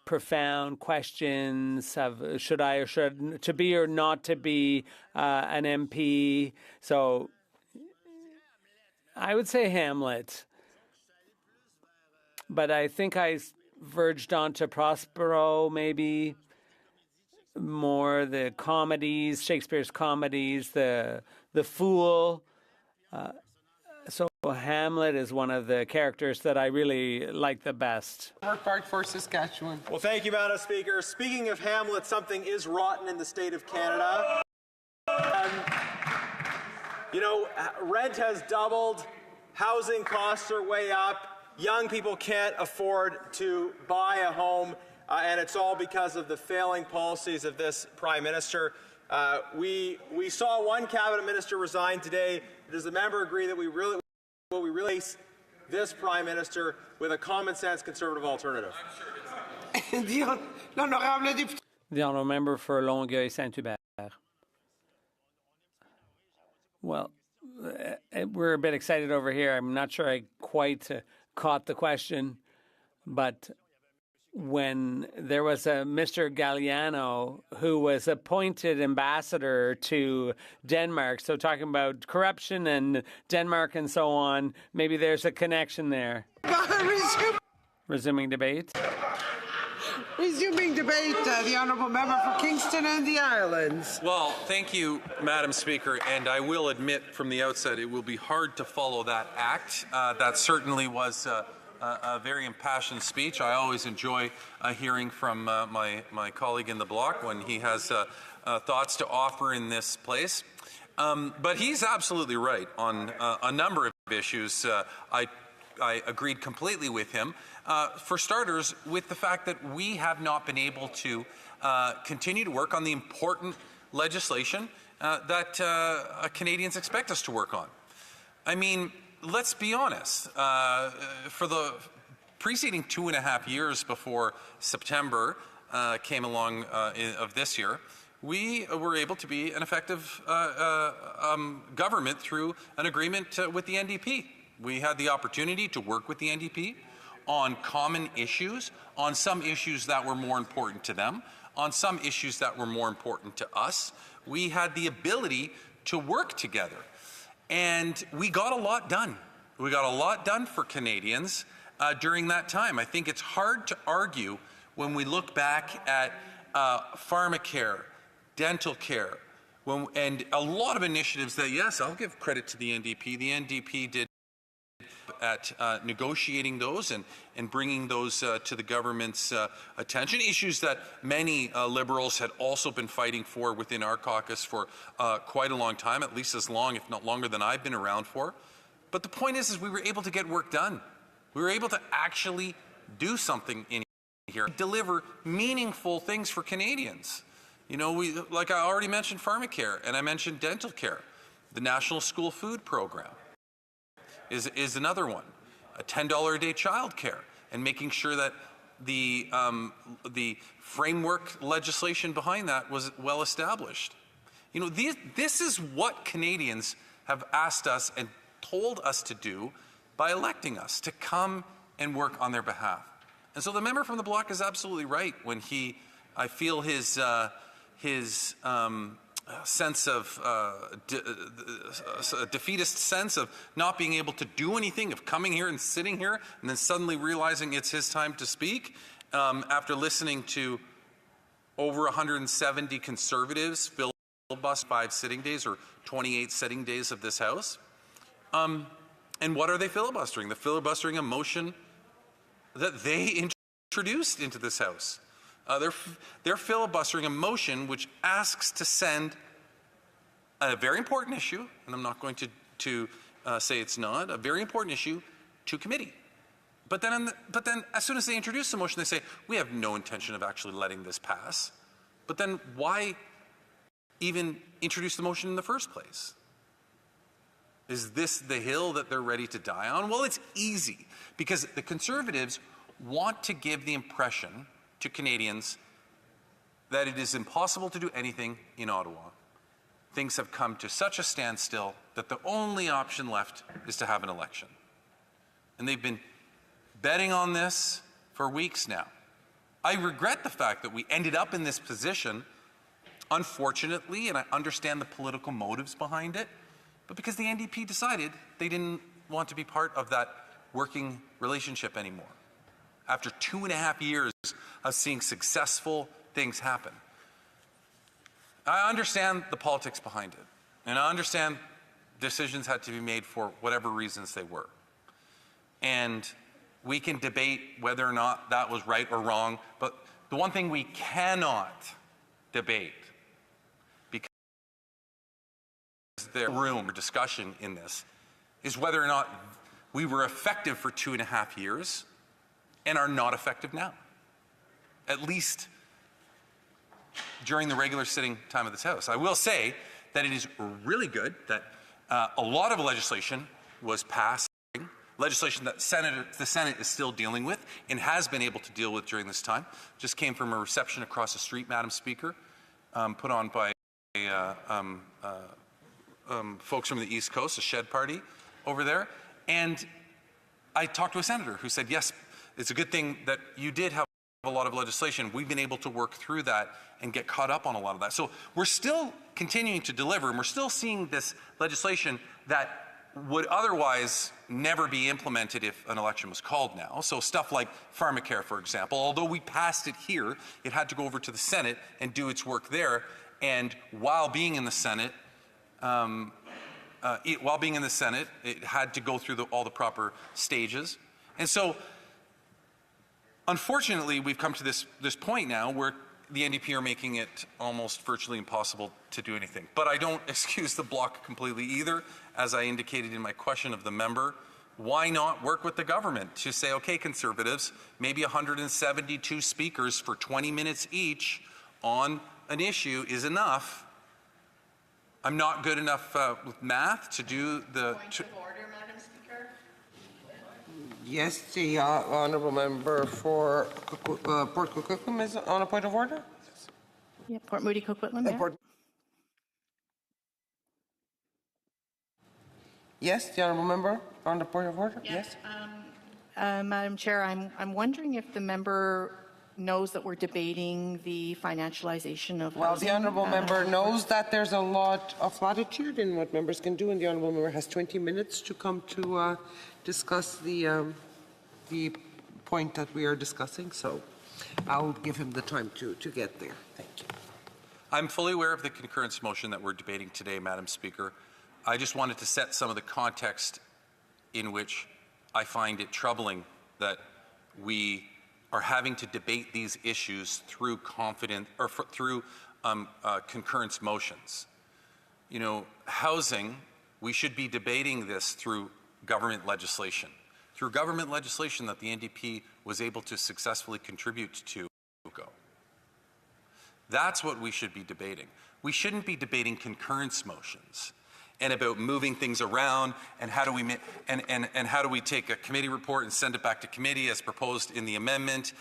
profound questions of should I or should to be or not to be an MP. So I would say Hamlet. But I think I verged onto Prospero, maybe more the comedies, Shakespeare's comedies, the Fool. So Hamlet is one of the characters that I really like the best. Park for Saskatchewan. Well, thank you, Madam Speaker. Speaking of Hamlet, something is rotten in the state of Canada. Rent has doubled, housing costs are way up, young people can't afford to buy a home, and it's all because of the failing policies of this Prime Minister. We saw one cabinet minister resign today. Does the member agree that we really replace this Prime Minister with a common-sense Conservative alternative? The honourable member for Longueuil-Saint-Hubert. Well, we're a bit excited over here. I'm not sure I quite caught the question, but when there was a Mr. Galliano who was appointed ambassador to Denmark, so talking about corruption and Denmark and so on, maybe there's a connection there. Resuming debate. Resuming debate, the honourable member for Kingston and the Islands. Well, thank you, Madam Speaker, and I will admit from the outset it will be hard to follow that act. That certainly was a very impassioned speech. I always enjoy hearing from my colleague in the bloc when he has thoughts to offer in this place. But he's absolutely right on a number of issues. I agreed completely with him. For starters, with the fact that we have not been able to continue to work on the important legislation that Canadians expect us to work on. I mean, let's be honest. For the preceding 2.5 years before September came along of this year, we were able to be an effective government through an agreement with the NDP. We had the opportunity to work with the NDP on common issues, on some issues that were more important to them, on some issues that were more important to us. We had the ability to work together, and we got a lot done. We got a lot done for Canadians during that time. I think it's hard to argue when we look back at pharmacare, dental care, and a lot of initiatives that, yes, I'll give credit to the NDP. The NDP did at negotiating those and bringing those to the government's attention. Issues that many Liberals had also been fighting for within our caucus for quite a long time, at least as long, if not longer, than I've been around for. But the point is we were able to get work done. We were able to actually do something in here, deliver meaningful things for Canadians. You know, like I already mentioned pharmacare, and I mentioned dental care. The National School Food Program is another one. A $10 a day child care, and making sure that the framework legislation behind that was well established. You know, this is what Canadians have asked us and told us to do by electing us, to come and work on their behalf. And so the member from the bloc is absolutely right when I feel his sense of a defeatist sense of not being able to do anything, of coming here and sitting here and then suddenly realizing it's his time to speak after listening to over 170 Conservatives filibuster 5 sitting days or 28 sitting days of this House. And what are they filibustering? They're filibustering a motion that they introduced into this House. They're filibustering a motion which asks to send a very important issue, and I'm not going to say it's not, a very important issue to committee. But then as soon as they introduce the motion, they say, we have no intention of actually letting this pass. But then why even introduce the motion in the first place? Is this the hill that they're ready to die on? Well, it's easy, because the Conservatives want to give the impression to Canadians that it is impossible to do anything in Ottawa. Things have come to such a standstill that the only option left is to have an election. And they've been betting on this for weeks now. I regret the fact that we ended up in this position, unfortunately, and I understand the political motives behind it, but because the NDP decided they didn't want to be part of that working relationship anymore. After 2.5 years of seeing successful things happen. I understand the politics behind it, and I understand decisions had to be made for whatever reasons they were. And we can debate whether or not that was right or wrong, but the one thing we cannot debate, because there's room for discussion in this, is whether or not we were effective for 2.5 years and are not effective now, at least during the regular sitting time of this House. I will say that it is really good that a lot of legislation was passed, legislation that the Senate is still dealing with and has been able to deal with during this time. Just came from a reception across the street, Madam Speaker, put on by folks from the East Coast, a shed party over there. And I talked to a senator who said, yes, it's a good thing that you did have a lot of legislation. We've been able to work through that and get caught up on a lot of that. So we're still continuing to deliver, and we're still seeing this legislation that would otherwise never be implemented if an election was called now. So stuff like pharmacare, for example, although we passed it here, it had to go over to the Senate and do its work there. And while being in the Senate, it had to go through all the proper stages. And so, unfortunately, we've come to this point now where the NDP are making it almost virtually impossible to do anything. But I don't excuse the Bloc completely either. As I indicated in my question of the member, why not work with the government to say, okay, Conservatives, maybe 172 speakers for 20 minutes each on an issue is enough. I'm not good enough with math to do the... Point of order, Madam Speaker. Yes, the honourable member for Port Coquitlam is on a point of order. Yeah, Port Moody Coquitlam. Yeah. Yes, the honourable member on the point of order. Yes. Madam Chair, I'm wondering if the member knows that we're debating the financialization of Well, housing. the honourable member knows that there's a lot of latitude in what members can do, and the honourable member has 20 minutes to come to discuss the point that we are discussing. So I'll give him the time to get there. Thank you. I'm fully aware of the concurrence motion that we're debating today, Madam Speaker. I just wanted to set some of the context in which I find it troubling that we are having to debate these issues through concurrence motions. You know, housing, we should be debating this through government legislation. Through government legislation that the NDP was able to successfully contribute to. That's what we should be debating. We shouldn't be debating concurrence motions and about moving things around and how do we how do we take a committee report and send it back to committee as proposed in the amendment.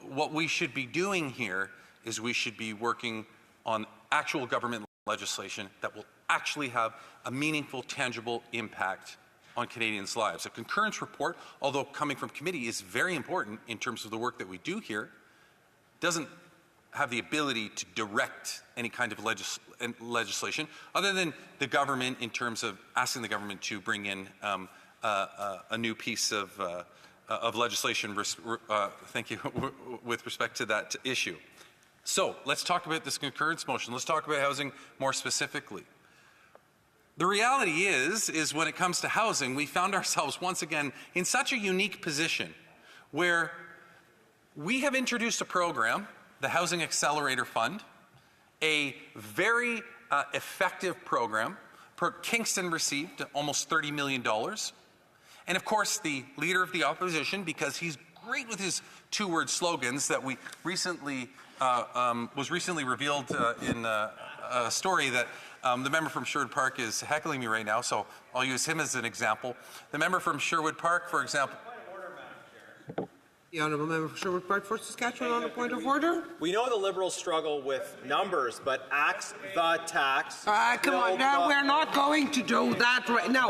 What we should be doing here is we should be working on actual government legislation that will actually have a meaningful, tangible impact on Canadians' lives. A concurrence report, although coming from committee, is very important in terms of the work that we do here, doesn't have the ability to direct any kind of legislation other than the government in terms of asking the government to bring in a new piece of legislation, thank you, with respect to that issue. So let's talk about this concurrence motion. Let's talk about housing more specifically. The reality is when it comes to housing, we found ourselves once again in such a unique position where we have introduced a program, the Housing Accelerator Fund, a very effective program. Kingston received almost $30 million. And of course, the Leader of the Opposition, because he's great with his two-word slogans that we recently, was recently revealed in a story that the member from Sherwood Park is heckling me right now, so I'll use him as an example. The member from Sherwood Park, for example, the honourable member for Sherwood Park for Saskatchewan on a point of order. We know the Liberals struggle with numbers, but axe the tax. Come on, now we're not going to do that right now.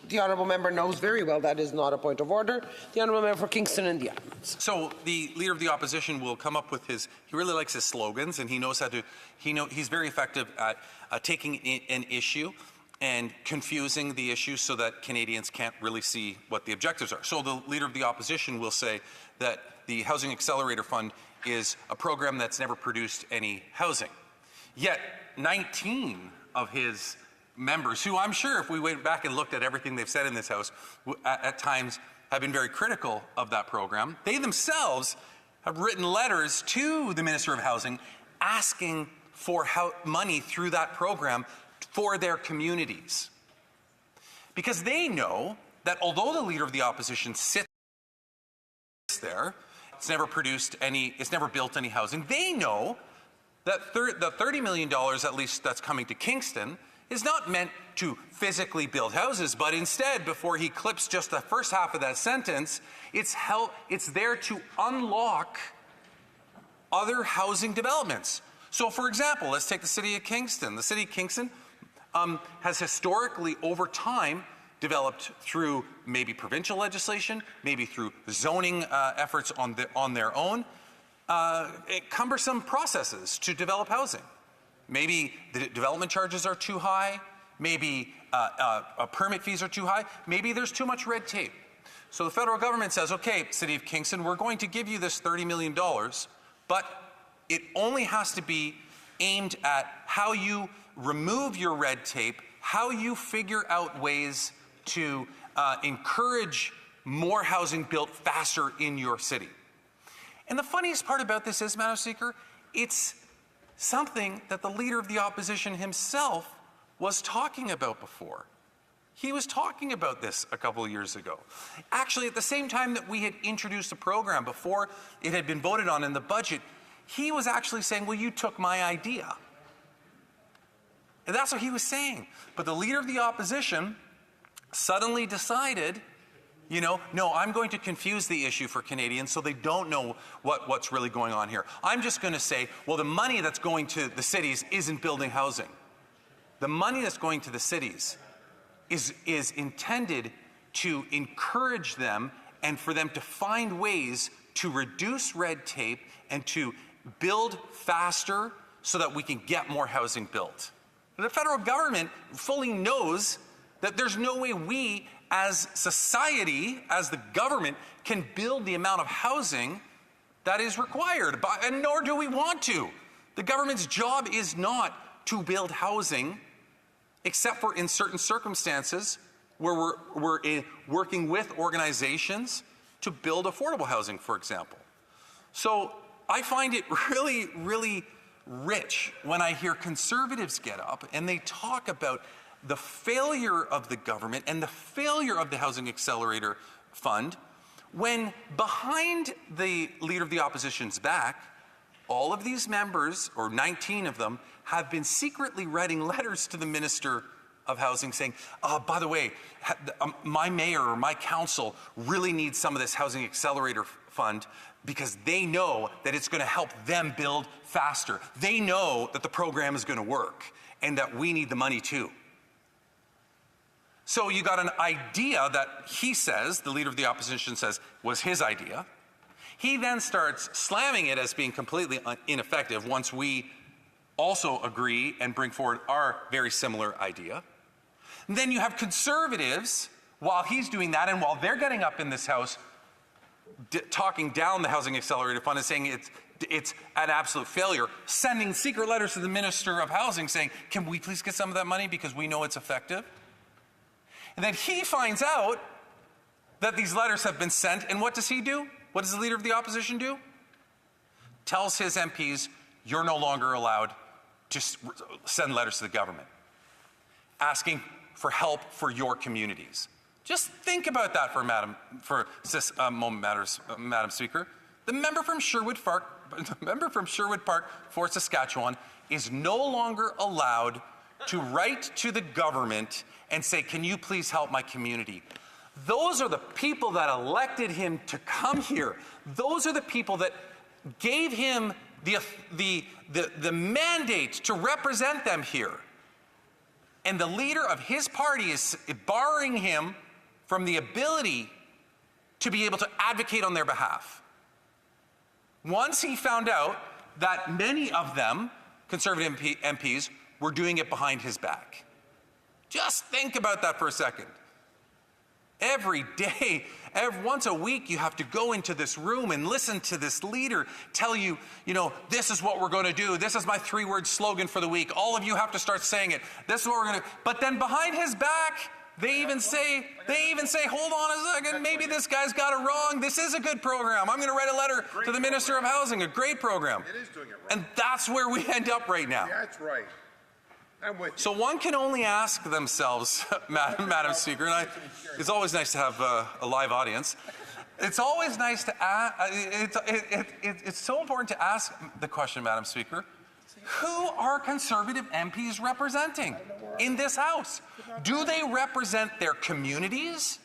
The honourable member knows very well that is not a point of order. The honourable member for Kingston and the Islands. So the Leader of the Opposition will come up with he really likes his slogans, and he knows how to, he's very effective at taking an issue and confusing the issue so that Canadians can't really see what the objectives are. So the Leader of the Opposition will say that the Housing Accelerator Fund is a program that's never produced any housing. Yet 19 of his members, who I'm sure if we went back and looked at everything they've said in this House, at times have been very critical of that program, they themselves have written letters to the Minister of Housing asking for money through that program for their communities. Because they know that although the Leader of the Opposition sits there, it's never built any housing, they know that the $30 million at least that's coming to Kingston is not meant to physically build houses, but instead, before he clips just the first half of that sentence, it's there to unlock other housing developments. So for example, let's take the City of Kingston. The City of Kingston has historically, over time, developed through maybe provincial legislation, maybe through zoning efforts on their own, cumbersome processes to develop housing. Maybe the development charges are too high. maybe permit fees are too high, maybe there's too much red tape. So the federal government says, okay, City of Kingston, we're going to give you this $30 million, but it only has to be aimed at how you remove your red tape, how you figure out ways to encourage more housing built faster in your city. And the funniest part about this is, Madam Speaker, it's something that the Leader of the Opposition himself was talking about before. He was talking about this a couple of years ago. Actually, at the same time that we had introduced the program, before it had been voted on in the budget, he was actually saying, well, you took my idea. And that's what he was saying. But the Leader of the Opposition suddenly decided, you know, no, I'm going to confuse the issue for Canadians so they don't know what's really going on here. I'm just going to say, well, the money that's going to the cities isn't building housing. The money that's going to the cities is intended to encourage them and for them to find ways to reduce red tape and to build faster so that we can get more housing built. The federal government fully knows that there's no way we as society, as the government, can build the amount of housing that is required, and nor do we want to. The government's job is not to build housing, except for in certain circumstances where we're working with organizations to build affordable housing, for example. So I find it really, really rich when I hear Conservatives get up and they talk about the failure of the government and the failure of the Housing Accelerator Fund, when behind the Leader of the Opposition's back, all of these members, or 19 of them, have been secretly writing letters to the Minister of Housing saying, by the way, my mayor or my council really needs some of this Housing Accelerator Fund because they know that it's going to help them build faster. They know that the program is going to work and that we need the money too. So you got an idea that he says, the Leader of the Opposition says, was his idea. He then starts slamming it as being completely ineffective once we also agree and bring forward our very similar idea. And then you have Conservatives, while he's doing that and while they're getting up in this House talking down the Housing Accelerator Fund and saying it's an absolute failure, sending secret letters to the Minister of Housing saying, can we please get some of that money because we know it's effective? And then he finds out that these letters have been sent, and what does he do? What does the Leader of the Opposition do? Tells his MPs, you're no longer allowed to send letters to the government, asking for help for your communities. Just think about that for a moment, Madam Speaker. The member from Sherwood Park, Fort Saskatchewan, is no longer allowed to write to the government and say, can you please help my community? Those are the people that elected him to come here. Those are the people that gave him the mandate to represent them here. And the leader of his party is barring him from the ability to be able to advocate on their behalf. Once he found out that many of them, Conservative MPs, were doing it behind his back. Just think about that for a second. Every day, once a week, you have to go into this room and listen to this leader tell you, this is what we're going to do. This is my 3-word slogan for the week. All of you have to start saying it. This is what we're going to do. But then behind his back, they even say, hold on a second, maybe this guy's got it wrong. This is a good program. I'm going to write a letter to the Minister of Housing, a great program. It is doing it right. And that's where we end up right now. Yeah, that's right. I'm with you. So one can only ask themselves, Madam Speaker, and it's always nice to have a live audience. It's always nice to ask, it's so important to ask the question, Madam Speaker, who are Conservative MPs representing in this House? Do they represent their communities,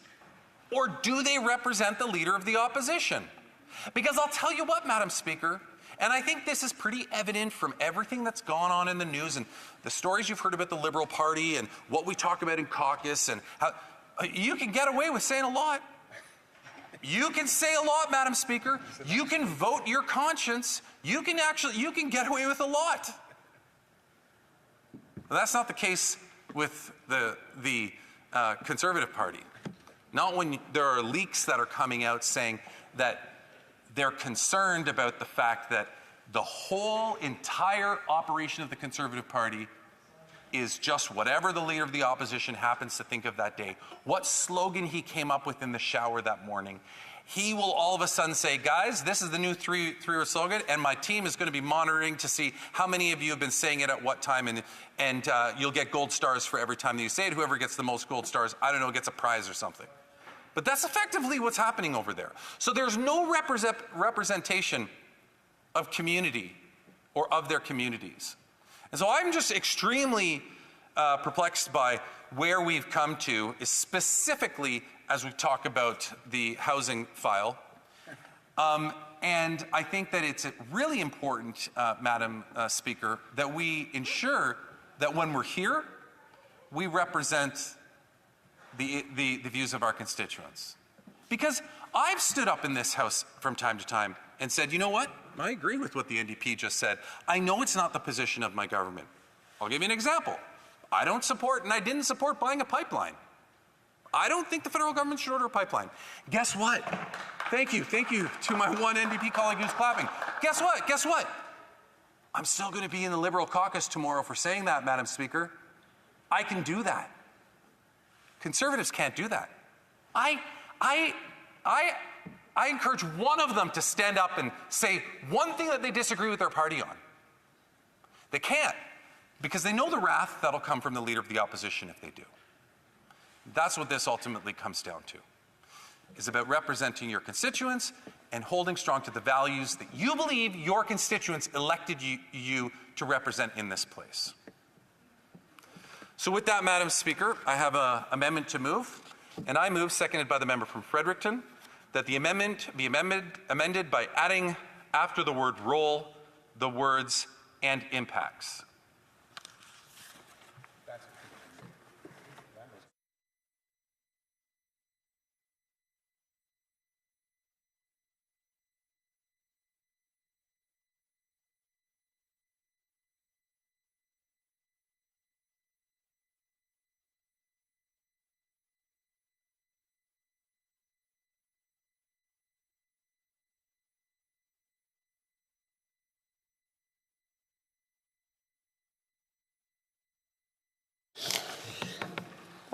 or do they represent the Leader of the Opposition? Because I'll tell you what, Madam Speaker, and I think this is pretty evident from everything that's gone on in the news and the stories you've heard about the Liberal Party and what we talk about in caucus, and how you can get away with saying a lot. You can say a lot, Madam Speaker. You can vote your conscience. You can get away with a lot. But that's not the case with the Conservative Party. Not when there are leaks that are coming out saying that they're concerned about the fact that the whole entire operation of the Conservative Party is just whatever the leader of the opposition happens to think of that day. What slogan he came up with in the shower that morning. He will all of a sudden say, guys, this is the new three-word slogan, and my team is going to be monitoring to see how many of you have been saying it at what time, and you'll get gold stars for every time that you say it. Whoever gets the most gold stars, I don't know, gets a prize or something. But that's effectively what's happening over there. So there's no representation of community or of their communities. And so I'm just extremely perplexed by where we've come to, is specifically as we talk about the housing file. And I think that it's really important, Madam Speaker, that we ensure that when we're here, we represent the views of our constituents. Because I've stood up in this House from time to time and said, you know what? I agree with what the NDP just said. I know it's not the position of my government. I'll give you an example. I don't support, and I didn't support buying a pipeline. I don't think the federal government should order a pipeline. Guess what? Thank you to my one NDP colleague who's clapping. Guess what? I'm still going to be in the Liberal caucus tomorrow for saying that, Madam Speaker. I can do that. Conservatives can't do that. I encourage one of them to stand up and say one thing that they disagree with their party on. They can't, because they know the wrath that'll come from the leader of the opposition if they do. That's what this ultimately comes down to. It's about representing your constituents and holding strong to the values that you believe your constituents elected you to represent in this place. So with that, Madam Speaker, I have an amendment to move, and I move, seconded by the member from Fredericton, that the amendment be amended by adding after the word role the words and impacts.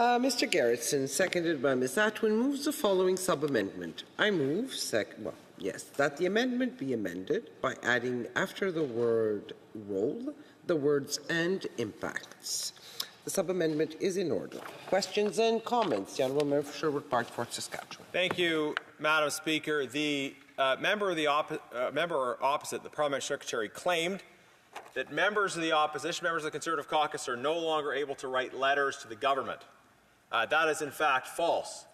Mr. Garrettson, seconded by Ms. Atwin, moves the following sub-amendment. I move, that the amendment be amended by adding after the word role the words and impacts. The sub-amendment is in order. Questions and comments? The Honourable Member for Sherwood Park, Fort Saskatchewan. Thank you, Madam Speaker. The member opposite, the Parliamentary Secretary, claimed that members of the opposition, members of the Conservative caucus, are no longer able to write letters to the government. That is, in fact, false.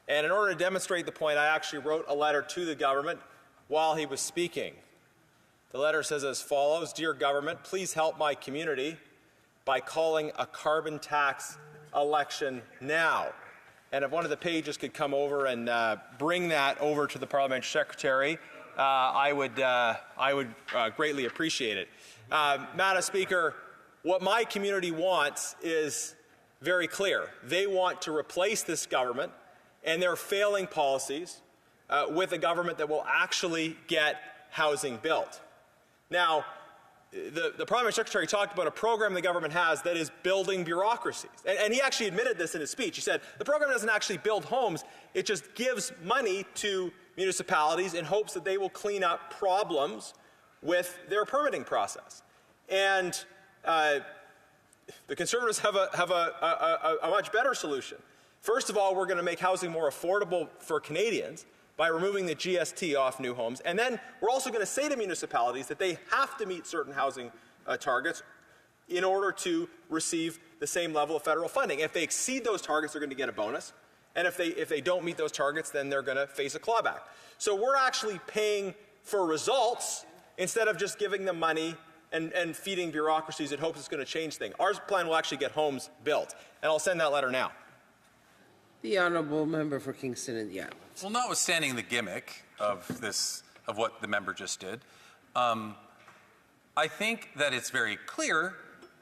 And in order to demonstrate the point, I actually wrote a letter to the government while he was speaking. The letter says as follows: Dear government, please help my community by calling a carbon tax election now. And if one of the pages could come over and bring that over to the Parliamentary Secretary, I would greatly appreciate it. Madam Speaker, what my community wants is very clear. They want to replace this government and their failing policies with a government that will actually get housing built. Now, the Parliamentary Secretary talked about a program the government has that is building bureaucracies. And he actually admitted this in his speech. He said the program doesn't actually build homes, it just gives money to municipalities in hopes that they will clean up problems with their permitting process. And the Conservatives have a much better solution. First of all, we're going to make housing more affordable for Canadians by removing the GST off new homes. And then we're also going to say to municipalities that they have to meet certain housing targets in order to receive the same level of federal funding. If they exceed those targets, they're going to get a bonus. And if they don't meet those targets, then they're going to face a clawback. So we're actually paying for results instead of just giving them money and feeding bureaucracies in hopes it's going to change things. Our plan will actually get homes built. And I'll send that letter now. The Honourable Member for Kingston and the Adams. Well, notwithstanding the gimmick of what the member just did, I think that it's very clear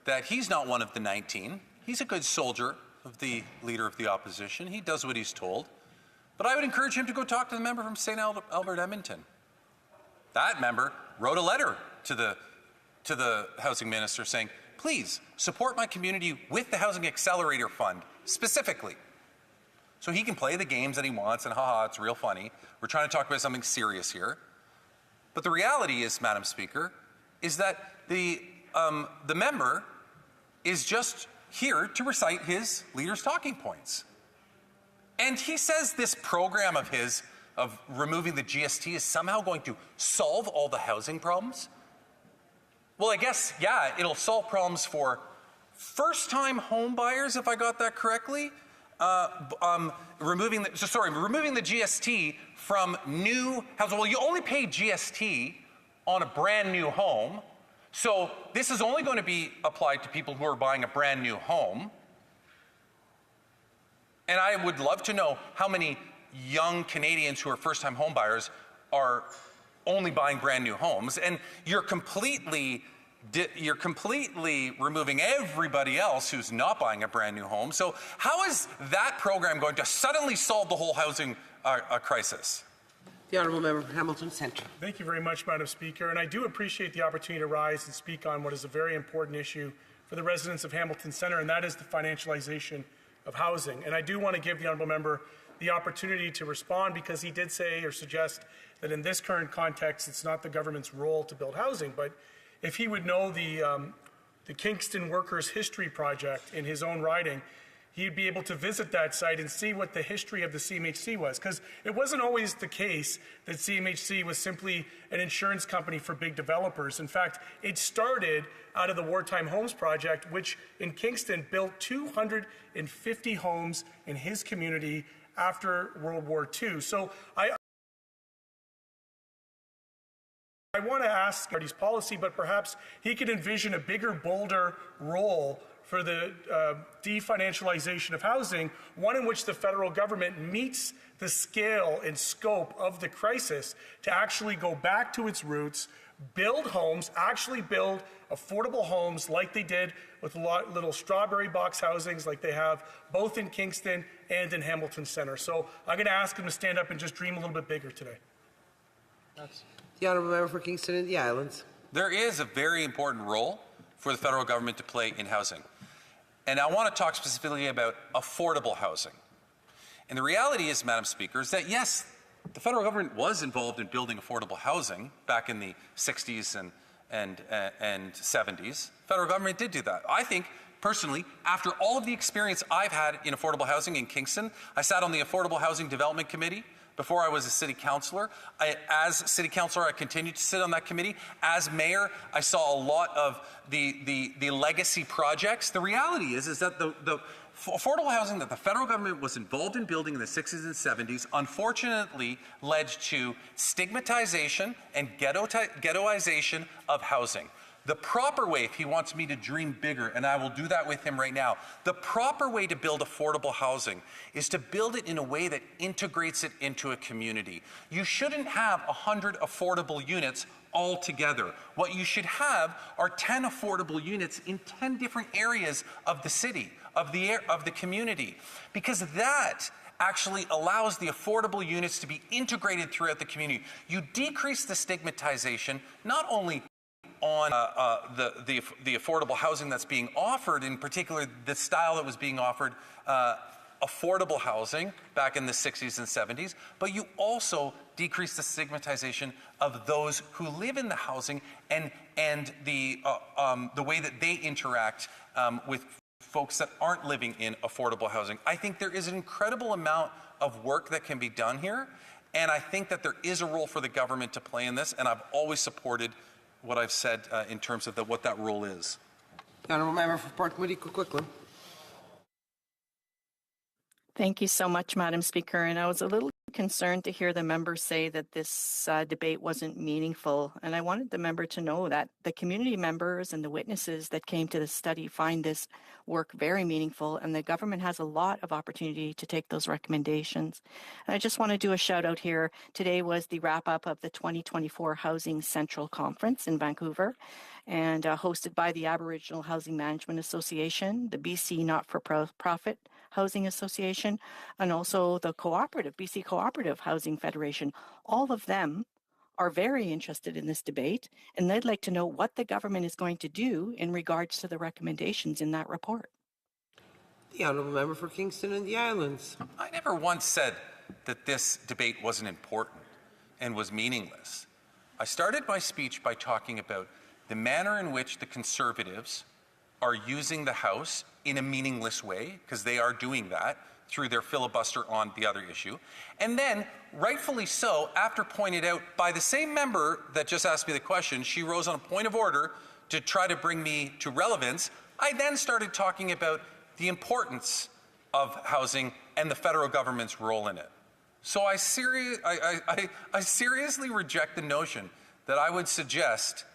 that he's not one of the 19. he's a good soldier of the Leader of the Opposition. He does what he's told. But I would encourage him to go talk to the member from St. Albert Edmonton. That member wrote a letter to the housing minister saying, please support my community with the Housing Accelerator Fund specifically. So he can play the games that he wants and haha, it's real funny. We're trying to talk about something serious here. But the reality is, Madam Speaker, is that the member is just here to recite his leader's talking points. And he says this program of his of removing the GST is somehow going to solve all the housing problems. Well, I guess, yeah, it'll solve problems for first-time home buyers, if I got that correctly. Removing the GST from new houses. Well, you only pay GST on a brand new home. So this is only going to be applied to people who are buying a brand new home. And I would love to know how many young Canadians who are first-time home buyers are only buying brand new homes. And you're completely removing everybody else who's not buying a brand new home. So how is that program going to suddenly solve the whole housing crisis? The Honourable Member for Hamilton Centre. Thank you very much, Madam Speaker. And I do appreciate the opportunity to rise and speak on what is a very important issue for the residents of Hamilton Centre, and that is the financialization of housing. And I do want to give the Honourable Member the opportunity to respond, because he did say or suggest that in this current context, it's not the government's role to build housing. But if he would know the Kingston Workers History Project in his own riding, he'd be able to visit that site and see what the history of the CMHC was. Because it wasn't always the case that CMHC was simply an insurance company for big developers. In fact, it started out of the Wartime Homes Project, which in Kingston built 250 homes in his community after World War II. So I want to ask party's policy, but perhaps he could envision a bigger, bolder role for the definancialization of housing, one in which the federal government meets the scale and scope of the crisis to actually go back to its roots, build homes, actually build affordable homes like they did with little strawberry box housings like they have both in Kingston and in Hamilton Centre. So I'm going to ask him to stand up and just dream a little bit bigger today. The Honourable Member for Kingston and the Islands. There is a very important role for the federal government to play in housing. And I want to talk specifically about affordable housing. And the reality is, Madam Speaker, is that yes, the federal government was involved in building affordable housing back in the 60s and 70s. Federal government did do that. I think, personally, after all of the experience I've had in affordable housing in Kingston, I sat on the Affordable Housing Development Committee before I was a city councillor. As city councillor, I continued to sit on that committee. As mayor, I saw a lot of the legacy projects. The reality is that the affordable housing that the federal government was involved in building in the 60s and 70s unfortunately led to stigmatization and ghettoization of housing. The proper way, if he wants me to dream bigger, and I will do that with him right now, the proper way to build affordable housing is to build it in a way that integrates it into a community. You shouldn't have 100 affordable units all together. What you should have are 10 affordable units in 10 different areas of the city, of the community, because that actually allows the affordable units to be integrated throughout the community. You decrease the stigmatization, not only on the affordable housing that's being offered, in particular the style that was being offered, affordable housing back in the 60s and 70s, but you also decrease the stigmatization of those who live in the housing and the way that they interact with folks that aren't living in affordable housing. I think there is an incredible amount of work that can be done here, and I think that there is a role for the government to play in this, and I've always supported what I've said in terms of what that role is. The Honourable Member for Port Moody, Coquitlam. Thank you so much, Madam Speaker. And I was a little concerned to hear the member say that this debate wasn't meaningful. And I wanted the member to know that the community members and the witnesses that came to the study find this work very meaningful, and the government has a lot of opportunity to take those recommendations. And I just want to do a shout out here. Today was the wrap up of the 2024 Housing Central Conference in Vancouver. and hosted by the Aboriginal Housing Management Association, the BC Not-for-Profit Housing Association, and also the BC Cooperative Housing Federation. All of them are very interested in this debate, and they'd like to know what the government is going to do in regards to the recommendations in that report. The Honourable Member for Kingston and the Islands. I never once said that this debate wasn't important and was meaningless. I started my speech by talking about the manner in which the Conservatives are using the House in a meaningless way, because they are doing that through their filibuster on the other issue. And then, rightfully so, after pointed out by the same member that just asked me the question, she rose on a point of order to try to bring me to relevance. I then started talking about the importance of housing and the federal government's role in it. So I seriously reject the notion that I would suggest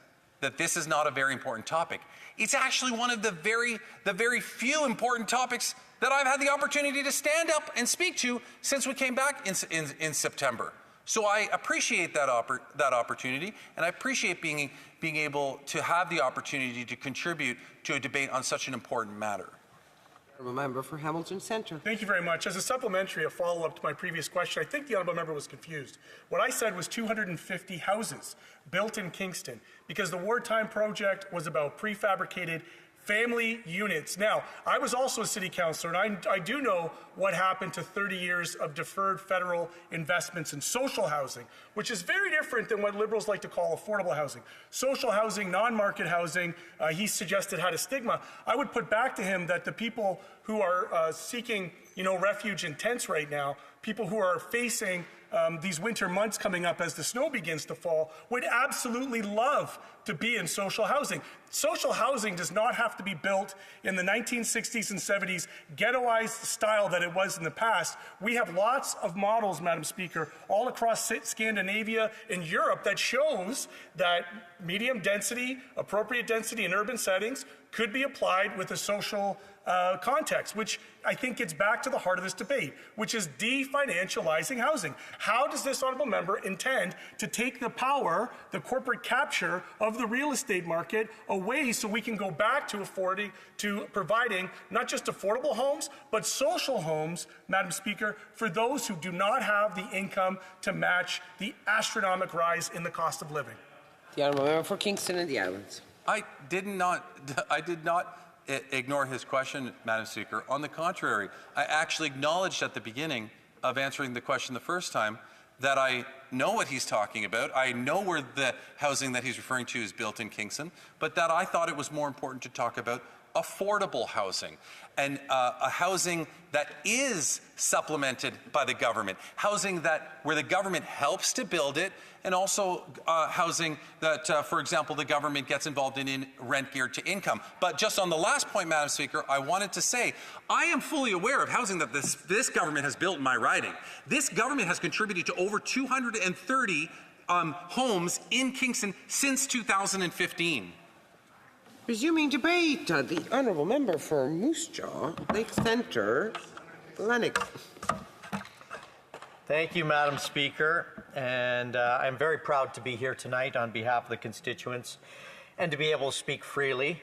that this is not a very important topic. It's actually one of the very few important topics that I've had the opportunity to stand up and speak to since we came back in September. So I appreciate that opportunity, and I appreciate being able to have the opportunity to contribute to a debate on such an important matter. Honourable Member for Hamilton Centre. Thank you very much. As a supplementary, a follow-up to my previous question, I think the Honourable Member was confused. What I said was 250 houses built in Kingston, because the wartime project was about prefabricated family units. Now, I was also a city councillor, and I do know what happened to 30 years of deferred federal investments in social housing, which is very different than what Liberals like to call affordable housing. Social housing, non-market housing, he suggested had a stigma. I would put back to him that the people who are seeking, refuge in tents right now, people who are facing these winter months coming up as the snow begins to fall, would absolutely love to be in social housing. Social housing does not have to be built in the 1960s and 70s ghettoized style that it was in the past. We have lots of models, Madam Speaker, all across Scandinavia and Europe that shows that medium density, appropriate density in urban settings could be applied with a social context, which I think gets back to the heart of this debate, which is definancializing housing. How does this honourable member intend to take the power, the corporate capture of the real estate market away so we can go back to providing not just affordable homes, but social homes, Madam Speaker, for those who do not have the income to match the astronomical rise in the cost of living? The Honourable Member for Kingston and the Islands. I did not ignore his question, Madam Speaker. On the contrary, I actually acknowledged at the beginning of answering the question the first time that I know what he's talking about. I know where the housing that he's referring to is built in Kingston, but that I thought it was more important to talk about affordable housing and a housing that is supplemented by the government, housing where the government helps to build it, and also housing that, for example, the government gets involved in rent geared to income. But just on the last point, Madam Speaker, I wanted to say, I am fully aware of housing that this government has built in my riding. This government has contributed to over 230 homes in Kingston since 2015. Resuming debate, the Honourable Member for Moose Jaw, Lake Centre, Lennox. Thank you, Madam Speaker, and I'm very proud to be here tonight on behalf of the constituents and to be able to speak freely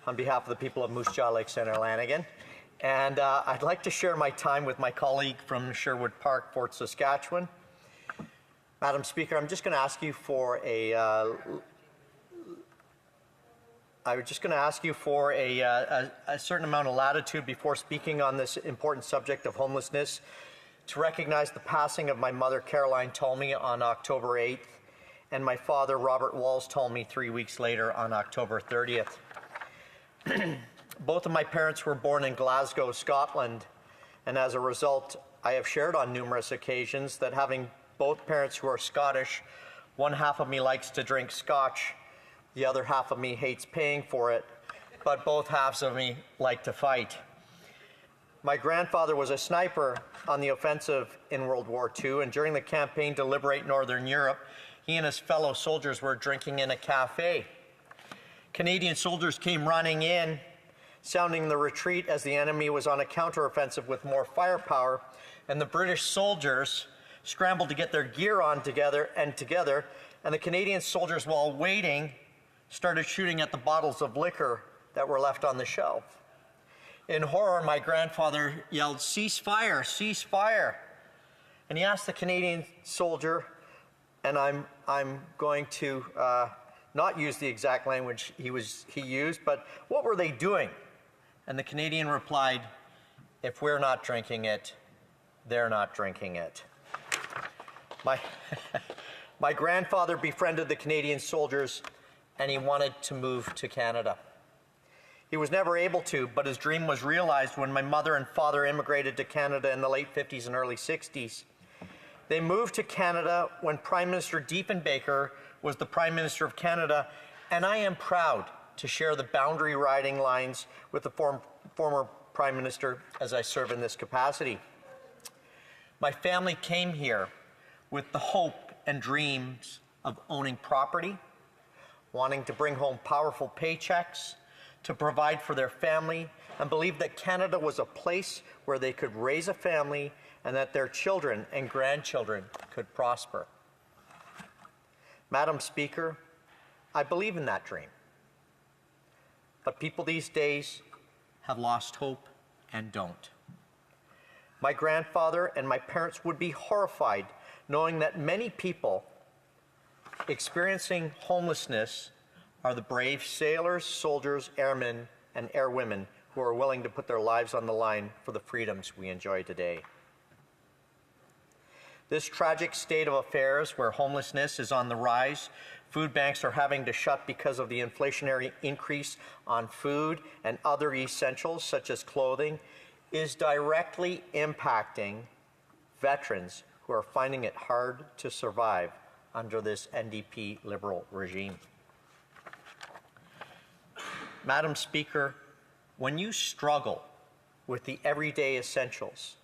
on behalf of the people of Moose Jaw, Lake Centre, Lanigan. And I'd like to share my time with my colleague from Sherwood Park, Fort Saskatchewan. Madam Speaker, I'm just going to ask you for a certain amount of latitude before speaking on this important subject of homelessness, to recognize the passing of my mother, Caroline Tolmie, on October 8th, and my father, Robert Walls Tolmie, 3 weeks later on October 30th. Both of my parents were born in Glasgow, Scotland, and as a result, I have shared on numerous occasions that having both parents who are Scottish, one half of me likes to drink scotch, the other half of me hates paying for it, but both halves of me like to fight. My grandfather was a sniper on the offensive in World War II, and during the campaign to liberate Northern Europe, he and his fellow soldiers were drinking in a cafe. Canadian soldiers came running in, sounding the retreat as the enemy was on a counteroffensive with more firepower, and the British soldiers scrambled to get their gear on together, and the Canadian soldiers, while waiting, started shooting at the bottles of liquor that were left on the shelf. In horror, my grandfather yelled, "Cease fire, cease fire." And he asked the Canadian soldier, and I'm going to not use the exact language he used, but what were they doing? And the Canadian replied, "If we're not drinking it, they're not drinking it." My grandfather befriended the Canadian soldiers, and he wanted to move to Canada. He was never able to, but his dream was realized when my mother and father immigrated to Canada in the late 50s and early 60s. They moved to Canada when Prime Minister Diefenbaker was the Prime Minister of Canada, and I am proud to share the boundary riding lines with the former Prime Minister as I serve in this capacity. My family came here with the hope and dreams of owning property, wanting to bring home powerful paychecks, to provide for their family, and believe that Canada was a place where they could raise a family and that their children and grandchildren could prosper. Madam Speaker, I believe in that dream. But people these days have lost hope and don't. My grandfather and my parents would be horrified knowing that many people experiencing homelessness are the brave sailors, soldiers, airmen, and airwomen who are willing to put their lives on the line for the freedoms we enjoy today. This tragic state of affairs where homelessness is on the rise, food banks are having to shut because of the inflationary increase on food and other essentials such as clothing, is directly impacting veterans who are finding it hard to survive under this NDP Liberal regime. Madam Speaker, when you struggle with the everyday essentials,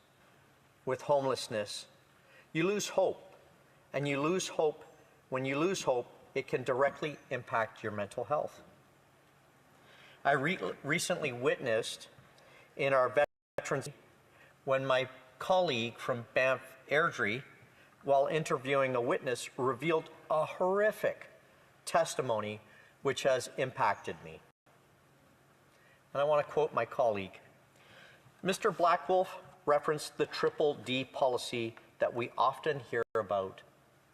with homelessness, you lose hope. And you lose hope. When you lose hope, it can directly impact your mental health. I recently witnessed in our veterans when my colleague from Banff Airdrie, while interviewing a witness, revealed a horrific testimony which has impacted me. And I want to quote my colleague. Mr. Blackwolf referenced the Triple D policy that we often hear about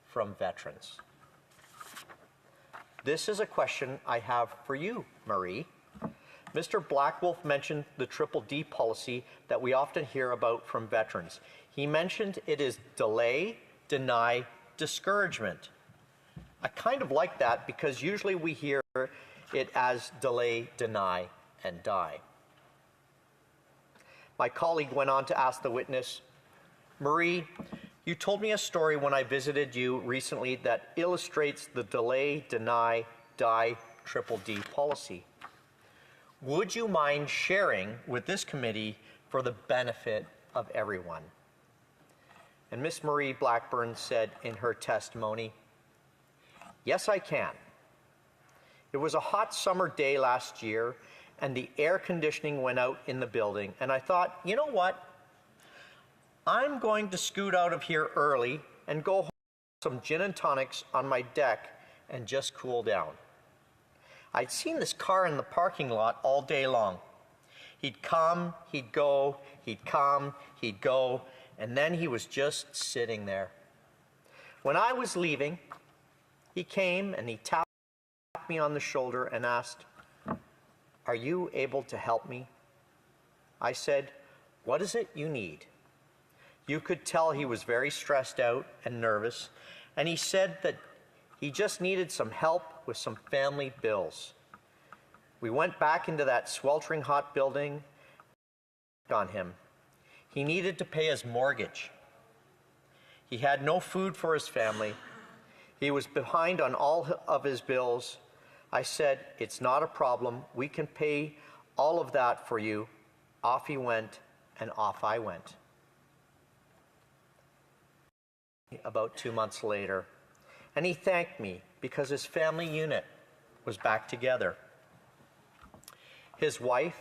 from veterans. This is a question I have for you, Marie. Mr. Blackwolf mentioned the Triple D policy that we often hear about from veterans. He mentioned it is delay, deny, discouragement. I kind of like that because usually we hear it as delay, deny, and die. My colleague went on to ask the witness, "Marie, you told me a story when I visited you recently that illustrates the delay, deny, die, Triple D policy. Would you mind sharing with this committee for the benefit of everyone?" And Miss Marie Blackburn said in her testimony, "Yes, I can. It was a hot summer day last year, and the air conditioning went out in the building, and I thought, you know what? I'm going to scoot out of here early and go home with some gin and tonics on my deck and just cool down. I'd seen this car in the parking lot all day long. He'd come, he'd go, he'd come, he'd go, and then he was just sitting there. When I was leaving, he came and he tapped me on the shoulder and asked, 'Are you able to help me?' I said, 'What is it you need?' You could tell he was very stressed out and nervous, and he said that he just needed some help with some family bills. We went back into that sweltering hot building on him. He needed to pay his mortgage. He had no food for his family. He was behind on all of his bills. I said, 'It's not a problem. We can pay all of that for you.' Off he went, and off I went. About 2 months later, and he thanked me because his family unit was back together. His wife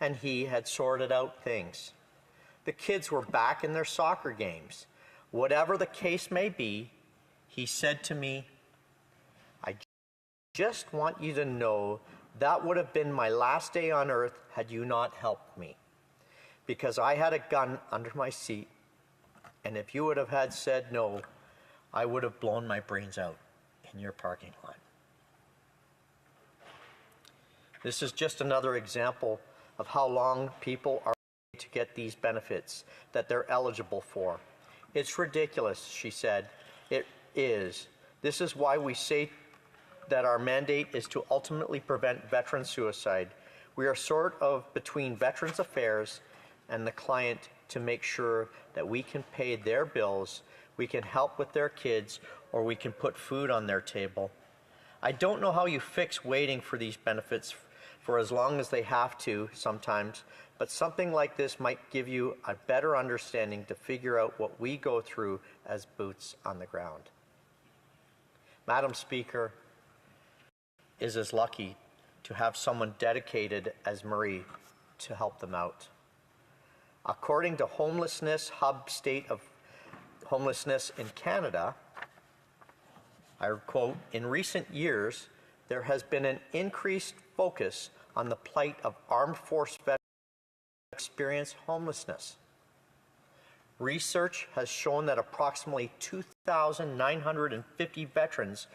and he had sorted out things. The kids were back in their soccer games. Whatever the case may be, he said to me, 'I just want you to know that would have been my last day on earth had you not helped me. Because I had a gun under my seat, and if you would have had said no, I would have blown my brains out in your parking lot. This is just another example of how long people are waiting to get these benefits that they're eligible for. It's ridiculous, she said. It is. This is why we say that our mandate is to ultimately prevent veteran suicide. We are sort of between Veterans Affairs and the client to make sure that we can pay their bills, we can help with their kids, or we can put food on their table. I don't know how you fix waiting for these benefits for as long as they have to sometimes, but something like this might give you a better understanding to figure out what we go through as boots on the ground. Madam Speaker is as lucky to have someone dedicated as Marie to help them out. According to Homelessness Hub State of Homelessness in Canada, I quote, "In recent years, there has been an increased focus on the plight of armed force veterans who experience homelessness. Research has shown that approximately 2,950 veterans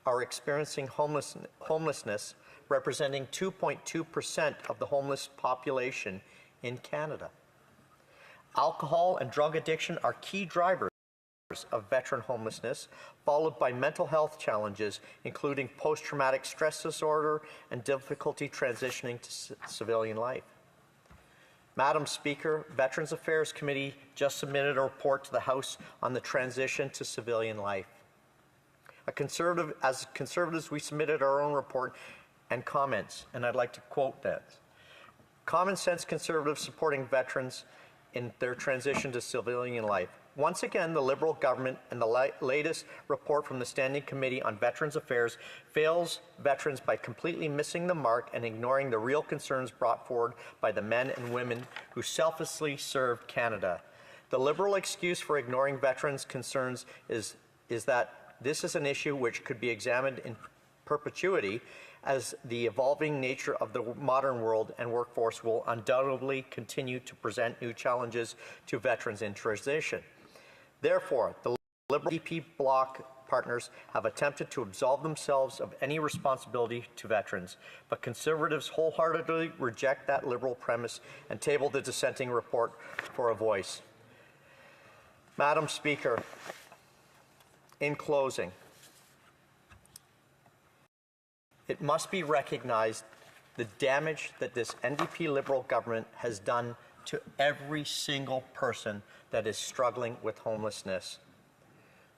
are experiencing homelessness, representing 2.2% of the homeless population in Canada. Alcohol and drug addiction are key drivers of veteran homelessness, followed by mental health challenges, including post-traumatic stress disorder and difficulty transitioning to civilian life. Madam Speaker, Veterans Affairs Committee just submitted a report to the House on the transition to civilian life. As conservatives, we submitted our own report and comments, and I'd like to quote that. Common sense conservatives supporting veterans in their transition to civilian life. Once again, the Liberal government and the latest report from the Standing Committee on Veterans Affairs fails veterans by completely missing the mark and ignoring the real concerns brought forward by the men and women who selflessly served Canada. The Liberal excuse for ignoring veterans' concerns is that this is an issue which could be examined in perpetuity, as the evolving nature of the modern world and workforce will undoubtedly continue to present new challenges to veterans in transition. Therefore, the Liberal DP bloc partners have attempted to absolve themselves of any responsibility to veterans, but Conservatives wholeheartedly reject that Liberal premise and table the dissenting report for a voice. Madam Speaker, in closing, it must be recognized the damage that this NDP Liberal government has done to every single person that is struggling with homelessness.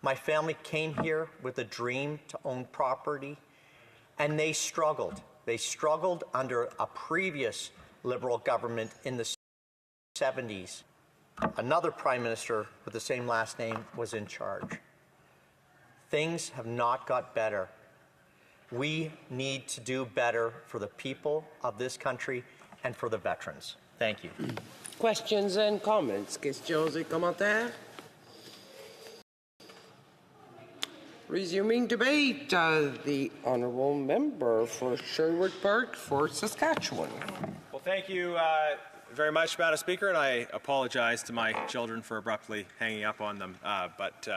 My family came here with a dream to own property, and they struggled. They struggled under a previous Liberal government in the 70s. Another Prime Minister with the same last name was in charge. Things have not got better. We need to do better for the people of this country and for the veterans. Thank you. Questions and comments? Questions et commentaires? Resuming debate, the honourable member for Sherwood Park for Saskatchewan. Well, thank you very much, Madam Speaker, and I apologize to my children for abruptly hanging up on them. But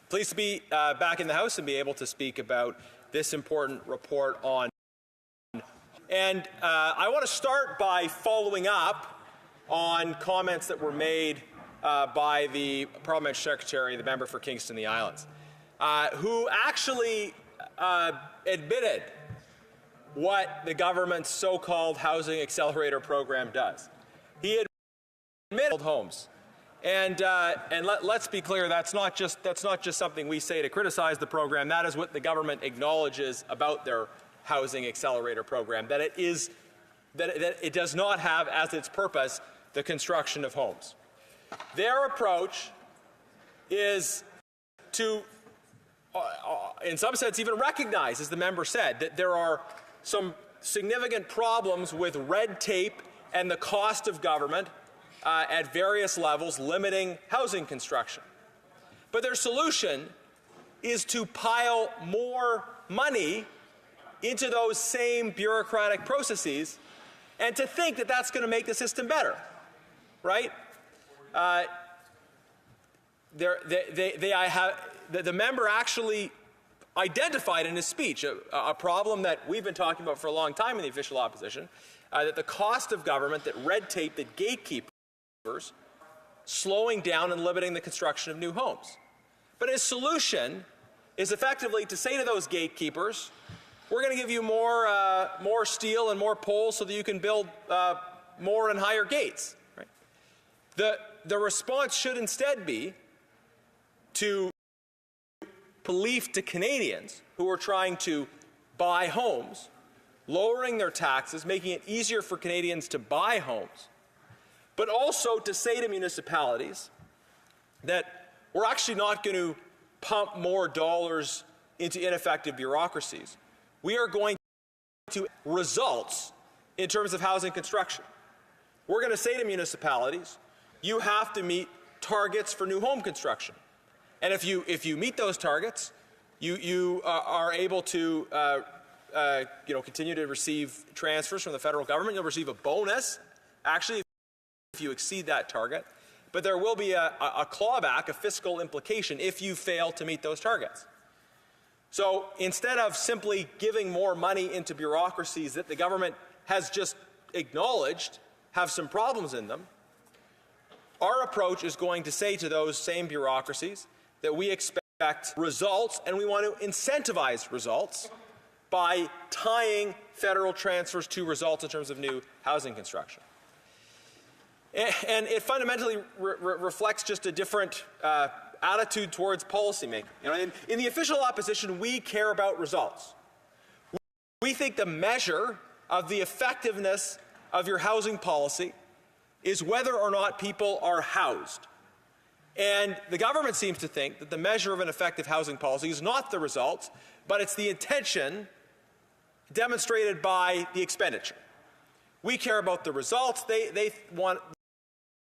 pleased to be back in the House and be able to speak about this important report on. And I want to start by following up on comments that were made by the Parliamentary Secretary, the member for Kingston the Islands, who actually admitted what the government's so-called Housing Accelerator program does. He admitted homes. And let's be clear, that's not just something we say to criticize the program. That is what the government acknowledges about their Housing Accelerator program, that it does not have as its purpose the construction of homes. Their approach is to, in some sense, even recognize, as the member said, that there are some significant problems with red tape and the cost of government at various levels limiting housing construction. But their solution is to pile more money into those same bureaucratic processes and to think that that's going to make the system better, right? The member actually identified in his speech a problem that we've been talking about for a long time in the official opposition, that the cost of government, that red tape, that gatekeepers, slowing down and limiting the construction of new homes. But his solution is effectively to say to those gatekeepers, we're going to give you more steel and more poles so that you can build more and higher gates. Right? The response should instead be to relief to Canadians who are trying to buy homes, lowering their taxes, making it easier for Canadians to buy homes, but also to say to municipalities that we're actually not going to pump more dollars into ineffective bureaucracies. We are going to results in terms of housing construction. We're going to say to municipalities, you have to meet targets for new home construction. And if you meet those targets, you are able to continue to receive transfers from the federal government. You'll receive a bonus, actually, if you exceed that target. But there will be a clawback, a fiscal implication, if you fail to meet those targets. So instead of simply giving more money into bureaucracies that the government has just acknowledged have some problems in them, our approach is going to say to those same bureaucracies that we expect results and we want to incentivize results by tying federal transfers to results in terms of new housing construction. And it fundamentally reflects just a different attitude towards policymaking. In the official opposition, we care about results. We think the measure of the effectiveness of your housing policy is whether or not people are housed. And the government seems to think that the measure of an effective housing policy is not the results, but it's the intention demonstrated by the expenditure. We care about the results. They want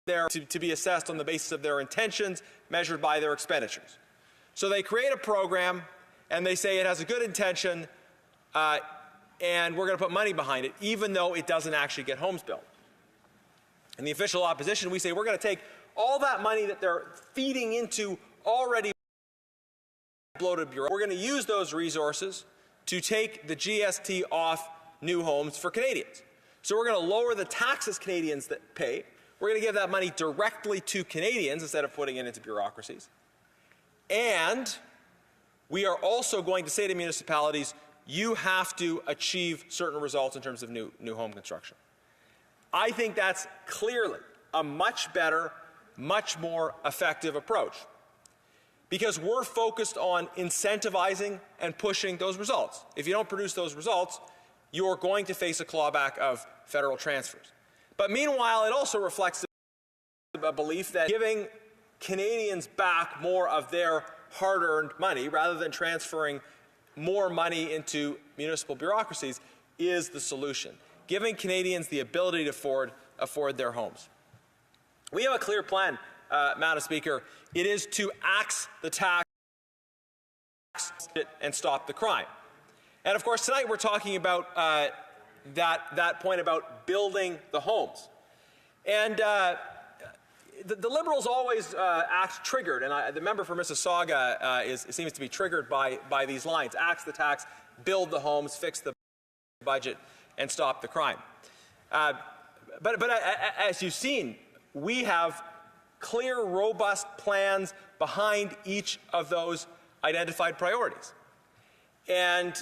to be assessed on the basis of their intentions measured by their expenditures. So they create a program and they say it has a good intention and we're going to put money behind it, even though it doesn't actually get homes built. In the official opposition, we say we're going to take all that money that they're feeding into already bloated bureau. We're going to use those resources to take the GST off new homes for Canadians. So we're going to lower the taxes Canadians that pay. We're going to give that money directly to Canadians instead of putting it into bureaucracies. And we are also going to say to municipalities, you have to achieve certain results in terms of new home construction. I think that's clearly a much better, much more effective approach because we're focused on incentivizing and pushing those results. If you don't produce those results, you're going to face a clawback of federal transfers. But meanwhile, it also reflects a belief that giving Canadians back more of their hard-earned money rather than transferring more money into municipal bureaucracies is the solution. Giving Canadians the ability to afford their homes. We have a clear plan, Madam Speaker. It is to axe the tax and stop the crime. And of course, tonight we're talking about that point about building the homes. And the Liberals always act triggered, and the member for Mississauga seems to be triggered by these lines. Axe the tax, build the homes, fix the budget, and stop the crime. But as you've seen, we have clear, robust plans behind each of those identified priorities. And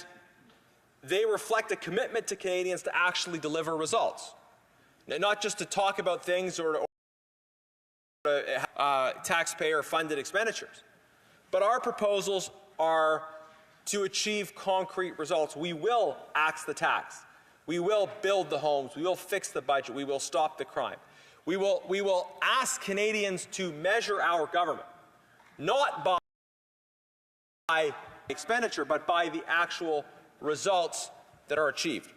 they reflect a commitment to Canadians to actually deliver results, not just to talk about things or taxpayer-funded expenditures. But our proposals are to achieve concrete results. We will axe the tax. We will build the homes. We will fix the budget. We will stop the crime. We will ask Canadians to measure our government, not by expenditure, but by the actual results that are achieved.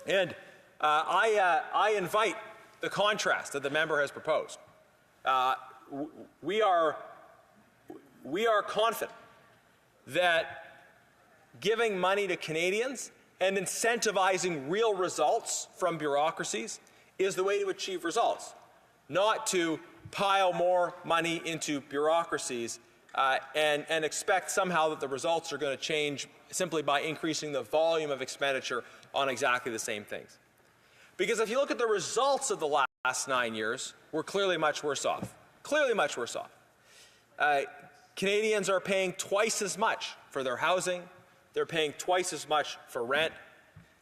And I invite the contrast that the member has proposed. We are confident that giving money to Canadians and incentivizing real results from bureaucracies is the way to achieve results, not to pile more money into bureaucracies and expect somehow that the results are going to change simply by increasing the volume of expenditure on exactly the same things. Because if you look at the results of the last 9 years, we're clearly much worse off. Clearly much worse off. Canadians are paying twice as much for their housing. They're paying twice as much for rent.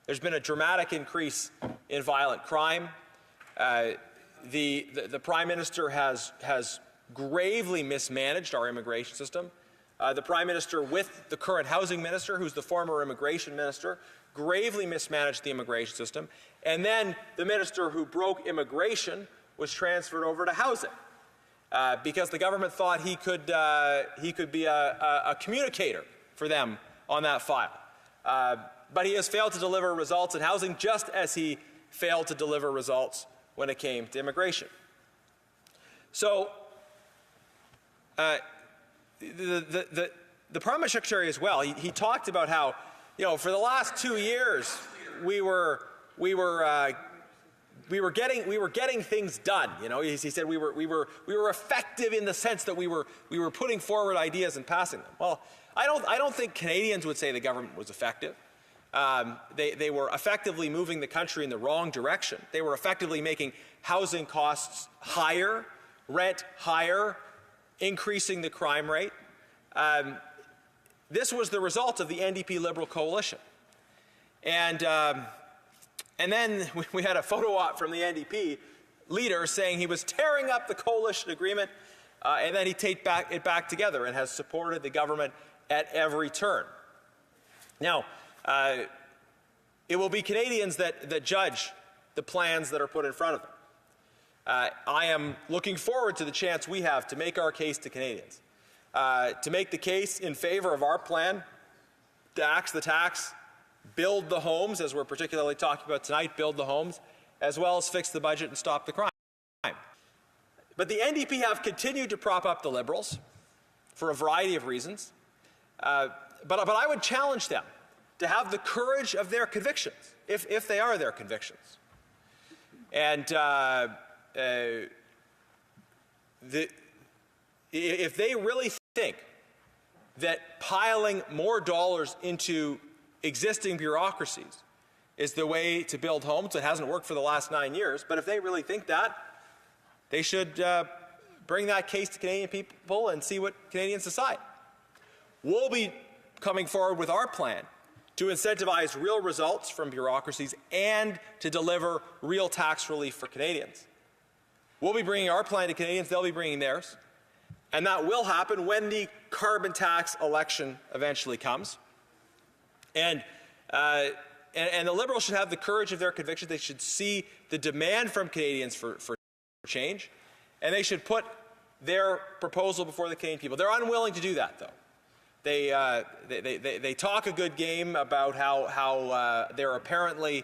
There's been a dramatic increase in violent crime. The Prime Minister has gravely mismanaged our immigration system. The Prime Minister, with the current Housing Minister, who's the former Immigration Minister, gravely mismanaged the immigration system. And then the Minister who broke immigration was transferred over to housing because the government thought he could be a communicator for them on that file. But he has failed to deliver results in housing, just as he failed to deliver results when it came to immigration. So the Prime Secretary as well, he talked about how, for the last 2 years we were getting things done. He said we were effective in the sense that we were putting forward ideas and passing them. Well, I don't think Canadians would say the government was effective. They were effectively moving the country in the wrong direction. They were effectively making housing costs higher, rent higher, increasing the crime rate. This was the result of the NDP Liberal coalition. And then we had a photo op from the NDP leader saying he was tearing up the coalition agreement, and then he taped it back together and has supported the government at every turn. Now, it will be Canadians that judge the plans that are put in front of them. I am looking forward to the chance we have to make our case to Canadians, to make the case in favor of our plan to axe the tax, build the homes, as we're particularly talking about tonight, build the homes, as well as fix the budget and stop the crime. But the NDP have continued to prop up the Liberals for a variety of reasons. But I would challenge them to have the courage of their convictions, if they are their convictions. And if they really think that piling more dollars into existing bureaucracies is the way to build homes, it hasn't worked for the last 9 years, but if they really think that, they should bring that case to Canadian people and see what Canadians decide. We'll be coming forward with our plan to incentivize real results from bureaucracies and to deliver real tax relief for Canadians. We'll be bringing our plan to Canadians, they'll be bringing theirs. And that will happen when the carbon tax election eventually comes. And the Liberals should have the courage of their convictions. They should see the demand from Canadians for change, and they should put their proposal before the Canadian people. They're unwilling to do that, though. They talk a good game about how they're apparently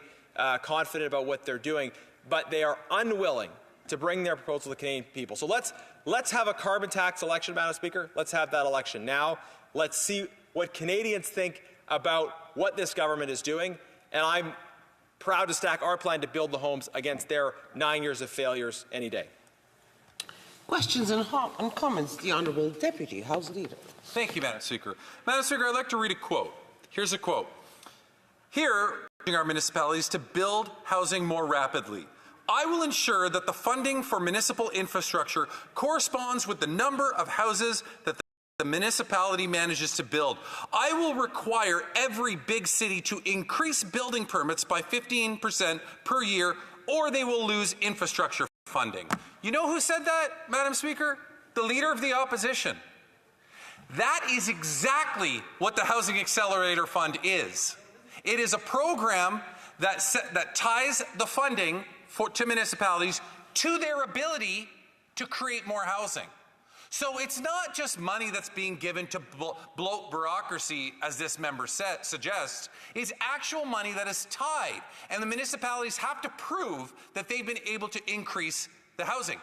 confident about what they're doing, but they are unwilling to bring their proposal to the Canadian people. So let's have a carbon tax election, Madam Speaker. Let's have that election now. Let's see what Canadians think about what this government is doing, and I'm proud to stack our plan to build the homes against their 9 years of failures any day. Questions and comments. The Honourable Deputy House Leader. Thank you, Madam Speaker. Madam Speaker, I'd like to read a quote. Here's a quote. Here, our municipalities to build housing more rapidly. I will ensure that the funding for municipal infrastructure corresponds with the number of houses that the municipality manages to build. I will require every big city to increase building permits by 15% per year, or they will lose infrastructure funding. You know who said that, Madam Speaker? The Leader of the Opposition. That is exactly what the Housing Accelerator Fund is. It is a program that ties the funding to municipalities to their ability to create more housing. So it's not just money that's being given to bloat bureaucracy, as this member suggests. It's actual money that is tied, and the municipalities have to prove that they've been able to increase the housing.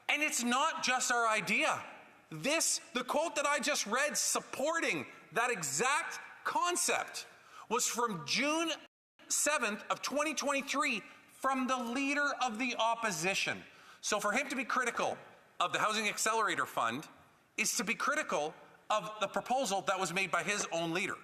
And it's not just our idea. The quote that I just read supporting that exact concept was from June 7th of 2023 from the leader of the opposition. So for him to be critical of the Housing Accelerator Fund is to be critical of the proposal that was made by his own leader.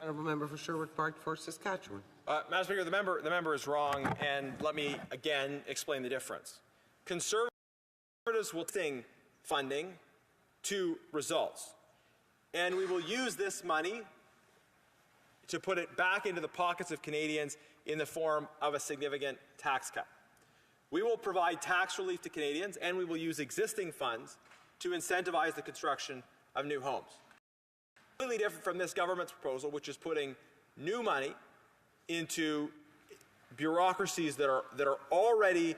Honourable member for Sherwood Park for Saskatchewan. Madam Speaker, the member is wrong, and let me again explain the difference. Conservatives will sing funding to results, and we will use this money to put it back into the pockets of Canadians in the form of a significant tax cut. We will provide tax relief to Canadians, and we will use existing funds to incentivize the construction of new homes. Completely different from this government's proposal, which is putting new money into bureaucracies that are already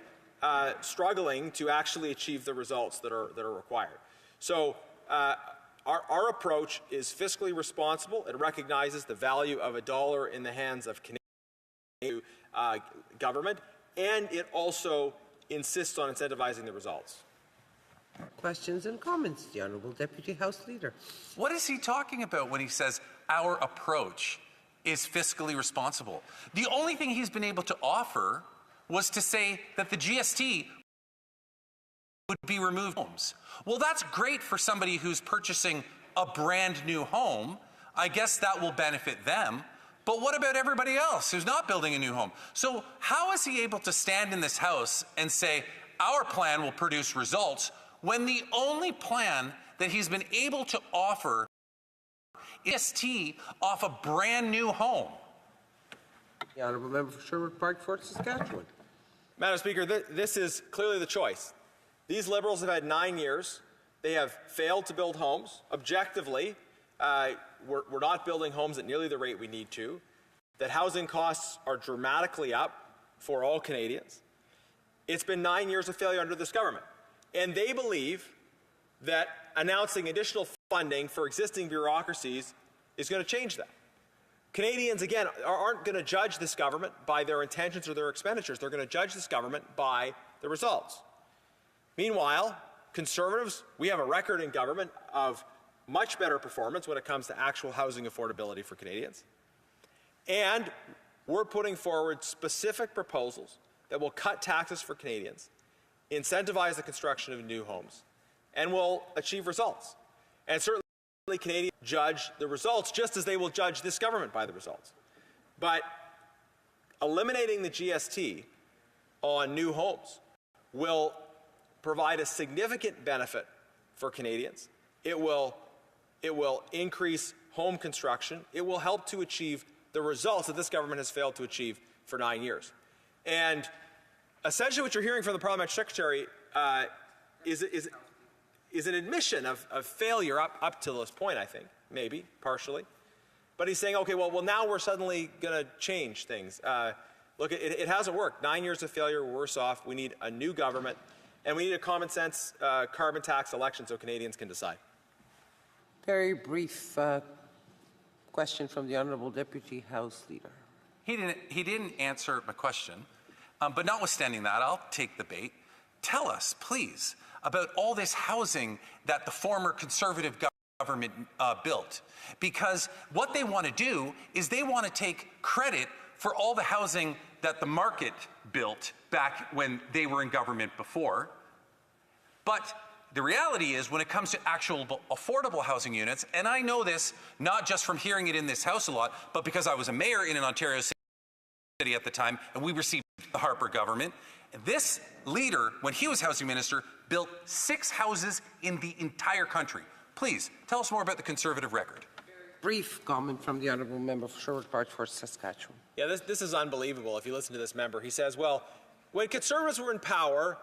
struggling to actually achieve the results that are required. So our approach is fiscally responsible. It recognizes the value of $1 in the hands of Canadian government, and it also insists on incentivizing the results. Questions and comments. The Honourable Deputy House Leader. What is he talking about when he says our approach is fiscally responsible? The only thing he's been able to offer was to say that the GST would be removed from homes. Well, that's great for somebody who's purchasing a brand new home. I guess that will benefit them. But what about everybody else who's not building a new home? So how is he able to stand in this House and say our plan will produce results when the only plan that he's been able to offer is GST off a brand new home? The Honourable member for Sherwood Park, Fort Saskatchewan. Madam Speaker, this is clearly the choice. These Liberals have had 9 years. They have failed to build homes. Objectively, we're not building homes at nearly the rate we need to. That housing costs are dramatically up for all Canadians. It's been 9 years of failure under this government. And they believe that announcing additional funding for existing bureaucracies is going to change that. Canadians, again, aren't going to judge this government by their intentions or their expenditures. They're going to judge this government by the results. Meanwhile, Conservatives, we have a record in government of much better performance when it comes to actual housing affordability for Canadians. And we're putting forward specific proposals that will cut taxes for Canadians, incentivize the construction of new homes, and will achieve results. And certainly Canadians judge the results just as they will judge this government by the results. But eliminating the GST on new homes will provide a significant benefit for Canadians. It will increase home construction. It will help to achieve the results that this government has failed to achieve for 9 years. And essentially what you're hearing from the Parliamentary Secretary is an admission of failure up to this point, I think, maybe, partially. But he's saying, okay, well now we're suddenly going to change things. Look, it hasn't worked. 9 years of failure, we're worse off. We need a new government, and we need a common sense carbon tax election so Canadians can decide. Very brief question from the Honourable Deputy House Leader. He didn't answer my question, but notwithstanding that, I'll take the bait. Tell us, please, about all this housing that the former Conservative government built. Because what they want to do is they want to take credit for all the housing that the market built back when they were in government before. But the reality is, when it comes to actual affordable housing units, and I know this not just from hearing it in this House a lot, but because I was a mayor in an Ontario city at the time, and we received the Harper government. This leader, when he was housing minister, built 6 houses in the entire country. Please, tell us more about the Conservative record. Brief comment from the Honourable member for Sherwood Park for Saskatchewan. Yeah, this is unbelievable if you listen to this member. He says, well, when Conservatives were in power,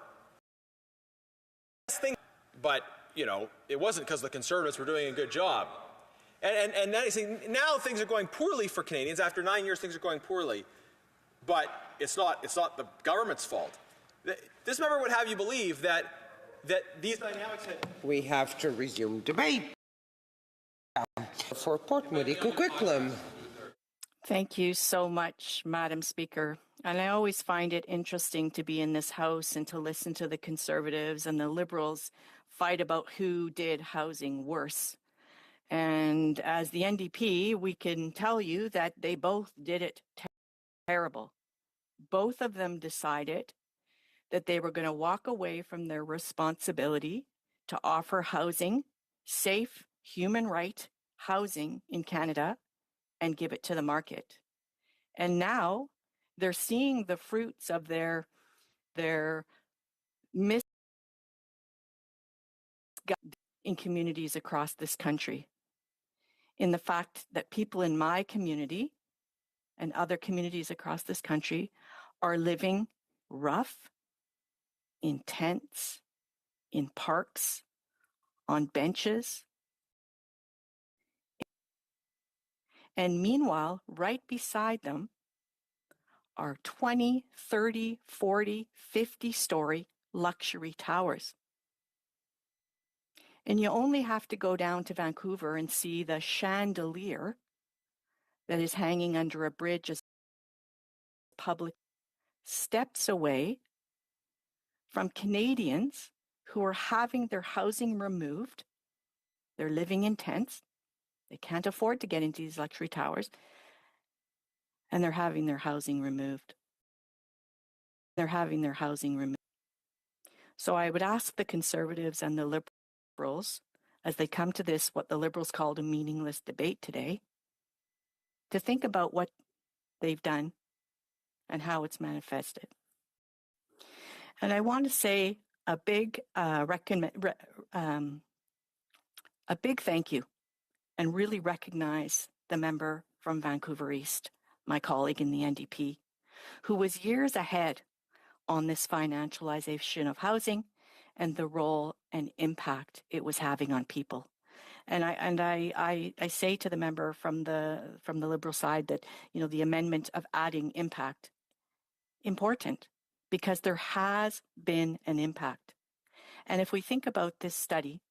but, you know, it wasn't because the Conservatives were doing a good job. And then he's saying, now things are going poorly for Canadians. After 9 years, things are going poorly. But it's not the government's fault. This member would have you believe that these dynamics had... We have to resume debate. For Port Moody, Coquitlam. Thank you so much, Madam Speaker. And I always find it interesting to be in this House and to listen to the Conservatives and the Liberals fight about who did housing worse. And as the NDP, we can tell you that they both did it terrible. Both of them decided that they were going to walk away from their responsibility to offer housing, safe, human right housing in Canada, and give it to the market. And now they're seeing the fruits of their misguided in communities across this country. In the fact that people in my community and other communities across this country are living rough, in tents, in parks, on benches. And meanwhile, right beside them are 20, 30, 40, 50-story luxury towers. And you only have to go down to Vancouver and see the chandelier that is hanging under a bridge as public steps away from Canadians who are having their housing removed. They're living in tents. They can't afford to get into these luxury towers, and they're having their housing removed. So I would ask the Conservatives and the Liberals, as they come to this, what the Liberals called a meaningless debate today, to think about what they've done and how it's manifested. And I want to say a big thank you and really recognize the member from Vancouver East, my colleague in the NDP, who was years ahead on this financialization of housing and the role and impact it was having on people. And I say to the member from the Liberal side that, you know, the amendment of adding impact, important, because there has been an impact. And if we think about this study,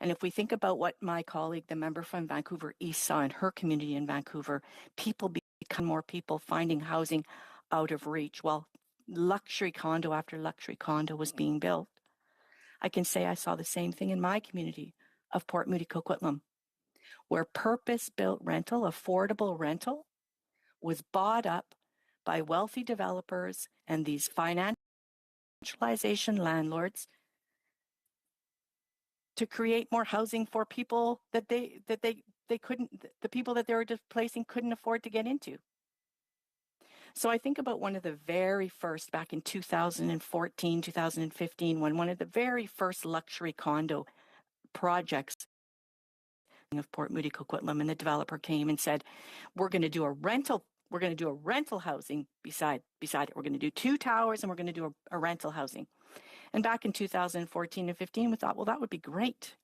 and if we think about what my colleague, the member from Vancouver East, saw in her community in Vancouver, more people finding housing out of reach. Well, luxury condo after luxury condo was being built. I can say I saw the same thing in my community of Port Moody Coquitlam, where purpose-built rental, affordable rental, was bought up by wealthy developers and these financialization landlords to create more housing for people that they couldn't, the people that they were displacing couldn't afford to get into. So I think about one of the very first, back in 2014, 2015, when one of the very first luxury condo projects of Port Moody Coquitlam, and the developer came and said, we're going to do a rental housing beside it. We're going to do 2 towers and we're going to do a rental housing. And back in 2014 and 15, we thought, well, that would be great.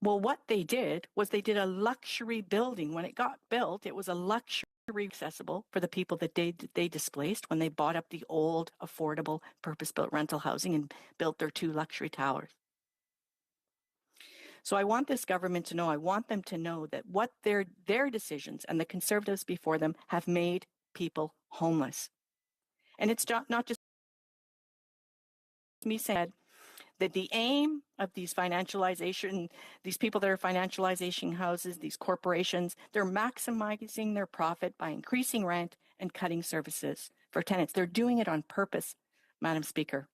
Well, what they did was they did a luxury building. When it got built, it was a luxury accessible for the people that they displaced when they bought up the old, affordable, purpose-built rental housing and built their 2 luxury towers. So I want this government to know, I want them to know that what their decisions and the Conservatives before them have made people homeless. And it's not just me saying that the aim of these these people that are financializing houses, these corporations, they're maximizing their profit by increasing rent and cutting services for tenants. They're doing it on purpose, Madam Speaker.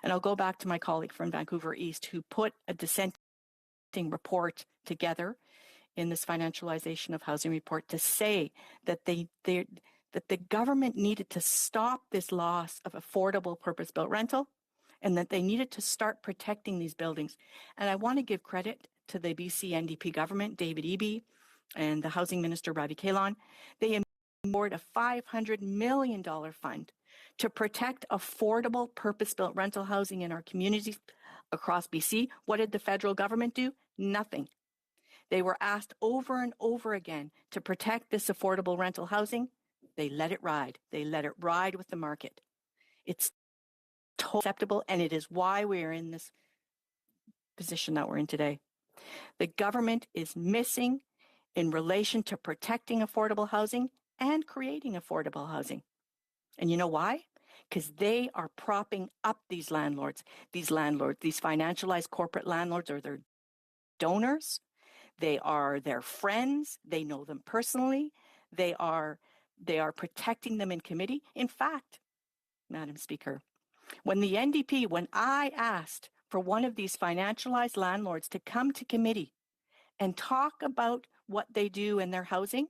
And I'll go back to my colleague from Vancouver East who put a dissenting report together in this financialization of housing report to say that that the government needed to stop this loss of affordable purpose-built rental and that they needed to start protecting these buildings. And I want to give credit to the BC NDP government, David Eby, and the Housing Minister, Ravi Kahlon. They awarded a $500 million fund to protect affordable purpose-built rental housing in our communities across BC. What did the federal government do? Nothing. They were asked over and over again to protect this affordable rental housing. They let it ride. They let it ride with the market. It's totally acceptable, and it is why we are in this position that we're in today. The government is missing in relation to protecting affordable housing and creating affordable housing. And you know why? Because they are propping up these landlords, these financialized corporate landlords or their donors. They are their friends. They know them personally. They are protecting them in committee. In fact, Madam Speaker, when I asked for one of these financialized landlords to come to committee and talk about what they do in their housing,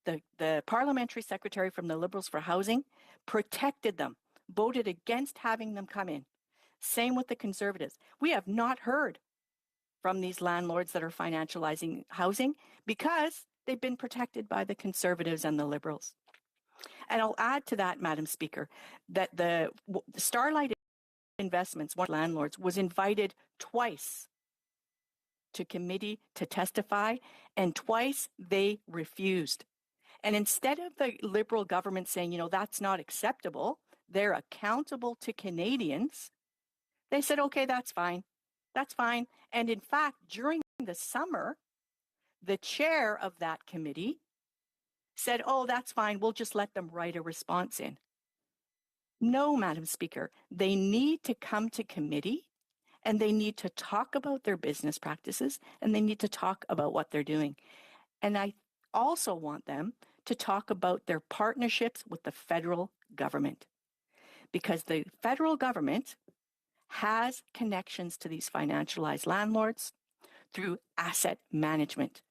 the parliamentary secretary from the Liberals for Housing protected them, voted against having them come in. Same with the Conservatives. We have not heard from these landlords that are financializing housing because they've been protected by the Conservatives and the Liberals. And I'll add to that, Madam Speaker, that the Starlight Investments, one of the landlords, was invited twice to committee to testify, and twice they refused. And instead of the Liberal government saying, that's not acceptable, they're accountable to Canadians, they said, okay, that's fine. That's fine. And in fact, during the summer, the chair of that committee said, oh, that's fine. We'll just let them write a response in. No, Madam Speaker, they need to come to committee and they need to talk about their business practices and they need to talk about what they're doing. And I also want them to talk about their partnerships with the federal government, because the federal government has connections to these financialized landlords through asset management.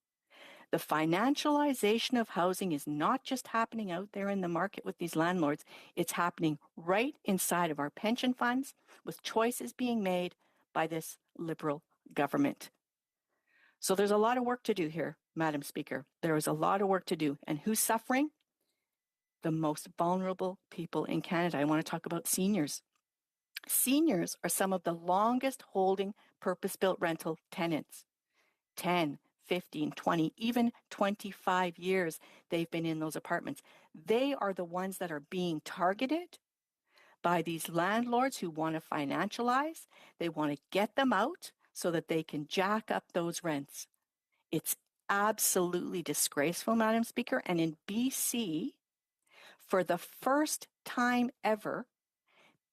The financialization of housing is not just happening out there in the market with these landlords, it's happening right inside of our pension funds with choices being made by this Liberal government. So there's a lot of work to do here, Madam Speaker. There is a lot of work to do. And who's suffering? The most vulnerable people in Canada. I want to talk about seniors. Seniors are some of the longest holding purpose-built rental tenants. 10, 15, 20, even 25 years they've been in those apartments. They are the ones that are being targeted by these landlords who want to financialize. They want to get them out so that they can jack up those rents. It's absolutely disgraceful, Madam Speaker. And in BC, for the first time ever,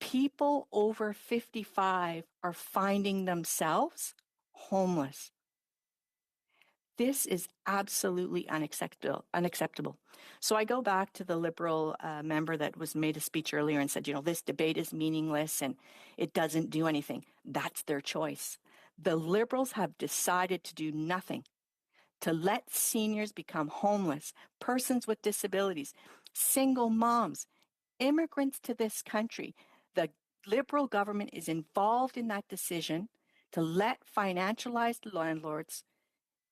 people over 55 are finding themselves homeless. This is absolutely unacceptable. So I go back to the Liberal member that was made a speech earlier and said, this debate is meaningless and it doesn't do anything. That's their choice. The Liberals have decided to do nothing to let seniors become homeless, persons with disabilities, single moms, immigrants to this country. The Liberal government is involved in that decision to let financialized landlords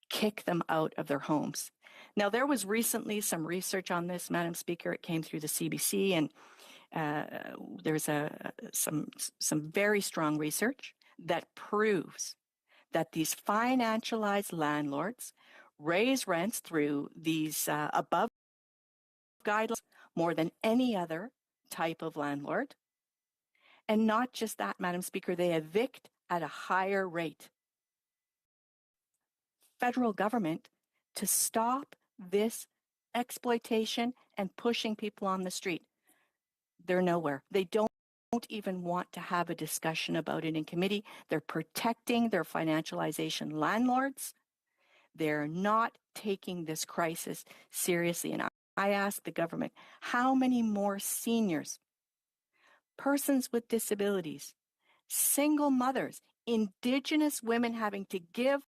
kick them out of their homes. Now, there was recently some research on this, Madam Speaker. It came through the CBC, and there's some very strong research that proves that these financialized landlords raise rents through these above guidelines more than any other type of landlord. And not just that, Madam Speaker, they evict at a higher rate. Federal government to stop this exploitation and pushing people on the street. They're nowhere. They don't even want to have a discussion about it in committee. They're protecting their financialization landlords. They're not taking this crisis seriously. And I ask the government, how many more seniors, persons with disabilities, single mothers, Indigenous women having to give